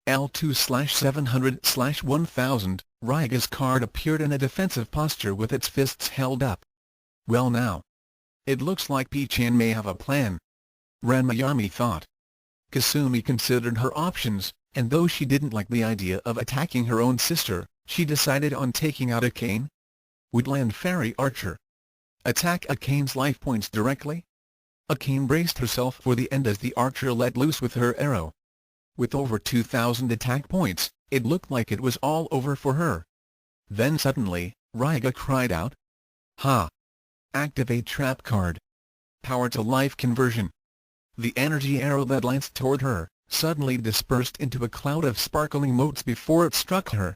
L2/700/1000, Ryoga's card appeared in a defensive posture with its fists held up. Well now. It looks like P-chan may have a plan. Ranma thought. Kasumi considered her options, and though she didn't like the idea of attacking her own sister, she decided on taking out Akane. Woodland Fairy Archer. Attack Akane's life points directly? Akane braced herself for the end as the archer let loose with her arrow. With over 2,000 attack points, it looked like it was all over for her. Then suddenly, Raiga cried out. Ha! Activate trap card. Power to life conversion. The energy arrow that lanced toward her, suddenly dispersed into a cloud of sparkling motes before it struck her.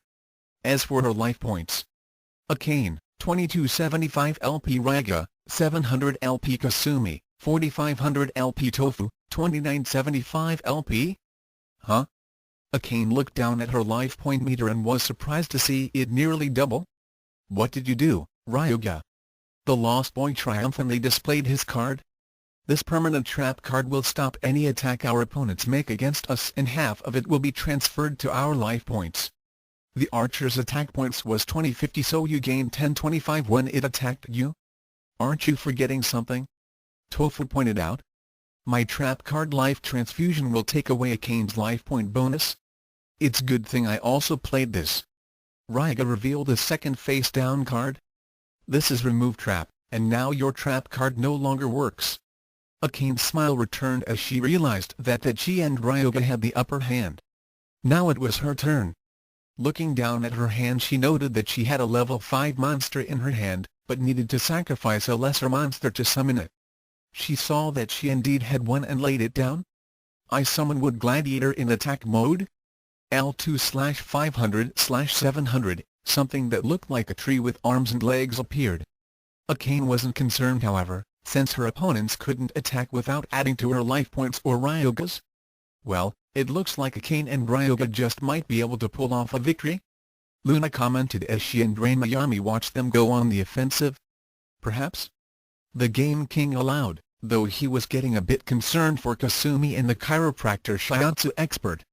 As for her life points, Akane, 2275 LP Raiga, 700 LP Kasumi, 4500 LP Tofu, 2975 LP? Huh? Akane looked down at her life point meter and was surprised to see it nearly double. What did you do, Raiga? The lost boy triumphantly displayed his card. This permanent trap card will stop any attack our opponents make against us and half of it will be transferred to our life points. The archer's attack points was 2050, so you gained 1025 when it attacked you? Aren't you forgetting something? Tofu pointed out. My trap card life transfusion will take away Akane's life point bonus. It's good thing I also played this. Raiga revealed a second face-down card. This is remove trap, and now your trap card no longer works. Akane's smile returned as she realized that she and Ryoga had the upper hand. Now it was her turn. Looking down at her hand, she noted that she had a level 5 monster in her hand, but needed to sacrifice a lesser monster to summon it. She saw that she indeed had one and laid it down. I summon Wood Gladiator in attack mode. L2/500/700, something that looked like a tree with arms and legs appeared. Akane wasn't concerned, however, since her opponents couldn't attack without adding to her life points or Ryoga's. Well, it looks like Akane and Ryoga just might be able to pull off a victory. Luna commented as she and Ranma watched them go on the offensive. Perhaps? The Game King allowed, though he was getting a bit concerned for Kasumi and the chiropractor shiatsu expert.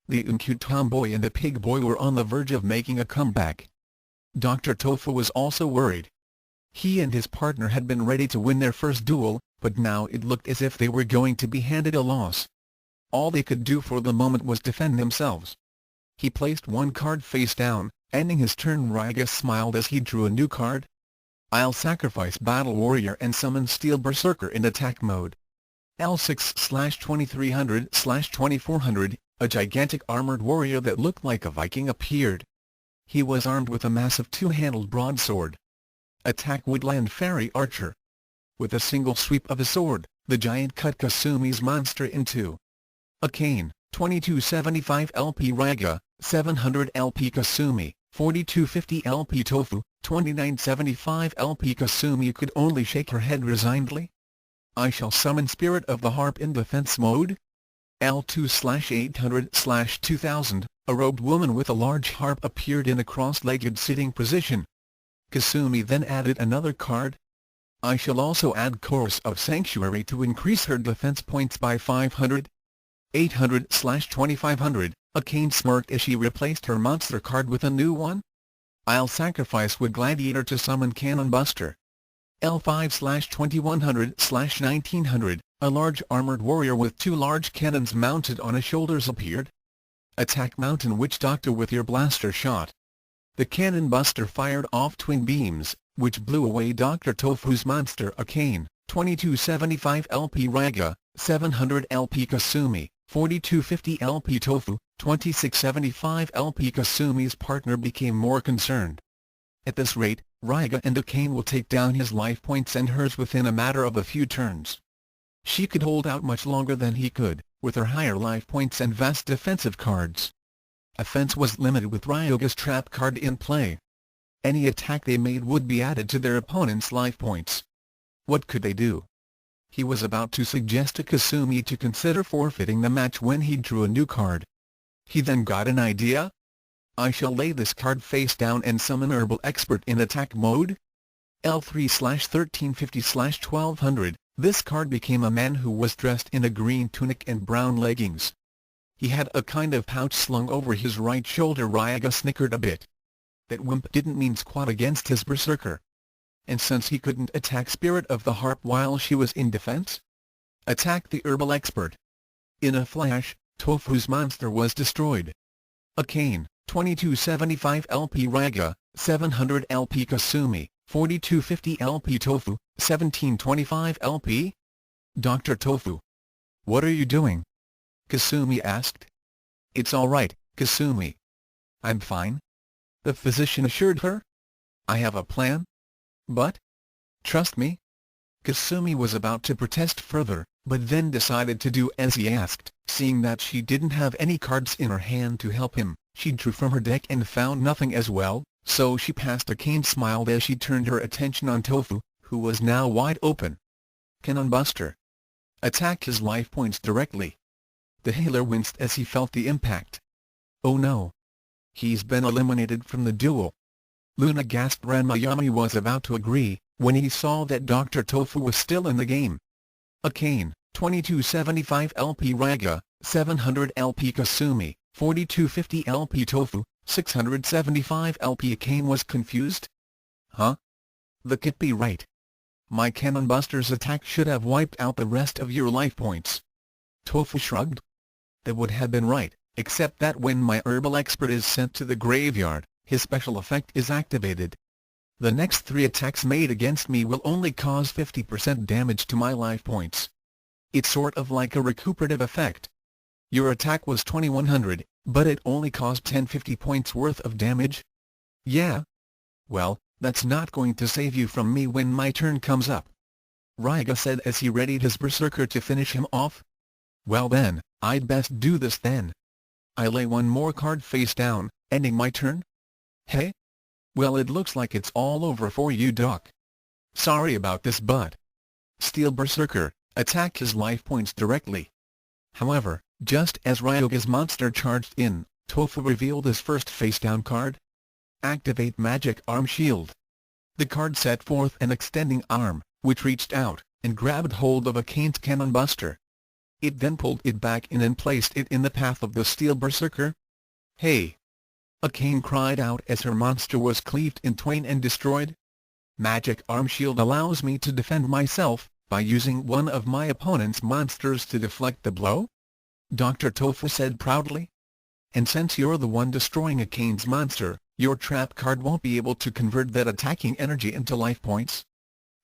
The uncute tomboy and the pig boy were on the verge of making a comeback. Dr. Tofu was also worried. He and his partner had been ready to win their first duel, but now it looked as if they were going to be handed a loss. All they could do for the moment was defend themselves. He placed one card face down, ending his turn. Raiga smiled as he drew a new card. I'll sacrifice Battle Warrior and summon Steel Berserker in attack mode. L6/2300/2400, a gigantic armored warrior that looked like a Viking appeared. He was armed with a massive two-handled broadsword. Attack Woodland Fairy Archer. With a single sweep of his sword, the giant cut Kasumi's monster in two. Akane, 2275 LP Raiga, 700 LP Kasumi, 4250 LP Tofu, 2975 LP Kasumi could only shake her head resignedly. I shall summon Spirit of the Harp in defense mode. L2/800/2000, a robed woman with a large harp appeared in a cross-legged sitting position. Kasumi then added another card. I shall also add Chorus of Sanctuary to increase her defense points by 500. 800/2500, Akane smirked as she replaced her monster card with a new one. I'll sacrifice Wood Gladiator to summon Cannon Buster. L5/2100/1900, a large armored warrior with two large cannons mounted on his shoulders appeared. Attack Mountain Witch Doctor with your blaster shot. The Cannon Buster fired off twin beams, which blew away Dr. Tofu's monster. Akane, 2275 LP Raiga, 700 LP Kasumi, 4250 LP Tofu, 2675 LP. Kasumi's partner became more concerned. At this rate, Raiga and Akane will take down his life points and hers within a matter of a few turns. She could hold out much longer than he could, with her higher life points and vast defensive cards. Offense was limited with Ryoga's trap card in play. Any attack they made would be added to their opponent's life points. What could they do? He was about to suggest to Kasumi to consider forfeiting the match when he drew a new card. He then got an idea. I shall lay this card face down and summon Herbal Expert in attack mode. L3/1350/1200, this card became a man who was dressed in a green tunic and brown leggings. He had a kind of pouch slung over his right shoulder. Raiga snickered a bit. That wimp didn't mean squat against his berserker. And since he couldn't attack Spirit of the Harp while she was in defense? Attack the Herbal Expert. In a flash, Tofu's monster was destroyed. Akane, 2275 LP Raiga, 700 LP Kasumi, 4250 LP Tofu, 1725 LP? Dr. Tofu. What are you doing? Kasumi asked. It's all right, Kasumi. I'm fine. The physician assured her. I have a plan. But? Trust me. Kasumi was about to protest further, but then decided to do as he asked. Seeing that she didn't have any cards in her hand to help him, she drew from her deck and found nothing as well, so she passed a keen smile as she turned her attention on Tofu, who was now wide open. Cannon Buster. Attack his life points directly. The healer winced as he felt the impact. Oh no. He's been eliminated from the duel. Luna gasped. Ranma was about to agree, when he saw that Dr. Tofu was still in the game. A cane, 2275 LP Raga, 700 LP Kasumi, 4250 LP Tofu, 675 LP. A cane was confused. Huh? That can't be right. My Cannon Buster's attack should have wiped out the rest of your life points. Tofu shrugged. That would have been right, except that when my herbal expert is sent to the graveyard, his special effect is activated. The next 3 attacks made against me will only cause 50% damage to my life points. It's sort of like a recuperative effect. Your attack was 2100, but it only caused 1050 points worth of damage? Yeah. Well, that's not going to save you from me when my turn comes up. Raiga said as he readied his berserker to finish him off. Well then, I'd best do this then. I lay one more card face down, ending my turn? Hey? Well, it looks like it's all over for you, Doc. Sorry about this, but... Steel Berserker, attack his life points directly. However, just as Ryuga's monster charged in, Tofu revealed his first face-down card. Activate Magic Arm Shield. The card set forth an extending arm, which reached out, and grabbed hold of a cane's Cannon Buster. It then pulled it back in and placed it in the path of the Steel Berserker. Hey! A cane cried out as her monster was cleaved in twain and destroyed. Magic Arm Shield allows me to defend myself, by using one of my opponent's monsters to deflect the blow? Dr. Tofu said proudly. And since you're the one destroying a cane's monster, your trap card won't be able to convert that attacking energy into life points.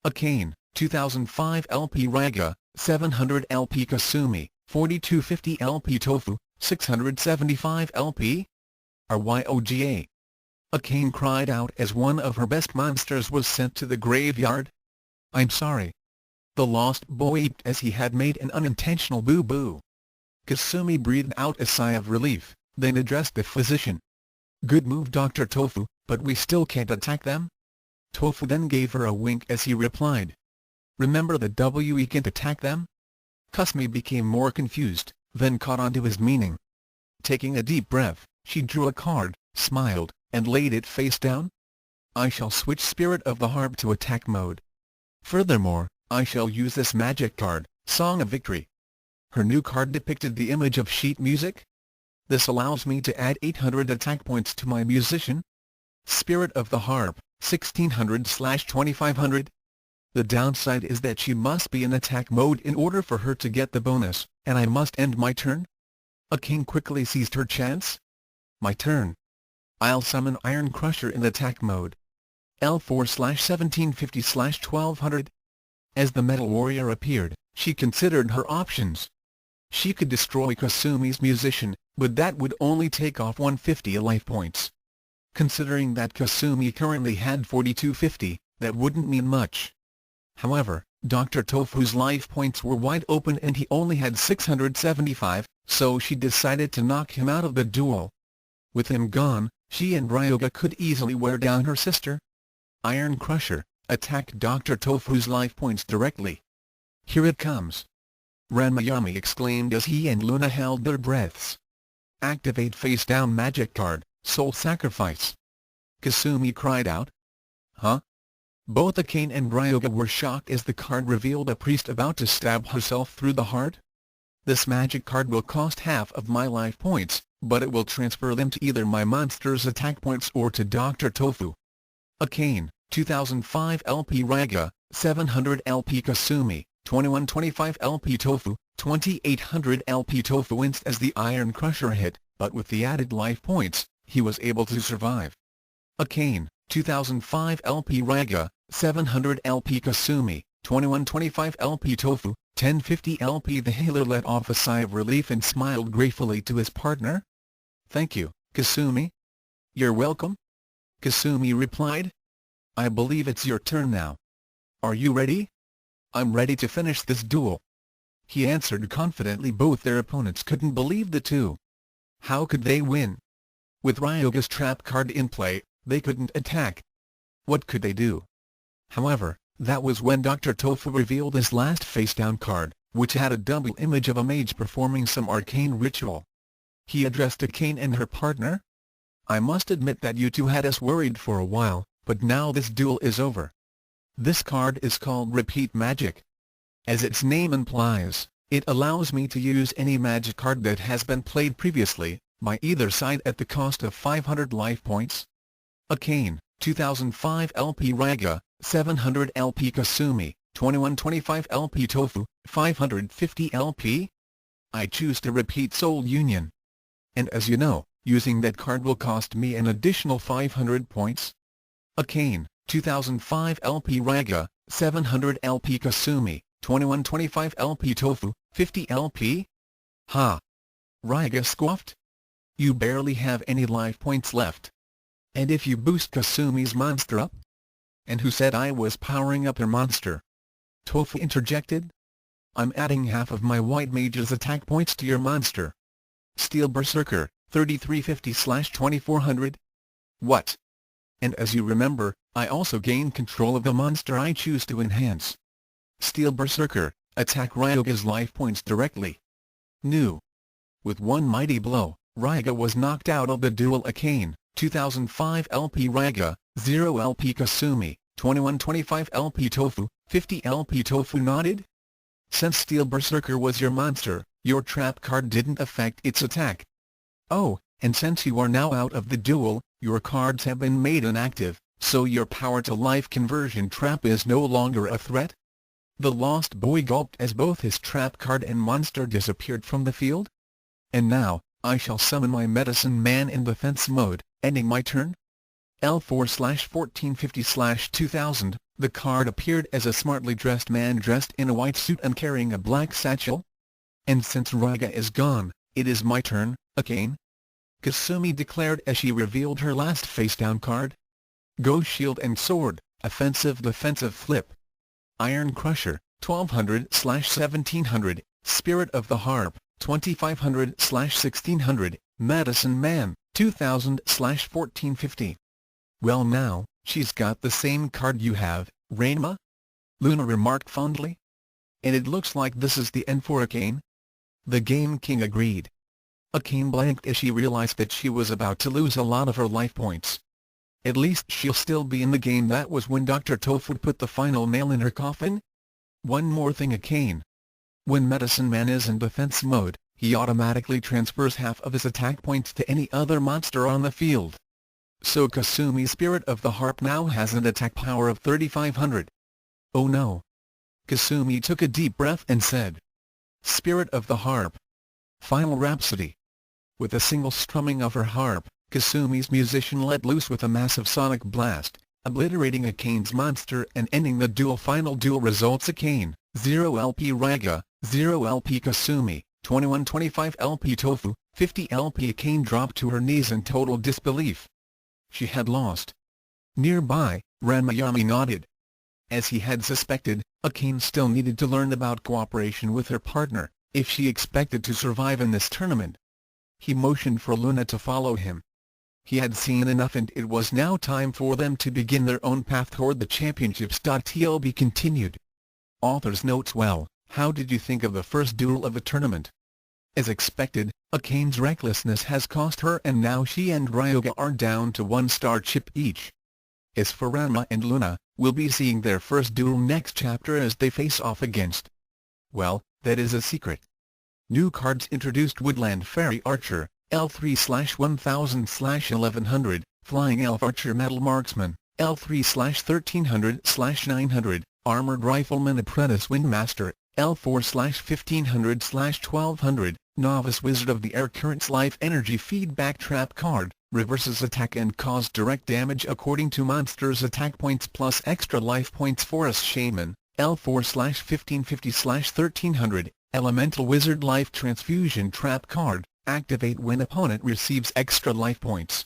A cane, 2005 LP Raga, 700 LP Kasumi, 4250 LP Tofu, 675 LP? RYOGA. A cane cried out as one of her best monsters was sent to the graveyard. I'm sorry. The lost boy wept as he had made an unintentional boo-boo. Kasumi breathed out a sigh of relief, then addressed the physician. Good move, Dr. Tofu, but we still can't attack them? Tofu then gave her a wink as he replied. Remember that we can't attack them? Kasumi became more confused, then caught on to his meaning. Taking a deep breath, she drew a card, smiled, and laid it face down. I shall switch Spirit of the Harp to attack mode. Furthermore, I shall use this magic card, Song of Victory. Her new card depicted the image of sheet music. This allows me to add 800 attack points to my musician. Spirit of the Harp, 1600/2500. The downside is that she must be in attack mode in order for her to get the bonus, and I must end my turn. A king quickly seized her chance. My turn. I'll summon Iron Crusher in attack mode. L4/1750/1200. As the Metal Warrior appeared, she considered her options. She could destroy Kasumi's musician, but that would only take off 150 life points. Considering that Kasumi currently had 4250, that wouldn't mean much. However, Dr. Tofu's life points were wide open and he only had 675, so she decided to knock him out of the duel. With him gone, she and Ryuga could easily wear down her sister. Iron Crusher, attack Dr. Tofu's life points directly. Here it comes. Ranma exclaimed as he and Luna held their breaths. Activate face-down magic card, Soul Sacrifice. Kasumi cried out. Huh? Both the cane and Ryuga were shocked as the card revealed a priest about to stab herself through the heart. This magic card will cost half of my life points, but it will transfer them to either my monster's attack points or to Dr. Tofu. A cane, 2005 LP Raga, 700 LP Kasumi, 2125 LP Tofu, 2800 LP Tofu winced as the Iron Crusher hit, but with the added life points, he was able to survive. A cane, 2005 LP Raga, 700 LP Kasumi, 2125 LP Tofu, 1050 LP. The healer let off a sigh of relief and smiled gratefully to his partner. "Thank you, Kasumi." "You're welcome," Kasumi replied. "I believe it's your turn now. Are you ready?" "I'm ready to finish this duel," he answered confidently. Both their opponents couldn't believe the two. How could they win? With Ryuga's trap card in play, they couldn't attack. What could they do? However, that was when Dr. Tofu revealed his last face-down card, which had a double image of a mage performing some arcane ritual. He addressed Akane and her partner. "I must admit that you two had us worried for a while, but now this duel is over. This card is called Repeat Magic. As its name implies, it allows me to use any magic card that has been played previously, by either side at the cost of 500 life points. Akane, 2005 LP. Ryuga, 700 LP. Kasumi, 2125 LP. Tofu, 550 LP. I choose to repeat Soul Union. And as you know, using that card will cost me an additional 500 points. Akane, 2005 LP. Ryuga, 700 LP. Kasumi, 2125 LP. Tofu, 50 LP. Ha! Ryuga scoffed. You barely have any life points left. And if you boost Kasumi's monster up? And who said I was powering up her monster? Tofu interjected. I'm adding half of my white mage's attack points to your monster. Steel Berserker, 3350/2400. What? And as you remember, I also gain control of the monster I choose to enhance. Steel Berserker, attack Ryuga's life points directly. New. With one mighty blow, Ryuga was knocked out of the duel. Akane, 2005 LP. Ryuga, 0 LP. Kasumi, 2125 LP. Tofu, 50 LP. Tofu nodded. Since Steel Berserker was your monster, your trap card didn't affect its attack. Oh, and since you are now out of the duel, your cards have been made inactive, so your power-to-life conversion trap is no longer a threat? The Lost Boy gulped as both his trap card and monster disappeared from the field. And now, I shall summon my Medicine Man in defense mode, ending my turn. L4/1450/2000, the card appeared as a smartly dressed man dressed in a white suit and carrying a black satchel. And since Ryuga is gone, it is my turn, Akane, Kasumi declared as she revealed her last face-down card. Go Shield and Sword, Offensive-Defensive Flip. Iron Crusher, 1200/1700, Spirit of the Harp, 2500/1600, Medicine Man, 2000/1450. Well now, she's got the same card you have, Ranma? Luna remarked fondly. And it looks like this is the end for Akane? The Game King agreed. Akane blanked as she realized that she was about to lose a lot of her life points. At least she'll still be in the game. That was when Dr. Tofu put the final nail in her coffin. One more thing, Akane. When Medicine Man is in defense mode, he automatically transfers half of his attack points to any other monster on the field. So Kasumi's Spirit of the Harp now has an attack power of 3500. Oh no. Kasumi took a deep breath and said, Spirit of the Harp. Final Rhapsody. With a single strumming of her harp, Kasumi's musician let loose with a massive sonic blast, obliterating Akane's monster and ending the duel. Final duel results: Akane, 0 LP. Ryuga, 0 LP. Kasumi, 2125 LP. Tofu, 50 LP. Akane dropped to her knees in total disbelief. She had lost. Nearby, Ranma nodded. As he had suspected, Akane still needed to learn about cooperation with her partner, if she expected to survive in this tournament. He motioned for Luna to follow him. He had seen enough, and it was now time for them to begin their own path toward the championships. TLB continued. Author's notes. Well, how did you think of the first duel of the tournament? As expected, Akane's recklessness has cost her, and now she and Ryuga are down to 1-star chip each. As for Ranma and Luna, we'll be seeing their first duel next chapter as they face off against... well, that is a secret. New cards introduced: Woodland Fairy Archer, L3/1000/1100, Flying Elf Archer Metal Marksman, L3/1300/900, Armored Rifleman Apprentice Wingmaster, L4/1500/1200, Novice Wizard of the Air. Currents: Life Energy Feedback Trap card, reverses attack and cause direct damage according to monster's attack points plus extra life points. Forest Shaman, L4/1550/1300, Elemental Wizard Life Transfusion Trap card, activate when opponent receives extra life points.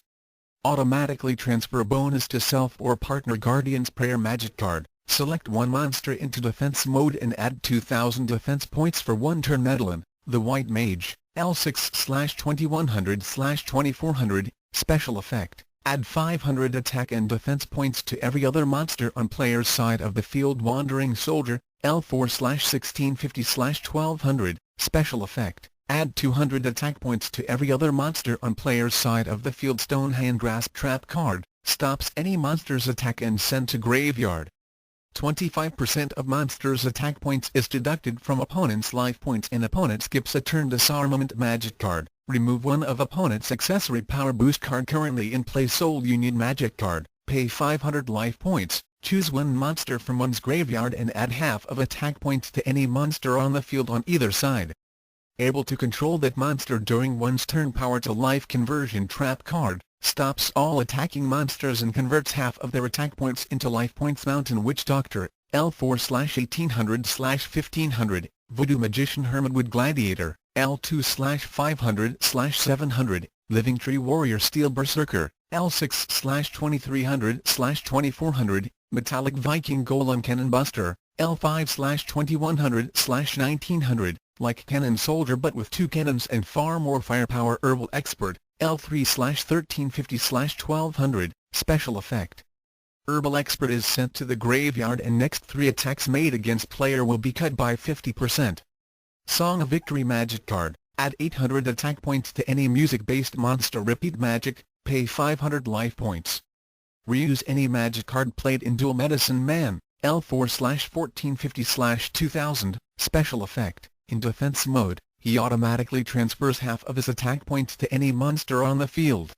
Automatically transfer bonus to self or partner Guardian's Prayer magic card. Select one monster into defense mode and add 2,000 defense points for one turn. Madeline, the White Mage, L6/2100/2400, special effect, add 500 attack and defense points to every other monster on player's side of the field. Wandering Soldier, L4/1650/1200, special effect, add 200 attack points to every other monster on player's side of the field. Stone Hand Grasp trap card, stops any monster's attack and sent to graveyard. 25% of monsters' attack points is deducted from opponent's life points and opponent skips a turn. Disarmament magic card, remove one of opponent's accessory power boost card currently in play. Soul Union magic card, pay 500 life points, choose one monster from one's graveyard and add half of attack points to any monster on the field on either side. Able to control that monster during one's turn. Power to life conversion trap card, stops all attacking monsters and converts half of their attack points into life points. Mountain Witch Doctor, L4/1800/1500, Voodoo Magician Hermitwood Gladiator, L2/500/700, Living Tree Warrior Steel Berserker, L6/2300/2400, Metallic Viking Golem Cannon Buster, L5/2100/1900, like Cannon Soldier but with 2 cannons and far more firepower. Herbal Expert, L3/1350/1200, special effect. Herbal Expert is sent to the graveyard and next 3 attacks made against player will be cut by 50%. Song of Victory magic card, add 800 attack points to any music-based monster. Repeat magic, pay 500 life points. Reuse any magic card played in Dual Medicine Man, L4/1450/2000, special effect. In defense mode, he automatically transfers half of his attack points to any monster on the field.